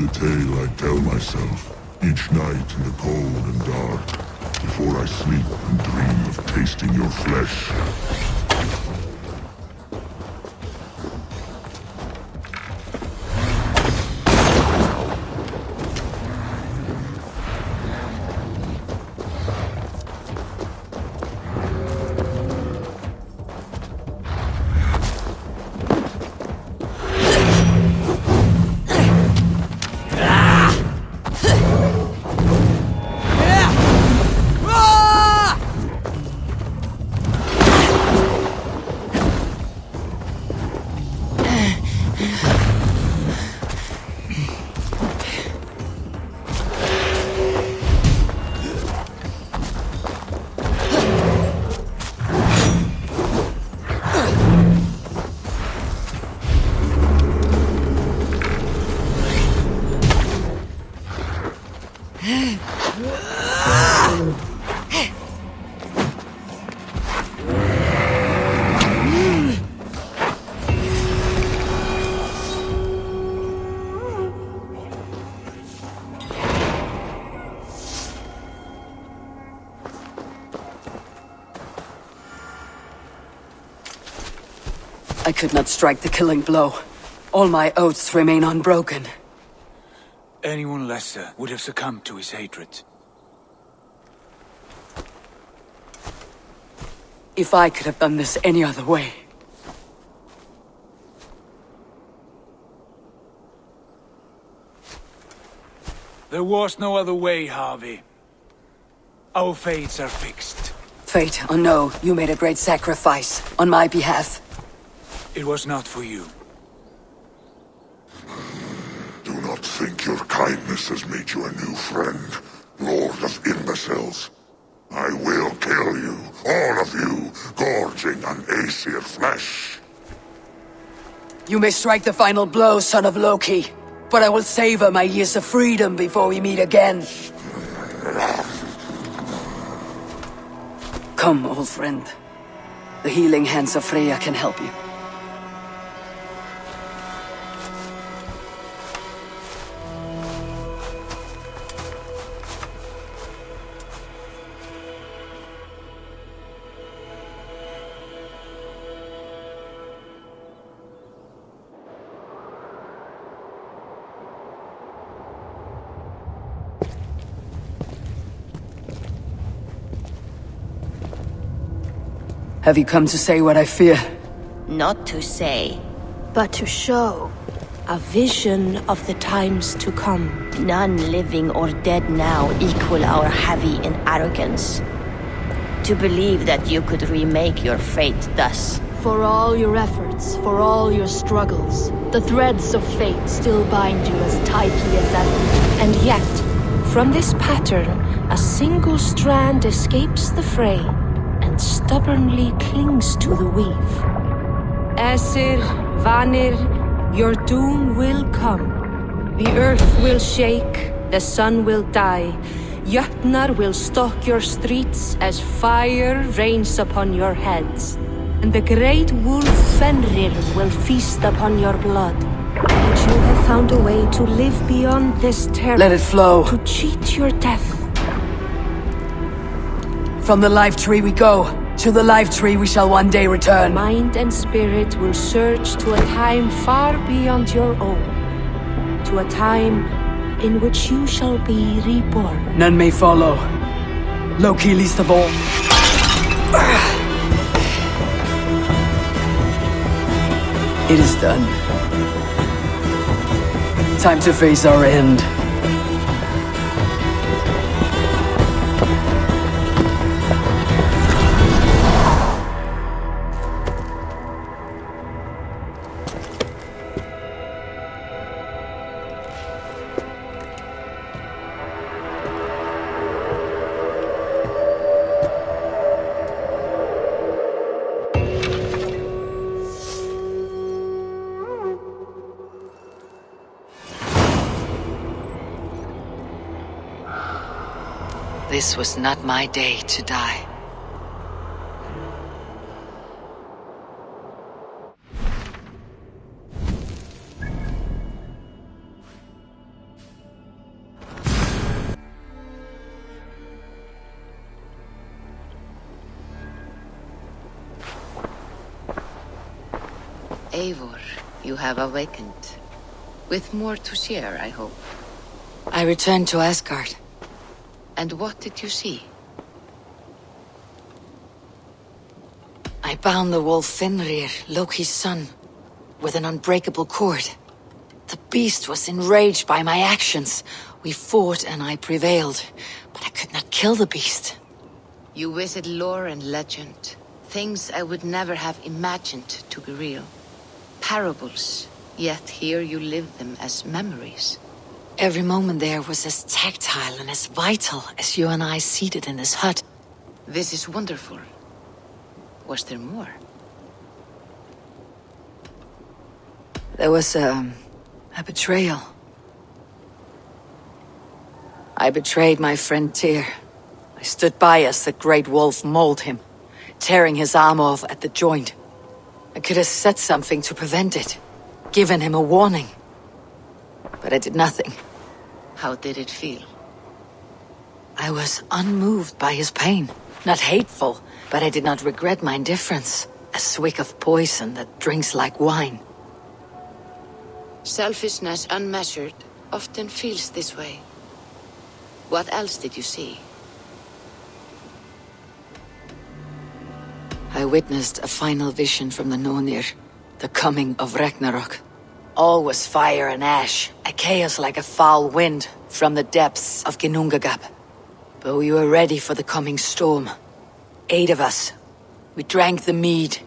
the tale I tell myself each night in the cold and dark, before I sleep and dream of tasting your flesh. I could not strike the killing blow. All my oaths remain unbroken. Anyone lesser would have succumbed to his hatred. If I could have done this any other way. There was no other way, Harvey. Our fates are fixed. Fate, or no, you made a great sacrifice on my behalf. It was not for you. Do not think your kindness has made you a new friend, Lord of Imbeciles. I will kill you, all of you, gorging on Aesir flesh. You may strike the final blow, son of Loki, but I will savor my years of freedom before we meet again. Come, old friend. The healing hands of Freya can help you. Have you come to say what I fear? Not to say, But to show. a vision of the times to come. None living or dead now equal our heavy in arrogance. To believe that you could remake your fate thus. For all your efforts, for all your struggles, the threads of fate still bind you as tightly as ever. And yet, from this pattern, a single strand escapes the fray and stubbornly clings to the weave. Aesir, Vanir, your doom will come. The earth will shake, the sun will die. Jötnar will stalk your streets as fire rains upon your heads. And the great wolf Fenrir will feast upon your blood. But you have found a way to live beyond this terror. Let it flow. To cheat your death. From the life tree we go. To the life tree we shall one day return. Mind and spirit will surge to a time far beyond your own. To a time in which you shall be reborn. None may follow. Loki least of all. It is done. Time to face our end. This was not my day to die. Eivor, you have awakened. With more to share, I hope. I returned to Asgard. And what did you see? I bound the wolf Fenrir, Loki's son, with an unbreakable cord. The beast was enraged by my actions. We fought and I prevailed, but I could not kill the beast. You visit lore and legend. Things I would never have imagined to be real. Parables, yet here you live them as memories. Every moment there was as tactile and as vital as you and I seated in this hut. This is wonderful. Was there more? There was a betrayal. I betrayed my friend Tyr. I stood by as the great wolf mauled him, tearing his arm off at the joint. I could have said something to prevent it, given him a warning. But I did nothing. How did it feel? I was unmoved by his pain. Not hateful, but I did not regret my indifference. A swig of poison that drinks like wine. Selfishness unmeasured often feels this way. What else did you see? I witnessed a final vision from the Nornir, the coming of Ragnarok. All was fire and ash, a chaos like a foul wind from the depths of Ginnungagap. But we were ready for the coming storm. 8 of us. We drank the mead,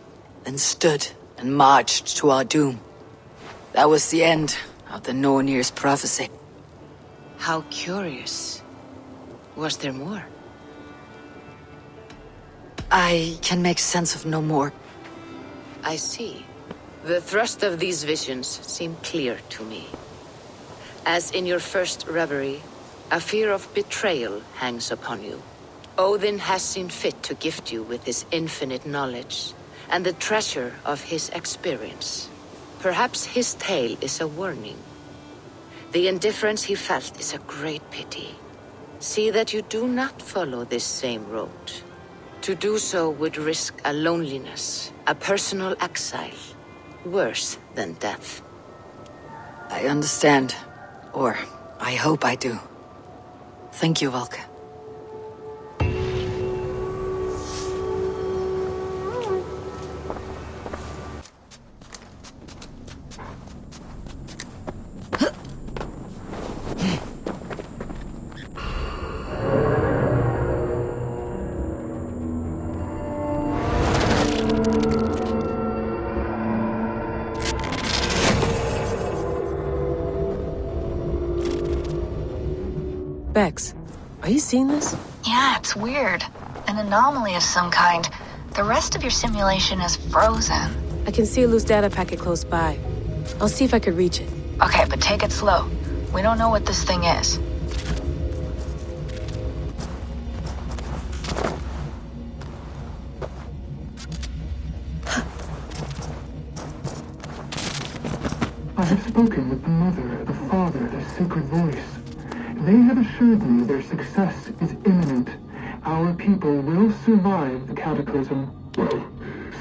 then stood and marched to our doom. That was the end of the Nornir's prophecy. How curious. Was there more? I can make sense of no more. I see. The thrust of these visions seem clear to me. As in your first reverie, a fear of betrayal hangs upon you. Odin has seen fit to gift you with his infinite knowledge, and the treasure of his experience. Perhaps his tale is a warning. The indifference he felt is a great pity. See that you do not follow this same road. To do so would risk a loneliness, a personal exile, worse than death. I understand. Or, I hope I do. Thank you, Valka. Bex, are you seeing this? Yeah, it's weird. An anomaly of some kind. The rest of your simulation is frozen. I can see a loose data packet close by. I'll see if I could reach it. Okay, but take it slow. We don't know what this thing is. I have spoken with the mother, the father, the sacred voice. They have assured me their success is imminent. Our people will survive the cataclysm. Well,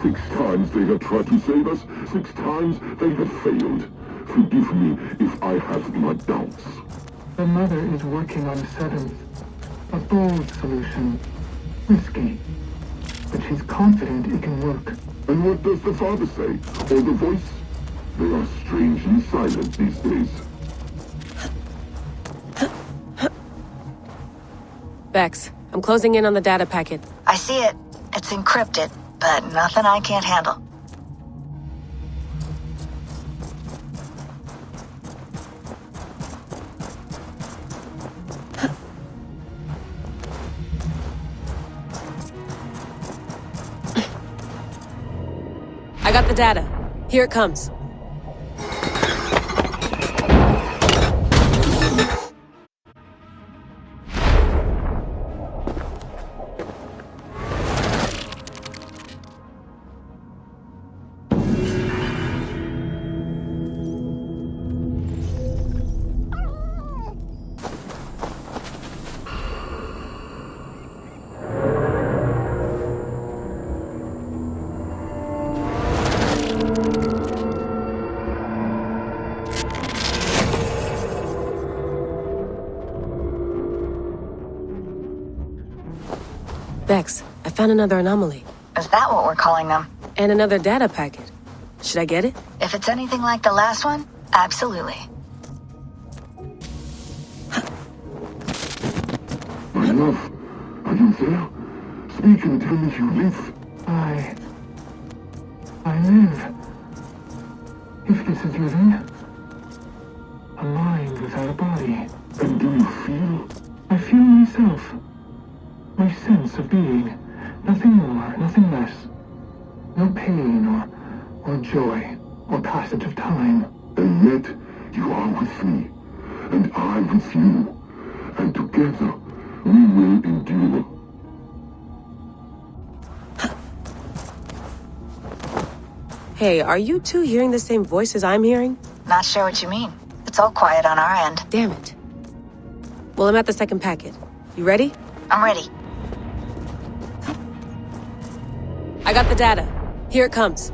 6 times they have tried to save us, 6 times they have failed. Forgive me if I have my doubts. The mother is working on a 7th. A bold solution. Risky. But she's confident it can work. And what does the father say? Or the voice? They are strangely silent these days. Bex, I'm closing in on the data packet. I see it. It's encrypted, but nothing I can't handle. I got the data. Here it comes. Bex, I found another anomaly. Is that what we're calling them? And another data packet. Should I get it? If it's anything like the last one, absolutely. My love, are you there? Speak and tell me you live. I live. If this is living, a mind without a body. And do you feel? I feel myself. My sense of being. Nothing more, nothing less. No pain or joy or passage of time. And yet, you are with me, and I with you. And together, we will endure. Hey, are you two hearing the same voices I'm hearing? Not sure what you mean. It's all quiet on our end. Damn it. Well, I'm at the second packet. You ready? I'm ready. I got the data. Here it comes.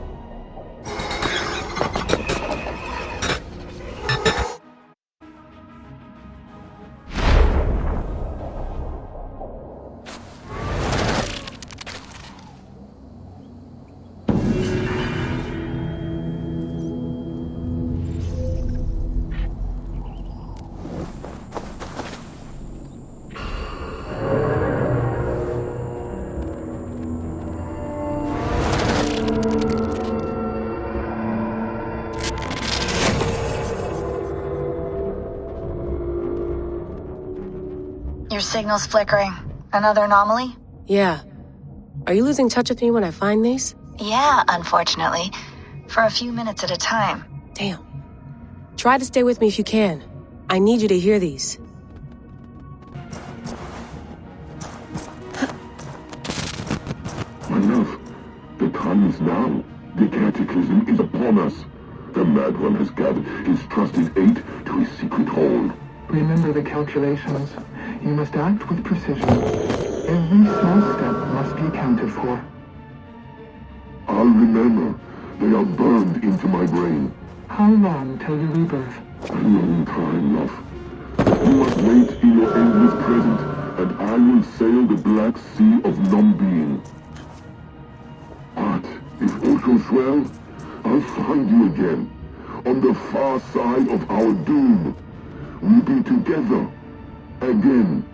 Your signal's flickering. Another anomaly? Yeah. Are you losing touch with me when I find these? Yeah, unfortunately. For a few minutes at a time. Damn. Try to stay with me if you can. I need you to hear these. My love, the time is now. The cataclysm is upon us. The Mad One has gathered his trusted aid to his secret hall. Remember the calculations. You must act with precision. Every small step must be accounted for. I'll remember. They are burned into my brain. How long till your rebirth? A long time, love. You must wait in your endless present, and I will sail the black sea of non-being. But if all goes well, I'll find you again, on the far side of our doom. We'll be together, again.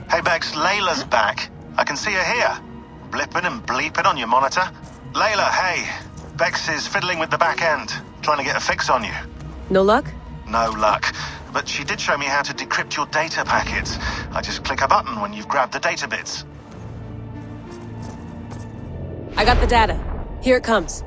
Hey Bex, Layla's back. I can see her here. Blipping and bleeping on your monitor. Layla, hey. Bex is fiddling with the back end, trying to get a fix on you. No luck? No luck. But she did show me how to decrypt your data packets. I just click a button when you've grabbed the data bits. I got the data. Here it comes.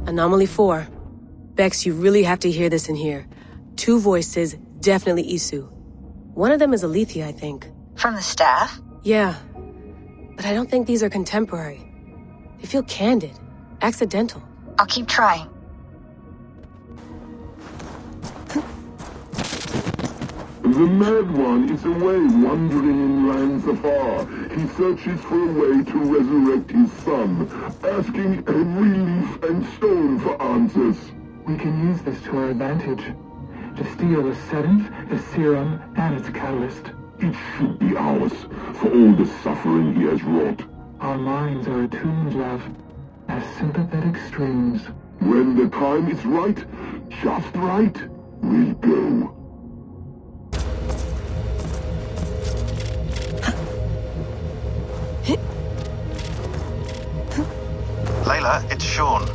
Anomaly 4. Bex, you really have to hear this in here. 2 voices, definitely Isu. One of them is Alethea, I think. From the staff? Yeah. But I don't think these are contemporary. They feel candid, accidental. I'll keep trying. The Mad One is away wandering in lands afar. He searches for a way to resurrect his son, asking every leaf and stone for answers. We can use this to our advantage. To steal the seventh, the serum, and its catalyst. It should be ours, for all the suffering he has wrought. Our minds are attuned, love, as sympathetic streams. When the time is right, just right, we'll go. Layla, it's Sean.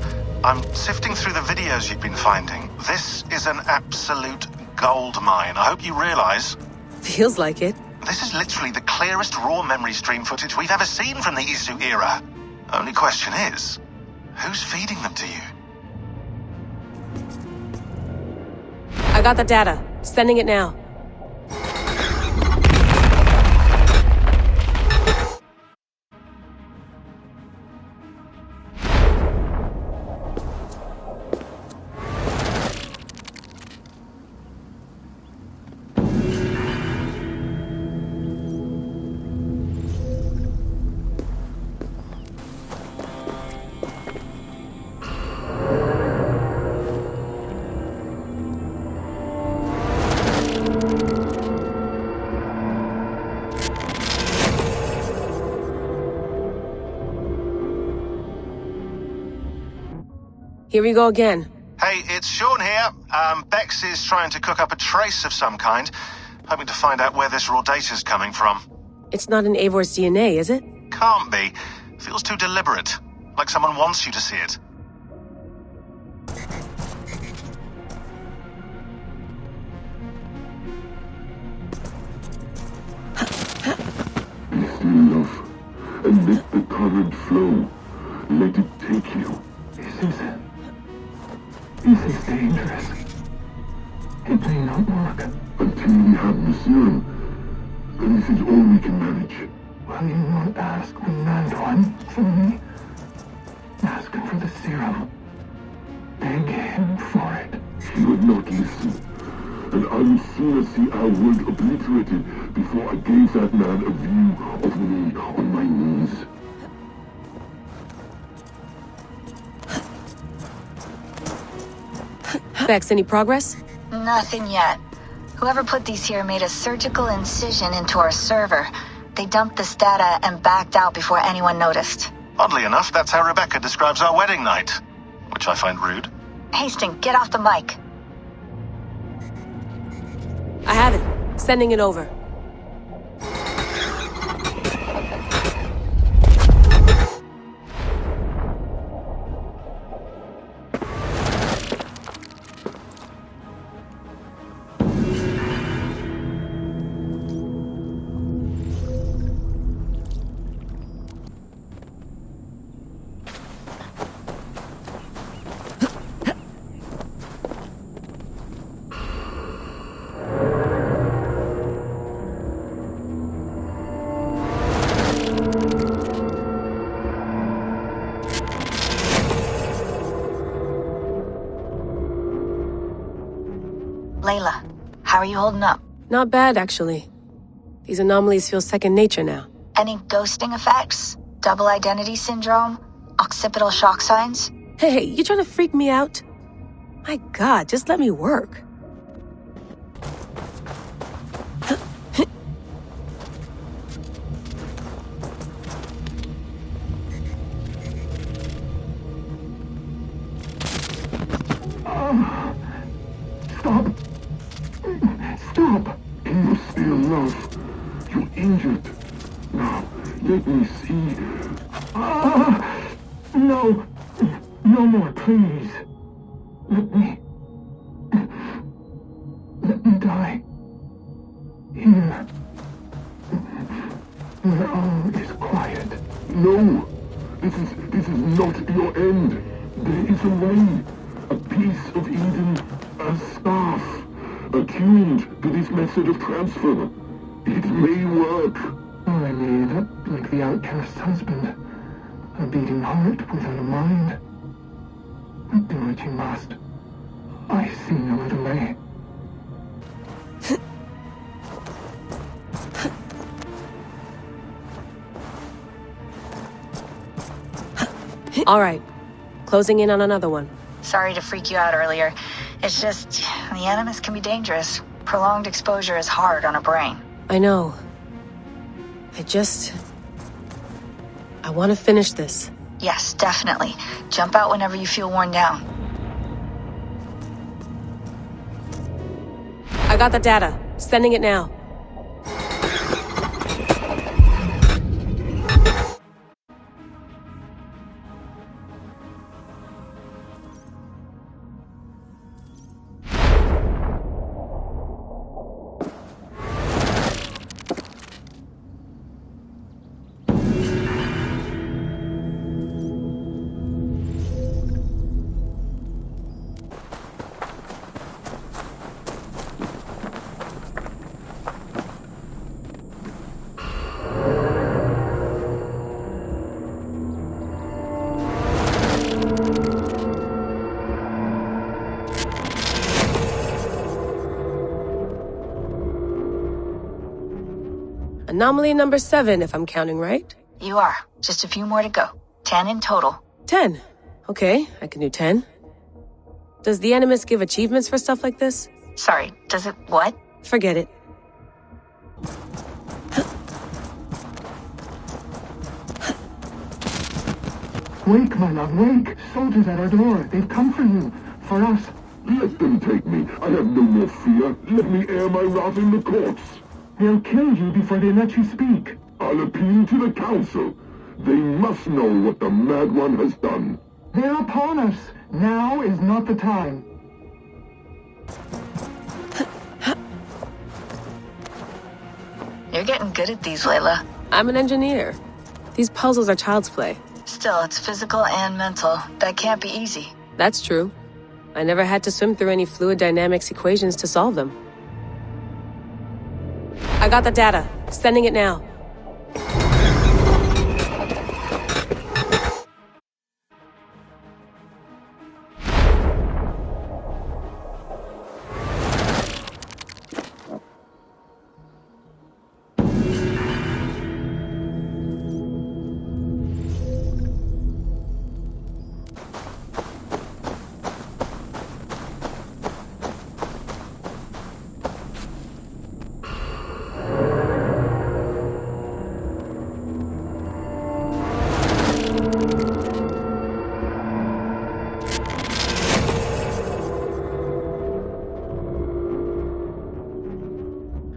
I'm sifting through the videos you've been finding. This is an absolute gold mine. I hope you realize. Feels like it. This is literally the clearest raw memory stream footage we've ever seen from the Isu era. Only question is, who's feeding them to you? I got the data. Sending it now. Here we go again. Hey, it's Sean here. Bex is trying to cook up a trace of some kind, hoping to find out where this raw data's coming from. It's not in Eivor's DNA, is it? Can't be. Feels too deliberate. Like someone wants you to see it. Be still, love, and let the current flow. Let it take you. This is dangerous. It may not work. Until we have the serum, then this is all we can manage. Will you not ask Nandwan from me? Ask him for the serum. Beg him for it. He would not listen. And I would sooner see our world obliterated before I gave that man a view of me on my knees. Bex, any progress? Nothing yet. Whoever put these here made a surgical incision into our server. They dumped this data and backed out before anyone noticed. Oddly enough, that's how Rebecca describes our wedding night, which I find rude. Hastings, get off the mic. I have it. Sending it over. Layla, how are you holding up? Not bad, actually. These anomalies feel second nature now. Any ghosting effects? Double identity syndrome? Occipital shock signs? Hey, you trying to freak me out? My God, just let me work. Stop! Stop! Can you still love? You're injured. Now, let me see. No! No more, please. Let me die. Here. Where all is quiet. No! This is not your end. There is a way. A piece of Eden. A staff. Attuned to this method of transfer. It may work. I made up like the outcast's husband. A beating heart without a mind. Do what you must. I see no other way. All right. Closing in on another one. Sorry to freak you out earlier. It's just, the Animus can be dangerous. Prolonged exposure is hard on a brain. I know. I want to finish this. Yes, definitely. Jump out whenever you feel worn down. I got the data. Sending it now. Anomaly number 7, if I'm counting right. You are. Just a few more to go. 10 in total. 10. Okay, I can do 10. Does the Animus give achievements for stuff like this? Sorry, does it what? Forget it. Wake, my love, wake! Soldiers at our door. They've come for you. For us. Let them take me. I have no more fear. Let me air my wrath in the courts. They'll kill you before they let you speak. I'll appeal to the council. They must know what the Mad One has done. They're upon us. Now is not the time. You're getting good at these, Layla. I'm an engineer. These puzzles are child's play. Still, it's physical and mental. That can't be easy. That's true. I never had to swim through any fluid dynamics equations to solve them. I got the data. Sending it now.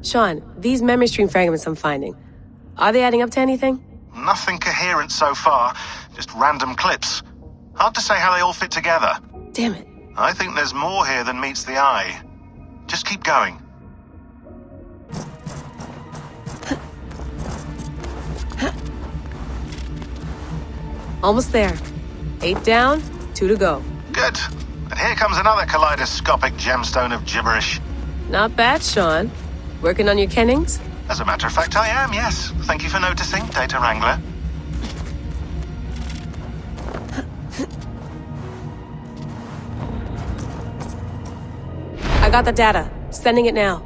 Sean, these memory stream fragments I'm finding, are they adding up to anything? Nothing coherent so far, just random clips. Hard to say how they all fit together. Damn it. I think there's more here than meets the eye. Just keep going. Almost there. 8 down, 2 to go. Good. And here comes another kaleidoscopic gemstone of gibberish. Not bad, Sean. Working on your kennings? As a matter of fact, I am, yes. Thank you for noticing, Data Wrangler. I got the data. Sending it now.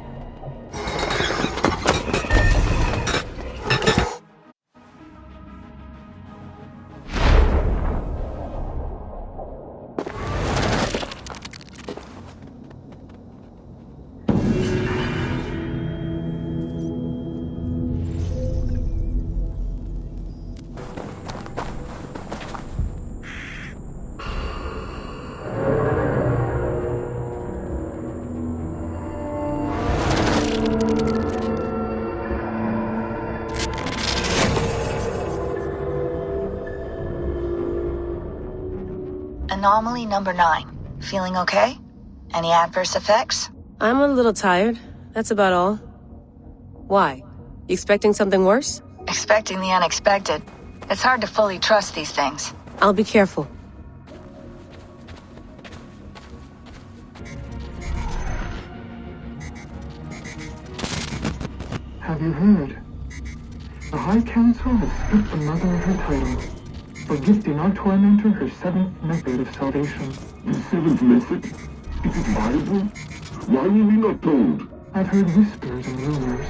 Anomaly number 9. Feeling okay? Any adverse effects? I'm a little tired. That's about all. Why? You expecting something worse? Expecting the unexpected. It's hard to fully trust these things. I'll be careful. Have you heard? The High Council has stripped the Mother of her title for gifting our tormentor her 7th method of salvation. The 7th method? Is it viable? Why were we not told? I've heard whispers and rumors.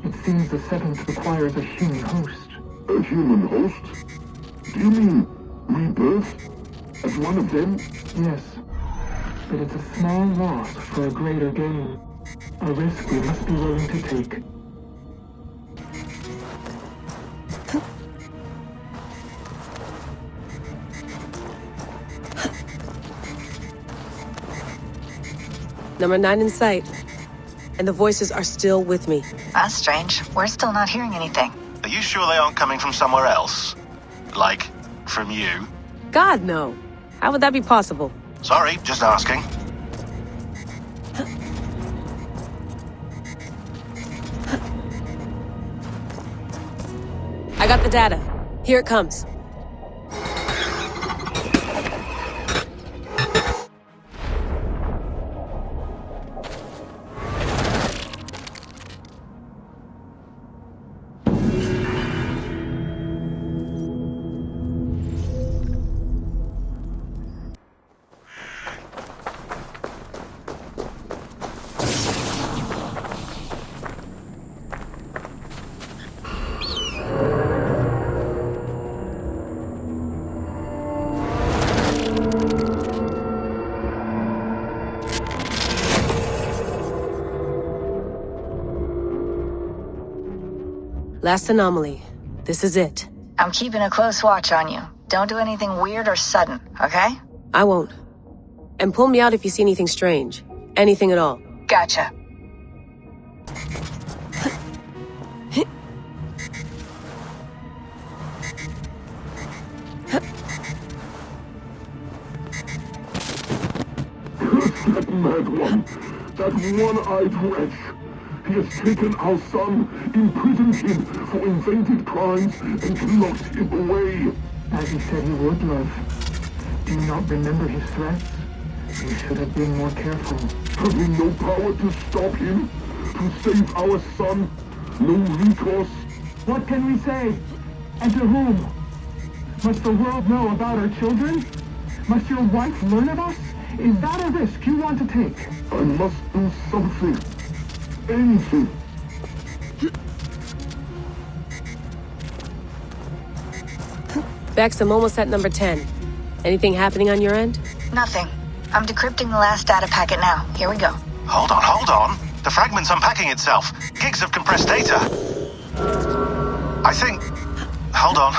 It seems the 7th requires a human host. A human host? Do you mean rebirth? As one of them? Yes. But it's a small loss for a greater gain. A risk we must be willing to take. Number 9 in sight. And the voices are still with me. That's strange. We're still not hearing anything. Are you sure they aren't coming from somewhere else? Like, from you? God, no. How would that be possible? Sorry, just asking. I got the data. Here it comes. Last anomaly. This is it. I'm keeping a close watch on you. Don't do anything weird or sudden, okay? I won't. And pull me out if you see anything strange. Anything at all. Gotcha. That mad one! That one-eyed wretch! He has taken our son, imprisoned him for invented crimes, and locked him away! As he said he would, love. Do you not remember his threats? You should have been more careful. Have we no power to stop him? To save our son? No recourse? What can we say? And to whom? Must the world know about our children? Must your wife learn of us? Is that a risk you want to take? I must do something. Anything. Bex, I'm almost at number 10. Anything happening on your end? Nothing. I'm decrypting the last data packet now. Here we go. Hold on. The fragment's unpacking itself. Gigs of compressed data. Hold on.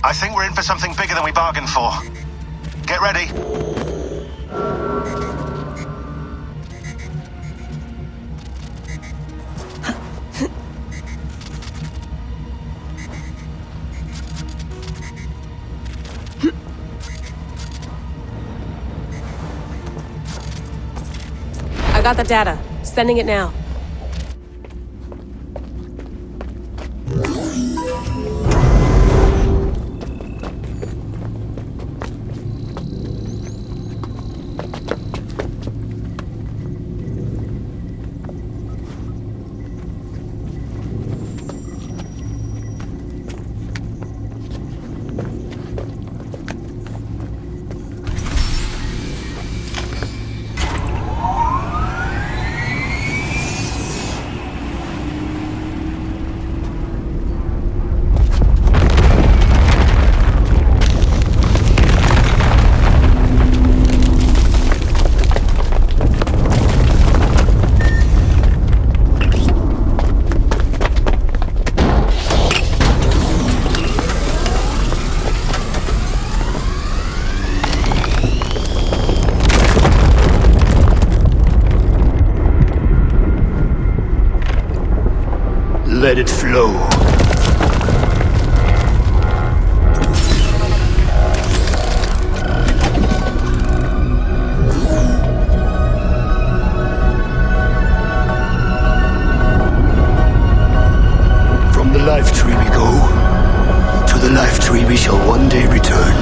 I think we're in for something bigger than we bargained for. Get ready. I got the data. Sending it now. Let it flow. From the life tree we go. To the life tree we shall one day return.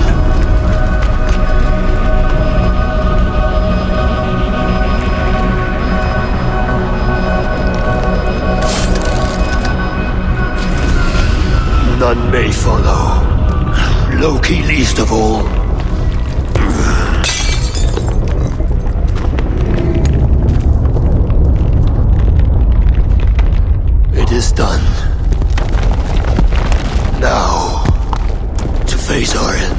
None may follow. Loki least of all. It is done. Now, to face our end.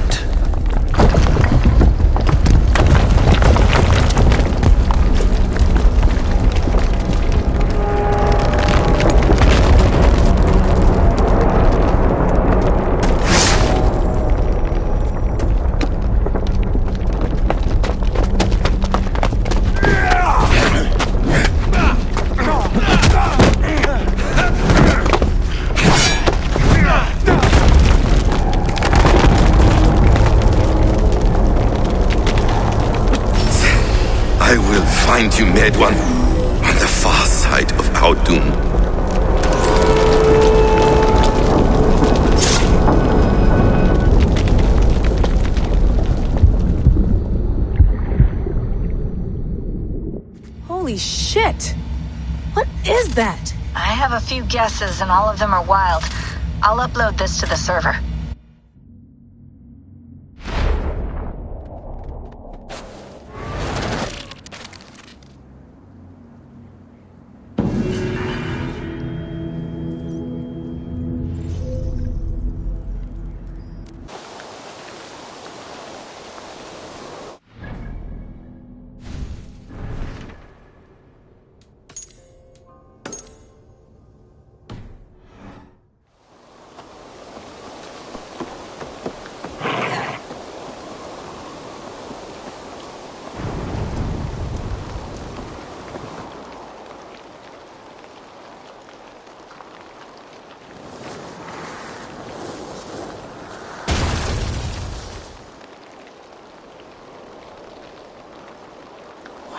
I will find you, Mad One, on the far side of our doom. Holy shit! What is that? I have a few guesses and all of them are wild. I'll upload this to the server.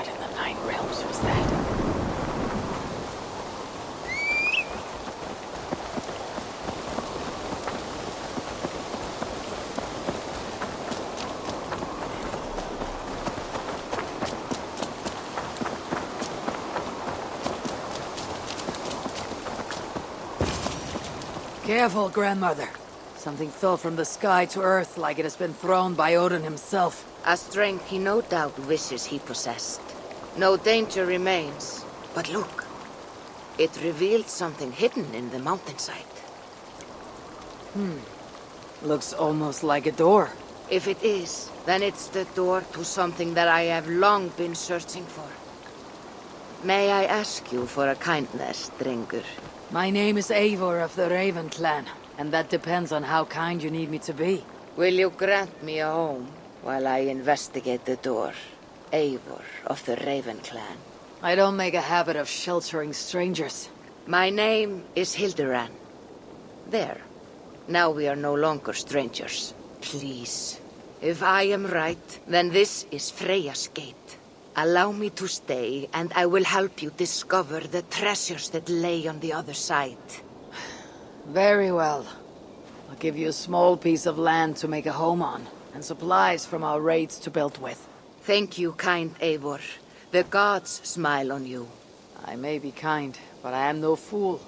What in the Nine Realms was that? Careful, grandmother. Something fell from the sky to earth like it has been thrown by Odin himself. A strength he no doubt wishes he possessed. No danger remains. But look. It revealed something hidden in the mountainside. Looks almost like a door. If it is, then it's the door to something that I have long been searching for. May I ask you for a kindness, Drengur? My name is Eivor of the Raven Clan, and that depends on how kind you need me to be. Will you grant me a home while I investigate the door? Eivor of the Raven Clan. I don't make a habit of sheltering strangers. My name is Hilderan. There. Now we are no longer strangers. Please. If I am right, then this is Freya's gate. Allow me to stay, and I will help you discover the treasures that lay on the other side. Very well. I'll give you a small piece of land to make a home on, and supplies from our raids to build with. Thank you, kind Eivor. The gods smile on you. I may be kind, but I am no fool.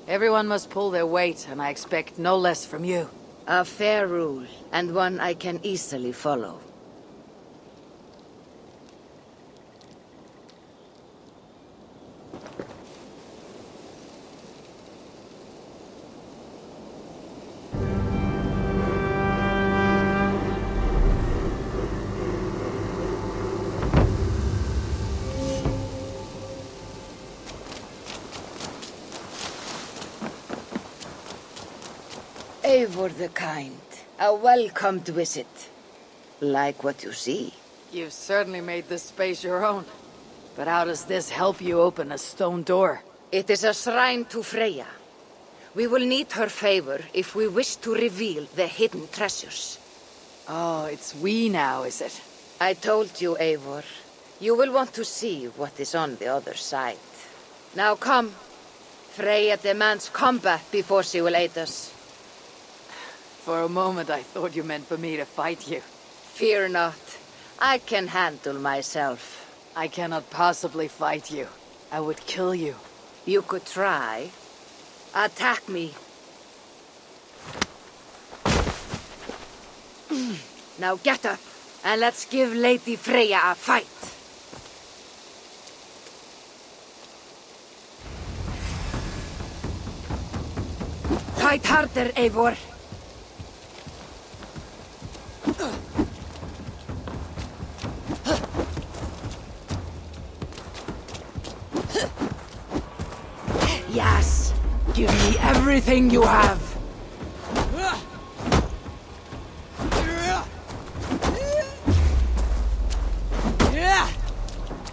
Everyone must pull their weight, and I expect no less from you. A fair rule, and one I can easily follow. Eivor the Kind, a welcomed visit. Like what you see. You've certainly made this space your own. But how does this help you open a stone door? It is a shrine to Freya. We will need her favor if we wish to reveal the hidden treasures. Oh, it's we now, is it? I told you, Eivor. You will want to see what is on the other side. Now come. Freya demands combat before she will aid us. For a moment I thought you meant for me to fight you. Fear not. I can handle myself. I cannot possibly fight you. I would kill you. You could try. Attack me. Now get up, and let's give Lady Freya a fight. Fight harder, Eivor. Yes! Give me everything you have!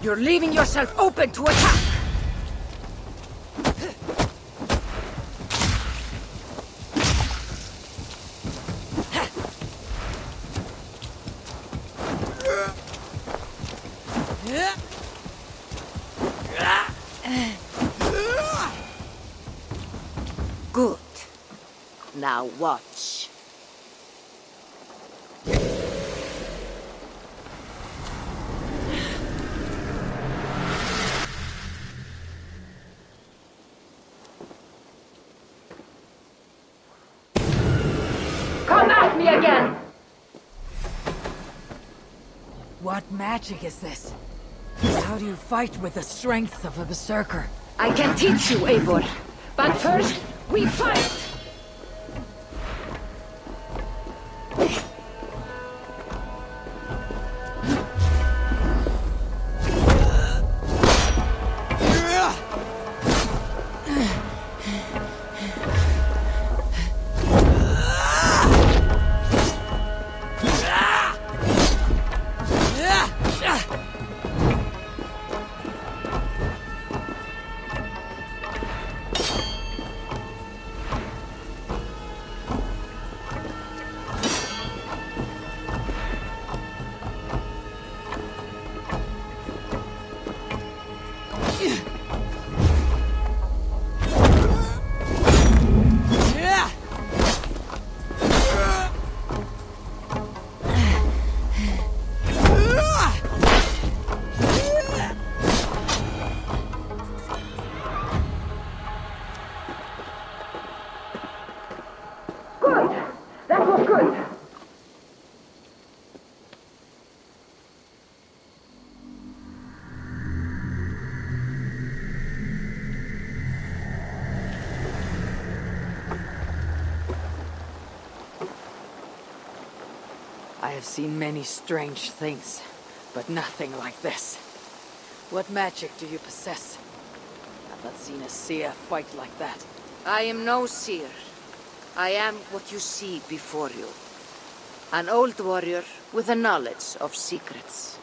You're leaving yourself open to attack! Good. Now watch. Come at me again! What magic is this? How do you fight with the strength of a berserker? I can teach you, Eivor. But first, we fight! I have seen many strange things, but nothing like this. What magic do you possess? I've not seen a seer fight like that. I am no seer. I am what you see before you. An old warrior with a knowledge of secrets.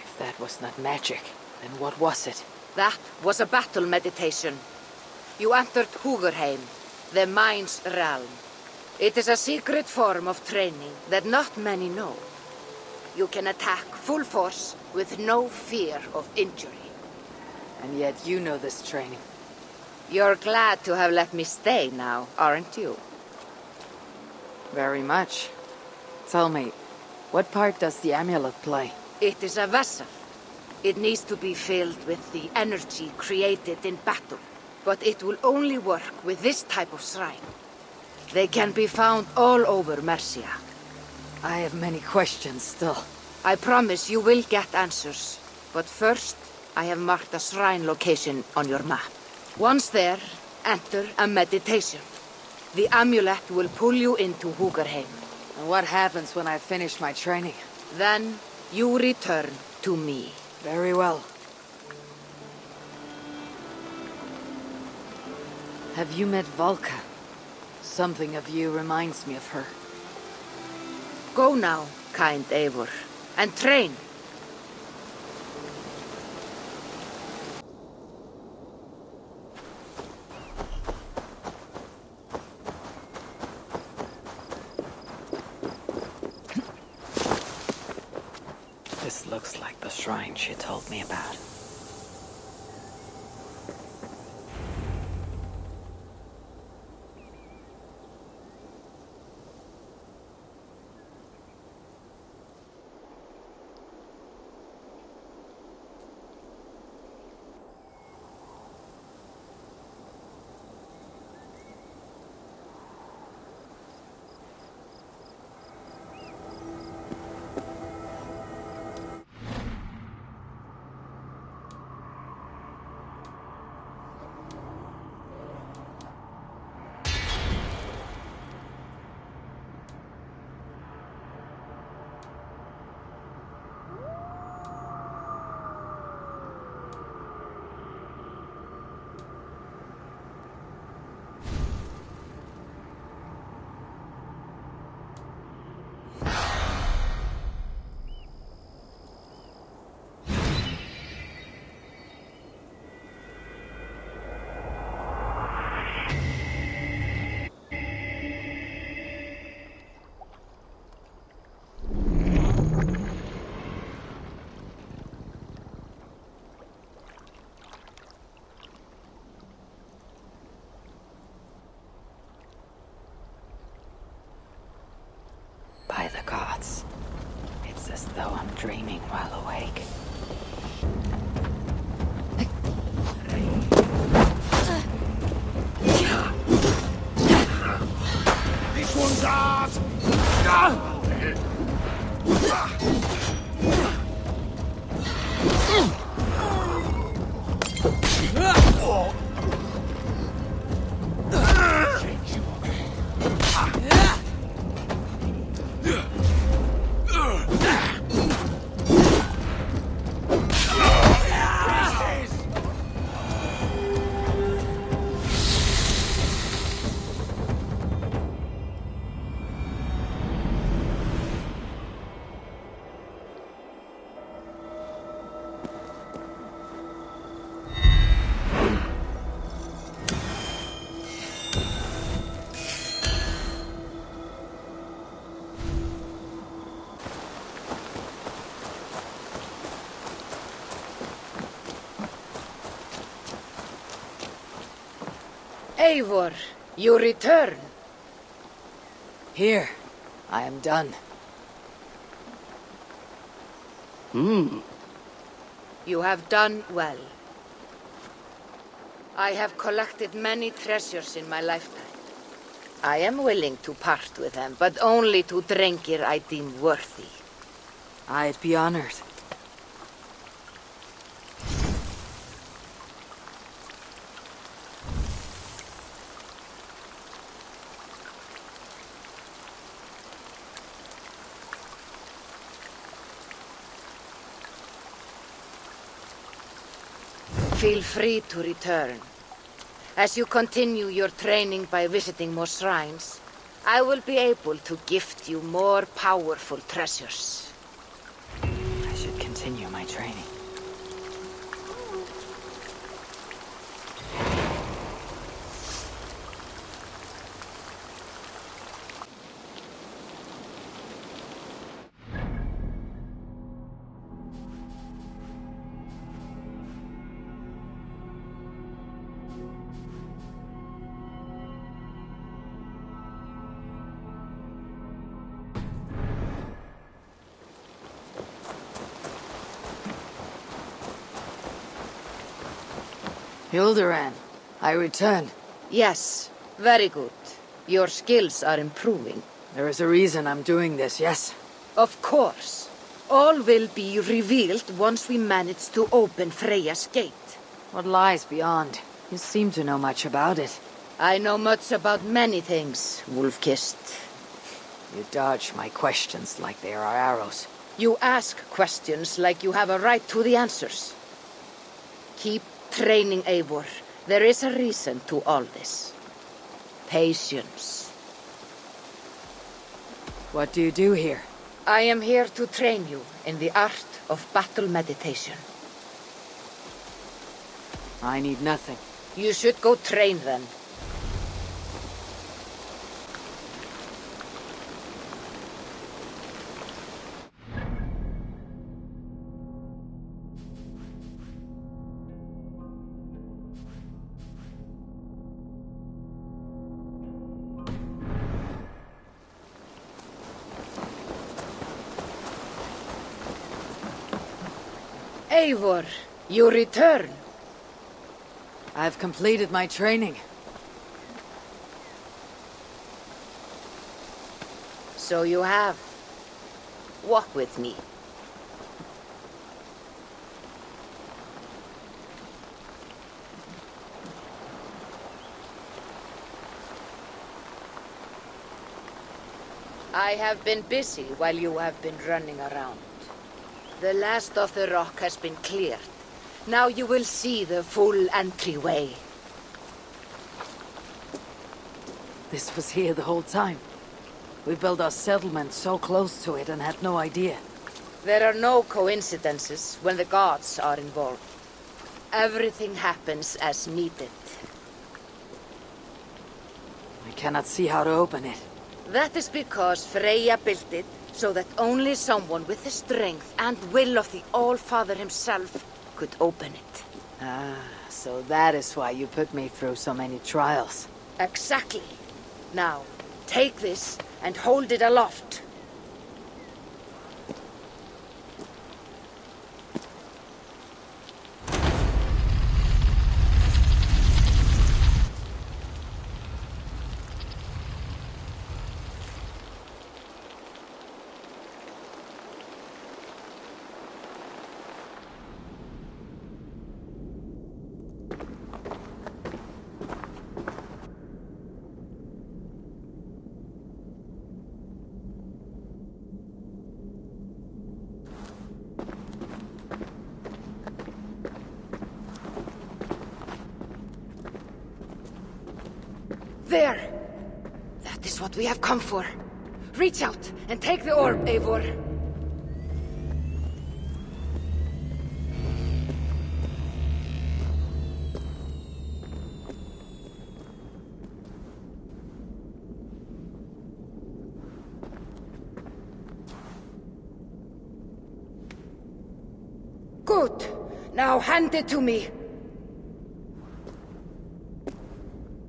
If that was not magic, then what was it? That was a battle meditation. You entered Hugerheim, the mind's realm. It is a secret form of training that not many know. You can attack full force with no fear of injury. And yet you know this training. You're glad to have let me stay now, aren't you? Very much. Tell me, what part does the amulet play? It is a vessel. It needs to be filled with the energy created in battle. But it will only work with this type of shrine. They can be found all over Mercia. I have many questions still. I promise you will get answers. But first, I have marked a shrine location on your map. Once there, enter a meditation. The amulet will pull you into Hugerheim. And what happens when I finish my training? Then, you return to me. Very well. Have you met Valka? Something of you reminds me of her. Go now, kind Eivor, and train. This looks like the shrine she told me about. By the gods. It's as though I'm dreaming while awake. This one's ours! Eivor, you return. Here, I am done. You have done well. I have collected many treasures in my lifetime. I am willing to part with them, but only to Drengir I deem worthy. I'd be honored. Feel free to return. As you continue your training by visiting more shrines, I will be able to gift you more powerful treasures. I should continue my training. Hilderan, I returned. Yes, very good. Your skills are improving. There is a reason I'm doing this, yes? Of course. All will be revealed once we manage to open Freya's gate. What lies beyond? You seem to know much about it. I know much about many things, Wolf-Kissed. You dodge my questions like they are arrows. You ask questions like you have a right to the answers. Keep training, Eivor. There is a reason to all this. Patience. What do you do here? I am here to train you in the art of battle meditation. I need nothing. You should go train then. Eivor, you return. I've completed my training. So you have. Walk with me. I have been busy while you have been running around. The last of the rock has been cleared. Now you will see the full entryway. This was here the whole time. We built our settlement so close to it and had no idea. There are no coincidences when the gods are involved. Everything happens as needed. I cannot see how to open it. That is because Freya built it so that only someone with the strength and will of the All-Father himself could open it. Ah, so that is why you put me through so many trials. Exactly. Now, take this and hold it aloft. There! That is what we have come for. Reach out and take the orb, Eivor. Good. Now hand it to me.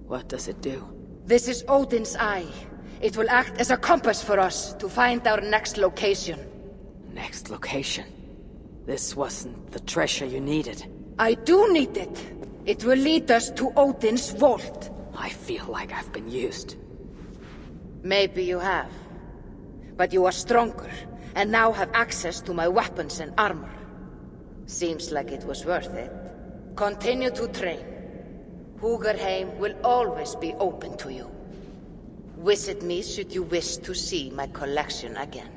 What does it do? This is Odin's Eye. It will act as a compass for us to find our next location. Next location? This wasn't the treasure you needed. I do need it. It will lead us to Odin's vault. I feel like I've been used. Maybe you have. But you are stronger, and now have access to my weapons and armor. Seems like it was worth it. Continue to train. Húgarheim will always be open to you. Visit me should you wish to see my collection again.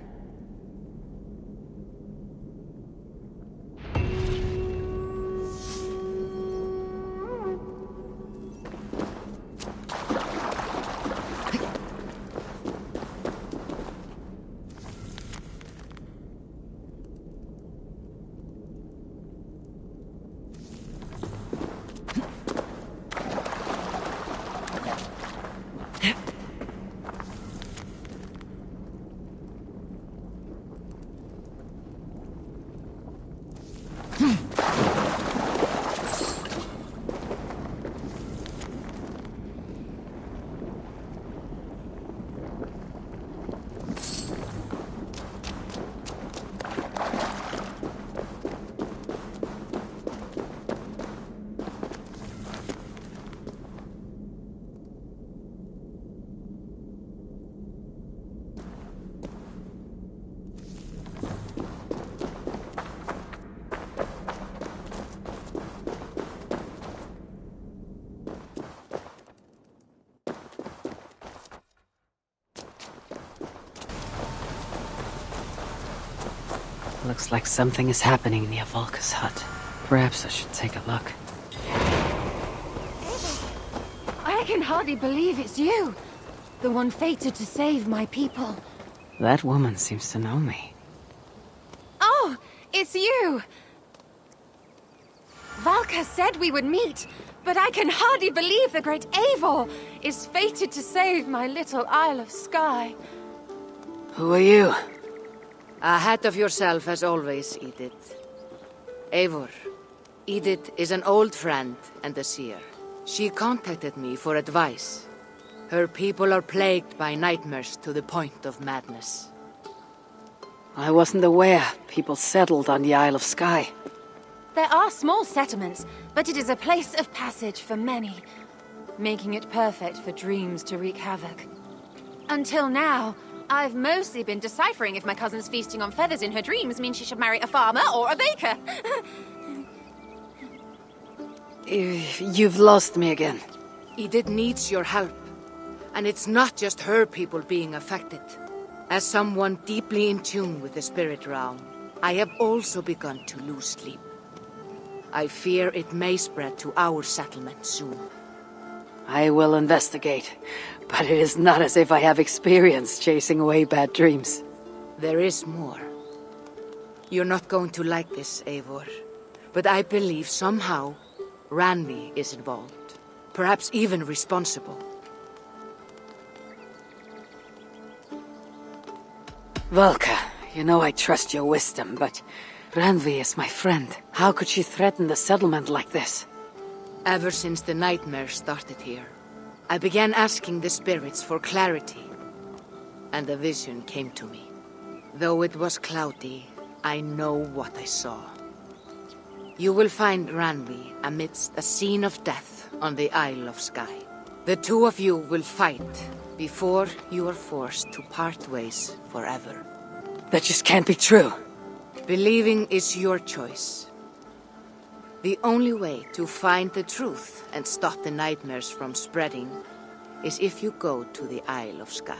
Looks like something is happening near Volka's hut. Perhaps I should take a look. I can hardly believe it's you. The one fated to save my people. That woman seems to know me. Oh, it's you! Valka said we would meet, but I can hardly believe the great Eivor is fated to save my little Isle of Skye. Who are you? Ahead of yourself as always, Edith. Eivor. Edith is an old friend and a seer. She contacted me for advice. Her people are plagued by nightmares to the point of madness. I wasn't aware people settled on the Isle of Skye. There are small settlements, but it is a place of passage for many, making it perfect for dreams to wreak havoc. Until now, I've mostly been deciphering if my cousin's feasting on feathers in her dreams means she should marry a farmer or a baker. You've lost me again. Edith needs your help. And it's not just her people being affected. As someone deeply in tune with the spirit realm, I have also begun to lose sleep. I fear it may spread to our settlement soon. I will investigate, but it is not as if I have experience chasing away bad dreams. There is more. You're not going to like this, Eivor, but I believe somehow Randvi is involved, perhaps even responsible. Volka, you know I trust your wisdom, but Randvi is my friend. How could she threaten the settlement like this? Ever since the nightmare started here, I began asking the spirits for clarity, and a vision came to me. Though it was cloudy, I know what I saw. You will find Randvi amidst a scene of death on the Isle of Skye. The two of you will fight before you are forced to part ways forever. That just can't be true. Believing is your choice. The only way to find the truth and stop the nightmares from spreading is if you go to the Isle of Skye.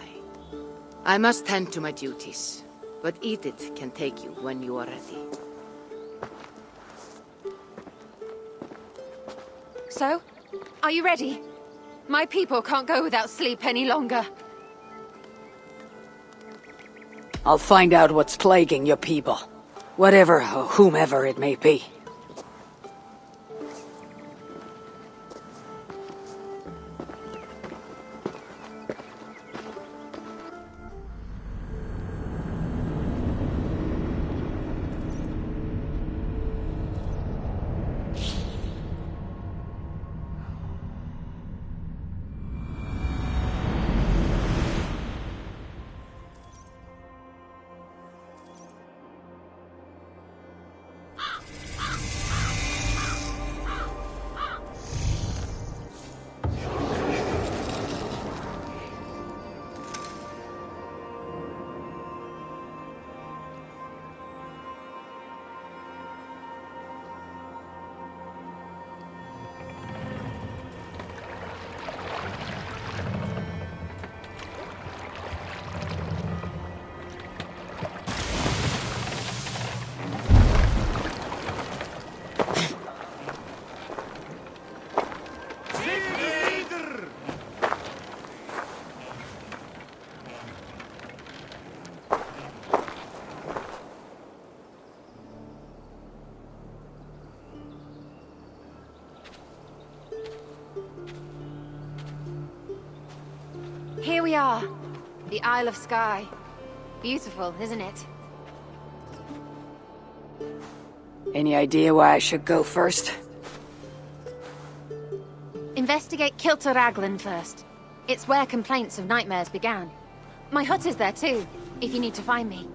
I must tend to my duties, but Edith can take you when you are ready. So, are you ready? My people can't go without sleep any longer. I'll find out what's plaguing your people. Whatever or whomever it may be. Here we are, the Isle of Skye. Beautiful, isn't it? Any idea where I should go first? Investigate Kilter Raglan first. It's where complaints of nightmares began. My hut is there too, if you need to find me.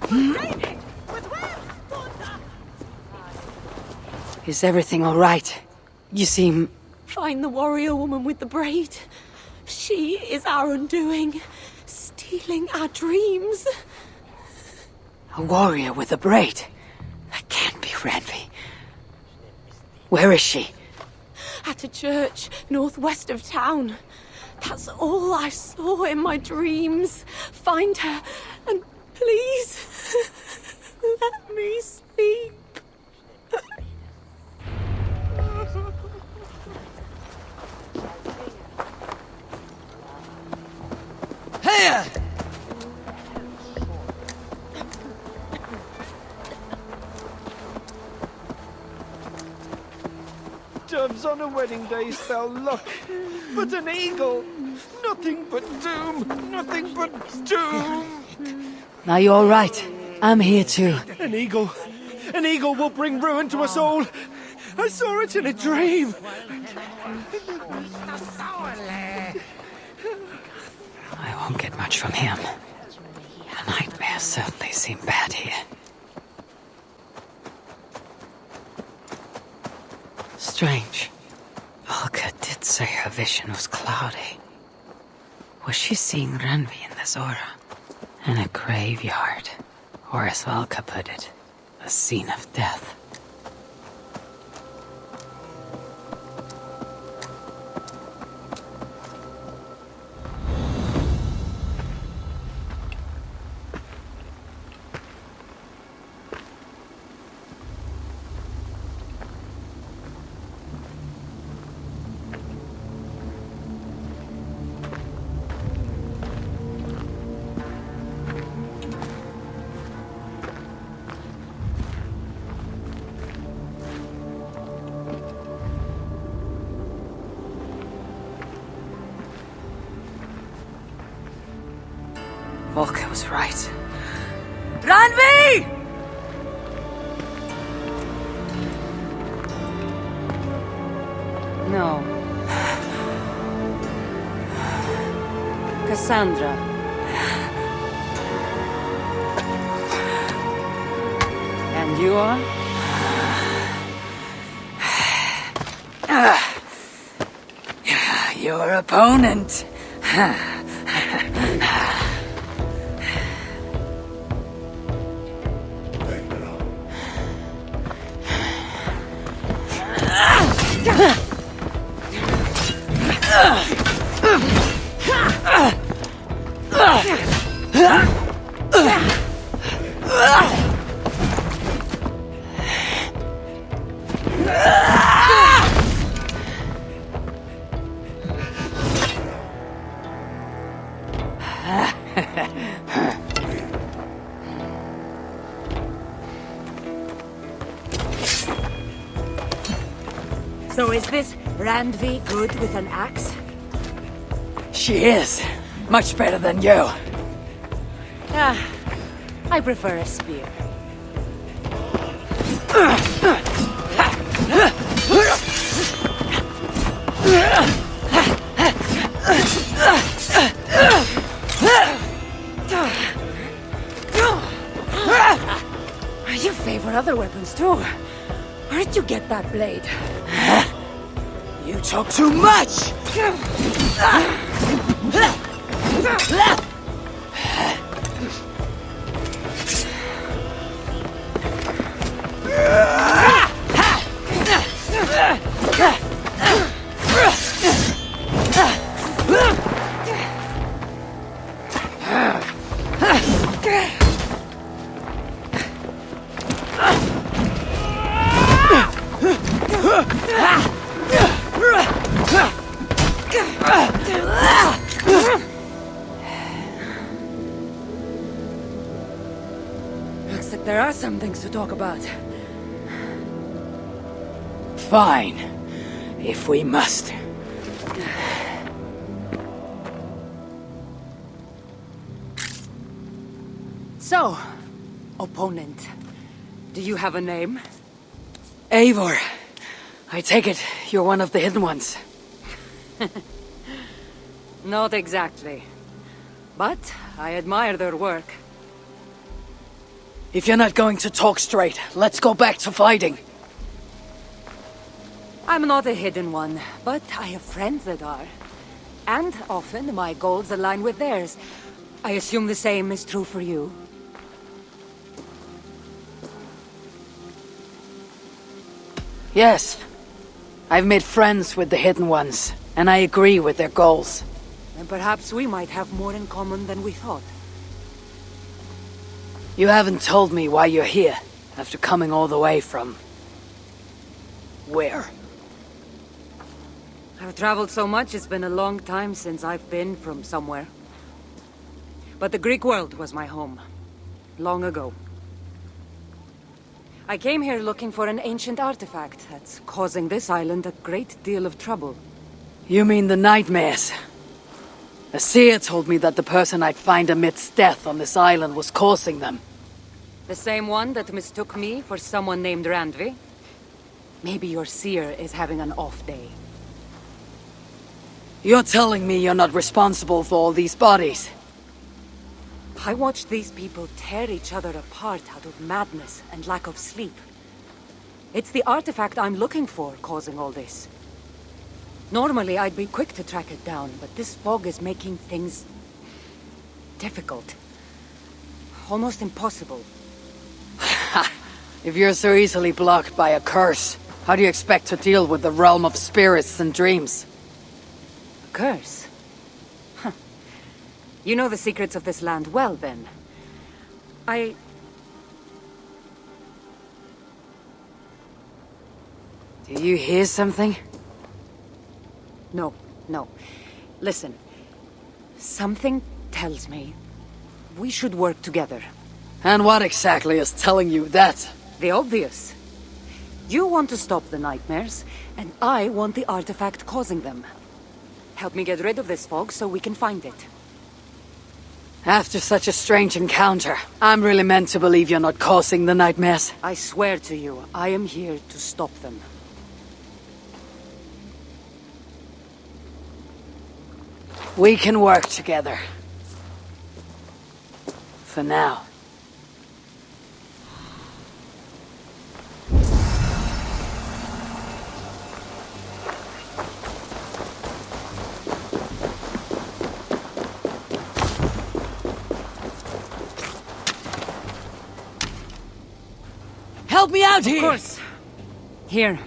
With Is everything all right? You seem... Find the warrior woman with the braid. She is our undoing, stealing our dreams. A warrior with a braid? That can't be Ranvi. Where is she? At a church northwest of town. That's all I saw in my dreams. Find her, and please, let me sleep. Here! Doves on a wedding day spell luck, but an eagle, nothing but doom, nothing but doom. Now you're all right. I'm here too. An eagle will bring ruin to us all. I saw it in a dream. I won't get much from him. The nightmares certainly seem bad here. Strange. Olga did say her vision was cloudy. Was she seeing Ranvi in this aura? In a graveyard. Or as Olga put it, a scene of death. Volker was right. Ranvi! No. Cassandra. And you are? Your opponent. So is this Ranvi good with an axe? She is. Much better than you. I prefer a spear. You favor other weapons too. Where did you get that blade? You talk too much! Looks like there are some things to talk about. Fine. If we must. So, opponent, do you have a name? Eivor. I take it you're one of the hidden ones. Not exactly. But I admire their work. If you're not going to talk straight, let's go back to fighting. I'm not a hidden one, but I have friends that are. And often my goals align with theirs. I assume the same is true for you. Yes. I've made friends with the Hidden Ones, and I agree with their goals. And perhaps we might have more in common than we thought. You haven't told me why you're here, after coming all the way from... where? I've traveled so much, it's been a long time since I've been from somewhere. But the Greek world was my home. Long ago. I came here looking for an ancient artifact that's causing this island a great deal of trouble. You mean the nightmares? Asir told me that the person I'd find amidst death on this island was causing them. The same one that mistook me for someone named Randvi? Maybe your seer is having an off day. You're telling me you're not responsible for all these bodies? I watched these people tear each other apart out of madness and lack of sleep. It's the artifact I'm looking for causing all this. Normally I'd be quick to track it down, but this fog is making things... difficult. Almost impossible. If you're so easily blocked by a curse, how do you expect to deal with the realm of spirits and dreams? A curse? Huh. You know the secrets of this land well, then. Do you hear something? No. Listen. Something tells me we should work together. And what exactly is telling you that? The obvious. You want to stop the nightmares, and I want the artifact causing them. Help me get rid of this fog so we can find it. After such a strange encounter, I'm really meant to believe you're not causing the nightmares. I swear to you, I am here to stop them. We can work together. For now. Help me out here! Of course. Here.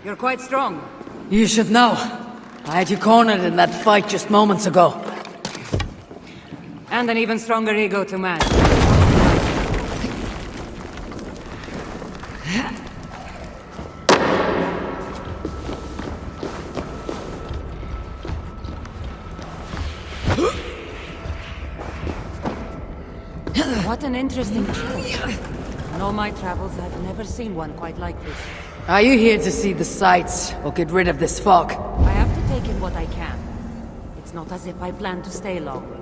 You're quite strong. You should know. I had you cornered in that fight just moments ago. And an even stronger ego to match. What an interesting church. In all my travels, I've never seen one quite like this. Are you here to see the sights, or get rid of this fog? I have to take in what I can. It's not as if I plan to stay long.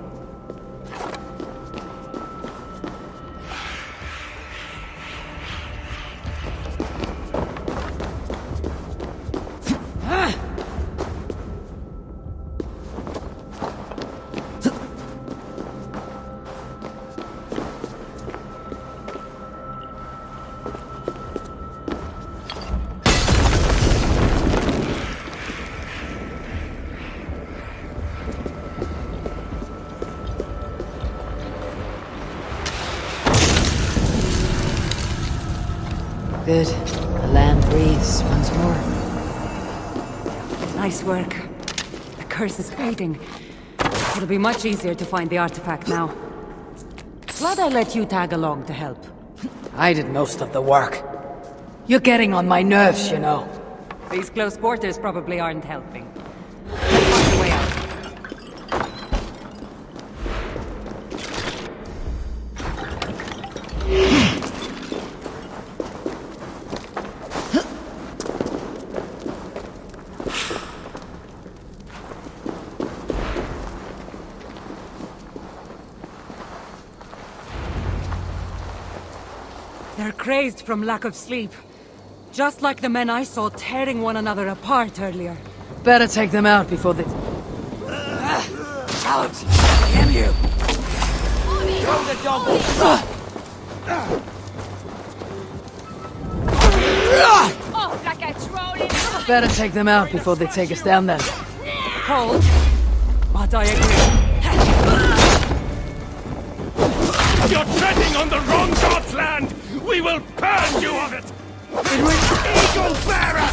Good. The land breathes once more. Nice work. The curse is fading. It'll be much easier to find the artifact now. Glad I let you tag along to help. I did most of the work. You're getting on my nerves, you know. These close quarters probably aren't helping. Let's find a way out. They're crazed from lack of sleep. Just like the men I saw tearing one another apart earlier. Better take them out before they... Out! Damn you! Throw the dog! Better take them out before they take us down then. Cold, but I agree. You're treading on the wrong god's land! We will purge you of it! Eagle Bearer!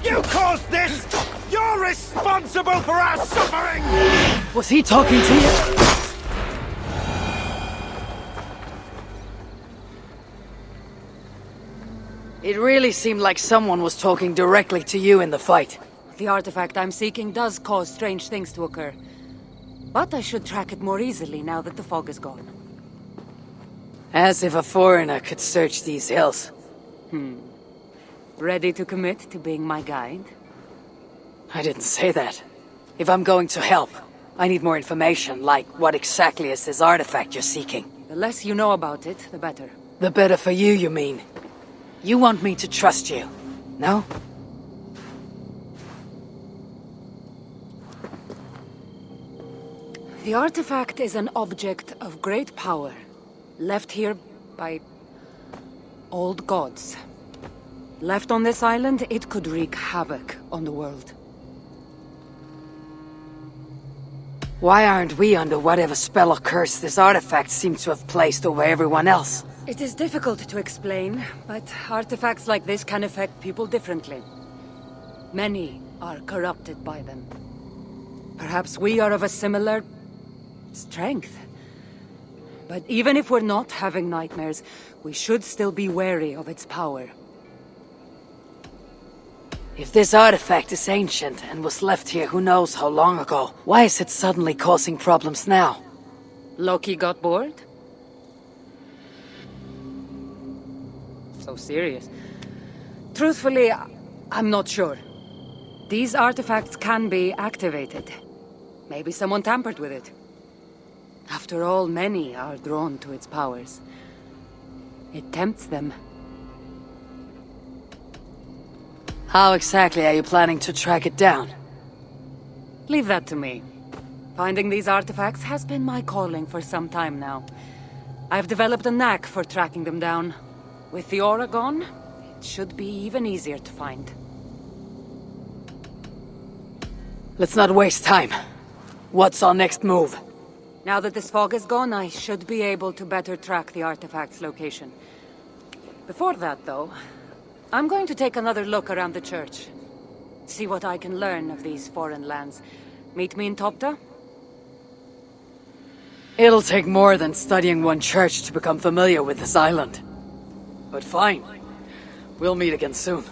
You caused this! You're responsible for our suffering! Was he talking to you? It really seemed like someone was talking directly to you in the fight. The artifact I'm seeking does cause strange things to occur. But I should track it more easily now that the fog is gone. As if a foreigner could search these hills. Ready to commit to being my guide? I didn't say that. If I'm going to help, I need more information, like what exactly is this artifact you're seeking? The less you know about it, the better. The better for you, you mean? You want me to trust you, no? The artifact is an object of great power, left here by old gods. Left on this island, it could wreak havoc on the world. Why aren't we under whatever spell or curse this artifact seems to have placed over everyone else? It is difficult to explain, but artifacts like this can affect people differently. Many are corrupted by them. Perhaps we are of a similar strength. But even if we're not having nightmares, we should still be wary of its power. If this artifact is ancient and was left here who knows how long ago, why is it suddenly causing problems now? Loki got bored? So serious. Truthfully, I'm not sure. These artifacts can be activated. Maybe someone tampered with it. After all, many are drawn to its powers. It tempts them. How exactly are you planning to track it down? Leave that to me. Finding these artifacts has been my calling for some time now. I've developed a knack for tracking them down. With the aura gone, it should be even easier to find. Let's not waste time. What's our next move? Now that this fog is gone, I should be able to better track the artifact's location. Before that, though, I'm going to take another look around the church. See what I can learn of these foreign lands. Meet me in Topta? It'll take more than studying one church to become familiar with this island. But fine. We'll meet again soon.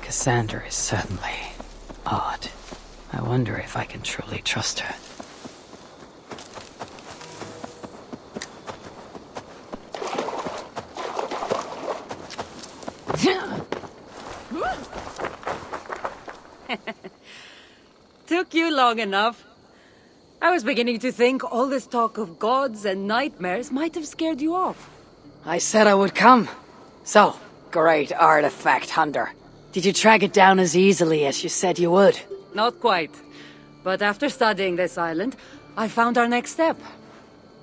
Cassandra is certainly odd. I wonder if I can truly trust her. Took you long enough. I was beginning to think all this talk of gods and nightmares might have scared you off. I said I would come. So, great artifact hunter. Did you track it down as easily as you said you would? Not quite. But after studying this island, I found our next step.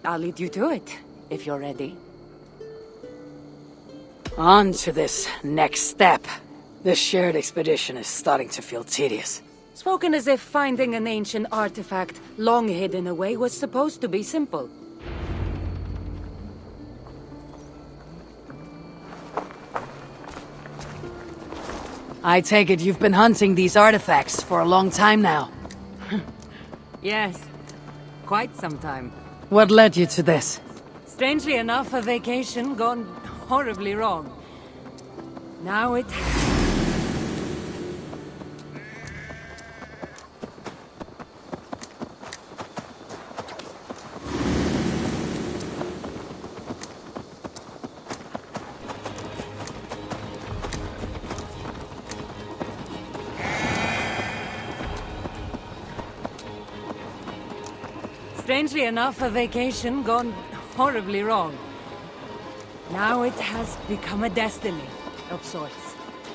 I'll lead you to it, if you're ready. On to this next step. This shared expedition is starting to feel tedious. Spoken as if finding an ancient artifact long hidden away was supposed to be simple. I take it you've been hunting these artifacts for a long time now. Yes, quite some time. What led you to this? Strangely enough, a vacation gone horribly wrong. Now it... Strangely enough, a vacation gone horribly wrong. Now it has become a destiny of sorts.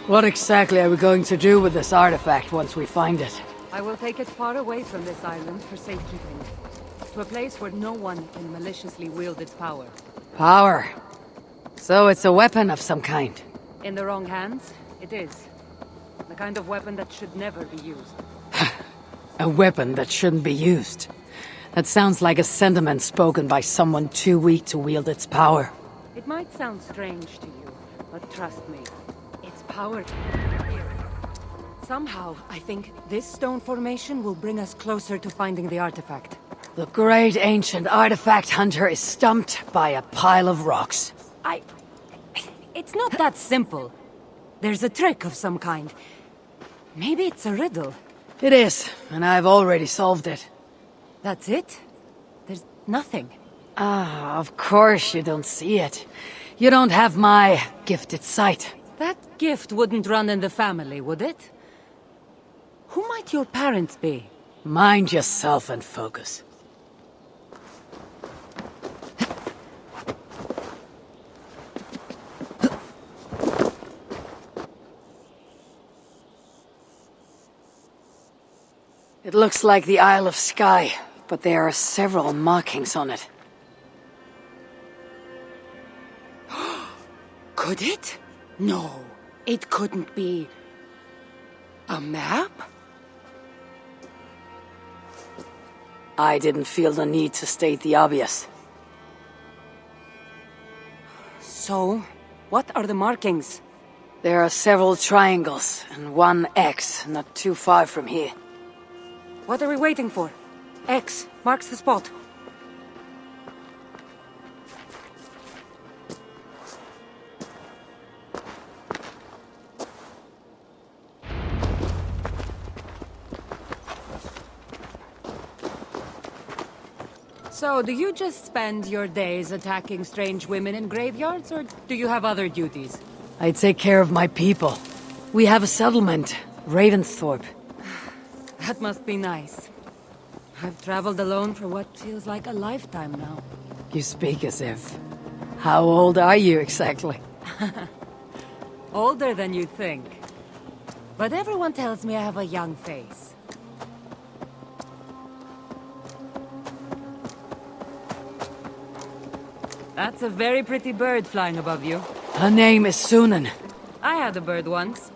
What exactly are we going to do with this artifact once we find it? I will take it far away from this island for safekeeping. To a place where no one can maliciously wield its power. Power. So it's a weapon of some kind. In the wrong hands, it is. The kind of weapon that should never be used. A weapon that shouldn't be used. That sounds like a sentiment spoken by someone too weak to wield its power. It might sound strange to you, but trust me, its power... Somehow, I think this stone formation will bring us closer to finding the artifact. The great ancient artifact hunter is stumped by a pile of rocks. It's not that simple. There's a trick of some kind. Maybe it's a riddle. It is, and I've already solved it. That's it? There's nothing. Ah, of course you don't see it. You don't have my gifted sight. That gift wouldn't run in the family, would it? Who might your parents be? Mind yourself and focus. It looks like the Isle of Skye, but there are several markings on it. Could it? No, it couldn't be... a map? I didn't feel the need to state the obvious. So, what are the markings? There are several triangles, and one X not too far from here. What are we waiting for? X marks the spot. So, do you just spend your days attacking strange women in graveyards, or do you have other duties? I take care of my people. We have a settlement, Ravensthorpe. That must be nice. I've traveled alone for what feels like a lifetime now. You speak as if. How old are you exactly? Older than you'd think. But everyone tells me I have a young face. That's a very pretty bird flying above you. Her name is Sunan. I had a bird once.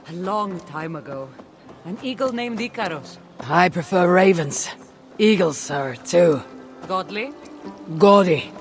A long time ago. An eagle named Ikaros. I prefer ravens. Eagles are too. Godly? Gaudy.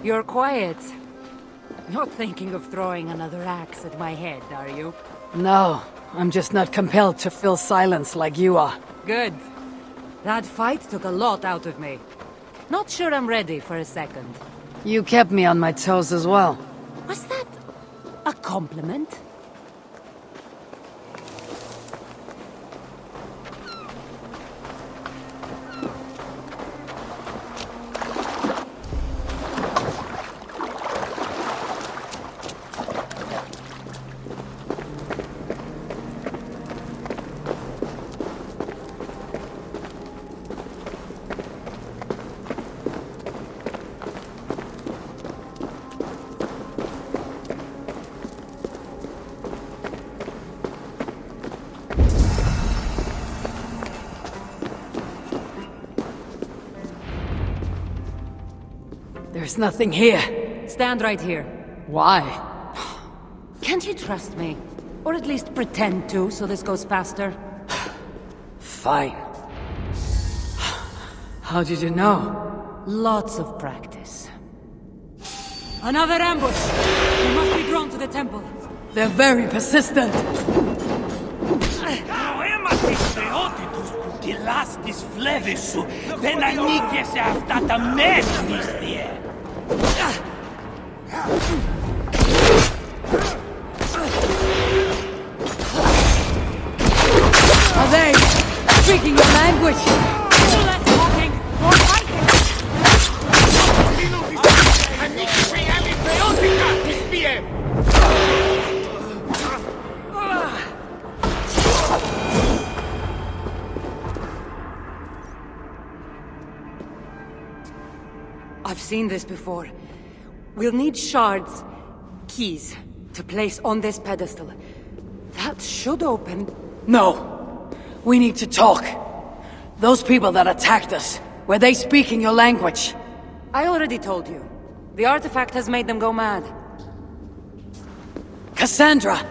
You're quiet. Not thinking of throwing another axe at my head, are you? No, I'm just not compelled to fill silence like you are. Good. That fight took a lot out of me. Not sure I'm ready for a second. You kept me on my toes as well. Was that a compliment? There's nothing here. Stand right here. Why? Can't you trust me? Or at least pretend to, so this goes faster? Fine. How did you know? Lots of practice. Another ambush! We must be drawn to the temple. They're very persistent. Elastis flevisu, benaniges aftata mednis there. Are they speaking your language? Less talking, more fighting! I've seen this before. We'll need shards, keys, to place on this pedestal. That should open... No. We need to talk. Those people that attacked us, were they speaking your language? I already told you. The artifact has made them go mad. Cassandra!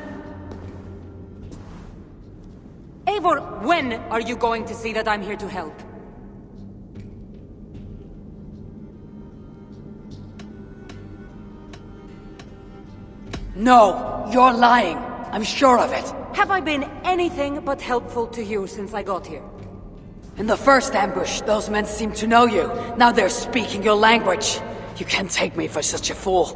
Eivor, when are you going to see that I'm here to help? No, you're lying. I'm sure of it. Have I been anything but helpful to you since I got here? In the first ambush, those men seemed to know you. Now they're speaking your language. You can't take me for such a fool.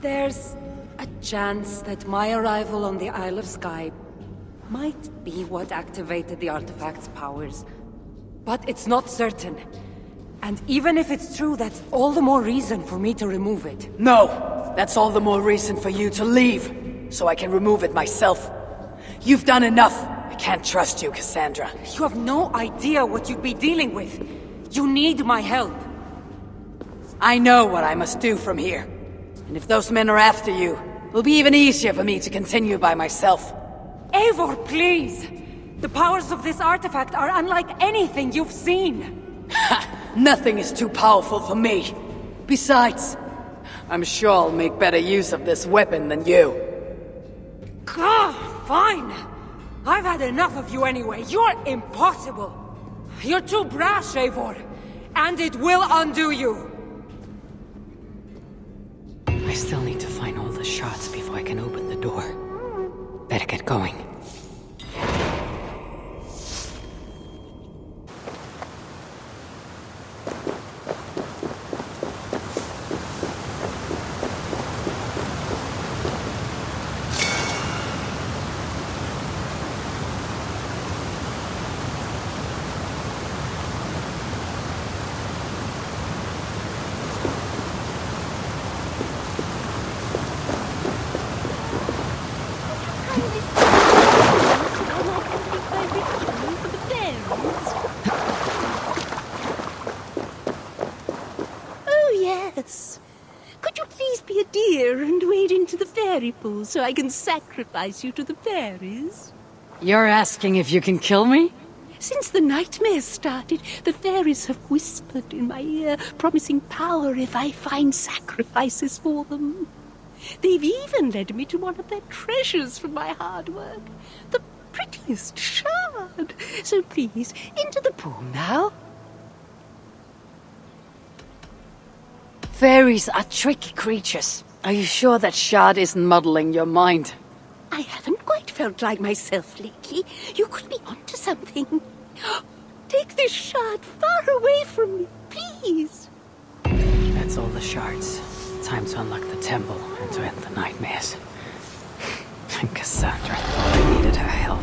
There's a chance that my arrival on the Isle of Skye might be what activated the artifact's powers. But it's not certain. And even if it's true, that's all the more reason for me to remove it. No! That's all the more reason for you to leave, so I can remove it myself. You've done enough. I can't trust you, Cassandra. You have no idea what you'd be dealing with. You need my help. I know what I must do from here. And if those men are after you, it'll be even easier for me to continue by myself. Eivor, please! The powers of this artifact are unlike anything you've seen. Nothing is too powerful for me. Besides, I'm sure I'll make better use of this weapon than you. Fine! I've had enough of you anyway. You're impossible. You're too brash, Eivor. And it will undo you. I still need to find all the shards before I can open the door. Better get going. Pool so I can sacrifice you to the fairies? You're asking if you can kill me? Since the nightmares started, the fairies have whispered in my ear, promising power if I find sacrifices for them. They've even led me to one of their treasures from my hard work, the prettiest shard. So please, into the pool now. Fairies are tricky creatures. Are you sure that shard isn't muddling your mind? I haven't quite felt like myself lately. You could be onto something. Take this shard far away from me, please. That's all the shards. Time to unlock the temple and to end the nightmares. And Cassandra thought I needed her help.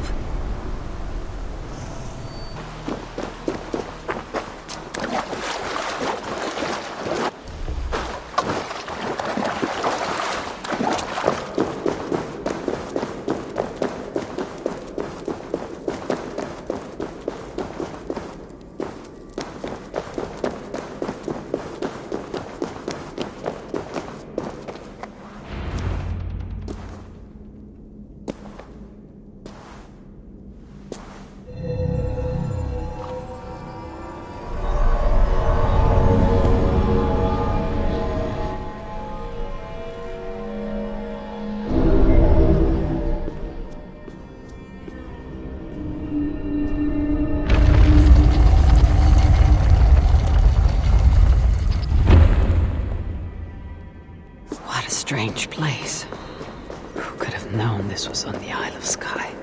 What a strange place. Who could have known this was on the Isle of Skye?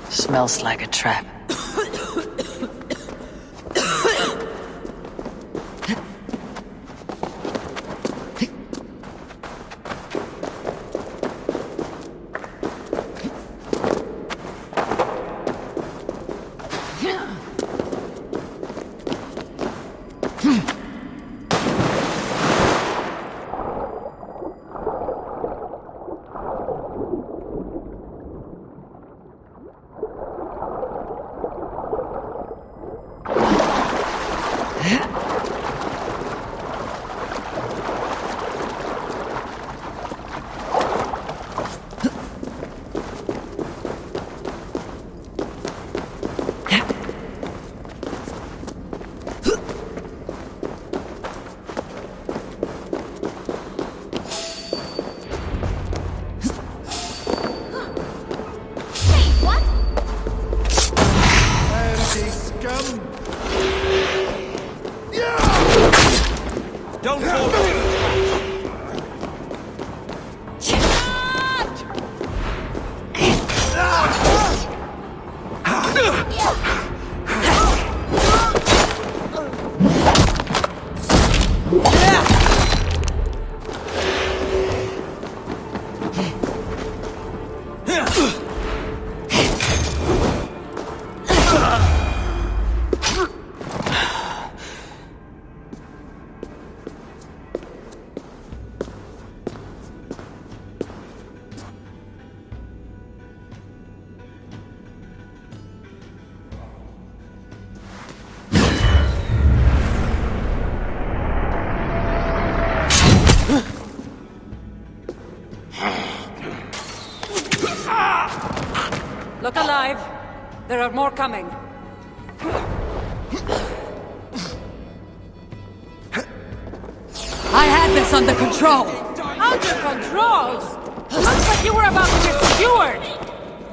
Smells like a trap. Don't fall. Look alive. There are more coming. I had this under control! Under control? Looks like you were about to get skewered!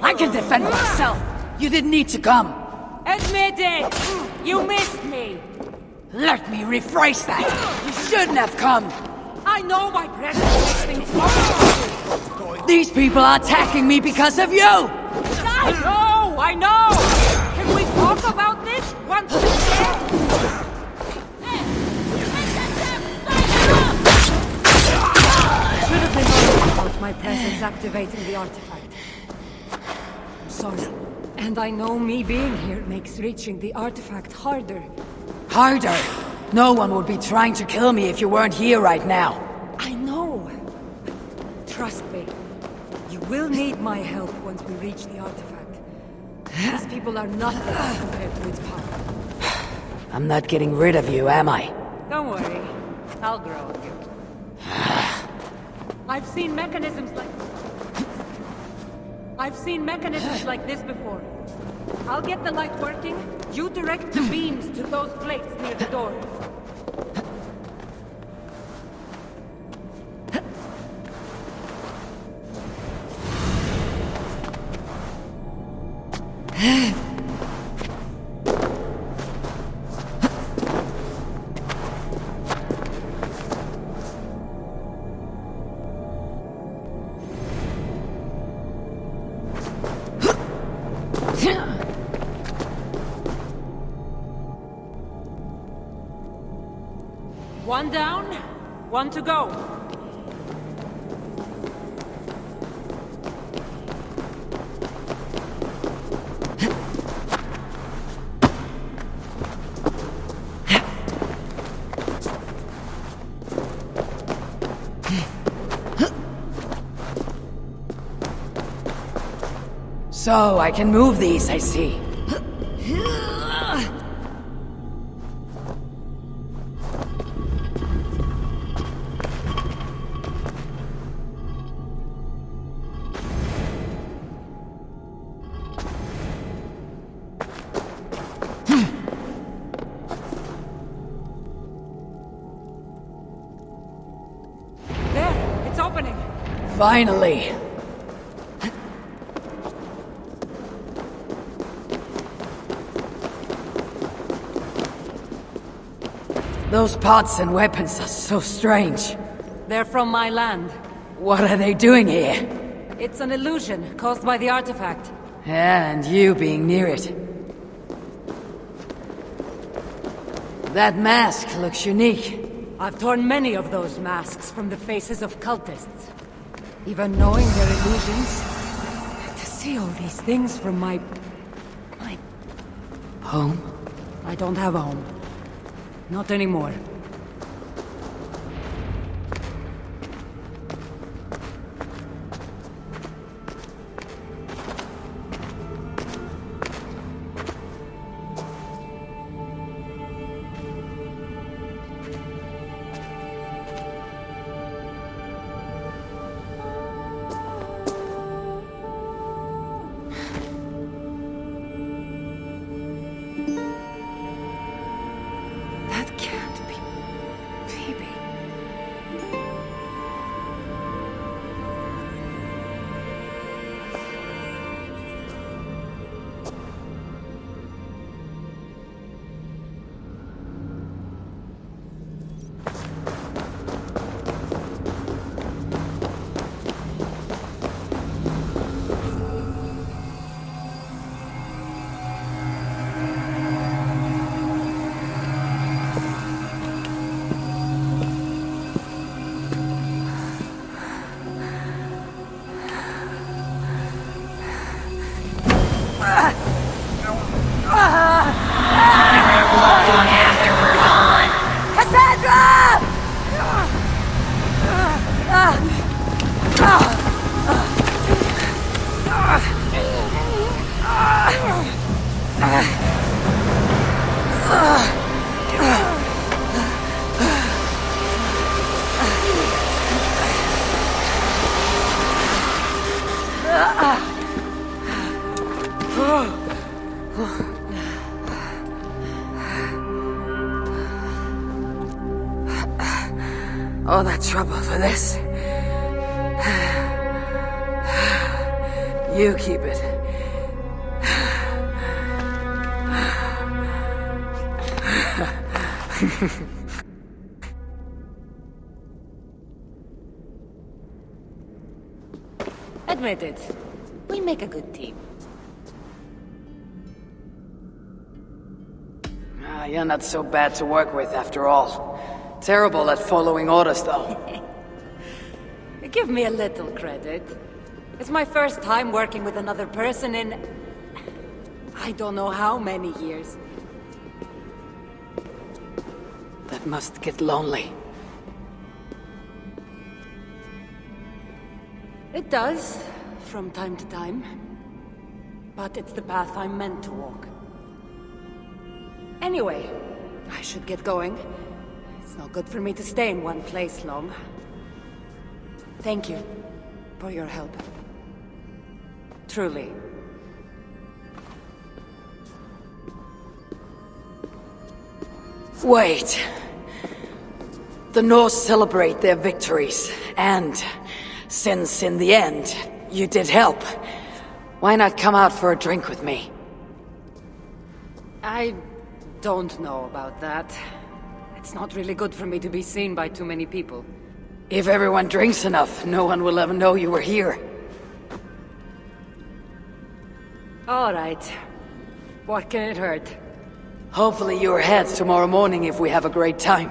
I can defend myself! You didn't need to come! Admit it! You missed me! Let me rephrase that! You shouldn't have come! I know my presence makes things worse! These people are attacking me because of you! I know! Can we talk about this once again? Should have been honest about my presence activating the artifact. I'm sorry. And I know me being here makes reaching the artifact harder. Harder? No one would be trying to kill me if you weren't here right now. I know. Trust me. You will need my help once we reach the artifact. These people are nothing compared to its power. I'm not getting rid of you, am I? Don't worry. I'll grow on you. I've seen mechanisms like this before. I'll get the light working. You direct the beams to those plates near the door. One down, one to go. So, I can move these, I see. opening! Finally! Those pots and weapons are so strange. They're from my land. What are they doing here? It's an illusion caused by the artifact. And you being near it. That mask looks unique. I've torn many of those masks from the faces of cultists. Even knowing they're illusions, to see all these things from my home? I don't have a home. Not anymore. All that trouble for this. You keep it. Admit it. We make a good team. You're not so bad to work with after all. Terrible at following orders, though. Give me a little credit. It's my first time working with another person in... I don't know how many years. That must get lonely. It does, from time to time. But it's the path I'm meant to walk. Anyway, I should get going. It's not good for me to stay in one place long. Thank you for your help. Truly. Wait. The Norse celebrate their victories, and since in the end, you did help, why not come out for a drink with me? I don't know about that. It's not really good for me to be seen by too many people. If everyone drinks enough, no one will ever know you were here. All right. What can it hurt? Hopefully you're ahead tomorrow morning if we have a great time.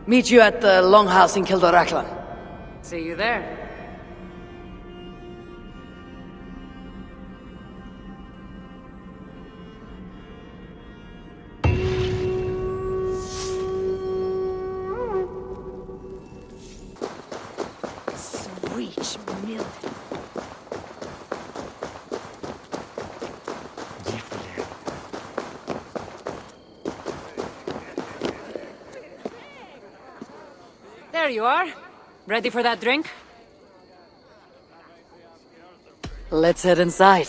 Meet you at the Longhouse in Kildoraklan. See you there. Sweet milk. There you are. Ready for that drink? Let's head inside.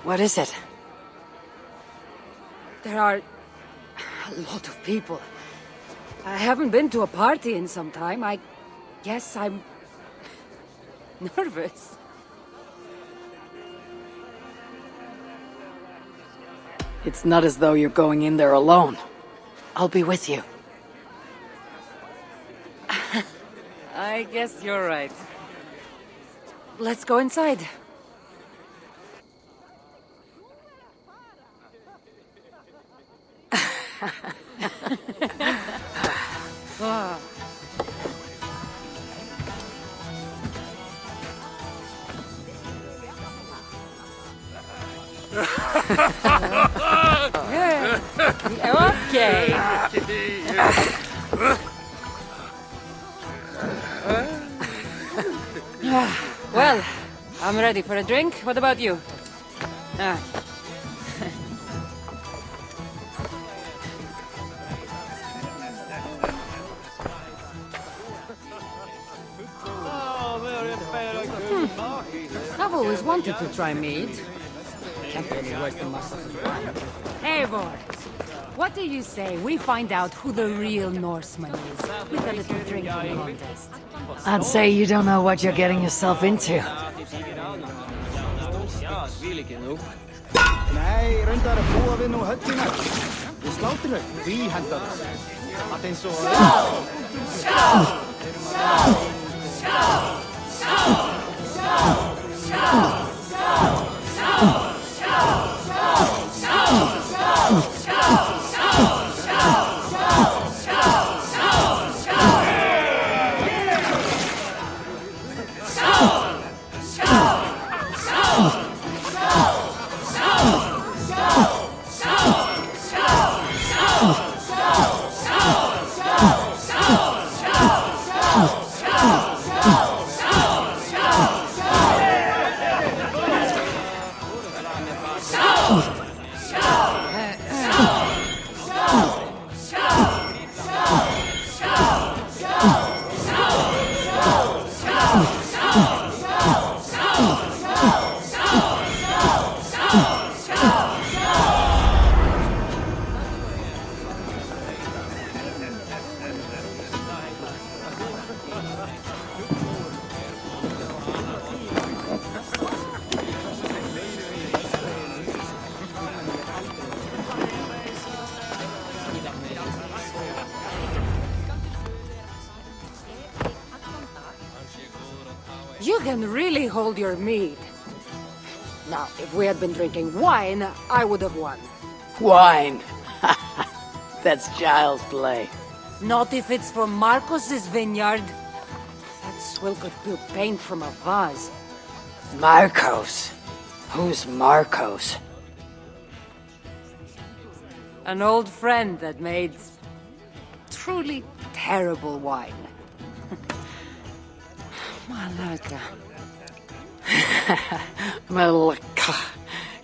What is it? There are a lot of people. I haven't been to a party in some time. I guess I'm nervous. It's not as though you're going in there alone. I'll be with you. I guess you're right. Let's go inside. Ah. Okay. Well, I'm ready for a drink. What about you? Ah. I've always wanted to try meat. Can't be any worse than Marcus's wine. Hey, boys. What do you say we find out who the real Norseman is with a little drinking contest? I'd say you don't know what you're getting yourself into. Nei, reyndar að búa við nú höllina. Við slátum þau, því hendar þess. Að eins og... You can really hold your mead. Now, if we had been drinking wine, I would have won. Wine. That's child's play. Not if it's from Marcus's vineyard. That swill could peel paint from a vase. Marcos? Who's Marcos? An old friend that made truly terrible wine. Malaka. Malaka.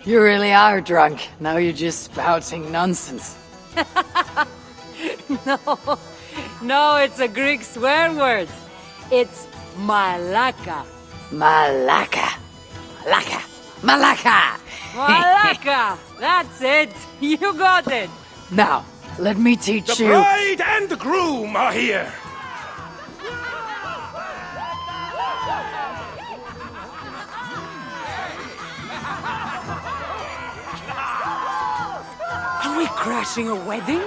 You really are drunk. Now you're just spouting nonsense. No, it's a Greek swear word. It's malaka. Malaka. Malaka. Malaka. Malaka. That's it. You got it. Now, let me teach The you. bride and the groom are here. Are we crashing a wedding?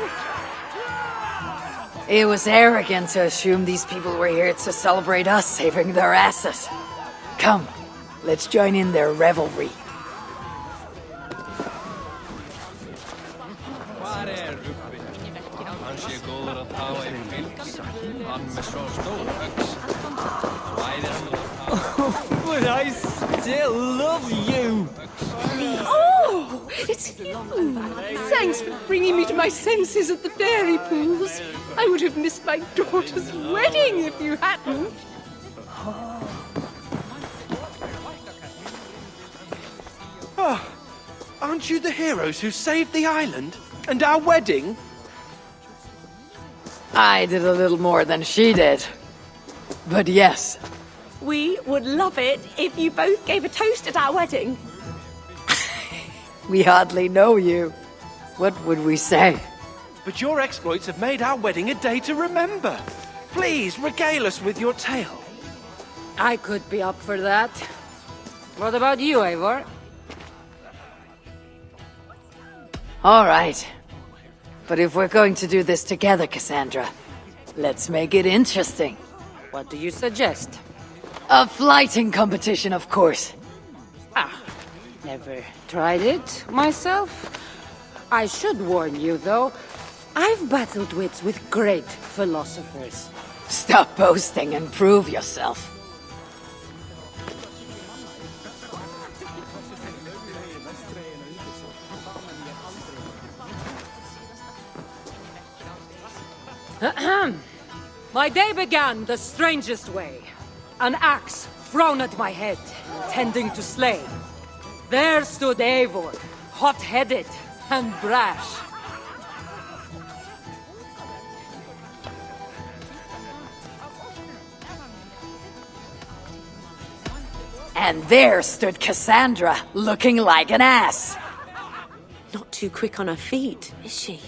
It was arrogant to assume these people were here to celebrate us saving their asses. Come, let's join in their revelry. But I still love you! Oh, it's you! Thanks for bringing me to my senses at the fairy pools. I would have missed my daughter's wedding if you hadn't. Oh, aren't you the heroes who saved the island? And our wedding? I did a little more than she did. But yes. We would love it if you both gave a toast at our wedding. We hardly know you. What would we say? But your exploits have made our wedding a day to remember. Please, regale us with your tale. I could be up for that. What about you, Eivor? All right. But if we're going to do this together, Cassandra, let's make it interesting. What do you suggest? A flighting competition, of course. Never tried it myself. I should warn you, though. I've battled wits with great philosophers. Stop boasting and prove yourself. My day began the strangest way. An axe thrown at my head, intending to slay. There stood Eivor, hot-headed and brash. And there stood Cassandra, looking like an ass. Not too quick on her feet, is she?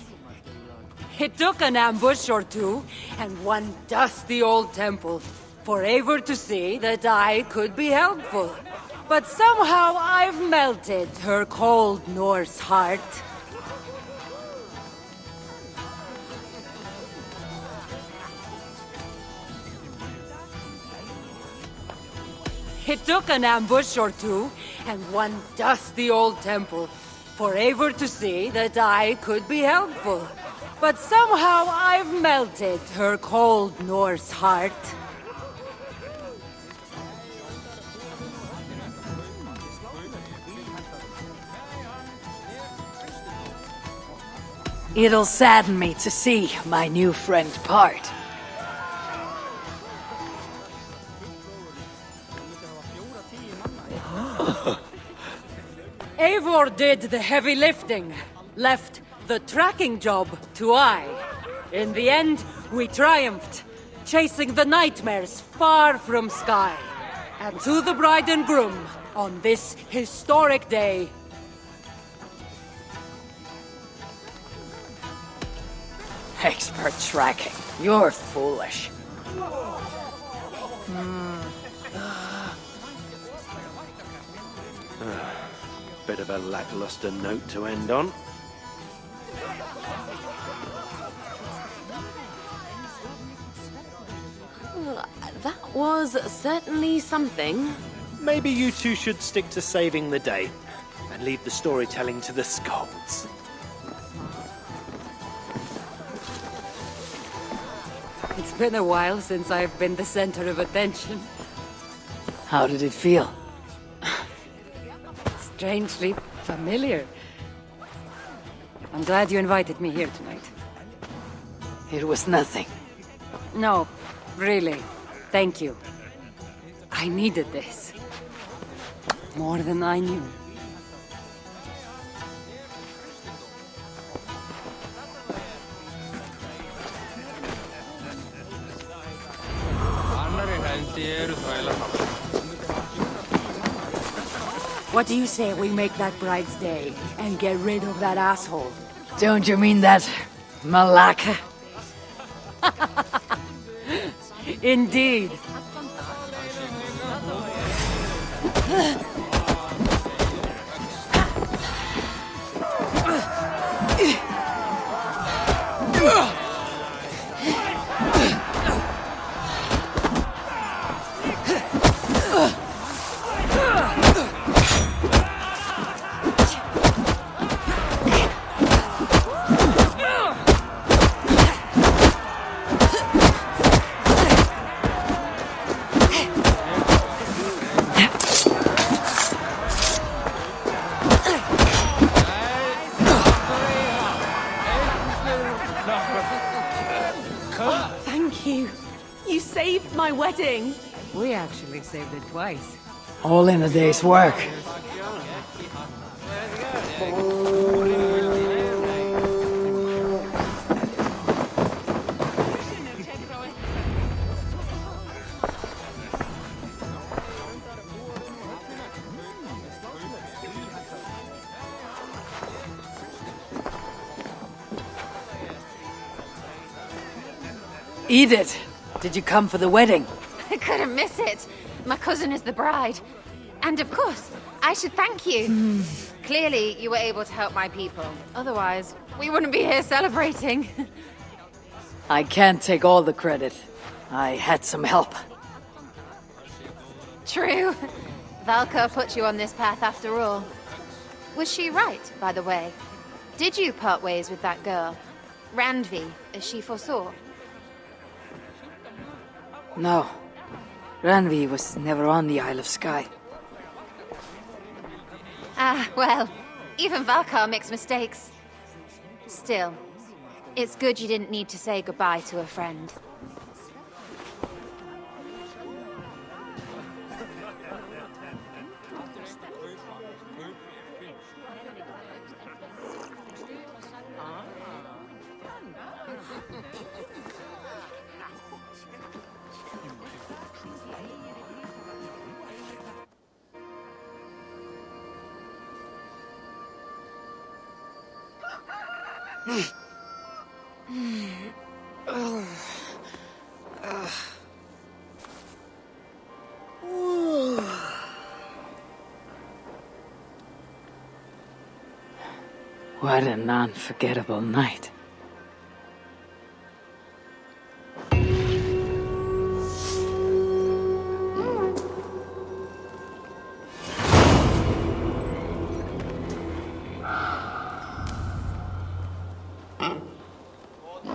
It took an ambush or two, and one dusty old temple, for Eivor to see that I could be helpful. But somehow I've melted her cold Norse heart. It took an ambush or two, and one dusty old temple, for Eivor to see that I could be helpful. But somehow I've melted her cold Norse heart. It'll sadden me to see my new friend part. Eivor did the heavy lifting, left the tracking job to I. In the end, we triumphed, chasing the nightmares far from Sky. And to the bride and groom, on this historic day. Expert tracking. You're foolish. Bit of a lackluster note to end on. That was certainly something. Maybe you two should stick to saving the day and leave the storytelling to the scolds. It's been a while since I've been the center of attention. How did it feel? Strangely familiar. I'm glad you invited me here tonight. It was nothing. No, really. Thank you. I needed this. More than I knew. What do you say we make that bride's day and get rid of that asshole? Don't you mean that Malaka? Indeed. Thank you. You saved my wedding. We actually saved it twice. All in a day's work. Edith, did you come for the wedding? I couldn't miss it. My cousin is the bride. And of course, I should thank you. Clearly, you were able to help my people. Otherwise, we wouldn't be here celebrating. I can't take all the credit. I had some help. True. Valka put you on this path after all. Was she right, by the way? Did you part ways with that girl? Randvi, as she foresaw? No. Randvi was never on the Isle of Skye. Ah, well, even Valkar makes mistakes. Still, it's good you didn't need to say goodbye to a friend. What an unforgettable night.